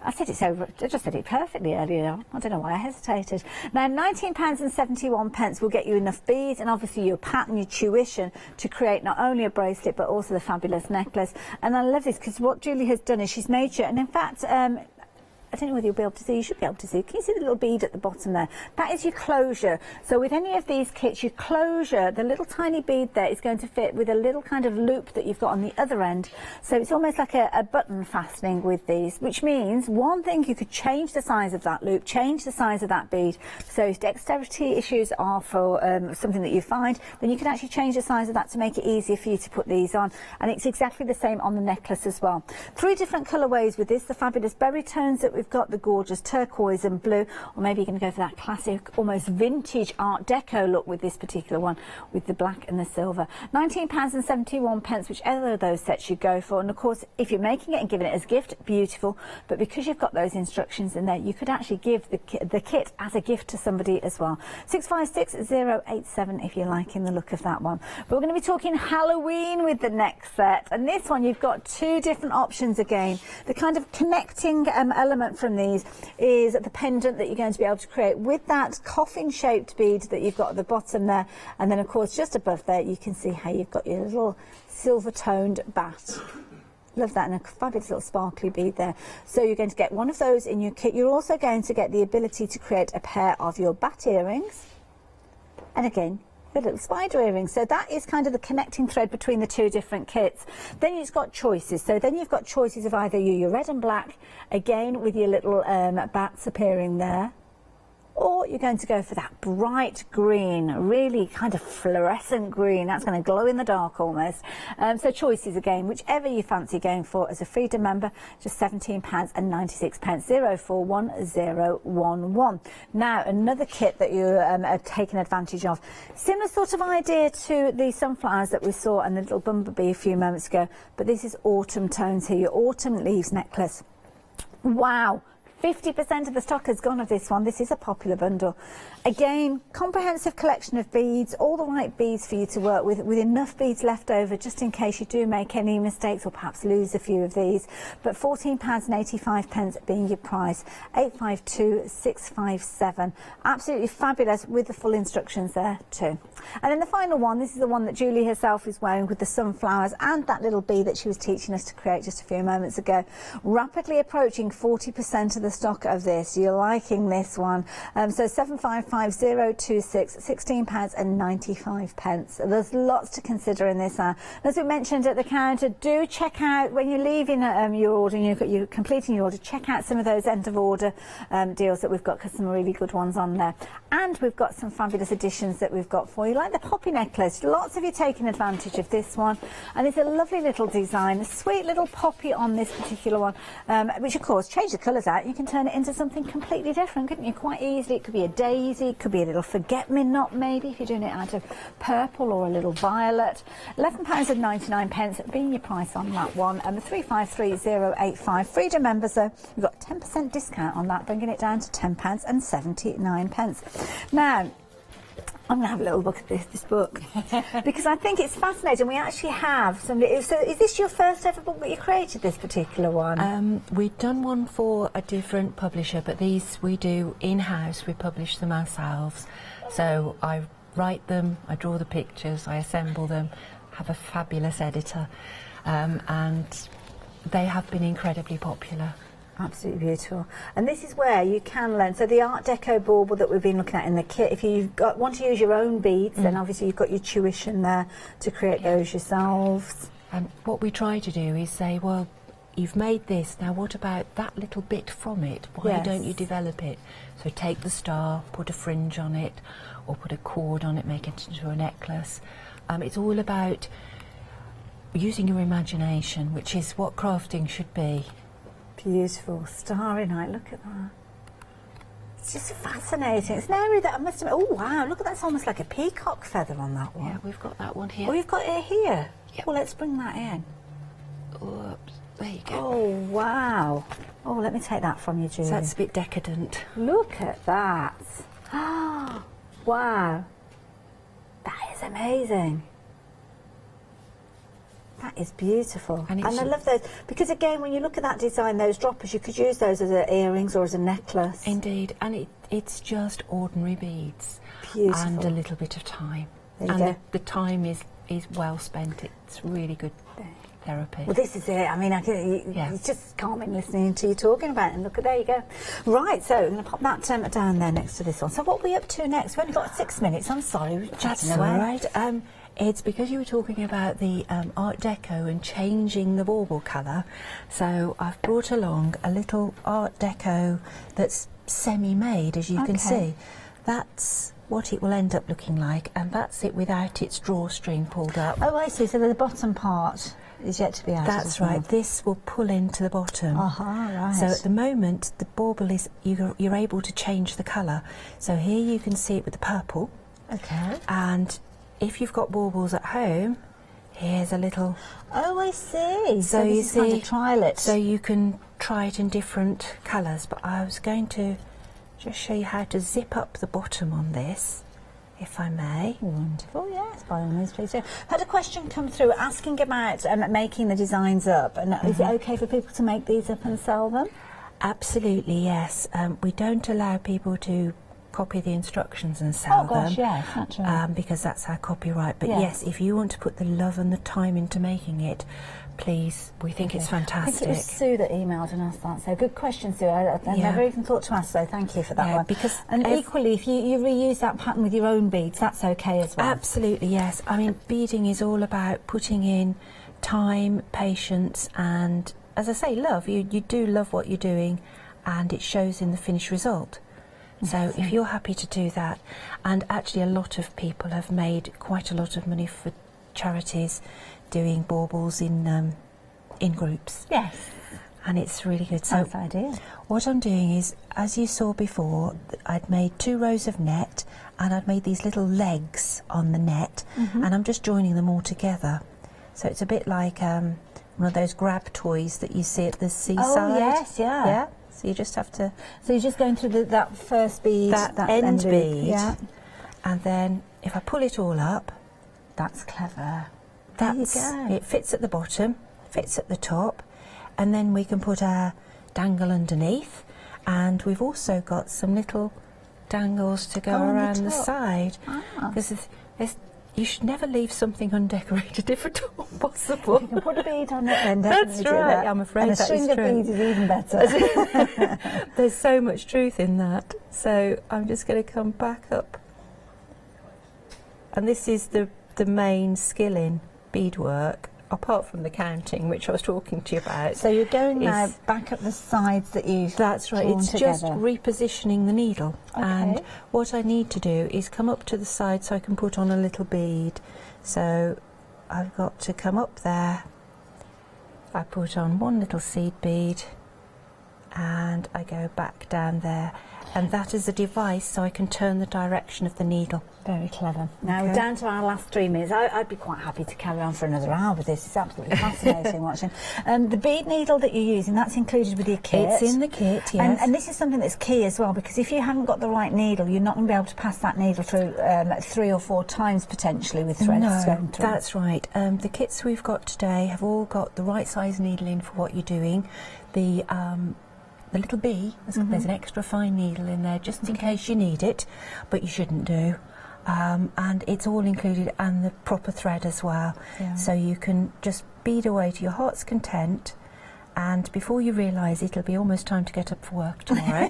I said it's over. I just said it perfectly earlier. I don't know why I hesitated. Now, £19.71 will get you enough beads and obviously your pattern, your tuition to create not only a bracelet but also the fabulous necklace. And I love this because what Julie has done is she's made sure, and in fact, I don't know whether you'll be able to see, you should be able to see. Can you see the little bead at the bottom there? That is your closure. So with any of these kits, your closure, the little tiny bead there is going to fit with a little kind of loop that you've got on the other end. So it's almost like a button fastening with these, which means one thing, you could change the size of that loop, change the size of that bead. So if dexterity issues are for something that you find, then you can actually change the size of that to make it easier for you to put these on. And it's exactly the same on the necklace as well. 3 different colourways with this, the fabulous berry tones that we've got, the gorgeous turquoise and blue, or maybe you're going to go for that classic, almost vintage Art Deco look with this particular one, with the black and the silver. £19.71, whichever of those sets you go for. And of course, if you're making it and giving it as a gift, beautiful, but because you've got those instructions in there, you could actually give the kit as a gift to somebody as well. 656087 if you're liking the look of that one. But we're going to be talking Halloween with the next set, and this one you've got 2 different options again. The kind of connecting element from these is the pendant that you're going to be able to create with that coffin shaped bead that you've got at the bottom there, and then of course just above there you can see how you've got your little silver toned bat. Love that, and a fabulous little sparkly bead there. So you're going to get one of those in your kit. You're also going to get the ability to create a pair of your bat earrings, and again the little spider earrings. So that is kind of the connecting thread between the 2 different kits. Then you've got choices. So then you've got choices of either your red and black, again with your little bats appearing there, or you're going to go for that bright green, really kind of fluorescent green. That's going to glow in the dark almost. So choices again, whichever you fancy going for as a Freedom member, just £17.96, 041011. Now, another kit that you are taking advantage of. Similar sort of idea to the sunflowers that we saw and the little bumblebee a few moments ago, but this is autumn tones here, your autumn leaves necklace. Wow! 50% of the stock has gone of this one. This is a popular bundle. Again, comprehensive collection of beads, all the right beads for you to work with enough beads left over just in case you do make any mistakes or perhaps lose a few of these. But £14.85 being your price, 852657. Absolutely fabulous with the full instructions there too. And then the final one, this is the one that Julie herself is wearing with the sunflowers and that little bee that she was teaching us to create just a few moments ago. Rapidly approaching 40% of the the stock of this. You're liking this one. So 755026, £16.95. There's lots to consider in this. As we mentioned at the counter, do check out when you're leaving your order and you're completing your order, check out some of those end of order deals that we've got, because some really good ones on there. And we've got some fabulous additions that we've got for you, like the poppy necklace. Lots of you taking advantage of this one, and it's a lovely little design, a sweet little poppy on this particular one, which of course, change the colours out, you can turn it into something completely different, couldn't you, quite easily. It could be a daisy, it could be a little forget-me-not maybe, if you're doing it out of purple or a little violet. £11.99 being your price on that one, and the 353085. Freedom members though, you've got 10% discount on that, bringing it down to £10.79. Now, I'm going to have a little look at this book because I think it's fascinating. We actually have somebody. So, is this your first ever book that you created? This particular one? We've done one for a different publisher, but these we do in-house. We publish them ourselves. So I write them, I draw the pictures, I assemble them. Have a fabulous editor, and they have been incredibly popular. Absolutely beautiful. And this is where you can learn. So the Art Deco bauble that we've been looking at in the kit, if you want to use your own beads, then obviously you've got your tuition there to create those yourselves. And what we try to do is say, well, you've made this, now what about that little bit from it? Why don't you develop it? So take the star, put a fringe on it, or put a cord on it, make it into a necklace. It's all about using your imagination, which is what crafting should be. Beautiful. Starry Night, look at that. It's just fascinating. It's an area that I must admit, oh wow, look at that, it's almost like a peacock feather on that one. Yeah, we've got that one here. Oh, you've got it here? Yep. Well, let's bring that in. Oops, there you go. Oh, wow. Oh, let me take that from you, Julie. So that's a bit decadent. Look at that. Oh, wow. That is amazing. That is beautiful. And I love those, because again, when you look at that design, those droppers, you could use those as earrings or as a necklace. Indeed, and it's just ordinary beads. Beautiful. And a little bit of time. There you go. The time is well spent. It's really good therapy. Well, this is it. I mean, it's just calming listening to you talking about it. And look, there you go. Right, so I'm going to pop that down there next to this one. So what are we up to next? We've only got 6 minutes. I'm sorry. We're That's all right. It's because you were talking about the Art Deco and changing the bauble colour. So I've brought along a little Art Deco that's semi-made, as you can see. That's what it will end up looking like, and that's it without its drawstring pulled up. Oh, I see. So the bottom part is yet to be added. That's right. This will pull into the bottom. Right. So at the moment, the bauble is you're able to change the colour. So here you can see it with the purple. Okay. And if you've got baubles at home, here's a little... Oh, I see. So you see, kind of trial it. So you can try it in different colours, but I was going to just show you how to zip up the bottom on this, if I may. Wonderful, yes, by all means, please do. I've had a question come through asking about making the designs up, and is it okay for people to make these up and sell them? Absolutely, yes. We don't allow people to copy the instructions and sell them. Yes, naturally. Because that's our copyright. But yes, if you want to put the love and the time into making it, please, we think it's fantastic. I think it was Sue that emailed and asked that. So good question, Sue. I never even thought to ask, so thank you for that one. And equally, if you reuse that pattern with your own beads, that's okay as well. Absolutely, yes. I mean, beading is all about putting in time, patience, and, as I say, love. You do love what you're doing, and it shows in the finished result. So if you're happy to do that, and actually a lot of people have made quite a lot of money for charities doing baubles in groups. Yes. And it's really good. So that's ideal. What I'm doing is, as you saw before, I'd made 2 rows of net, and I'd made these little legs on the net, and I'm just joining them all together. So it's a bit like one of those grab toys that you see at the seaside. Oh yes, yeah. So you just have to... So you're just going through that first bead, that end bead, yeah. And then if I pull it all up... That's clever. There you go. It fits at the bottom, fits at the top, and then we can put our dangle underneath, and we've also got some little dangles to go around the side. Because you should never leave something undecorated if at all possible. You can put a bead on it then, That's definitely do right, that. I'm afraid and a that string is of true. beads is even better. There's so much truth in that. So I'm just going to come back up. And this is the main skill in beadwork, apart from the counting, which I was talking to you about. So you're going now back up the sides that you've That's right, it's just repositioning the needle. Okay. And what I need to do is come up to the side so I can put on a little bead. So I've got to come up there, I put on one little seed bead, and I go back down there. And that is a device so I can turn the direction of the needle. Very clever. Now we're down to our last 3 minutes. I'd be quite happy to carry on for another hour with this. It's absolutely fascinating watching. The bead needle that you're using, that's included with your kit. It's in the kit, yes. And this is something that's key as well, because if you haven't got the right needle, you're not going to be able to pass that needle through 3 or 4 times potentially with threads. No, that's right. The kits we've got today have all got the right size needle in for what you're doing. The little bee, there's an extra fine needle in there just in case you need it, but you shouldn't do. And it's all included, and the proper thread as well. Yeah. So you can just bead away to your heart's content, and before you realise it, it'll be almost time to get up for work tomorrow.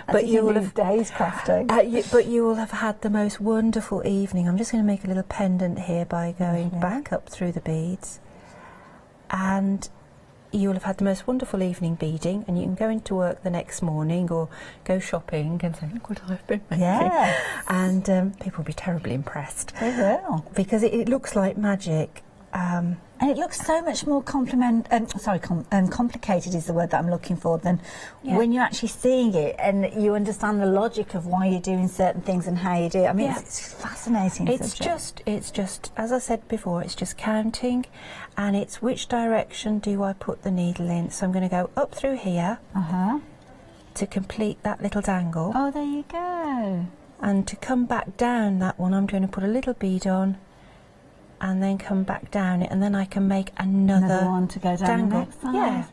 But you will have days crafting. But you will have had the most wonderful evening. I'm just going to make a little pendant here by going back up through the beads, and you will have had the most wonderful evening beading, and you can go into work the next morning or go shopping and say, look what I've been making. Yeah. And people will be terribly impressed. They will. Because it looks like magic. And it looks so much more complicated is the word that I'm looking for than when you're actually seeing it and you understand the logic of why you're doing certain things and how you do it. I mean, it's fascinating. It's just, as I said before, it's just counting, and it's which direction do I put the needle in. So I'm going to go up through here to complete that little dangle. Oh, there you go. And to come back down that one, I'm going to put a little bead on, and then come back down it, and then I can make another one to go down the next side. Yeah,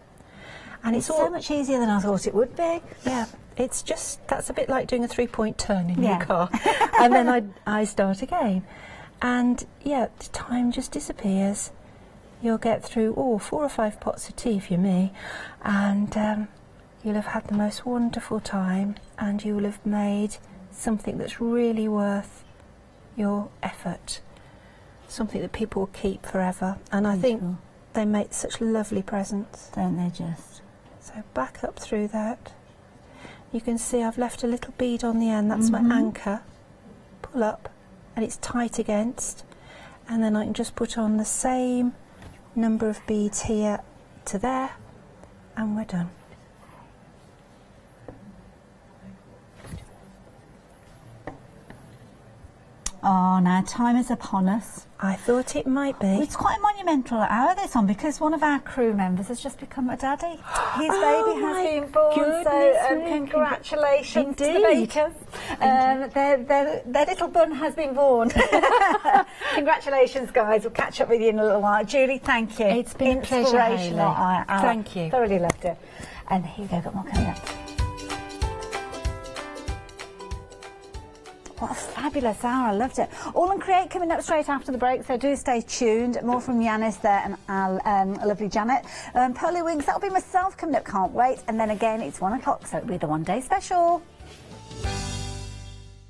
and it's all so much easier than I thought it would be. Yeah, it's just, that's a bit like doing a 3-point turn in your car, and then I start again, and the time just disappears. You'll get through 4 or 5 pots of tea if you're me, and you'll have had the most wonderful time, and you will have made something that's really worth your effort. Something that people will keep forever, and I think they make such lovely presents, don't they just? So back up through that. You can see I've left a little bead on the end, that's my anchor. Pull up, and it's tight against, and then I can just put on the same number of beads here to there, and we're done. Oh, now time is upon us. I thought it might be. It's quite a monumental hour this one, because one of our crew members has just become a daddy. His baby has been born, so congratulations to the bakers. Their little bun has been born. Congratulations, guys. We'll catch up with you in a little while. Julie, thank you. It's been a pleasure, Hayley. Thank you. Thoroughly loved it. And here you go, got more coming up. What a fabulous hour, I loved it. All and Create coming up straight after the break, so do stay tuned. More from Yanis there and our lovely Janet. Pearly Wings, that'll be myself coming up, can't wait. And then again, it's 1 o'clock, so it'll be the one-day special.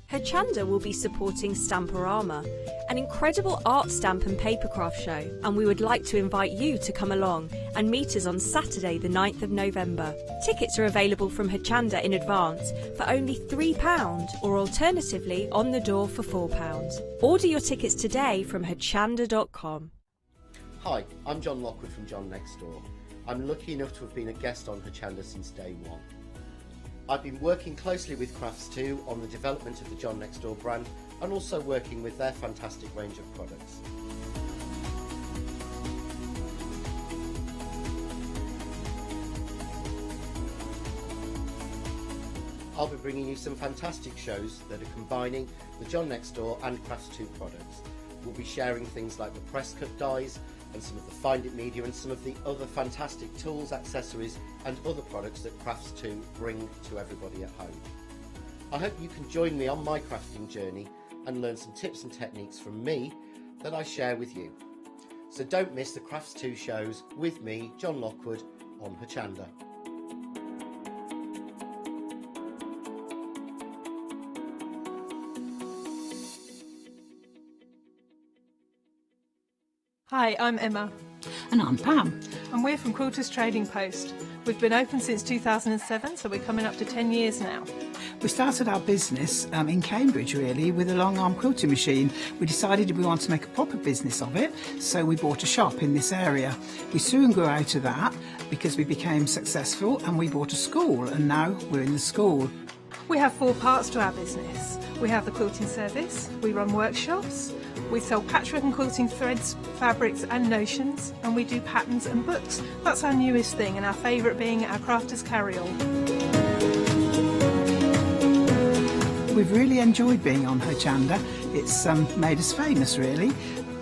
Hochanda will be supporting Stamporama, an incredible art stamp and papercraft show, and we would like to invite you to come along and meet us on Saturday the 9th of November. Tickets are available from Hochanda in advance for only £3 or alternatively on the door for £4. Order your tickets today from hochanda.com. Hi, I'm John Lockwood from John Next Door. I'm lucky enough to have been a guest on Hochanda since day one. I've been working closely with Crafts2 on the development of the John Next Door brand and also working with their fantastic range of products. I'll be bringing you some fantastic shows that are combining the John Next Door and Crafts2 products. We'll be sharing things like the press cut dies and some of the Find It media and some of the other fantastic tools, accessories and other products that Crafts2 bring to everybody at home. I hope you can join me on my crafting journey and learn some tips and techniques from me that I share with you. So don't miss the Crafts 2 shows with me, John Lockwood, on Hochanda. Hi, I'm Emma. And I'm Pam. And we're from Quilters Trading Post. We've been open since 2007, so we're coming up to 10 years now. We started our business in Cambridge, really, with a long arm quilting machine. We decided we wanted to make a proper business of it, so we bought a shop in this area. We soon grew out of that because we became successful, and we bought a school, and now we're in the school. We have 4 parts to our business. We have the quilting service, we run workshops, we sell patchwork and quilting threads, fabrics and notions, and we do patterns and books. That's our newest thing, and our favourite being our crafters carry-all. We've really enjoyed being on Hochanda. It's made us famous, really.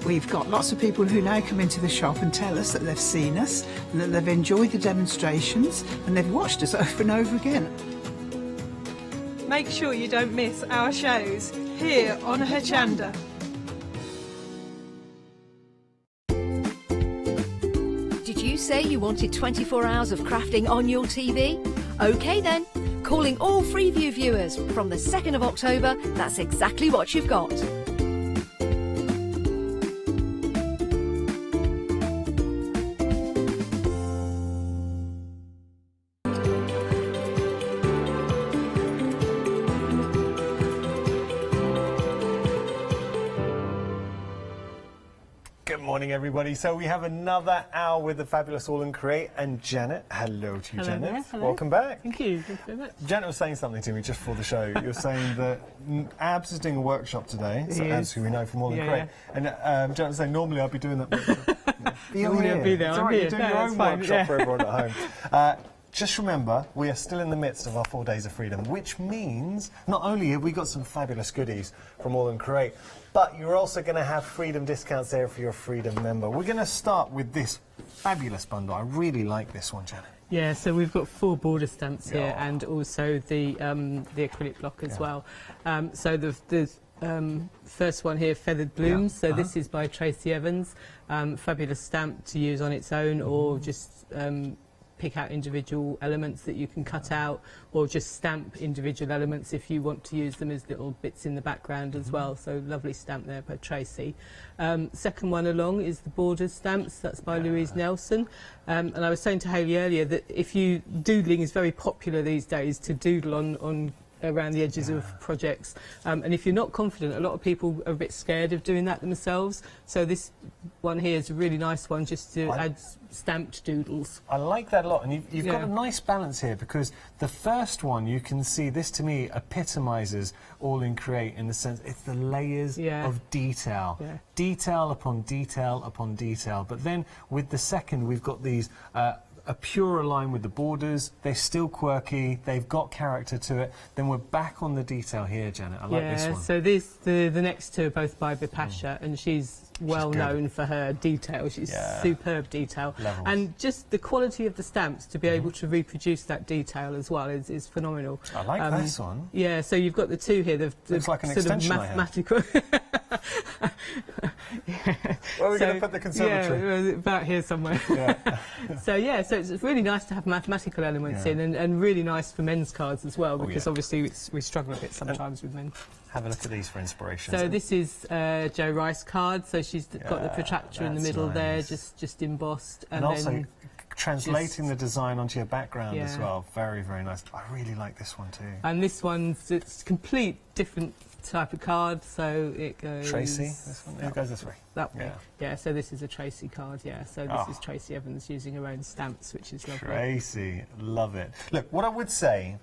We've got lots of people who now come into the shop and tell us that they've seen us, and that they've enjoyed the demonstrations, and they've watched us over and over again. Make sure you don't miss our shows here on Hochanda. Did you say you wanted 24 hours of crafting on your TV? OK then, calling all Freeview viewers from the 2nd of October, that's exactly what you've got. Good morning, everybody. So we have another hour with the fabulous All and Create and Janet. Hello to you, Hello Janet. there, hello. Welcome back. Thank you. Thank you very much. Janet was saying something to me just before the show. You're saying that Abs is doing a workshop today, so Abs, who we know from All and Create. Yeah. And Janet was saying normally I'd be doing that workshop. Normally I'd be there. It's I'm all right, here. you're doing your own workshop for everyone at home. Just remember, we are still in the midst of our 4 days of freedom, which means not only have we got some fabulous goodies from All and Create, but you're also going to have freedom discounts there for your freedom member. We're going to start with this fabulous bundle. I really like this one, Janet. Yeah, so we've got 4 border stamps here, and also the acrylic block as well. So the first one here, Feathered Blooms. So this is by Tracy Evans. Fabulous stamp to use on its own, or just pick out individual elements that you can cut out, or just stamp individual elements if you want to use them as little bits in the background as well. So lovely stamp there by Tracy. Second one along is the border stamps. That's by Louise Nelson. And I was saying to Hayley earlier that doodling is very popular these days, to doodle on around the edges of projects, and if you're not confident, a lot of people are a bit scared of doing that themselves, so this one here is a really nice one just to add stamped doodles. I like that a lot, and you've got a nice balance here, because the first one, you can see, this to me epitomises All in Create in the sense it's the layers of detail. Detail upon detail upon detail. But then with the second, we've got these a purer line with the borders. They're still quirky, they've got character to it. Then we're back on the detail here, Janet. I like this one. So the next two are both by Bipasha, and she's well known for her detail. She's superb detail. Levels. And just the quality of the stamps to be able to reproduce that detail as well is phenomenal. I like this one. Yeah, so you've got the two here. The looks like an sort extension of mathematical. Where are we going to put the conservatory? Yeah, about here somewhere. So it's really nice to have mathematical elements in, and really nice for men's cards as well, because obviously we struggle a bit sometimes with men. Have a look at these for inspiration. So this is Jo Rice card. So she's got the protractor in the middle there, just embossed, and also translating the design onto your background as well. Very, very nice. I really like this one too. And this one's it's complete different type of card, so it goes Tracy. This one it goes this way. That way. Yeah. So this is a Tracy card. Yeah. So this is Tracy Evans using her own stamps, which is lovely. Tracy, love it. Look, what I would say,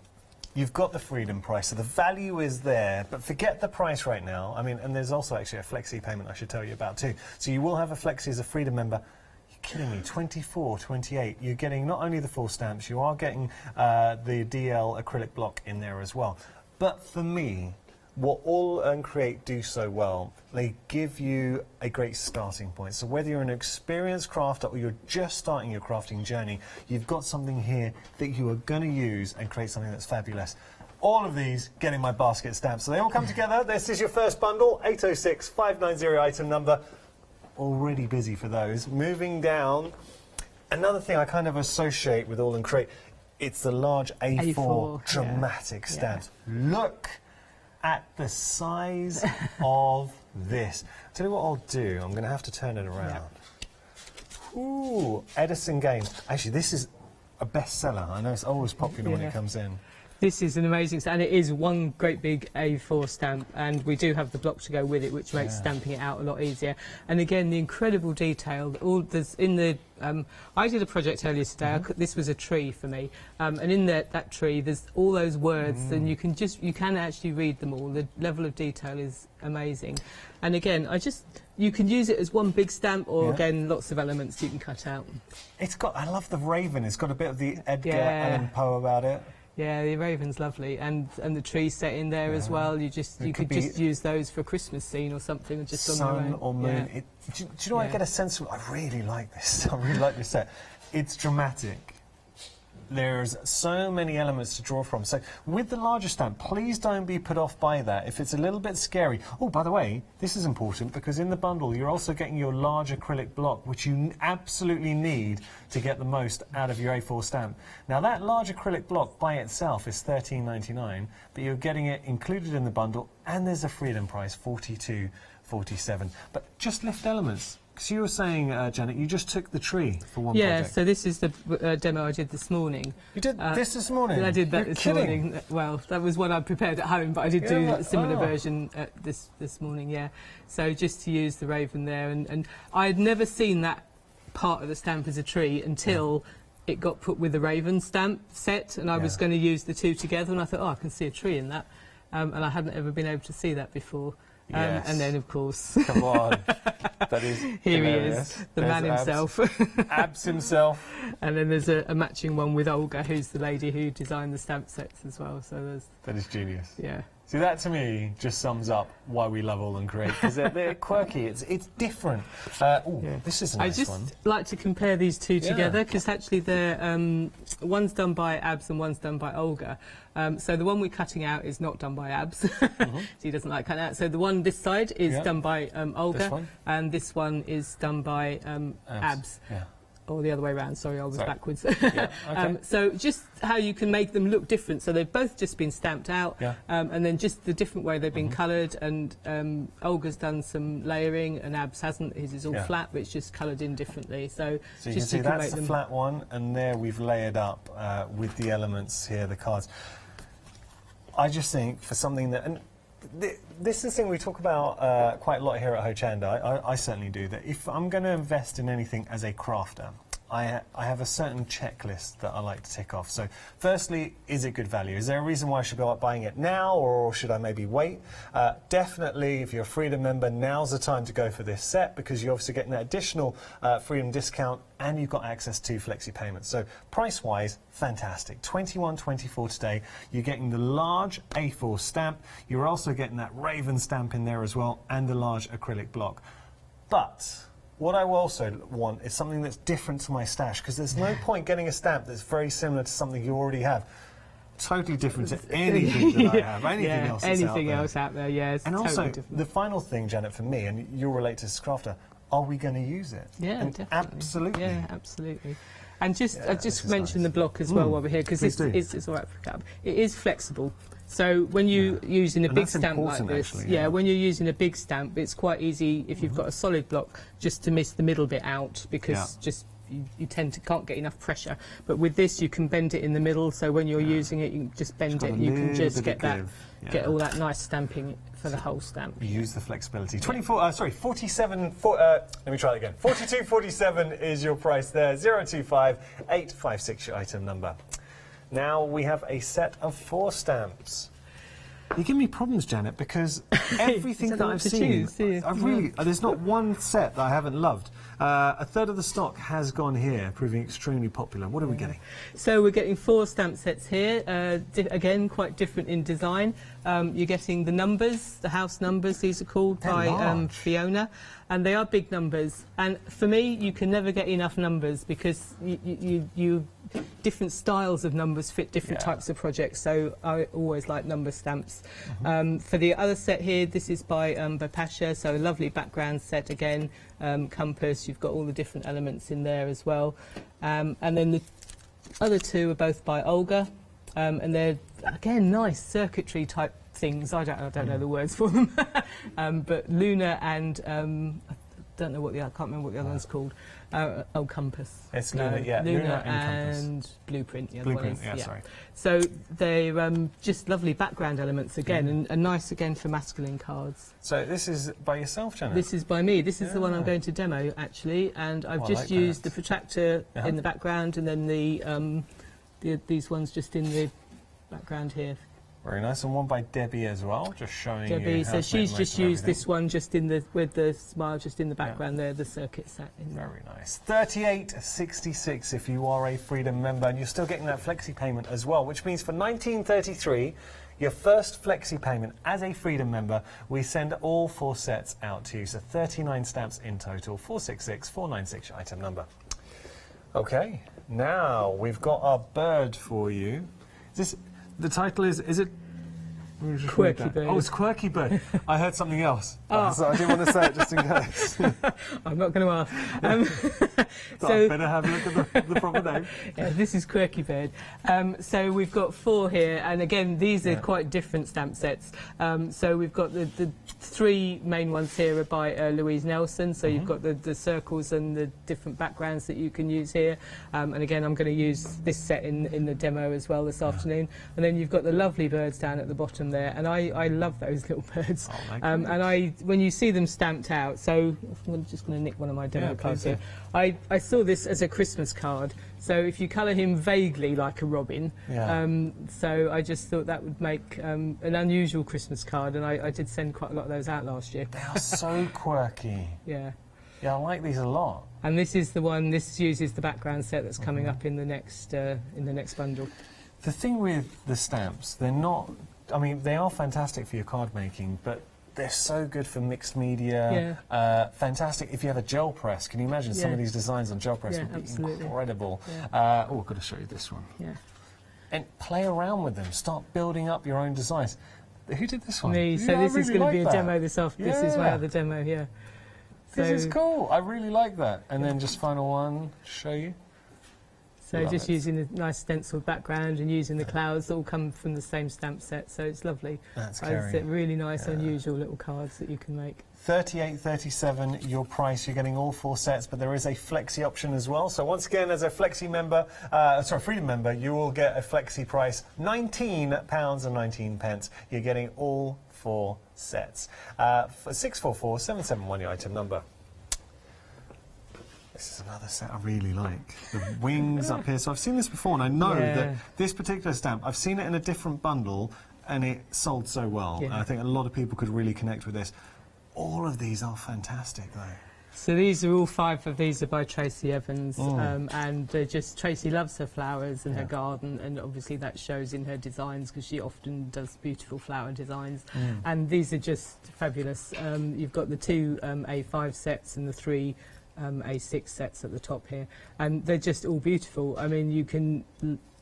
you've got the freedom price, so the value is there, but forget the price right now. I mean, and there's also actually a flexi payment I should tell you about too. So you will have a flexi as a freedom member. You're kidding me, 24, 28. You're getting not only the full stamps, you are getting the DL acrylic block in there as well. But for me, what All and Create do so well, they give you a great starting point. So whether you're an experienced crafter or you're just starting your crafting journey, you've got something here that you are going to use and create something that's fabulous. all of these get in my basket stamp. So they all come together. This is your first bundle, 806 590 item number. Already busy for those. Moving down, another thing I kind of associate with All and Create, it's the large A4 dramatic stamps. Look at the size of this. Tell you what I'll do, I'm going to have to turn it around. Ooh, Edison Games. Actually, this is a bestseller. I know it's always popular when it comes in. This is an amazing stamp, and it is one great big A4 stamp, and we do have the block to go with it, which makes stamping it out a lot easier. And again, the incredible detail. All there's in the. I did a project earlier today. This was a tree for me, and in that tree, there's all those words, and you can actually read them all. The level of detail is amazing, and again, you can use it as one big stamp, or again, lots of elements you can cut out. It's got. I love the raven. It's got a bit of the Edgar Allan Poe about it. Yeah, the raven's lovely, and the tree set in there as well. You could just use those for a Christmas scene or something, just sun on their own. Or moon. Yeah. Do you know what I get a sense of? I really like this. I really like this set. It's dramatic. There's so many elements to draw from. So with the larger stamp, please don't be put off by that. If it's a little bit scary. Oh, by the way, this is important because in the bundle you're also getting your large acrylic block, which you absolutely need to get the most out of your A4 stamp. Now that large acrylic block by itself is $13.99, but you're getting it included in the bundle, and there's a freedom price, $42.47. But just lift elements. So you were saying, Janet, you just took the tree for one project. Yeah, so this is the demo I did this morning. You did this this morning? I did that this morning. Well, that was what I prepared at home, but I did do a similar version this morning, yeah. So just to use the raven there, and I had never seen that part of the stamp as a tree until it got put with the raven stamp set, and I was going to use the two together, and I thought, oh, I can see a tree in that, and I hadn't ever been able to see that before. And then, of course... Come on. That is Here hilarious. he is, the man himself. Abs himself. And then there's a matching one with Olga, who's the lady who designed the stamp sets as well. So there's... That is genius. Yeah. See, that to me just sums up why we love All and Create, because they're quirky, it's different. This is a nice one. I just like to compare these two together, because actually they're, one's done by Abs and one's done by Olga. So the one we're cutting out is not done by Abs, so he doesn't like cutting out. So the one this side is done by Olga, and this one is done by Abs. Yeah. Or the other way around, sorry, I was backwards. So just how you can make them look different. So they've both just been stamped out, and then just the different way they've been coloured. And Olga's done some layering, and Abs hasn't. His is all flat, but it's just coloured in differently. So you can see that's the flat one, and there we've layered up with the elements here, the cards. I just think for something that... And this is the thing we talk about quite a lot here at Hochanda. I certainly do, that if I'm going to invest in anything as a crafter, I have a certain checklist that I like to tick off. So firstly, is it good value? Is there a reason why I should be buying it now, or should I maybe wait? Definitely, if you're a Freedom member, now's the time to go for this set, because you're obviously getting that additional Freedom discount, and you've got access to flexi payments. So price-wise, fantastic. $21.24 today. You're getting the large A4 stamp. You're also getting that Raven stamp in there as well, and the large acrylic block. But what I will also want is something that's different to my stash, because there's no point getting a stamp that's very similar to something you already have. Totally different to anything that I have, anything else out there, yes. And totally also, different. the final thing, Janet, for me, and you'll relate to this crafter, are we going to use it? Yeah, and definitely. Absolutely. Yeah, absolutely. And I just mentioned the block as well while we're here, because it's all right for cap. It is flexible. So when you're using a big stamp like this, when you're using a big stamp, it's quite easy if you've got a solid block just to miss the middle bit out, because you can't get enough pressure. But with this, you can bend it in the middle, so when you're using it, you can just bend it, and you can just get all that nice stamping for the whole stamp. Use the flexibility. 47. Let me try that again. 42.47 is your price there. 025856 your item number. Now we have a set of 4 stamps. You give me problems, Janet, because everything that I've seen, there's not one set that I haven't loved. A third of the stock has gone here, proving extremely popular. What are we getting? So we're getting 4 stamp sets here, again quite different in design. You're getting the numbers, the house numbers, these are called, by Fiona, and they are big numbers. And for me, you can never get enough numbers, because you different styles of numbers fit different types of projects, so I always like number stamps. For the other set here, this is by Bapasha, so a lovely background set again, compass, you've got all the different elements in there as well. And then the other two are both by Olga, and they're, again, nice circuitry type things. I don't know the words for them, but Luna and I don't know what I can't remember what the other one's called. Compass. It's Luna, yeah. Luna and and Blueprint. The other Blueprint, one is, sorry. So they're just lovely background elements again, and nice again for masculine cards. So this is by yourself, Janet? This is by me. This is the one I'm going to demo actually, and I've just used the protractor in the background, and then these ones just in the background here. Very nice, and one by Debbie as well, just showing Debbie, you how so to she's make just used this one just in the with the smile just in the background there, the circuit set. Very nice. $38.66 if you are a Freedom member, and you're still getting that flexi payment as well, which means for $19.33, your first flexi payment as a Freedom member, we send all 4 sets out to you. So 39 stamps in total, 466-496 your item number. Okay, now we've got our bird for you. The title is it? Quirky Bird. Oh, it's Quirky Bird. I heard something else, so I didn't want to say it just in case. I'm not going to ask. So I better have a look at the proper name. Yeah, this is Quirky Bird. So we've got 4 here, and again, these are quite different stamp sets. So we've got the 3 main ones here are by Louise Nelson. So you've got the circles and the different backgrounds that you can use here. And again, I'm going to use this set in the demo as well this afternoon. And then you've got the lovely birds down at the bottom there, and I love those little birds. And when you see them stamped out, so I'm just going to nick one of my demo cards here. I saw this as a Christmas card, so if you colour him vaguely like a robin, so I just thought that would make an unusual Christmas card, and I did send quite a lot of those out last year. They are so quirky. Yeah, I like these a lot. And this is the one. This uses the background set that's coming up in the next bundle. The thing with the stamps, they're not. I mean, they are fantastic for your card making, but they're so good for mixed media. Fantastic if you have a gel press. Can you imagine some of these designs on gel press would be incredible. I've got to show you this one. And play around with them. Start building up your own designs. Who did this one? Me. So this is going to be a demo this afternoon. This is my other demo here. This is cool. I really like that. And then just final one to show you. So just using a nice stenciled background and using the clouds that all come from the same stamp set, so it's lovely. That's really nice, unusual little cards that you can make. $38.37 your price. You're getting all 4 sets, but there is a flexi option as well. So once again, as a flexi member, Freedom member, you will get a flexi price £19.19. You're getting all 4 sets. For 644-771 your item number. This is another set I really like. The wings up here. So I've seen this before, and I know that this particular stamp, I've seen it in a different bundle, and it sold so well. I think a lot of people could really connect with this. All of these are fantastic, though. So these are all 5 of these are by Tracy Evans, and they're just, Tracy loves her flowers and her garden, and obviously that shows in her designs because she often does beautiful flower designs. And these are just fabulous. You've got the 2 A5 sets and the 3 A6 sets at the top here, and they're just all beautiful. I mean, you can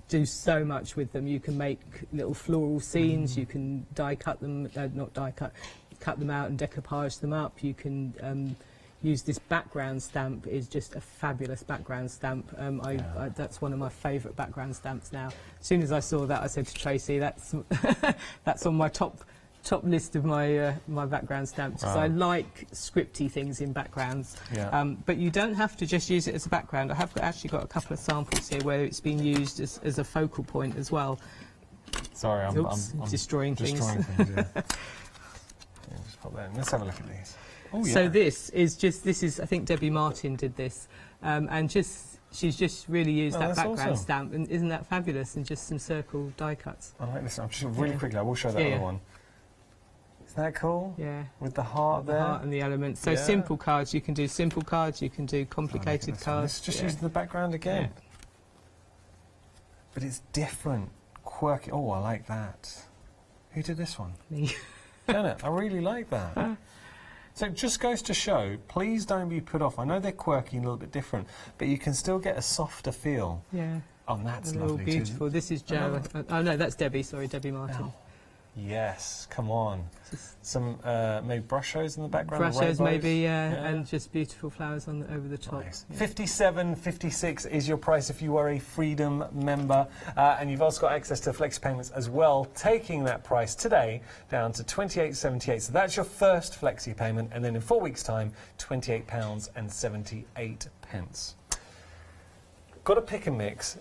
do so much with them. You can make little floral scenes, you can die cut them, not die cut, cut them out and decoupage them up. You can use this background stamp. Is just a fabulous background stamp. That's one of my favourite background stamps now. As soon as I saw that, I said to Tracy, that's that's on my top list of my my background stamps, because I like scripty things in backgrounds. But you don't have to just use it as a background. I have actually got a couple of samples here where it's been used as a focal point as well. Sorry, I'm destroying things. Just pop that in. Let's have a look at these. Oh, so this is I think Debbie Martin did this, and she's just really used that background stamp, and isn't that fabulous? And just some circle die cuts. I like this. I'm just really quickly. I will show that other one. Isn't that cool? Yeah. With the heart there. The heart and the elements. So simple cards, you can do simple cards, you can do complicated cards. Let's just use the background again. But it's different, quirky. Oh, I like that. Who did this one? Me. Janet, I really like that. So it just goes to show, please don't be put off. I know they're quirky and a little bit different, but you can still get a softer feel. Yeah. Oh, that's They're all lovely beautiful. too. This is Jo. Oh no, that's Debbie. Sorry, Debbie Martin. Oh. Yes, come on. Some maybe brush shows in the background. Brush shows maybe, yeah, and just beautiful flowers on over the top. Nice. Yeah. $57.56 is your price if you are a Freedom member, and you've also got access to flexi payments as well, taking that price today down to £28.78. So that's your first flexi payment, and then in 4 weeks' time, £28.78. Got to pick and mix.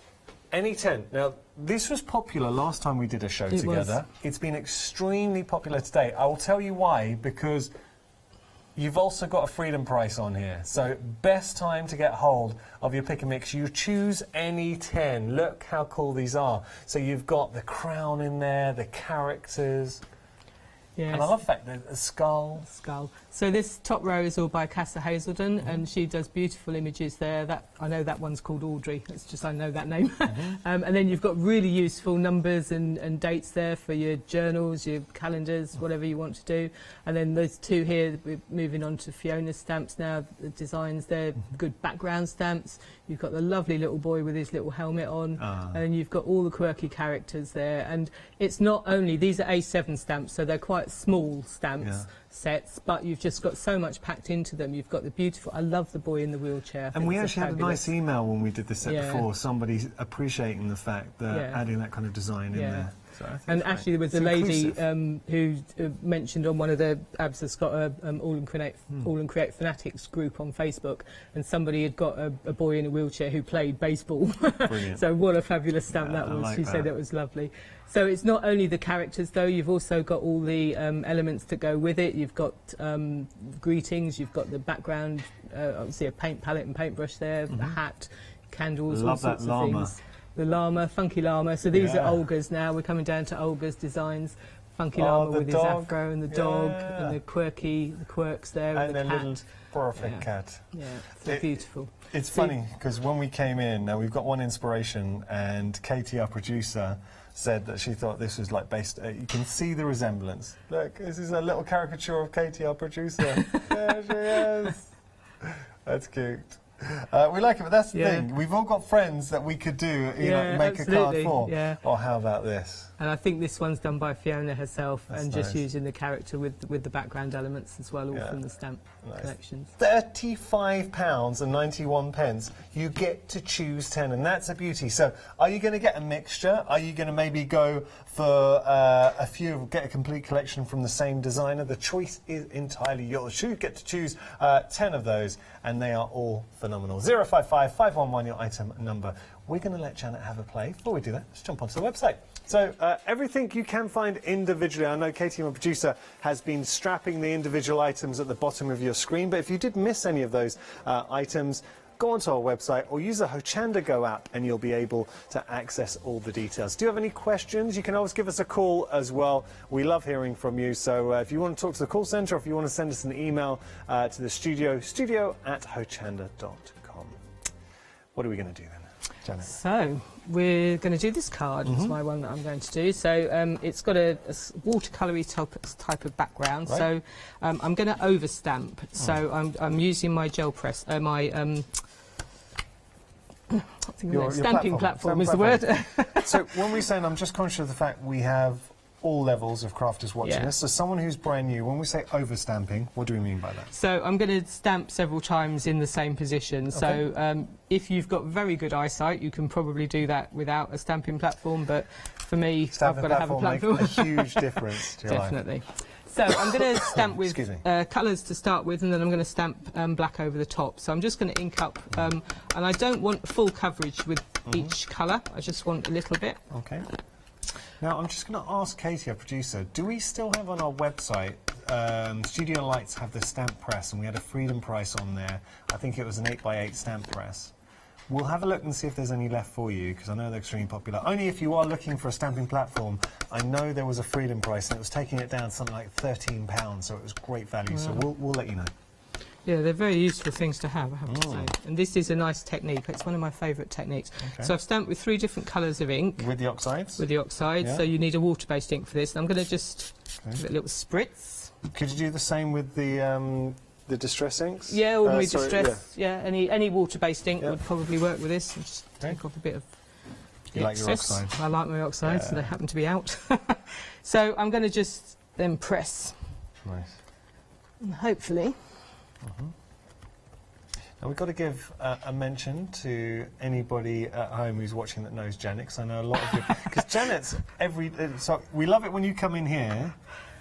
Any tent. Now, this was popular last time we did a show together. It's been extremely popular today. I will tell you why, because you've also got a Freedom price on here. So, best time to get hold of your pick and mix. You choose any 10. Look how cool these are. So, you've got the crown in there, the characters. Yes. And I love the fact that the skull. So this top row is all by Casa Hazelden, and she does beautiful images there. That I know that one's called Audrey. It's just I know that name. And then you've got really useful numbers and dates there for your journals, your calendars, whatever you want to do. And then those two here, we're moving on to Fiona's stamps now. The designs there, good background stamps. You've got the lovely little boy with his little helmet on, and you've got all the quirky characters there. And it's not only, these are A7 stamps, so they're quite small stamps sets, but you've just got so much packed into them. You've got the beautiful, I love the boy in the wheelchair. And we actually had a nice email when we did this set before, somebody appreciating the fact that adding that kind of design in there. So and actually there was a lady who mentioned on one of the abs that's got a All and Create Fanatics group on Facebook, and somebody had got a boy in a wheelchair who played baseball. So what a fabulous stamp that was. She said it was lovely. So it's not only the characters though, you've also got all the elements that go with it. You've got greetings, you've got the background, obviously a paint palette and paintbrush there, a hat, candles, all sorts of things. The llama, funky llama. So these are Olga's now. We're coming down to Olga's designs. Funky llama with his afro and the dog and the quirks there and the cat. Little perfect cat. Yeah, so beautiful. It's funny because when we came in, now we've got one inspiration, and Katie, our producer, said that she thought this was like based. You can see the resemblance. Look, this is a little caricature of Katie, our producer. There she is. That's cute. We like it, but that's the thing. We've all got friends that we could do, you know, make a card for. Yeah. Or how about this? And I think this one's done by Fiona herself, and just using the character with the background elements as well, all from the stamp collections. £35.91. You get to choose 10, and that's a beauty. So, are you going to get a mixture? Are you going to maybe go for a few, get a complete collection from the same designer? The choice is entirely yours. You get to choose 10 of those, and they are all phenomenal. 055 511, your item number. We're going to let Janet have a play. Before we do that, let's jump onto the website. So, everything you can find individually. I know Katie, my producer, has been strapping the individual items at the bottom of your screen, but if you did miss any of those items, go onto our website or use the Hochanda Go app and you'll be able to access all the details. Do you have any questions? You can always give us a call as well. We love hearing from you. So if you want to talk to the call centre, or if you want to send us an email to the studio@hochanda.com. What are we going to do then, Janet? So we're going to do this card. It's my one that I'm going to do. So it's got a watercolory type of background. Right. So I'm going to overstamp. So I'm using my gel press, stamping platform is the word. So when we say, and I'm just conscious of the fact we have all levels of crafters watching us. So someone who's brand new, when we say overstamping, what do we mean by that? So I'm going to stamp several times in the same position. Okay. So if you've got very good eyesight, you can probably do that without a stamping platform. But for me, I've got to have a platform. Make a huge difference to your Definitely. So I'm going to stamp with colours to start with, and then I'm going to stamp black over the top. So I'm just going to ink up, and I don't want full coverage with each colour. I just want a little bit. Okay. Now, I'm just going to ask Katie, our producer, do we still have on our website, Studio Lights have the stamp press, and we had a Freedom price on there. I think it was an 8x8 stamp press. We'll have a look and see if there's any left for you, because I know they're extremely popular. Only if you are looking for a stamping platform. I know there was a Freedom price, and it was taking it down to something like £13, so it was great value. So we'll let you know. Yeah, they're very useful things to have, I have to say. And this is a nice technique. It's one of my favourite techniques. Okay. So I've stamped with 3 different colours of ink. With the oxides? With the oxides. Yeah. So you need a water-based ink for this. And I'm going to just give it a little spritz. Could you do the same with the distress inks? Yeah, ordinary distress. Yeah, any water-based ink would probably work with this. Just take off a bit of You like your oxides? I like my oxides, so they happen to be out. So I'm going to just then press. Nice. And hopefully. Now we've got to give a mention to anybody at home who's watching that knows Janet, because I know a lot of you. Because Janet's so we love it when you come in here,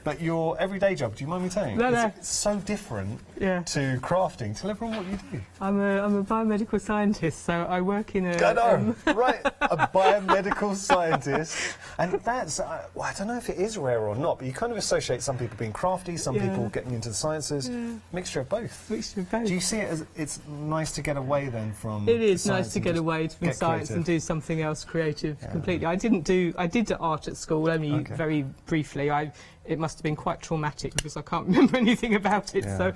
but your everyday job, do you mind me saying? No, no. It's so different to crafting. Tell everyone what you do. I'm a biomedical scientist, so I work in a... I know, right, a biomedical scientist. And that's, well, I don't know if it is rare or not, but you kind of associate some people being crafty, some people getting into the sciences. Mixture of both. Mixture of both. Do you see it as it's nice to get away then from It is nice to get away from science and do something else creative completely. I did art at school, only very briefly. It must have been quite traumatic because I can't remember anything about it. So,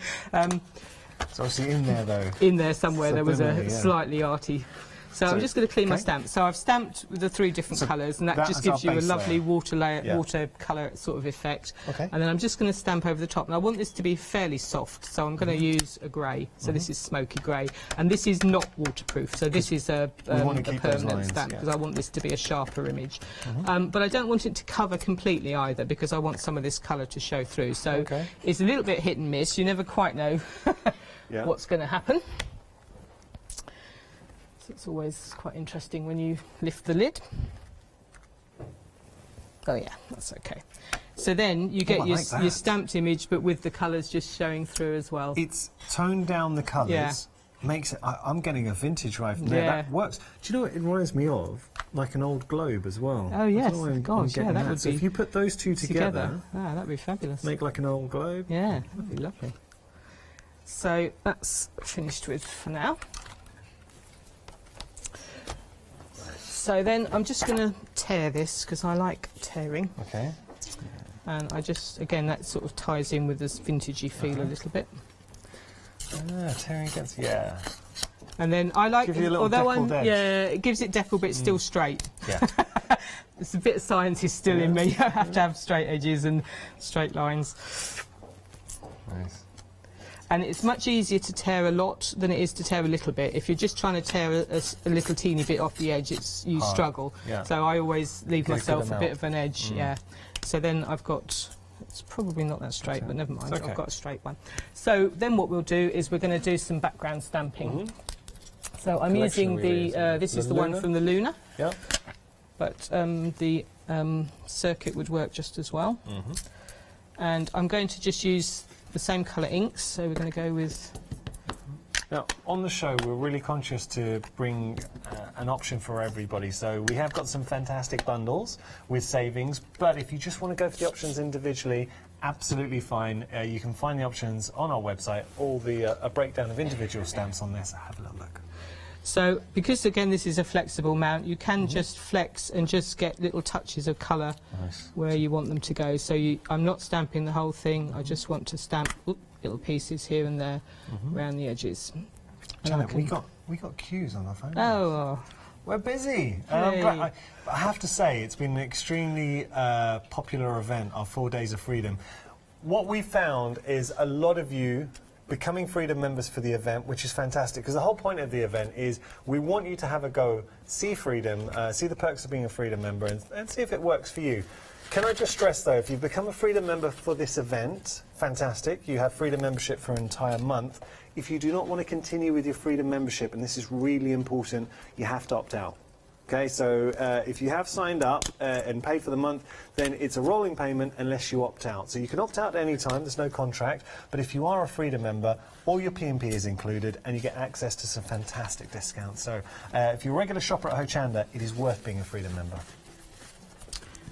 it's obviously in there though. In there somewhere there was a slightly arty. So I'm just going to clean my stamp. So I've stamped with the 3 different colours, and that just gives you a lovely watercolour sort of effect. And then I'm just going to stamp over the top. And I want this to be fairly soft, so I'm going to use a grey. So this is smoky grey, and this is not waterproof. So this is a permanent stamp because I want this to be a sharper image. But I don't want it to cover completely either because I want some of this colour to show through. So it's a little bit hit and miss. You never quite know what's going to happen. It's always quite interesting when you lift the lid. Oh yeah, that's okay. So then you get your stamped image, but with the colours just showing through as well. It's toned down the colours, makes it... I'm getting a vintage right from there. That works. Do you know what it reminds me of? Like an old globe as well. Oh yes, gosh, that would be... So if you put those two together... that'd be fabulous. Make like an old globe. Yeah, that'd be lovely. So that's finished with for now. So then I'm just going to tear this because I like tearing. Okay. And I just, again, that sort of ties in with this vintagey feel a little bit. Tearing against, And then I like, give you a little deckled edge. It gives it deckle, but it's still straight. Yeah. There's a bit of scientist still in me. I have to have straight edges and straight lines. Nice. And it's much easier to tear a lot than it is to tear a little bit. If you're just trying to tear a little teeny bit off the edge, you struggle. So I always leave myself a bit of an edge. So then I've got, it's probably not that straight, but never mind, I've got a straight one. So then what we'll do is we're going to do some background stamping. So I'm using this is the one from the Luna. But the circuit would work just as well. And I'm going to just use the same colour inks, so we're going to go with... Now, on the show, we're really conscious to bring an option for everybody. So we have got some fantastic bundles with savings, but if you just want to go for the options individually, absolutely fine. You can find the options on our website, all the a breakdown of individual stamps on this. Have a little look. So, because again this is a flexible mount, you can just flex and just get little touches of colour where you want them to go. So I'm not stamping the whole thing, I just want to stamp little pieces here and there around the edges. Janet, we got cues on our phone. Oh. We're busy. I have to say, it's been an extremely popular event, our 4 Days of Freedom. What we found is a lot of you becoming Freedom members for the event, which is fantastic, because the whole point of the event is we want you to have a go, see Freedom, see the perks of being a Freedom member, and see if it works for you. Can I just stress, though, if you've become a Freedom member for this event, fantastic, you have Freedom membership for an entire month. If you do not want to continue with your Freedom membership, and this is really important, you have to opt out. Okay, so if you have signed up and paid for the month, then it's a rolling payment unless you opt out. So you can opt out at any time, there's no contract, but if you are a Freedom member, all your P&P is included and you get access to some fantastic discounts. So if you're a regular shopper at Hochanda, it is worth being a Freedom member.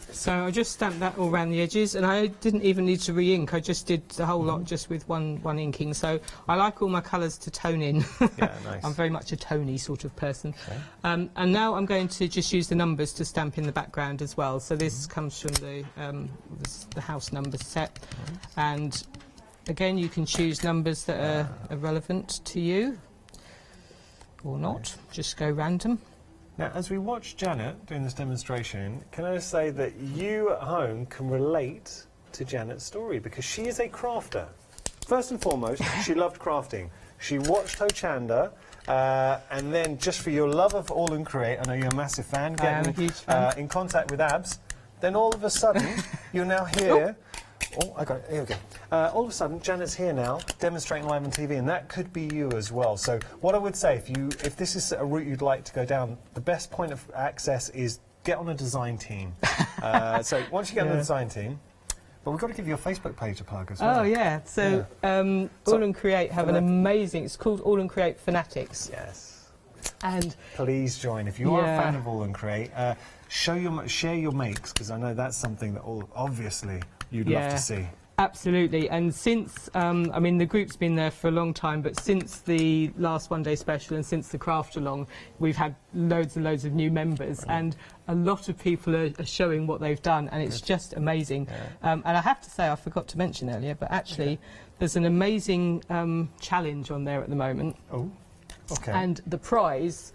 So I just stamped that all around the edges, and I didn't even need to re-ink. I just did the whole lot just with one inking. So I like all my colours to tone in. Yeah, nice. I'm very much a tony sort of person. Okay. And now I'm going to just use the numbers to stamp in the background as well. So this comes from the house numbers set, and again you can choose numbers that are relevant to you or not. Just go random. Now, as we watch Janet doing this demonstration, can I just say that you at home can relate to Janet's story because she is a crafter. First and foremost, she loved crafting. She watched Hochanda, and then just for your love of All and Create, I know you're a massive fan, getting a huge fan. in contact with Abs, then all of a sudden, you're now here. Oh, I got it. Here we go. All of a sudden, Janet's here now, demonstrating live on TV, and that could be you as well. So what I would say, if this is a route you'd like to go down, the best point of access is get on a design team. So once you get on the design team, but we've got to give you a Facebook page to plug as well. Oh, yeah. So All and Create have an amazing... It's called All and Create Fanatics. Yes. And please join. If you are a fan of All and Create, share your makes, because I know that's something that obviously you'd love to see. Absolutely. And since, I mean, the group's been there for a long time, but since the last one day special and since the craft along, we've had loads and loads of new members, and a lot of people are showing what they've done, and it's just amazing. And I have to say, I forgot to mention earlier, but actually there's an amazing challenge on there at the moment. Oh, okay. And the prize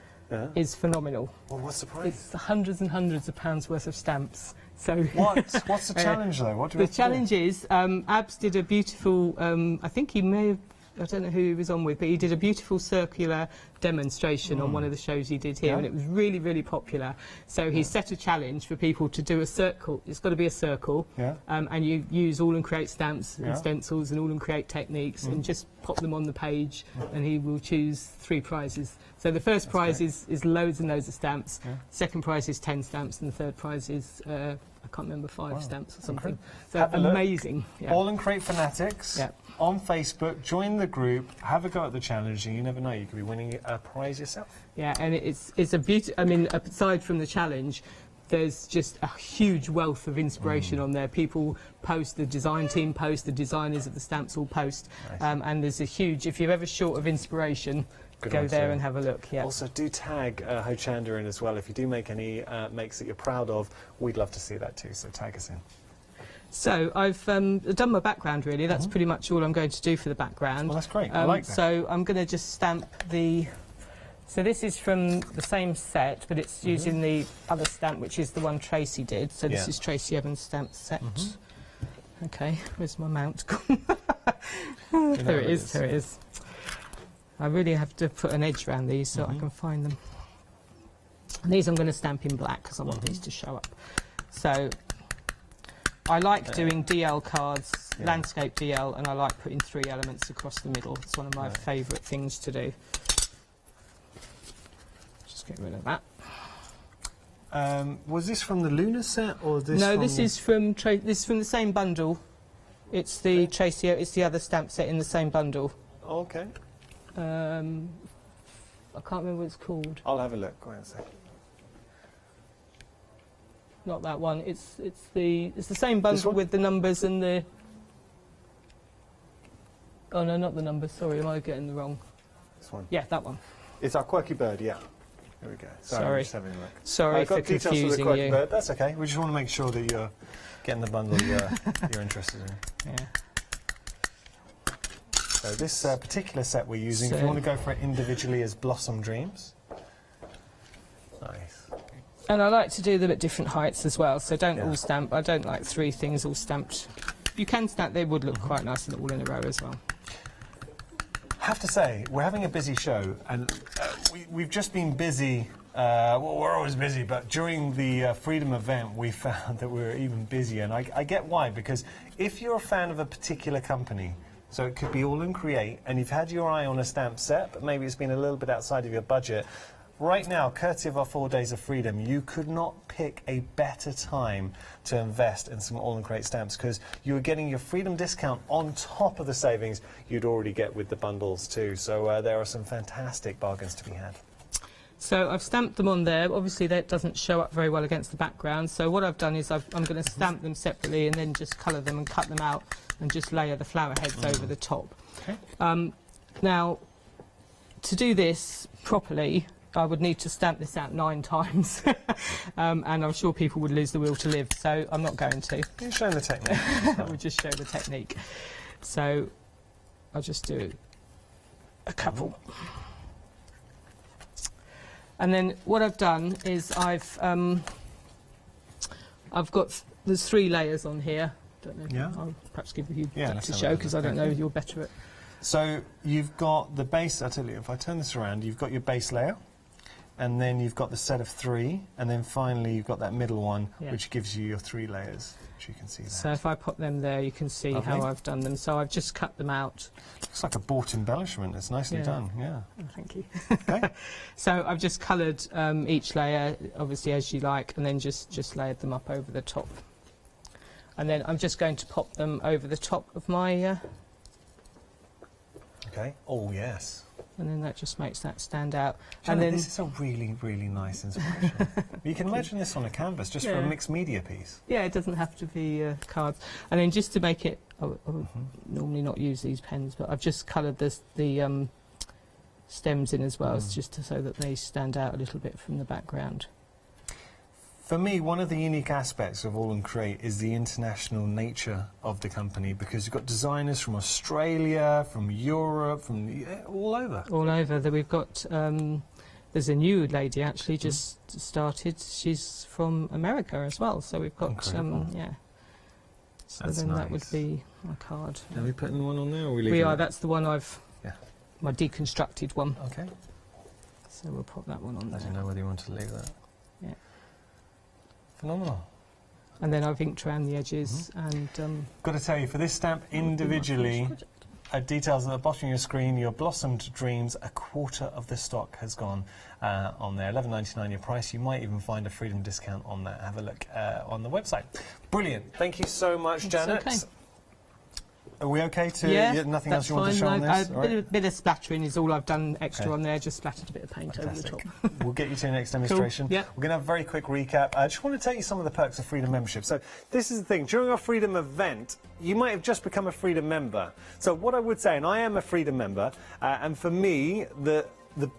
is phenomenal. Well, what's the prize? It's hundreds and hundreds of pounds worth of stamps. So what's the challenge though? What do we the challenge is Abs did a beautiful. I think he may have. I don't know who he was on with, but he did a beautiful circular demonstration on one of the shows he did here, and it was really, really popular. So he set a challenge for people to do a circle. It's got to be a circle, and you use All and Create stamps and stencils and All and Create techniques, and just pop them on the page, and he will choose 3 prizes. So the first prize is loads and loads of stamps. Second prize is 10 stamps, and the third prize is I can't remember 5 stamps or something. So amazing. All and Create Fanatics on Facebook. Join the group. Have a go at the challenge, and you never know, you could be winning a prize yourself. Yeah, and it's a beauty. I mean, aside from the challenge, there's just a huge wealth of inspiration on there. People post, the design team post, the designers of the stamps all post, and there's a huge. If you're ever short of inspiration, go there and have a look. Yeah. Also, do tag Hochanda in as well. If you do make any makes that you're proud of, we'd love to see that too. So tag us in. So I've done my background really. That's pretty much all I'm going to do for the background. Well, that's great. I like that. So I'm going to just stamp the. So this is from the same set, but it's using the other stamp, which is the one Tracy did. So this is Tracy Evans' stamp set. Okay, where's my mount? There it is. There it is. I really have to put an edge around these so I can find them. And these I'm going to stamp in black because I want these to show up. So I like doing DL cards, landscape DL, and I like putting 3 elements across the middle. It's one of my favourite things to do. Just get rid of that. Was this from the Lunar set or this? No, this is from the same bundle. It's the Tracy. It's the other stamp set in the same bundle. Okay. I can't remember what it's called. I'll have a look. Go ahead a second. Not that one. It's the same bundle with the numbers and the. Oh no, not the numbers. Sorry, am I getting the wrong? This one. Yeah, that one. It's our quirky bird. Yeah. There we go. Sorry. I'm just having a look. Sorry for confusing for the quirky you. bird. That's okay. We just want to make sure that you're getting the bundle you're interested in. Yeah. So this particular set we're using, if you want to go for it individually, as Blossom Dreams. Nice. And I like to do them at different heights as well, so don't all stamp. I don't like 3 things all stamped. You can stamp, they would look quite nice and all in a row as well. I have to say, we're having a busy show, and we've just been busy. Well, we're always busy, but during the Freedom event, we found that we were even busier, and I get why, because if you're a fan of a particular company, so it could be All and Create, and you've had your eye on a stamp set, but maybe it's been a little bit outside of your budget. Right now, courtesy of our 4 days of freedom, you could not pick a better time to invest in some All and Create stamps, because you were getting your freedom discount on top of the savings you'd already get with the bundles too. So there are some fantastic bargains to be had. So I've stamped them on there. Obviously that doesn't show up very well against the background. So what I've done is I'm going to stamp them separately and then just colour them and cut them out and just layer the flower heads over the top. Okay. Now, to do this properly, I would need to stamp this out 9 times, and I'm sure people would lose the will to live, so I'm not going to. You're showing the technique. I would just show the technique. So I'll just do a couple. And then what I've done is I've got, there's 3 layers on here. Don't know. Yeah. I'll perhaps give you yeah, to show because I don't know. You're better So you've got the base, I'll tell you, if I turn this around, you've got your base layer, and then you've got the set of 3, and then finally you've got that middle one, which gives you your 3 layers, which you can see there. So if I pop them there, you can see how I've done them. So I've just cut them out. Looks like a bought embellishment. It's nicely done, yeah. Oh, thank you. Okay. So I've just coloured each layer, obviously as you like, and then just layered them up over the top. And then I'm just going to pop them over the top of my... Okay. Oh, yes. And then that just makes that stand out. Janet, and then this is a really, really nice inspiration. You can imagine this on a canvas just for a mixed media piece. Yeah, it doesn't have to be cards. And then just to make it, I would normally not use these pens, but I've just coloured the stems in as well, just so that they stand out a little bit from the background. For me, one of the unique aspects of All and Create is the international nature of the company, because you've got designers from Australia, from Europe, from all over. All over. We've got, there's a new lady actually just started. She's from America as well. So we've got, yeah. So That's then nice. that would be my card. Are we putting one on there, or are we leaving We are. it? That's the one my deconstructed one. Okay. So we'll pop that one on there. I don't know whether you want to leave that. Yeah. Phenomenal. And then I've inked around the edges and... Got to tell you, for this stamp individually, details at the bottom of your screen, your blossomed dreams, a quarter of the stock has gone on there. $11.99 your price. You might even find a Freedom discount on that. Have a look on the website. Brilliant. Thank you so much, Janet. Okay. Are we okay to... Yeah, nothing else that's you want to show fine. on this? A bit of splattering is all I've done extra on there. Just splattered a bit of paint over the top. We'll get you to the next demonstration. Cool. Yeah. We're going to have a very quick recap. I just want to tell you some of the perks of Freedom membership. So this is the thing. During our Freedom event, you might have just become a Freedom member. So what I would say, and I am a Freedom member, and for me, the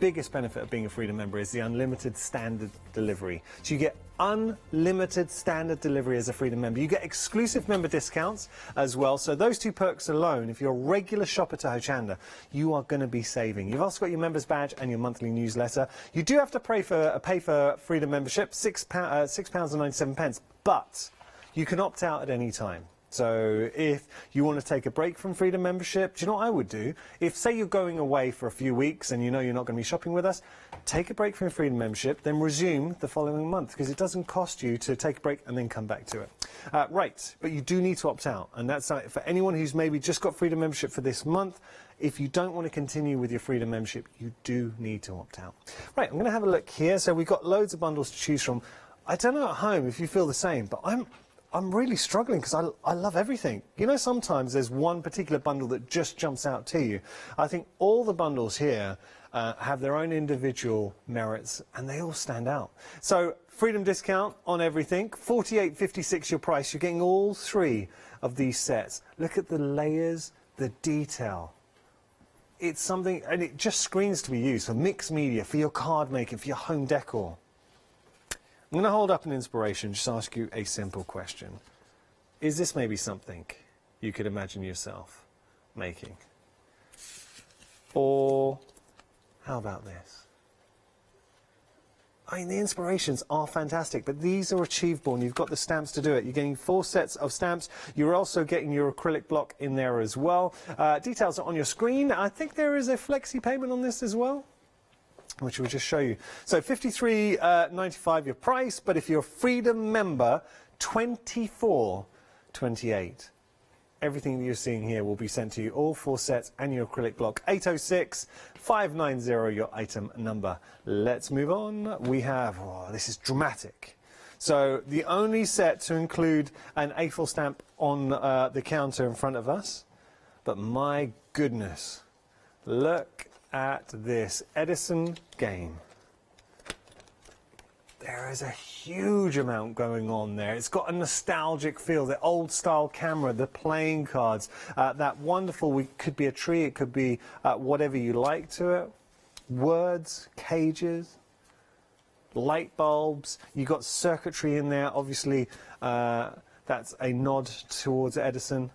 biggest benefit of being a Freedom member is the unlimited standard delivery. So you get unlimited standard delivery as a Freedom member. You get exclusive member discounts as well. So those 2 perks alone, if you're a regular shopper to Hochanda, you are going to be saving. You've also got your members badge and your monthly newsletter. You do have to pay for Freedom membership, £6.97, but you can opt out at any time. So if you want to take a break from Freedom membership, do you know what I would do? If, say, you're going away for a few weeks and you know you're not going to be shopping with us, take a break from Freedom membership, then resume the following month, because it doesn't cost you to take a break and then come back to it. Right, but you do need to opt out, and that's for anyone who's maybe just got Freedom membership for this month. If you don't want to continue with your Freedom membership, you do need to opt out. Right, I'm going to have a look here. So we've got loads of bundles to choose from. I don't know at home if you feel the same, but I'm really struggling because I love everything. You know, sometimes there's one particular bundle that just jumps out to you. I think all the bundles here have their own individual merits and they all stand out. So Freedom discount on everything, $48.56 your price. You're getting all 3 of these sets. Look at the layers, the detail. It's something, and it just screens to be used for mixed media, for your card making, for your home decor. I'm going to hold up an inspiration, just ask you a simple question. Is this maybe something you could imagine yourself making? Or how about this? I mean, the inspirations are fantastic, but these are achievable and you've got the stamps to do it. You're getting 4 sets of stamps. You're also getting your acrylic block in there as well. Details are on your screen. I think there is a flexi payment on this as well, which we'll just show you. So $53.95 your price, but if you're a Freedom member, $24.28. Everything that you're seeing here will be sent to you, all 4 sets and your acrylic block. 806-590 your item number. Let's move on. We have, this is dramatic. So the only set to include an A4 stamp on the counter in front of us, but my goodness, look at this Edison game. There is a huge amount going on there. It's got a nostalgic feel, the old style camera, the playing cards, that wonderful, it could be a tree, it could be whatever you like to it. Words, cages, light bulbs, you got circuitry in there, obviously that's a nod towards Edison.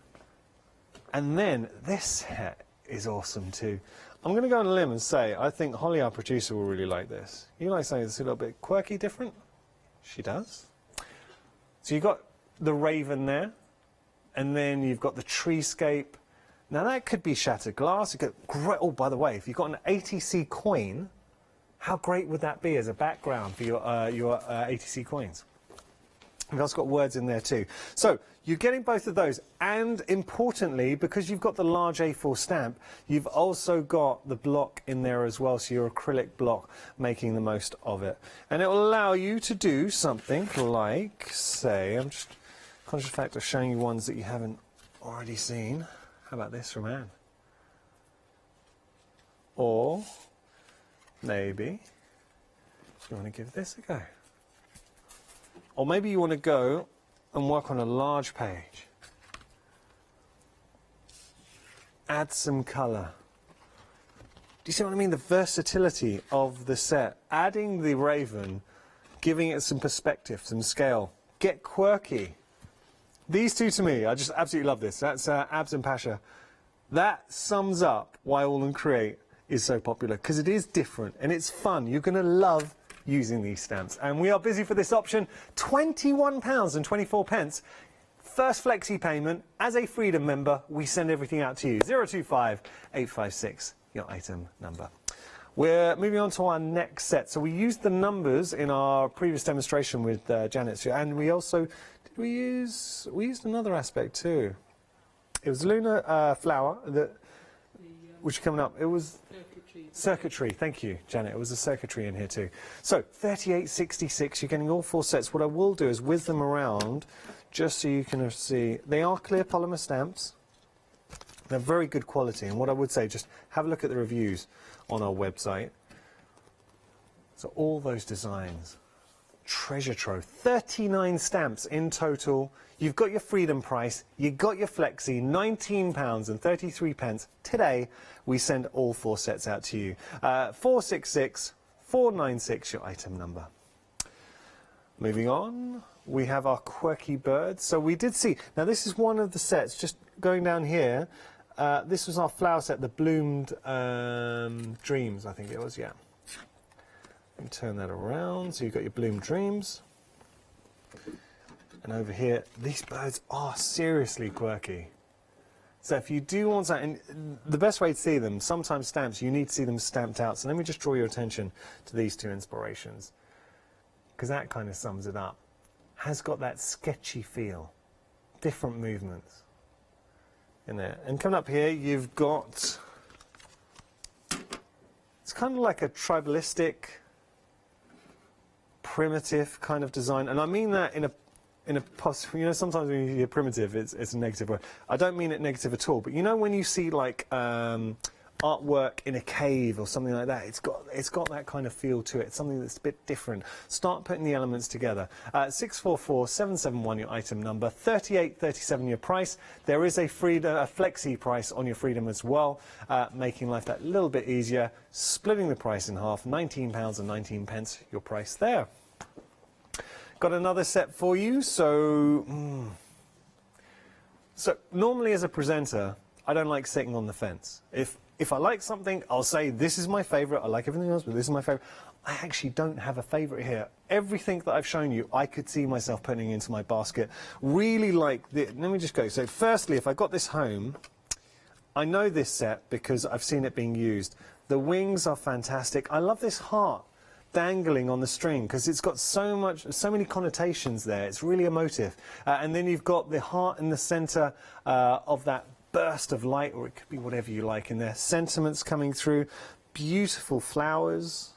And then this set is awesome too. I'm going to go on a limb and say I think Holly, our producer, will really like this. You like something that's a little bit quirky, different? She does. So you've got the raven there, and then you've got the treescape, Now that could be shattered glass. It could, great. Oh, by the way, if you've got an ATC coin, how great would that be as a background for your ATC coins? We've also got words in there too. So you're getting both of those, and importantly, because you've got the large A4 stamp, you've also got the block in there as well, so your acrylic block, making the most of it. And it will allow you to do something like, say, I'm just conscious of the fact of showing you ones that you haven't already seen. How about this from Anne? Or maybe you want to give this a go. Or maybe you want to go and work on a large page. Add some colour. Do you see what I mean? The versatility of the set. Adding the raven, giving it some perspective, some scale. Get quirky. These two to me, I just absolutely love this. That's Abs and Pasha. That sums up why All and Create is so popular, because it is different and it's fun. You're going to love using these stamps. And we are busy for this option. £21.24. First flexi payment. As a Freedom member, we send everything out to you. 025 856, your item number. We're moving on to our next set. So we used the numbers in our previous demonstration with Janet, and we also we used another aspect too. It was lunar flower that which coming up. It was circuitry. Thank you, Janet. It was a circuitry in here too. So 38.66. You're getting all 4 sets. What I will do is whiz them around, just so you can see. They are clear polymer stamps. They're very good quality. And what I would say, just have a look at the reviews on our website. So all those designs. Treasure trove. 39 stamps in total. You've got your Freedom price. You've got your Flexi. £19.33. Today, we send all 4 sets out to you. 466 496, your item number. Moving on, we have our quirky birds. So we did see, now this is one of the sets, just going down here. This was our flower set, the Bloomed Dreams, I think it was, yeah. And turn that around, so you've got your Bloom Dreams. And over here, these birds are seriously quirky. So if you do want that, and the best way to see them, sometimes stamps, you need to see them stamped out. So let me just draw your attention to these 2 inspirations, because that kind of sums it up. Has got that sketchy feel, different movements in there. And coming up here, you've got, it's kind of like a tribalistic, primitive kind of design, and I mean that in a possible, you know, sometimes when you hear primitive, it's a negative word. I don't mean it negative at all, but you know when you see like artwork in a cave or something like that, it's got that kind of feel to it. It's something that's a bit different. Start putting the elements together. 644 771, your item number. 38.37 your price. There is a flexi price on your Freedom as well, making life that little bit easier. Splitting the price in half. £19.19 your price there. Got another set for you. So normally as a presenter, I don't like sitting on the fence. If I like something, I'll say this is my favourite. I like everything else, but this is my favourite. I actually don't have a favourite here. Everything that I've shown you, I could see myself putting into my basket. Really like let me just go. So firstly, if I got this home, I know this set because I've seen it being used. The wings are fantastic. I love this heart dangling on the string because it's got so many connotations there. It's really emotive. And then you've got the heart in the centre of that burst of light, or it could be whatever you like in there. Sentiments coming through. Beautiful flowers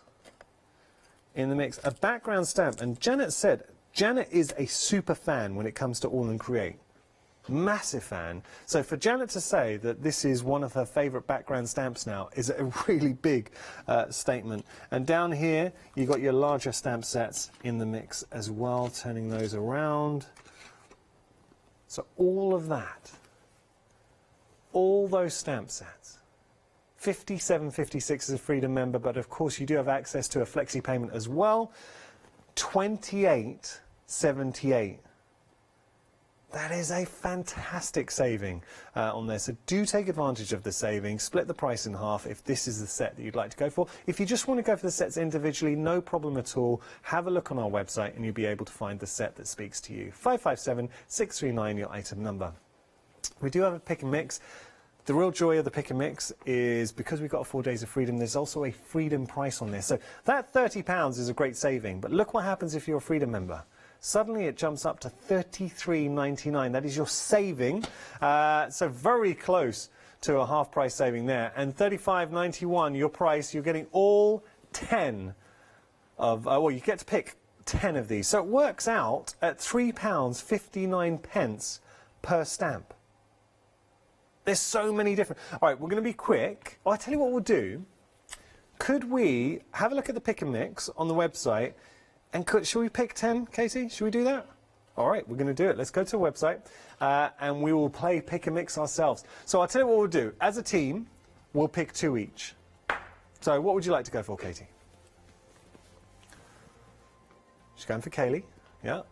in the mix. A background stamp. And Janet said, Janet is a super fan when it comes to All and Create. Massive fan. So for Janet to say that this is one of her favourite background stamps now is a really big statement. And down here, you've got your larger stamp sets in the mix as well, turning those around. So all of that, all those stamp sets, 57.56 as a Freedom member, but of course you do have access to a flexi payment as well. 28.78. That is a fantastic saving on there. So do take advantage of the saving. Split the price in half if this is the set that you'd like to go for. If you just want to go for the sets individually, no problem at all. Have a look on our website and you'll be able to find the set that speaks to you. 557 639, your item number. We do have a pick and mix. The real joy of the pick and mix is because we've got 4 days of freedom, there's also a freedom price on this. So that £30 is a great saving, but look what happens if you're a freedom member. Suddenly it jumps up to $33.99. That is your saving, so very close to a half price saving there. And $35.91, your price, you're getting all 10 of, well, you get to pick 10 of these. So it works out at £3.59 per stamp. There's so many different... All right, we're going to be quick. I'll tell you what we'll do. Could we have a look at the pick and mix on the website? And should we pick 10, Katie? Should we do that? All right, we're going to do it. Let's go to the website and we will play pick and mix ourselves. So I'll tell you what we'll do. As a team, we'll pick 2 each. So what would you like to go for, Katie? She's going for Kaylee. Yeah.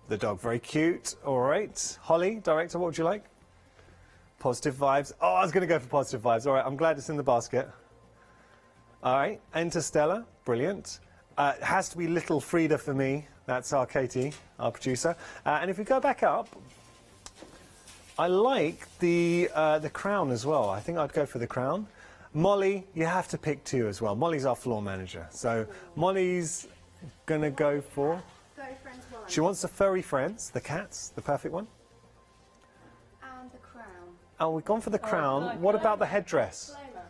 The dog, very cute. All right. Holly, director, what would you like? Positive vibes. Oh, I was going to go for positive vibes. All right, I'm glad it's in the basket. All right, Interstellar, brilliant. It has to be Little Frida for me. That's our Katie, our producer. And if we go back up, I like the crown as well. I think I'd go for the crown. Molly, you have to pick 2 as well. Molly's our floor manager. So Molly's going to go for... Furry Friends 1. She wants the furry friends, the cats, the perfect one. And the crown. Oh, we've gone for the crown. What about the headdress? Paloma.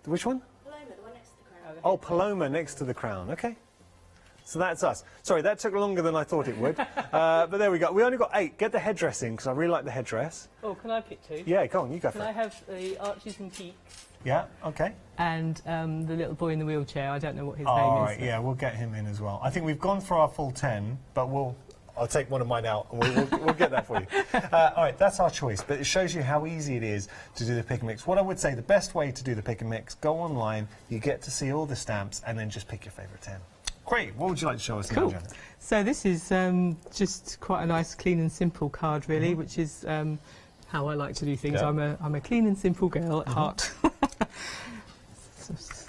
Which one? Paloma, the one next to the crown. Oh, Paloma next to the crown. Okay. So that's us. Sorry, that took longer than I thought it would. But there we go. We only got 8. Get the headdress in, because I really like the headdress. Oh, can I pick 2? Yeah, go on, you go for it. Can I have the Arches and Peaks? Yeah, okay. And the little boy in the wheelchair. I don't know what his name All is. right, yeah, we'll get him in as well. I think we've gone for our full 10, but I'll take one of mine out and we'll get that for you. All right, that's our choice, but it shows you how easy it is to do the pick and mix. What I would say, the best way to do the pick and mix, go online, you get to see all the stamps, and then just pick your favourite 10. Great. What would you like to show us now, Janet? So this is just quite a nice, clean and simple card, really, which is how I like to do things. Yeah. I'm a clean and simple girl at heart.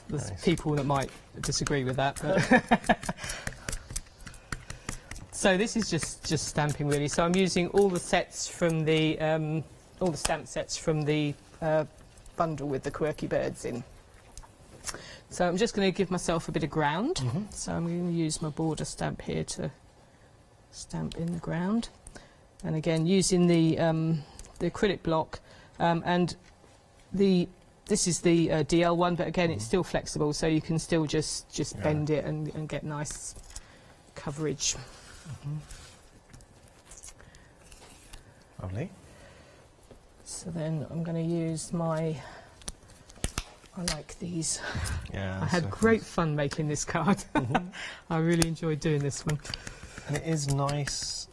There's people that might disagree with that. But so this is just stamping, really. So I'm using all the sets from the all the stamp sets from the bundle with the quirky birds in. So I'm just going to give myself a bit of ground. So I'm going to use my border stamp here to stamp in the ground. And again, using the acrylic block. And this is the DL one, but again, it's still flexible, so you can still just bend it and get nice coverage. Lovely. So then I'm going to use my... I like these. Yeah, I had great fun making this card. I really enjoyed doing this one. And it is nice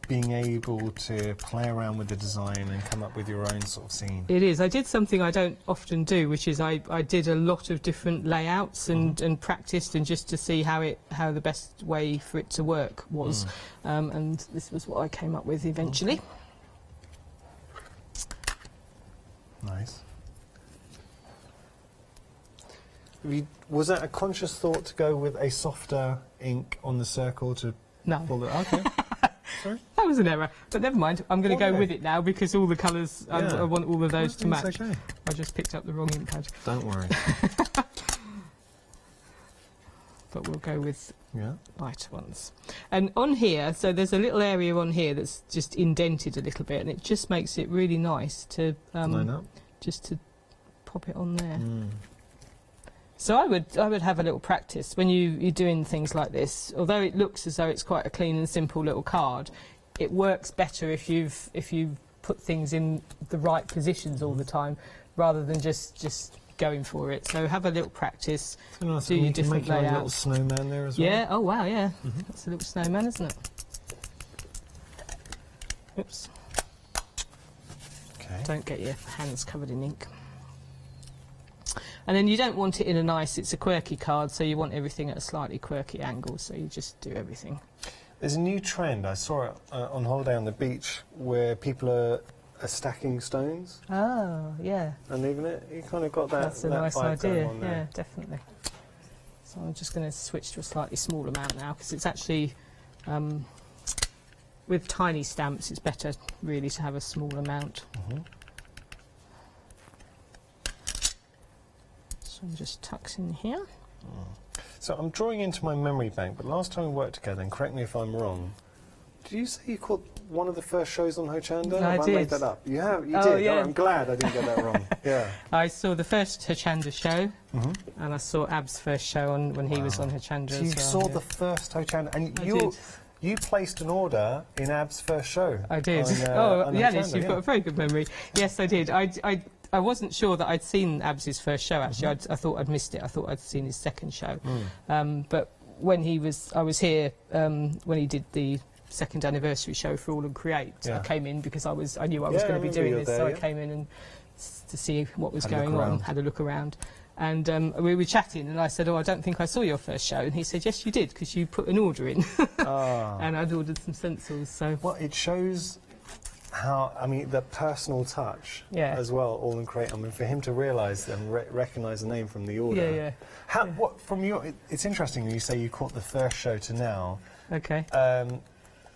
being able to play around with the design and come up with your own sort of scene. It is. I did something I don't often do, which is I did a lot of different layouts and practiced, and just to see how the best way for it to work was. And this was what I came up with eventually. Nice. Was that a conscious thought to go with a softer ink on the circle to pull it? Okay. Sorry? That was an error, but never mind. I'm going to go with it now because all the colours, I want all of those to match. Okay. I just picked up the wrong ink pad. Don't worry. But we'll go with lighter ones. And on here, so there's a little area on here that's just indented a little bit, and it just makes it really nice to line up. Just to pop it on there. So I would have a little practice when you're doing things like this. Although it looks as though it's quite a clean and simple little card, it works better if you've put things in the right positions all the time, rather than just going for it. So have a little practice. Nice. Do your different layouts. A little snowman there as well. Yeah. Oh wow. Yeah. That's a little snowman, isn't it? Oops. Okay. Don't get your hands covered in ink. And then you don't want it in a nice, it's a quirky card, so you want everything at a slightly quirky angle, so you just do everything. There's a new trend, I saw it on holiday on the beach, where people are stacking stones. Oh, yeah. And leaving it, you kind of got that. That's a that nice vibe going idea, on there. yeah, definitely. So I'm just going to switch to a slightly smaller amount now, because it's actually with tiny stamps, it's better really to have a small amount. So I'm just tucks in here. So I'm drawing into my memory bank, but last time we worked together, and correct me if I'm wrong, did you say you caught one of the first shows on Hochanda? I Have did. I made that up? You have? You Oh, did? yeah. Oh, I'm glad I didn't get that wrong. Yeah. I saw the first Hochanda show, and I saw Ab's first show on when he was on Hochanda So as you well. saw yeah. the first Hochanda, and I you did. you placed an order in Ab's first show. I did. On, Oh, on Yanis, Hochanda, you've got a very good memory. Yes, I did. I wasn't sure that I'd seen Ab's first show, actually. I thought I'd missed it. I thought I'd seen his second show. But when I was here when he did the second anniversary show for All and Create. Yeah. I came in because I knew I was going to be doing this, so I came in and to see what was going on, had a look around. And we were chatting, and I said, "Oh, I don't think I saw your first show." And he said, "Yes, you did, because you put an order in." And I'd ordered some stencils. So well, it shows how, I mean, the personal touch as well. All and Create. I mean, for him to realise and recognise the name from the order. Yeah. How? What from your? It's interesting when you say you caught the first show to now. Okay.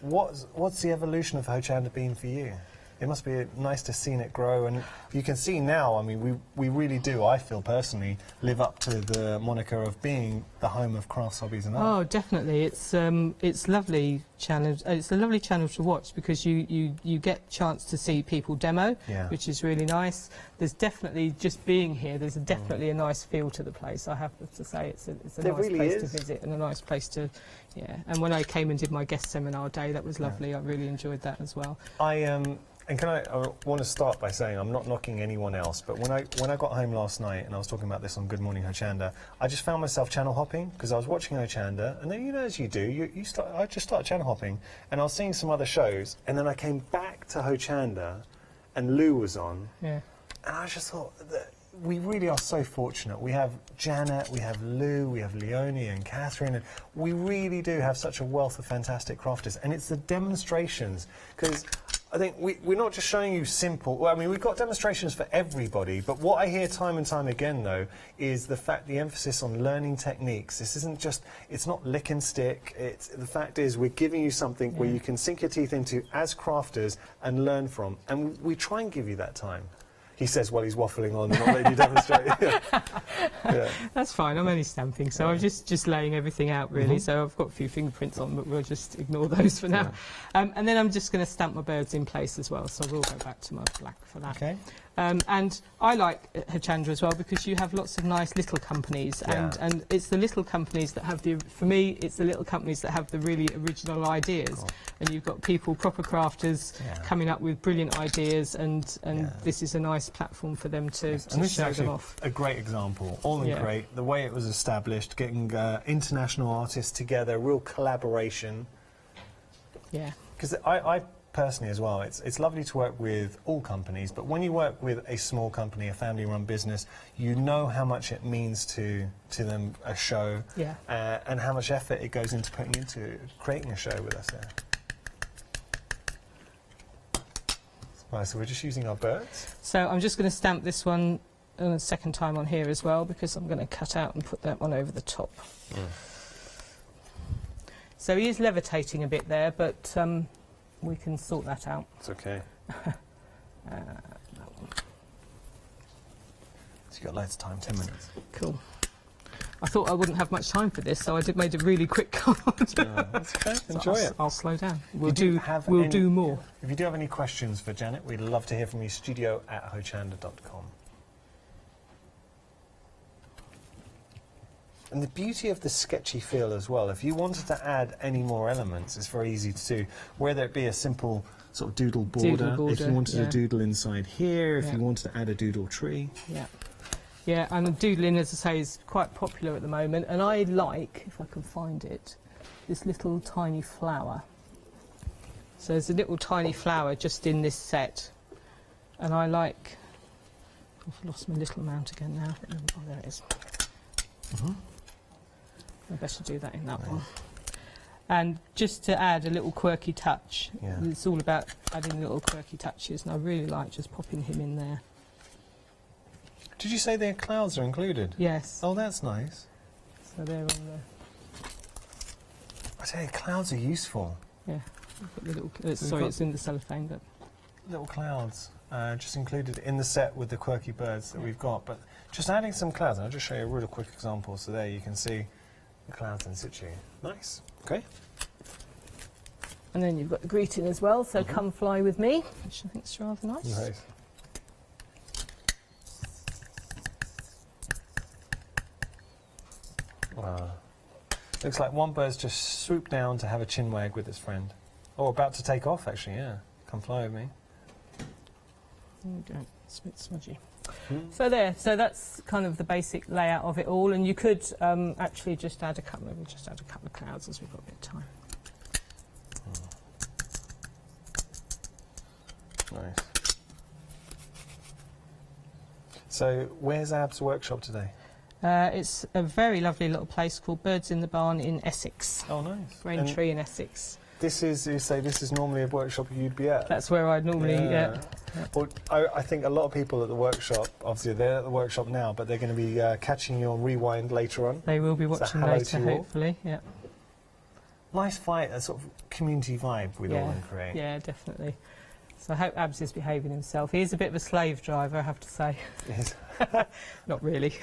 What's the evolution of Hochanda been for you? It must be nice to see it grow, and you can see now, I mean, we really do, I feel personally, live up to the moniker of being the home of crafts, hobbies and art. Oh, definitely. It's lovely channel. It's a lovely channel to watch because you get chance to see people demo, which is really nice. There's definitely, just being here, there's definitely a nice feel to the place. I have to say, it's a nice really place is. to visit and a nice place to, And when I came and did my guest seminar day, that was lovely. I really enjoyed that as well. And I want to start by saying I'm not knocking anyone else, but when I got home last night, and I was talking about this on Good Morning Hochanda, I just found myself channel hopping because I was watching Hochanda, and then as you do, I just started channel hopping, and I was seeing some other shows, and then I came back to Hochanda, and Lou was on, and I just thought that we really are so fortunate. We have Janet, we have Lou, we have Leonie and Catherine, and we really do have such a wealth of fantastic crafters, and it's the demonstrations, because I think we're not just showing you simple. Well, I mean, we've got demonstrations for everybody, but what I hear time and time again, though, is the emphasis on learning techniques. This isn't just, it's not lick and stick. The fact is, we're giving you something where you can sink your teeth into as crafters and learn from, and we try and give you that time. He says while he's waffling on and not letting you demonstrate. That's fine, I'm only stamping, so I'm just laying everything out, really. So I've got a few fingerprints on, but we'll just ignore those for now. And then I'm just going to stamp my birds in place as well, so we'll go back to my black for that. Okay. And I like Hochanda as well because you have lots of nice little companies, and it's the little companies that have for me, it's the little companies that have the really original ideas. And you've got people, proper crafters, coming up with brilliant ideas, and this is a nice platform for them to show them off. A great example. All in Create, the way it was established, getting international artists together, real collaboration. Yeah. Because I personally as well, it's lovely to work with all companies, but when you work with a small company, a family-run business, you know how much it means to them, a show, and how much effort it goes into putting into creating a show with us there. Right, so we're just using our birds. So I'm just going to stamp this one a second time on here as well, because I'm going to cut out and put that one over the top. So he is levitating a bit there, but we can sort that out. It's okay. That one. So you've got loads of time, 10 minutes. Cool. I thought I wouldn't have much time for this, so I made a really quick card. That's okay. Enjoy it. I'll slow down. We'll do more. If you do have any questions for Janet, we'd love to hear from you. studio@hochanda.com. And the beauty of the sketchy feel as well, if you wanted to add any more elements, it's very easy to do, whether it be a simple sort of doodle border, if you wanted a doodle inside here, if you wanted to add a doodle tree. Yeah, and doodling, as I say, is quite popular at the moment, and I like, if I can find it, this little tiny flower. So there's a little tiny flower just in this set, and I like... I've lost my little amount again now. Oh, there it is. I better do that in that one. And just to add a little quirky touch, it's all about adding little quirky touches, and I really like just popping him in there. Did you say their clouds are included? Yes. Oh, that's nice. So they're on there. I tell you, clouds are useful. Yeah. Got the little, sorry, it's in the cellophane, but little clouds just included in the set with the quirky birds that we've got. But just adding some clouds, and I'll just show you a real quick example. So there you can see the clouds in situ. Nice. Okay. And then you've got the greeting as well, so come fly with me, which I think is rather nice. Nice. Wow. Looks like one bird's just swooped down to have a chin wag with its friend. Oh, about to take off, actually, yeah. Come fly with me. There we go. It's a bit smudgy. So there, so that's kind of the basic layout of it all, and you could actually just add a couple of clouds as we've got a bit of time. Nice. So, where's Ab's workshop today? It's a very lovely little place called Birds in the Barn in Essex. Oh, nice. Braintree in Essex. This is, you say, this is normally a workshop you'd be at? That's where I'd normally, Well, I think a lot of people at the workshop, obviously they're at the workshop now, but they're going to be catching you on Rewind later on. They will be watching later, hopefully, yeah. Nice fight, a sort of community vibe with All and Create. Yeah, definitely. So I hope Abs is behaving himself. He is a bit of a slave driver, I have to say. Yes. Not really.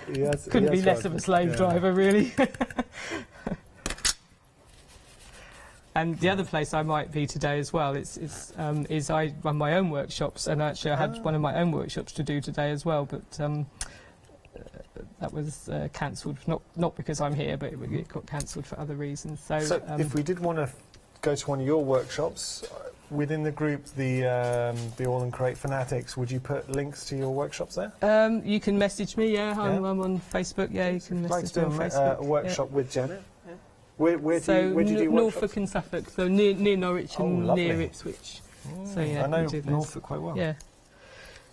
Couldn't be less of a slave driver, really. And the other place I might be today as well is I run my own workshops, and actually I had one of my own workshops to do today as well, but that was cancelled, not because I'm here, but it got cancelled for other reasons. So if we did want to go to one of your workshops, within the group, the All and Create fanatics, would you put links to your workshops there? You can message me, I'm on Facebook, you can message me on Facebook. A workshop with Janet? Where do you do workshops? Norfolk and Suffolk, so near Norwich and near Ipswich. So I know Norfolk quite well. Yeah.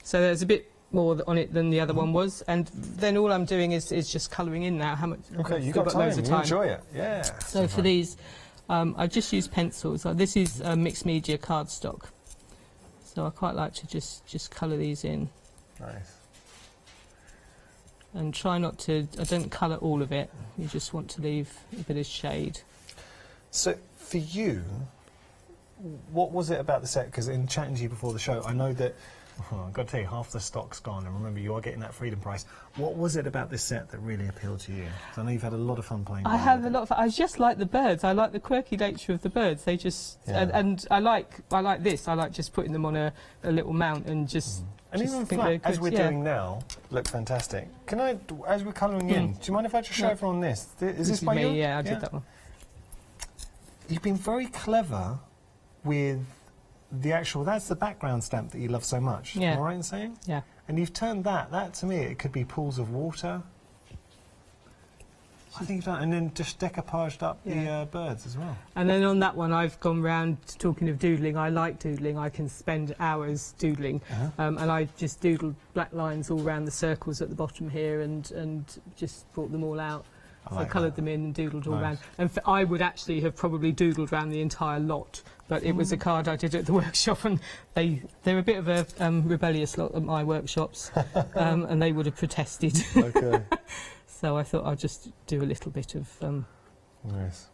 So there's a bit more on it than the other one was, and then all I'm doing is just colouring in now. How much? Okay, you've got time. You enjoy it. Yeah. So for these, I've just used pencils. This is mixed media cardstock. So I quite like to just colour these in. Nice. And try not to, I don't colour all of it, you just want to leave a bit of shade. So for you, what was it about the set? Because in chatting to you before the show, I know that, I've got to tell you, half the stock's gone, and remember, you are getting that freedom price. What was it about this set that really appealed to you? Because I know you've had a lot of fun playing. I have a lot of fun. I just like the birds. I like the quirky nature of the birds. They just, and I like this. I like just putting them on a little mount and just... And even flat, as we're doing now, look fantastic. Can I, as we're colouring in, do you mind if I just show everyone this? Is this by you? Yeah, I did that one. You've been very clever with the actual, that's the background stamp that you love so much. Yeah. Am I right in saying? Yeah. And you've turned that to me, it could be pools of water. I think you've done, and then just decoupaged up the birds as well. And then on that one, I've gone round, talking of doodling, I like doodling, I can spend hours doodling, and I just doodled black lines all around the circles at the bottom here and just brought them all out. So I coloured them in and doodled all around. And I would actually have probably doodled around the entire lot, but it was a card I did at the workshop, and they're a bit of a rebellious lot at my workshops, and they would have protested. Okay. So I thought I'd just do a little bit of... nice.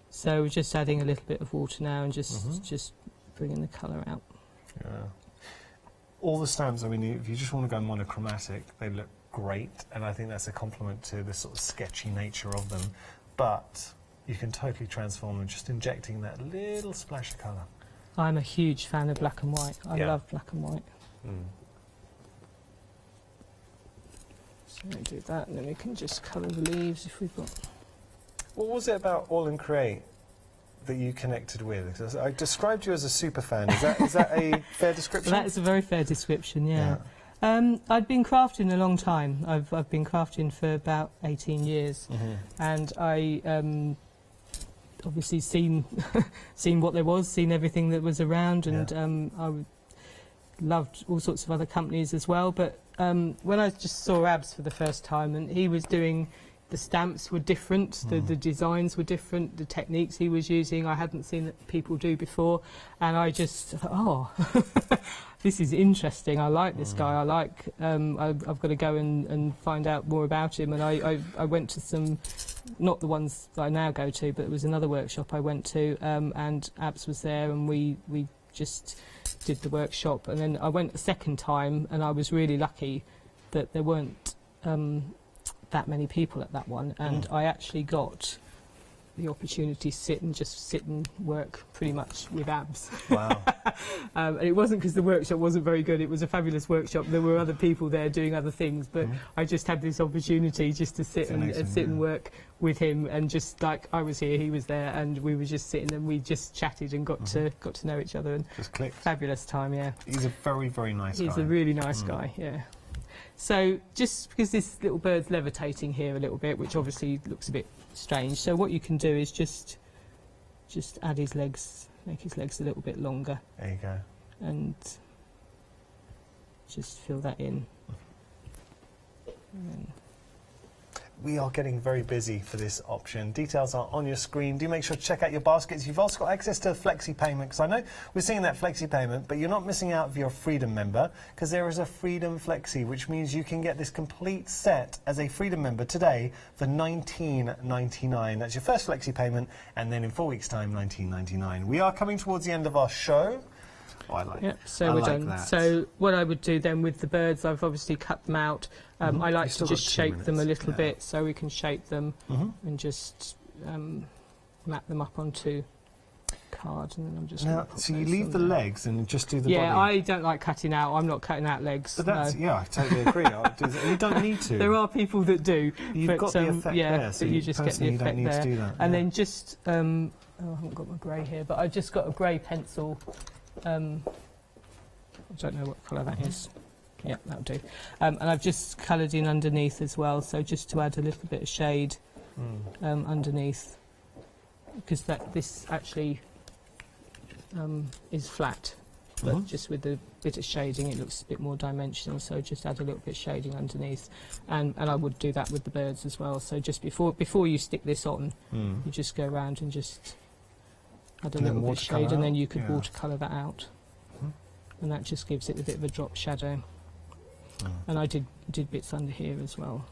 So we're just adding a little bit of water now and just bringing the colour out. Yeah. All the stamps, I mean, if you just want to go monochromatic, they look great, and I think that's a compliment to the sort of sketchy nature of them. But you can totally transform them just injecting that little splash of colour. I'm a huge fan of black and white. I love black and white. So we do that, and then we can just colour the leaves if we've got... What was it about All and Create that you connected with? Because I described you as a super fan. Is that a fair description? That is a very fair description, yeah. I'd been crafting a long time. I've been crafting for about 18 years, and I obviously seen what there was, seen everything that was around, and I loved all sorts of other companies as well. But when I just saw Abs for the first time, and he was doing, the stamps were different, the designs were different, the techniques he was using I hadn't seen that people do before, and I just thought, this is interesting. I like this guy. I like. I've got to go and find out more about him. And I went to some, not the ones that I now go to, but it was another workshop I went to, and Abs was there, and we just did the workshop. And then I went a second time, and I was really lucky that there weren't that many people at that one, and I actually got the opportunity to sit and work pretty much with Abs. Wow. And it wasn't because the workshop wasn't very good. It was a fabulous workshop. There were other people there doing other things, but I just had this opportunity just to sit and work with him, and just like I was here, he was there, and we were just sitting and we just chatted and got to know each other, and just clicked. Fabulous time, yeah. He's a very, very nice guy. He's a really nice guy, yeah. So just because this little bird's levitating here a little bit, which obviously looks a bit strange, so what you can do is just add his legs, make his legs a little bit longer. There you go. And just fill that in. And then we are getting very busy for this option. Details are on your screen. Do make sure to check out your baskets. You've also got access to flexi payment, because I know we're seeing that flexi payment, but you're not missing out if you're a Freedom member, because there is a Freedom Flexi, which means you can get this complete set as a Freedom member today for $19.99. That's your first flexi payment, and then in 4 weeks' time, $19.99. We are coming towards the end of our show. Oh, I like. Yep, so we're done. That. So what I would do then with the birds, I've obviously cut them out. I like to just shape them a little bit, so we can shape them and just map them up onto cards, and then I'm just. Now, so you leave the legs and just do the body. Yeah, I don't like cutting out. I'm not cutting out legs. But that's, yeah, I totally agree. You don't need to. There are people that do. You've got the effect there, so you just get the effect don't need there. to do that. And then just, I haven't got my grey here, but I've just got a grey pencil. I don't know what colour that is. Yeah, that'll do. And I've just coloured in underneath as well, so just to add a little bit of shade underneath, because this actually is flat, but just with a bit of shading it looks a bit more dimensional, so just add a little bit of shading underneath, and I would do that with the birds as well. So just before you stick this on, you just go around and just add a little bit of shade, and then you could watercolour that out, and that just gives it a bit of a drop shadow. And I did bits under here as well.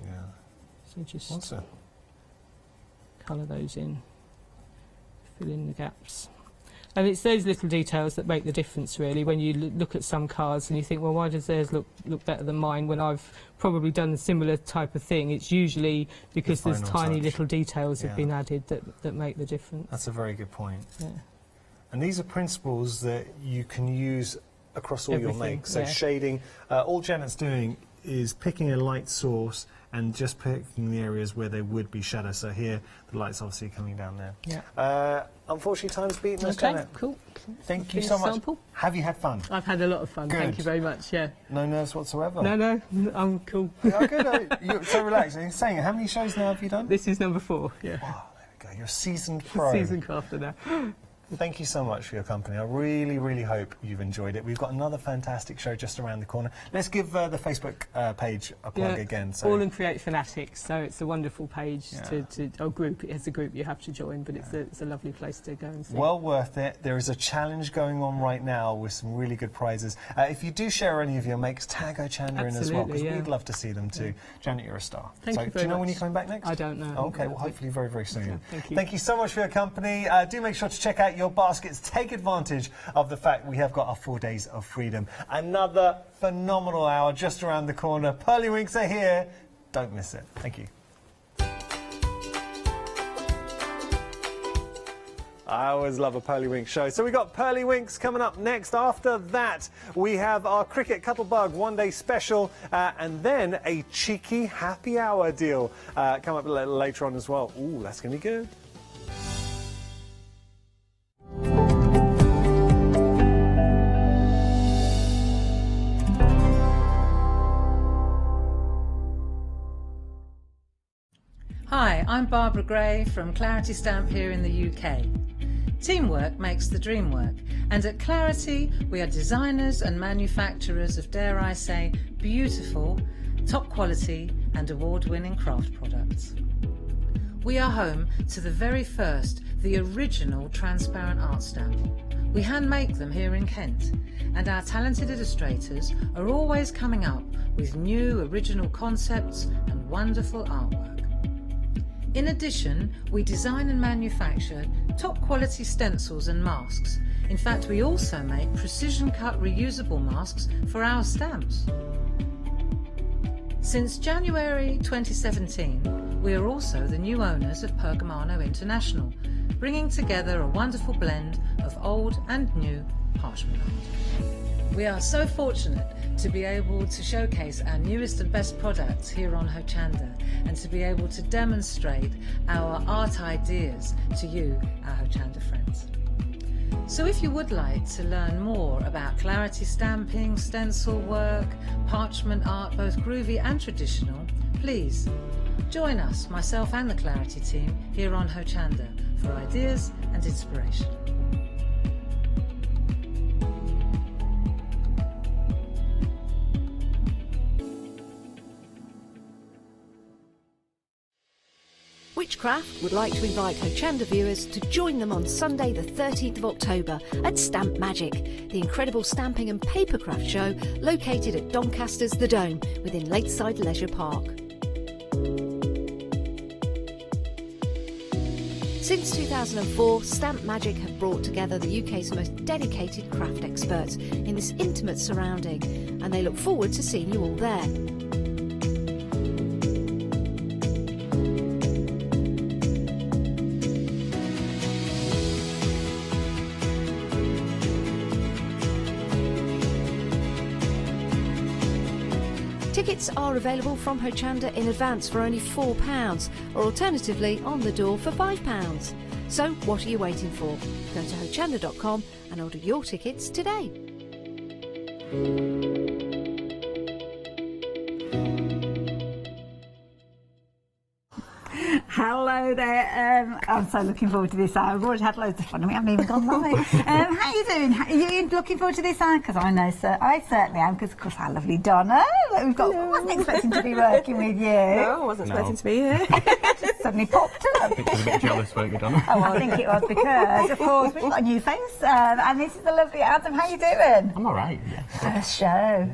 Yeah. So just colour those in, fill in the gaps. And it's those little details that make the difference, really, when you look at some cards and you think, well, why does theirs look better than mine when I've probably done a similar type of thing? It's usually because there's tiny little details have been added that make the difference. That's a very good point. Yeah. And these are principles that you can use across all your makes. So shading, all Janet's doing is picking a light source and just picking the areas where there would be shadow. So here, the light's obviously coming down there. Yeah. Unfortunately, time's beaten us, Okay, Janet. cool. Thank you so much. Sample. Have you had fun? I've had a lot of fun. Good. Thank you very much. Yeah. No nerves whatsoever. No, I'm cool. Yeah, good. You're so relaxed. You're saying, how many shows now have you done? This is number 4. Yeah. Oh, there we go. You're a seasoned pro. Seasoned crafter now. Thank you so much for your company. I really, really hope you've enjoyed it. We've got another fantastic show just around the corner. Let's give the Facebook page a plug again. So. All and Create Fanatics. So it's a wonderful page or group. It has a group you have to join, but it's a lovely place to go and see. Well worth it. There is a challenge going on right now with some really good prizes. If you do share any of your makes, tag Hochanda in as well, because we'd love to see them too. Janet, you're a star. Thank you very do you know much. when you're coming back next? I don't know. Okay, well, hopefully very, very soon. Yeah, thank you. Thank you so much for your company. Do make sure to check out your baskets. Take advantage of the fact we have got our 4 days of freedom. Another phenomenal hour just around the corner. Pearly Winks are here. Don't miss it. Thank you. I always love a Pearly Winks show. So we've got Pearly Winks coming up next. After that, we have our Cricket Cuttlebug one-day special, and then a cheeky happy hour deal come up a little later on as well. Ooh, that's going to be good. Hi, I'm Barbara Gray from Claritystamp here in the UK. Teamwork makes the dream work, and at Clarity we are designers and manufacturers of, dare I say, beautiful, top quality and award-winning craft products. We are home to the very first, the original transparent art stamp, We hand make them here in Kent, and our talented illustrators are always coming up with new original concepts and wonderful artwork. In addition, we design and manufacture top quality stencils and masks. In fact, we also make precision cut reusable masks for our stamps. Since January 2017, we are also the new owners of Pergamano International, bringing together a wonderful blend of old and new parchment art. We are so fortunate to be able to showcase our newest and best products here on Hochanda, and to be able to demonstrate our art ideas to you, our Hochanda friends. So if you would like to learn more about clarity stamping, stencil work, parchment art, both groovy and traditional, please join us, myself and the Clarity team, here on Hochanda for ideas and inspiration. Witchcraft would like to invite Hochanda viewers to join them on Sunday the 13th of October at Stamp Magic, the incredible stamping and papercraft show located at Doncaster's The Dome within Lakeside Leisure Park. Since 2004, Stamp Magic have brought together the UK's most dedicated craft experts in this intimate surrounding, and they look forward to seeing you all there. Tickets are available from Hochanda in advance for only £4, or alternatively on the door for £5. So what are you waiting for? Go to hochanda.com and order your tickets today. Hello there. I'm so looking forward to this hour. We've already had loads of fun and we haven't even gone live. How are you doing? Are you looking forward to this hour? Because I know, I certainly am, because of course our lovely Donna. We've got, I wasn't expecting to be working with you. No, I wasn't expecting to be here. Just suddenly popped up. I think I was a bit jealous, weren't you, Donna? Oh, I think it was because, of course, we've got a new face. And this is the lovely Adam. How are you doing? I'm all right, yeah. First show.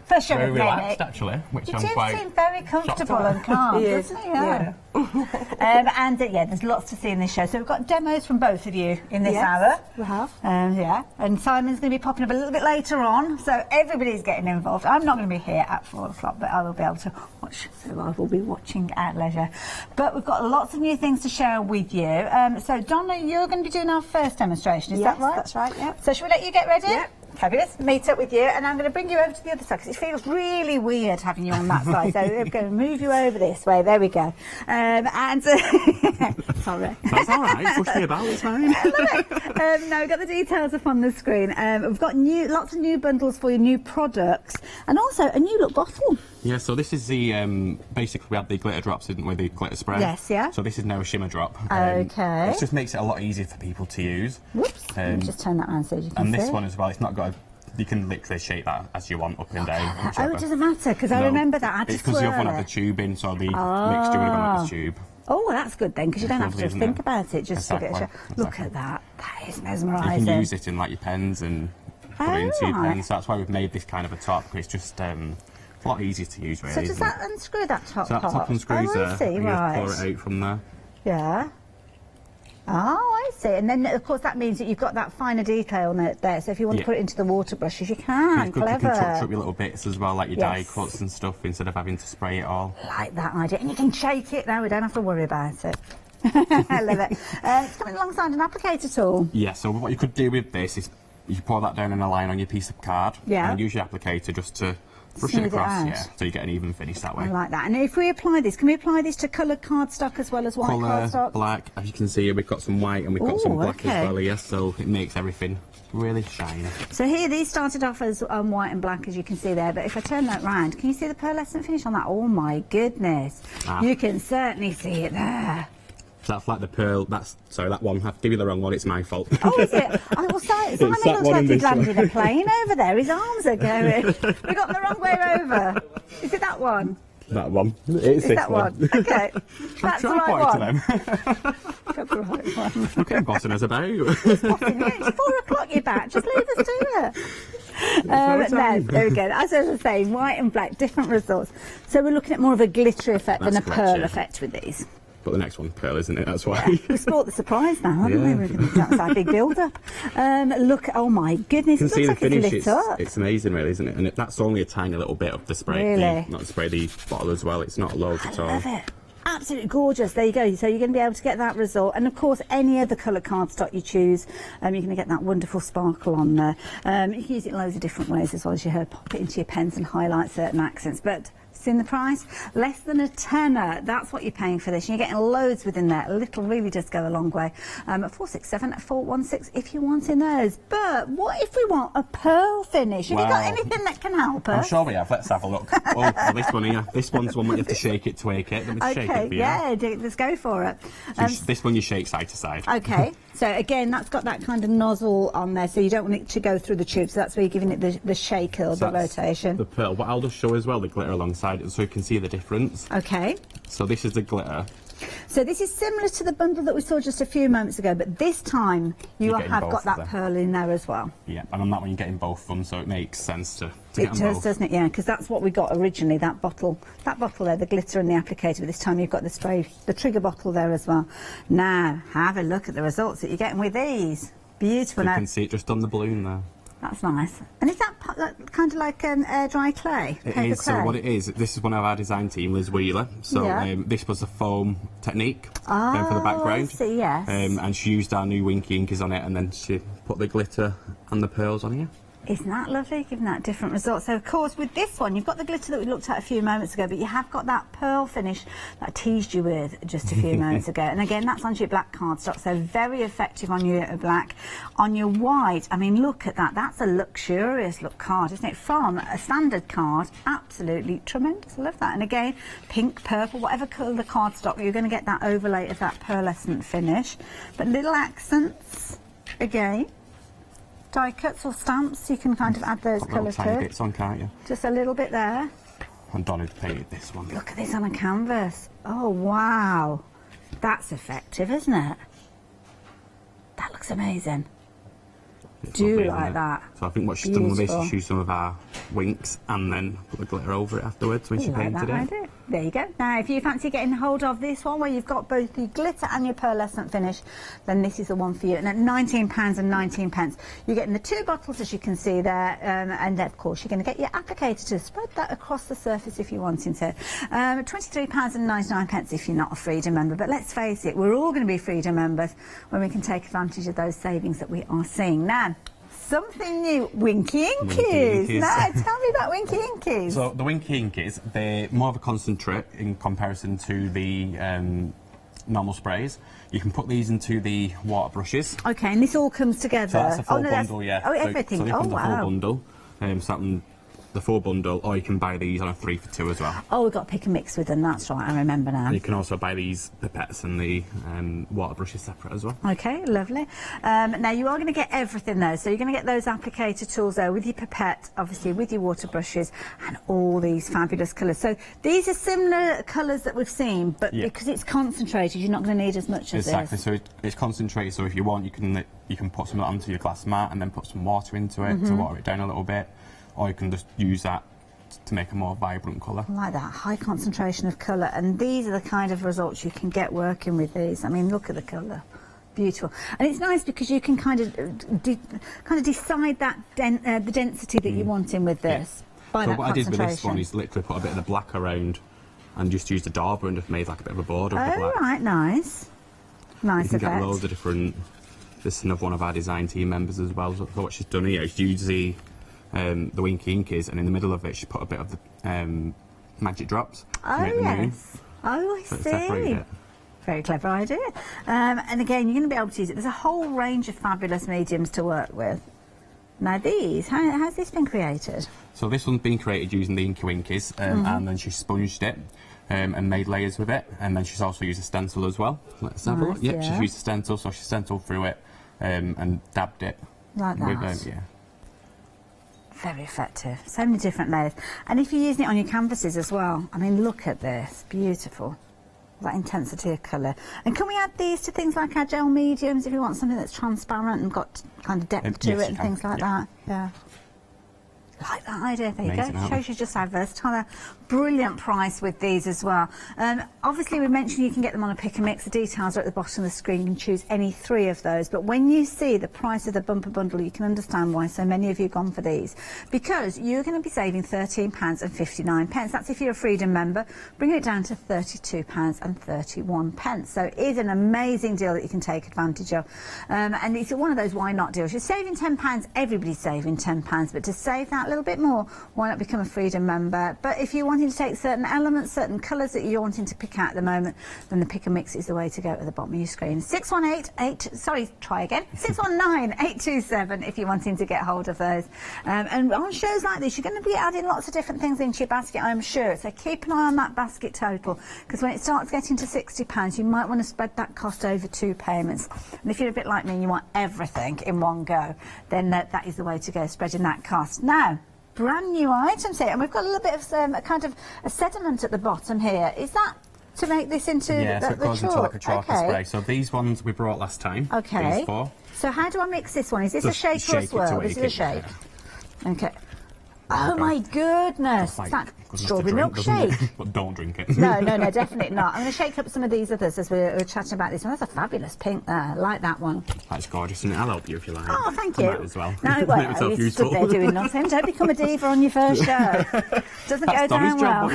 First show very of relaxed, actually, which I'm quite seem very comfortable and calm, doesn't he? Yeah. Yeah, there's lots to see in this show. So we've got demos from both of you in this hour. we have. Yeah, and Simon's going to be popping up a little bit later on, so everybody's getting involved. I'm not going to be here at 4 o'clock, but I will be able to watch, so I will be watching at leisure. But we've got lots of new things to share with you. So Donna, you're going to be doing our first demonstration, is that right? That's right, yeah. So shall we let you get ready? Yeah. Fabulous. Meet up with you, and I'm going to bring you over to the other side because it feels really weird having you on that side. So we're going to move you over this way. There we go. Sorry. That's all right. Push me about. It's fine. No, we've got the details up on the screen. We've got lots of new bundles for you, new products, and also a new look bottle. Yeah. So this is the basically we had the glitter drops, didn't we? The glitter spray. Yes. Yeah. So this is now a shimmer drop. Okay. This just makes it a lot easier for people to use. Whoops. Let me just turn that around so you can see. And this one as well. It's not got. You can literally shape that as you want, up and down. Whichever. Oh, it doesn't matter, because I remember that. I had to It's because the other one had the tube in, so the mixture would have gone up the tube. Oh, well, that's good then, because you don't have to Lovely, think isn't it? about it. Just Exactly, look at that. That is mesmerising. You can use it in like your pens and put it into your pens. So that's why we've made this kind of a top, because it's just a lot easier to use, really. So does that unscrew that top So that part? top unscrews there. I see, and you right. just pour it out from there. Yeah. Oh, I see. And then, of course, that means that you've got that finer detail there. So if you want to put it into the water brushes, you can. It's good, Clever. you can touch up your little bits as well, like your die cuts and stuff, instead of having to spray it all. Like that idea. And you can shake it now. We don't have to worry about it. I love it. It's coming alongside an applicator tool. Yeah, so what you could do with this is you pour that down in a line on your piece of card. Yeah. And use your applicator just to brush Smooth it it across, out. so you get an even finish that way. I like that. And if we apply this, can we apply this to coloured cardstock as well as white Colour, cardstock? black, as you can see we've got some white and we've got some black as well here, so it makes everything really shiny. So here, these started off as white and black, as you can see there, but if I turn that round, can you see the pearlescent finish on that? Oh my goodness. You can certainly see it there. So that's like the pearl, sorry, that one, I've given you the wrong one, it's my fault. Oh, is it? Oh, well, Simon looks like he's landing a plane over there. His arms are going. We got them the wrong way over. Is it that one? That one. It's this that one? Okay. That's the right one. That's the right one. Look at him bossing us about. It's 4 o'clock, you're back. Just leave us do it. No, there we go. As I was saying, white and black, different results. So we're looking at more of a glittery effect than a pearl effect with these. But the next one's pearl, isn't it? That's why. We've spoiled the surprise now, haven't we? That's our big build-up. Look, oh my goodness, you can see the like finish. It's it's amazing, really, isn't it? And that's only a tiny little bit of the spray. Really? Not the spray, the bottle as well. It's not loads at all. I love it. Absolutely gorgeous. There you go. So you're going to be able to get that result, and of course any other colour cardstock you choose, you're going to get that wonderful sparkle on there. You can use it in loads of different ways as well, as you heard. Pop it into your pens and highlight certain accents. But in the price, less than a tenner. That's what you're paying for this. You're getting loads within there. A little really does go a long way. 467 416 if you want in those. But what if we want a pearl finish? Have you got anything that can help us? I'm sure we have. Let's have a look. Oh, this one here. This one's one where you have to shake it to wake it. Let me shake it for you. Yeah, let's go for it. So this one you shake side to side. Okay. So again, that's got that kind of nozzle on there, so you don't want it to go through the tube. So that's where you're giving it the shake or the rotation. The pearl. What I'll just show as well, the glitter alongside it, so you can see the difference. Okay. So this is the glitter. So this is similar to the bundle that we saw just a few moments ago, but this time you have got that pearl in there as well. Yeah, and on that one you're getting both of them, so it makes sense to it get them does, both. Doesn't it? Yeah, because that's what we got originally, that bottle there, the glitter and the applicator, but this time you've got the spray, the trigger bottle there as well. Now, have a look at the results that you're getting with these. Beautiful. You can see it just on the balloon there. That's nice. And is that kind of like air dry clay? It is. So what it is, this is one of our design team, Liz Wheeler. So this was a foam technique for the background. I see, yes. And she used our new Winky Inkies on it, and then she put the glitter and the pearls on here. Isn't that lovely, giving that different results? So, of course, with this one, you've got the glitter that we looked at a few moments ago, but you have got that pearl finish that I teased you with just a few moments ago. And again, that's on your black cardstock, so very effective on your black. On your white, I mean, look at that. That's a luxurious look card, isn't it? From a standard card, absolutely tremendous. I love that. And again, pink, purple, whatever colour the cardstock, you're going to get that overlay of that pearlescent finish. But little accents, again. Die cuts or stamps, you can kind of add those colours tiny to bits on, can't you? Just a little bit there. And Donna's painted this one. Look at this on a canvas. Oh, wow. That's effective, isn't it? That looks amazing. It's Do lovely, like that. So I think what she's done with this is use some of our winks and then put the glitter over it afterwards when she painted it. There you go. Now, if you fancy getting hold of this one where you've got both the glitter and your pearlescent finish, then this is the one for you. And at £19.19, you're getting the 2 bottles, as you can see there, and of course you're going to get your applicator to spread that across the surface if you're wanting to. £23.99 if you're not a Freedom member. But let's face it, we're all going to be Freedom members when we can take advantage of those savings that we are seeing now. Something new, Winky Inkies. Now, tell me about Winky Inkies. So the Winky Inkies, they're more of a concentrate in comparison to the normal sprays. You can put these into the water brushes. Okay, and this all comes together. So that's a full bundle, yeah. Oh, everything. So it comes a full wow. bundle. The full bundle, or you can buy these on a 3 for 2 as well. Oh, we've got to pick and mix with them, that's right, I remember now. And you can also buy these pipettes and the water brushes separate as well. Okay, lovely. Now you are going to get everything though, so you're going to get those applicator tools there with your pipette, obviously with your water brushes and all these fabulous colours. So these are similar colours that we've seen, but because it's concentrated, you're not going to need as much as this. Exactly, so it's concentrated, so if you want, you can put some of that onto your glass mat and then put some water into it to water it down a little bit. Or you can just use that to make a more vibrant colour. I like that, high concentration of colour, and these are the kind of results you can get working with these. I mean, look at the colour, beautiful. And it's nice because you can kind of decide that the density that you want in with this. By so that what I did with this one is literally put a bit of the black around and just used a dauber and just made like a bit of a border of the black. Oh, right, nice. Nice you can effect. get loads of different... This is another one of our design team members as well. So what she's done here is use the Winky Inkies, and in the middle of it she put a bit of the magic drops. Oh, yes. Oh, I see. Very clever idea. And again, you're going to be able to use it. There's a whole range of fabulous mediums to work with. Now these, how's this been created? So this one's been created using the Inky Winkies, and then she sponged it and made layers with it, and then she's also used a stencil as well. Let's have a look. Yep, she's used a stencil, so she stenciled through it and dabbed it. Like that? With, yeah. Very effective. So many different layers. And if you're using it on your canvases as well, I mean, look at this. Beautiful. That intensity of colour. And can we add these to things like our gel mediums if you want something that's transparent and got kind of depth to it and things like that? Yeah. Like that idea, there you go. Shows you just how versatile. Brilliant price with these as well. Obviously, we mentioned you can get them on a pick and mix. The details are at the bottom of the screen. You can choose any 3 of those. But when you see the price of the bumper bundle, you can understand why so many of you have gone for these. Because you're going to be saving £13.59. That's if you're a Freedom member, bringing it down to £32.31. So it is an amazing deal that you can take advantage of. And it's one of those why not deals. You're saving £10. Everybody's saving £10. But to save that a little bit more, why not become a Freedom member? But if you're wanting to take certain elements, certain colours that you're wanting to pick out at the moment, then the pick and mix is the way to go at the bottom of your screen. 619-827 if you're wanting to get hold of those. And on shows like this, you're going to be adding lots of different things into your basket, I'm sure. So keep an eye on that basket total, because when it starts getting to £60, you might want to spread that cost over 2 payments. And if you're a bit like me and you want everything in one go, then that is the way to go, spreading that cost. Now, brand new items here, and we've got a little bit of a kind of a sediment at the bottom here. Is that to make this into so it goes into like a chalk spray. So these ones we brought last time. Okay. These 4. So how do I mix this one? Is this Just a shake or a swirl? This is a shake. Okay. Oh my goodness! It's like strawberry milkshake. But don't drink it. No, definitely not. I'm going to shake up some of these others as we're chatting about this one. That's a fabulous pink there. I like that one. That's gorgeous, and I'll help you if you like. Oh, thank you. I might as well. No, well, you stood there doing nothing. Don't become a diva on your first show. Doesn't go down well.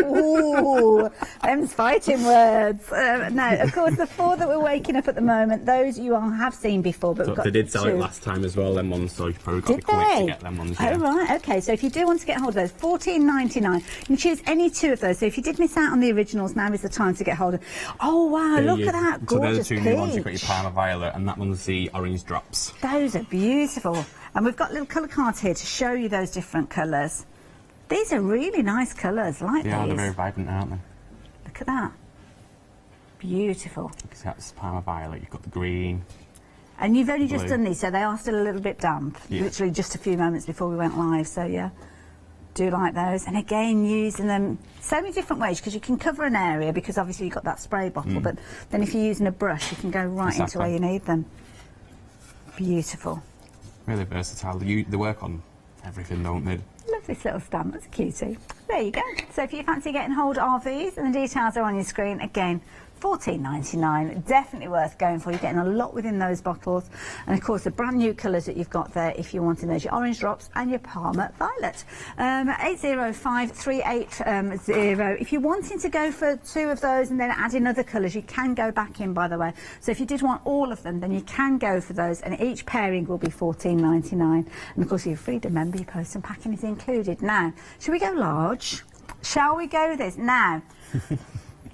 Ooh, them's fighting words. No, of course, the 4 that we're waking up at the moment, those you all have seen before, but we've got they did sell 2. it last time as well, them ones, so you've probably got to be quick to get them ones. Oh, right. Okay, so if you do want to get hold of those, £14.99. You can choose any 2 of those. So if you did miss out on the originals, now is the time to get hold of. Oh wow, look at that gorgeous So they're the 2 new ones. You've got your Parma Violet, and that one's the orange drops. Those are beautiful, and we've got little colour cards here to show you those different colours. These are really nice colours, like these. Yeah, they're very vibrant, aren't they? Look at that. Beautiful. Because that's Parma Violet. You've got the green. And you've only just done these, so they are still a little bit damp. Yeah. Literally just a few moments before we went live, so yeah. Do like those. And again, using them so many different ways, because you can cover an area, because obviously you've got that spray bottle, but then if you're using a brush, you can go right into where you need them. Beautiful. Really versatile. They work on everything, don't they? Love this little stamp. That's a cutie. There you go. So if you fancy getting hold of these, and the details are on your screen, again, £14.99, definitely worth going for. You're getting a lot within those bottles, and of course the brand new colours that you've got there if you're wanting those, your orange drops and your Parma Violet. 8053880. If you're wanting to go for 2 of those and then add in other colours, you can go back in, by the way. So if you did want all of them, then you can go for those, and each pairing will be £14.99. And of course, if you're a Freedom member, your post and packing is included. Now, shall we go large? Shall we go with this now?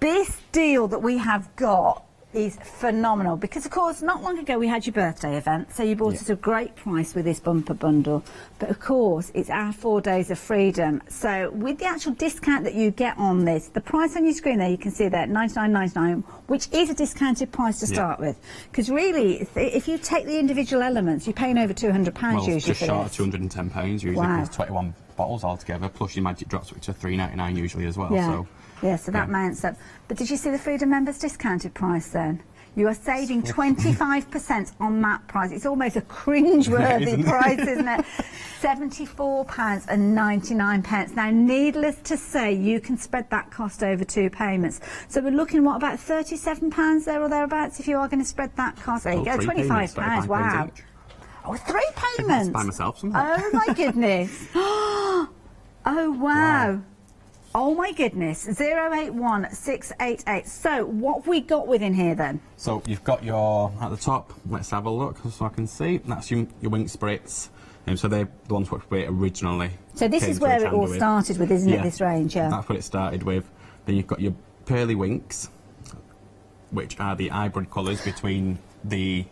This deal that we have got is phenomenal, because of course not long ago we had your birthday event, so you bought us a great price with this bumper bundle, but of course it's our 4 days of freedom. So with the actual discount that you get on this, the price on your screen there, you can see there, $99.99, which is a discounted price to start with, because really if you take the individual elements, you're paying over £200 usually just for short this. of £210 usually. Wow. There's 21 bottles altogether, plus your magic drops, which are $3.99 usually as well. Yeah. So yeah, so that mounts up. But did you see the Freedom members discounted price then? You are saving 25% on that price. It's almost a cringe-worthy price, isn't it? £74.99. Now, needless to say, you can spread that cost over 2 payments. So we're looking, what, about £37 there or thereabouts if you are going to spread that cost? There you go, £25. Wow. Oh, 3 payments? By myself sometimes. Oh, my goodness. Oh, wow. Oh my goodness, 081688. So what have we got within here then? So you've got your, at the top, let's have a look so I can see, that's your wing spritz. So they're the ones which we originally So this is where it all started with, isn't it, this range? Yeah. That's what it started with. Then you've got your pearly winks, which are the hybrid colours between the...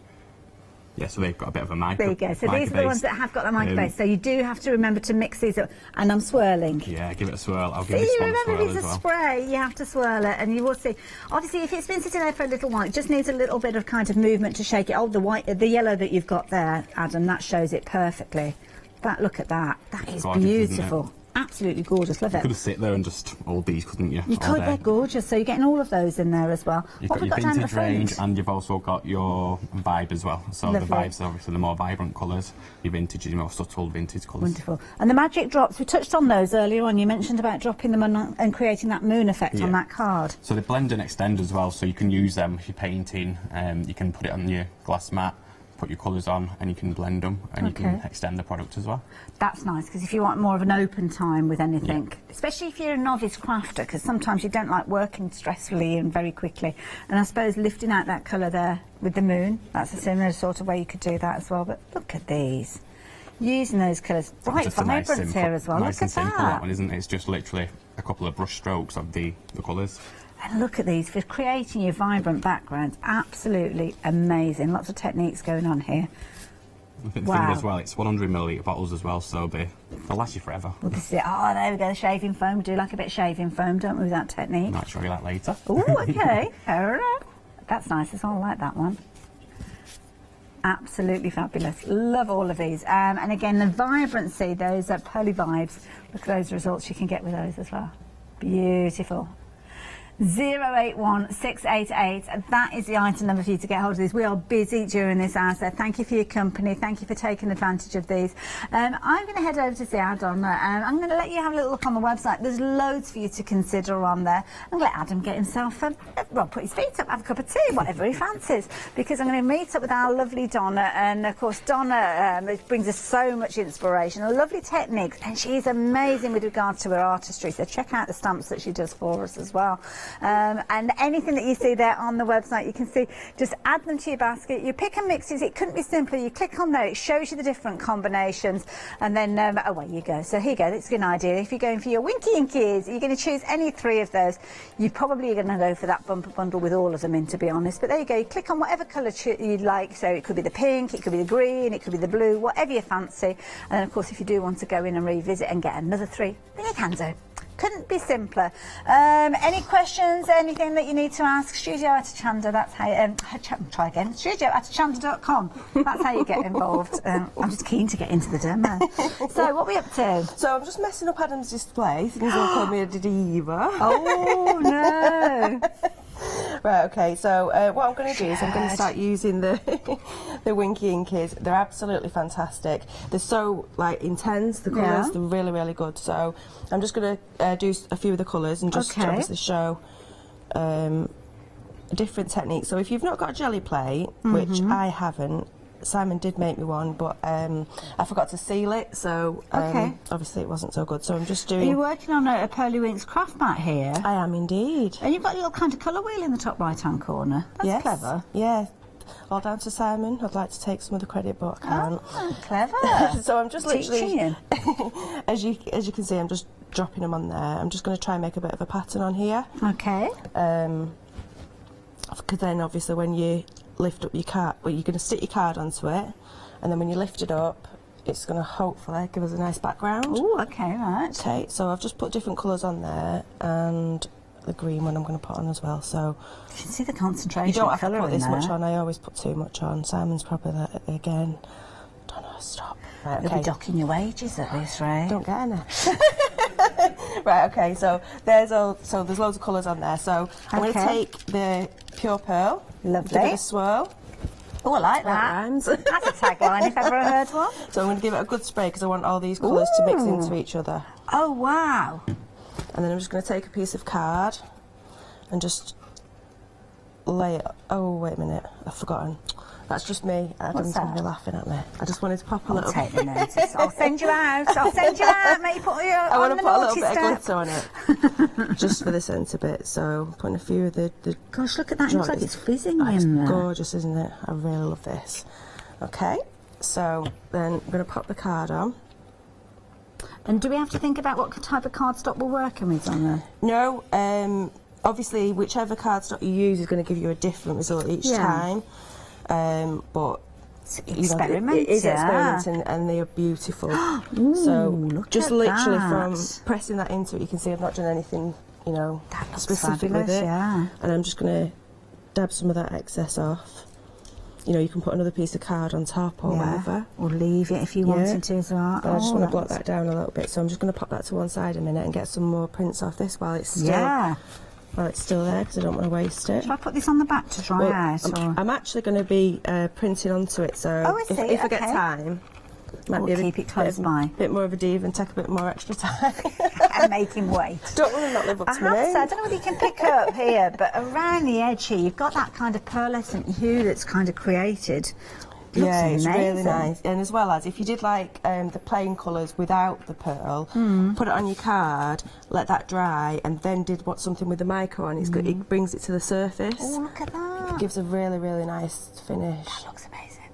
Yeah, so they've got a bit of a mica. There you go. So these are the ones that have got the mica base. So you do have to remember to mix these up. And I'm swirling. Yeah, give it a swirl. I'll give this one a swirl as well. Remember, it's a spray. You have to swirl it, and you will see. Obviously, if it's been sitting there for a little while, it just needs a little bit of kind of movement to shake it. Oh, the yellow that you've got there, Adam, that shows it perfectly. That, look at that. That is Gorgeous, isn't it? beautiful. Absolutely gorgeous. Love You it. could have sit there and just hold these, couldn't you? You all could, day? they're gorgeous. So you're getting all of those in there as well. You've What got have we your got down at vintage the range, front? and you've also got your vibe as well. So Lovely. the vibes are obviously the more vibrant colours. Your vintage is your more subtle vintage colours. Wonderful. And the magic drops, we touched on those earlier on. You mentioned about dropping them on and creating that moon effect on that card. So they blend and extend as well, so you can use them if you're painting. You can put it on your glass mat, put your colours on, and you can blend them, and you can extend the product as well. That's nice, because if you want more of an open time with anything, especially if you're a novice crafter, because sometimes you don't like working stressfully and very quickly. And I suppose lifting out that colour there with the moon, that's a similar sort of way you could do that as well. But look at these. Using those colours, bright Just a nice, vibrance simple, here as well. nice Look and at simple, that. one, isn't it? It's just literally a couple of brush strokes of the colours. And look at these, for creating your vibrant backgrounds. Absolutely amazing. Lots of techniques going on here. I think the thing as well, it's 100ml bottles as well, so they'll last you forever. Well, this is it. Oh, there we go, the shaving foam. We do like a bit of shaving foam, don't we, with that technique? Might show you that later. Oh, okay. Fair enough. That's nice as well. I like that one. Absolutely fabulous. Love all of these. And again, the vibrancy, those pearly vibes. Look at those results you can get with those as well. Beautiful. 081688, that is the item number for you to get hold of these. We are busy during this hour, so thank you for your company, thank you for taking advantage of these. I'm going to head over to see Adam. I'm going to let you have a little look on the website. There's loads for you to consider on there. I'm going to let Adam get himself, put his feet up, have a cup of tea, whatever he fancies, because I'm going to meet up with our lovely Donna, and of course Donna brings us so much inspiration, lovely techniques, and she's amazing with regards to her artistry, so check out the stamps that she does for us as well. And anything that you see there on the website, you can see, just add them to your basket. You pick and mix it. It couldn't be simpler. You click on there, it shows you the different combinations, and then away you go. So here you go. That's a good idea. If you're going for your Winky Inkies, you're going to choose any three of those. You probably are going to go for that bumper bundle with all of them in, to be honest. But there you go. You click on whatever colour you like. So it could be the pink, it could be the green, it could be the blue, whatever you fancy. And then, of course, if you do want to go in and revisit and get another three, then you can do. Couldn't be simpler. Any questions, anything that you need to ask? Studio@Hochanda, that's how try again. Studio@Hochanda.com. That's how you get involved. I'm just keen to get into the demo. So what are we up to? So I'm just messing up Adam's display. Things will call me a diva. Oh no. Right, okay, so what I'm going to do is I'm going to start using the the Winky Inkies. They're absolutely fantastic. They're so intense, the colours, they're really, really good. So I'm just going to do a few of the colours and just obviously show a different technique. So if you've not got a jelly plate, which I haven't, Simon did make me one, but I forgot to seal it, so obviously it wasn't so good. So I'm just doing... Are you working on a Pearly Winks craft mat here? I am indeed. And you've got a little kind of colour wheel in the top right-hand corner. That's clever. Yeah. All down to Simon. I'd like to take some of the credit, but I can't. Oh, clever. So I'm just literally... Teaching. as you can see, I'm just dropping them on there. I'm just going to try and make a bit of a pattern on here. Okay. Because then, obviously, when you lift up your card, well, you're going to stick your card onto it, and then when you lift it up, it's going to hopefully give us a nice background. Oh, okay, right. Okay, so I've just put different colours on there, and the green one I'm going to put on as well. So you can see the concentration. You don't have to colour put in this much there. on. I always put too much on. Simon's probably that again. Don't know. Stop. Right, You'll be docking your wages at this rate. Don't get any. Right, okay, so there's loads of colours on there. So I'm going to take the pure pearl, lovely, give it a swirl. Oh, I like that. Rhymes. That's a tagline if ever I heard one. So I'm going to give it a good spray because I want all these colours to mix into each other. Oh, wow. And then I'm just going to take a piece of card and just lay it... Oh, wait a minute, I've forgotten. That's just me. Adam's going to be laughing at me. I just wanted to pop a little... I'll take the notice. I'll send you out. I'll send you out. Make you put your I want to put a little bit step. of glitter on it, just for the centre bit. So putting a few of the gosh, look at that! It looks like it's fizzing in there. It's gorgeous, isn't it? I really love this. Okay, so then I'm going to pop the card on. And do we have to think about what type of cardstock we're working with on there? No. Obviously, whichever cardstock you use is going to give you a different result each time. But experiment, it is experimenting, and they are beautiful. Ooh, so just literally that. from pressing that into it, you can see I've not done anything, specific fabulous, with it. yeah. And I'm just going to dab some of that excess off. you know, you can put another piece of card on top or whatever. Or leave it if you wanted to as well. But I just want to block that down a little bit, so I'm just going to pop that to one side a minute and get some more prints off this while it's still while it's still there, because I don't want to waste it. Shall I put this on the back to dry out? I'm actually going to be printing onto it, so if I get time, might be keep it close by. A bit more of a div and take a bit more extra time. And make him wait. Don't want to not live up to my name. I don't know whether you can pick up here, but around the edge here, you've got that kind of pearlescent hue that's kind of created. Yeah, it's really nice. And as well as if you did like the plain colours without the pearl, put it on your card, let that dry, and then did something with the micro on. It's good. It brings it to the surface. Oh, look at that! It gives a really, really nice finish. That looks amazing.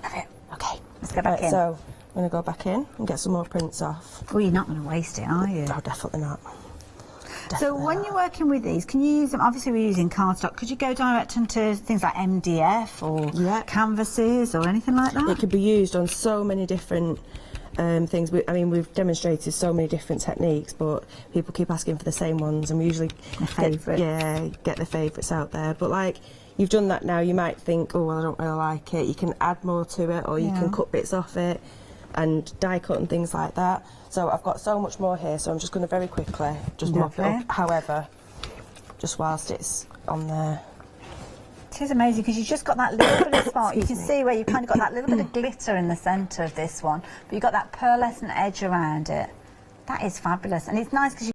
Love it. Okay, let's go back in. So I'm going to go back in and get some more prints off. Oh, you're not going to waste it, are you? No, definitely not. So when you're working with these, can you use them? Obviously, we're using cardstock. Could you go direct into things like MDF or canvases or anything like that? It could be used on so many different things. I mean, we've demonstrated so many different techniques, but people keep asking for the same ones, and we usually get the favourites out there. But like, you've done that now, you might think, oh, well, I don't really like it. You can add more to it, or you can cut bits off it and die cut and things like that. So I've got so much more here, so I'm just going to very quickly just mop it up. However, just whilst it's on there. It is amazing because you've just got that little bit of spot. You can see where you've kind of got that little bit of glitter in the centre of this one, but you've got that pearlescent edge around it. That is fabulous, and it's nice because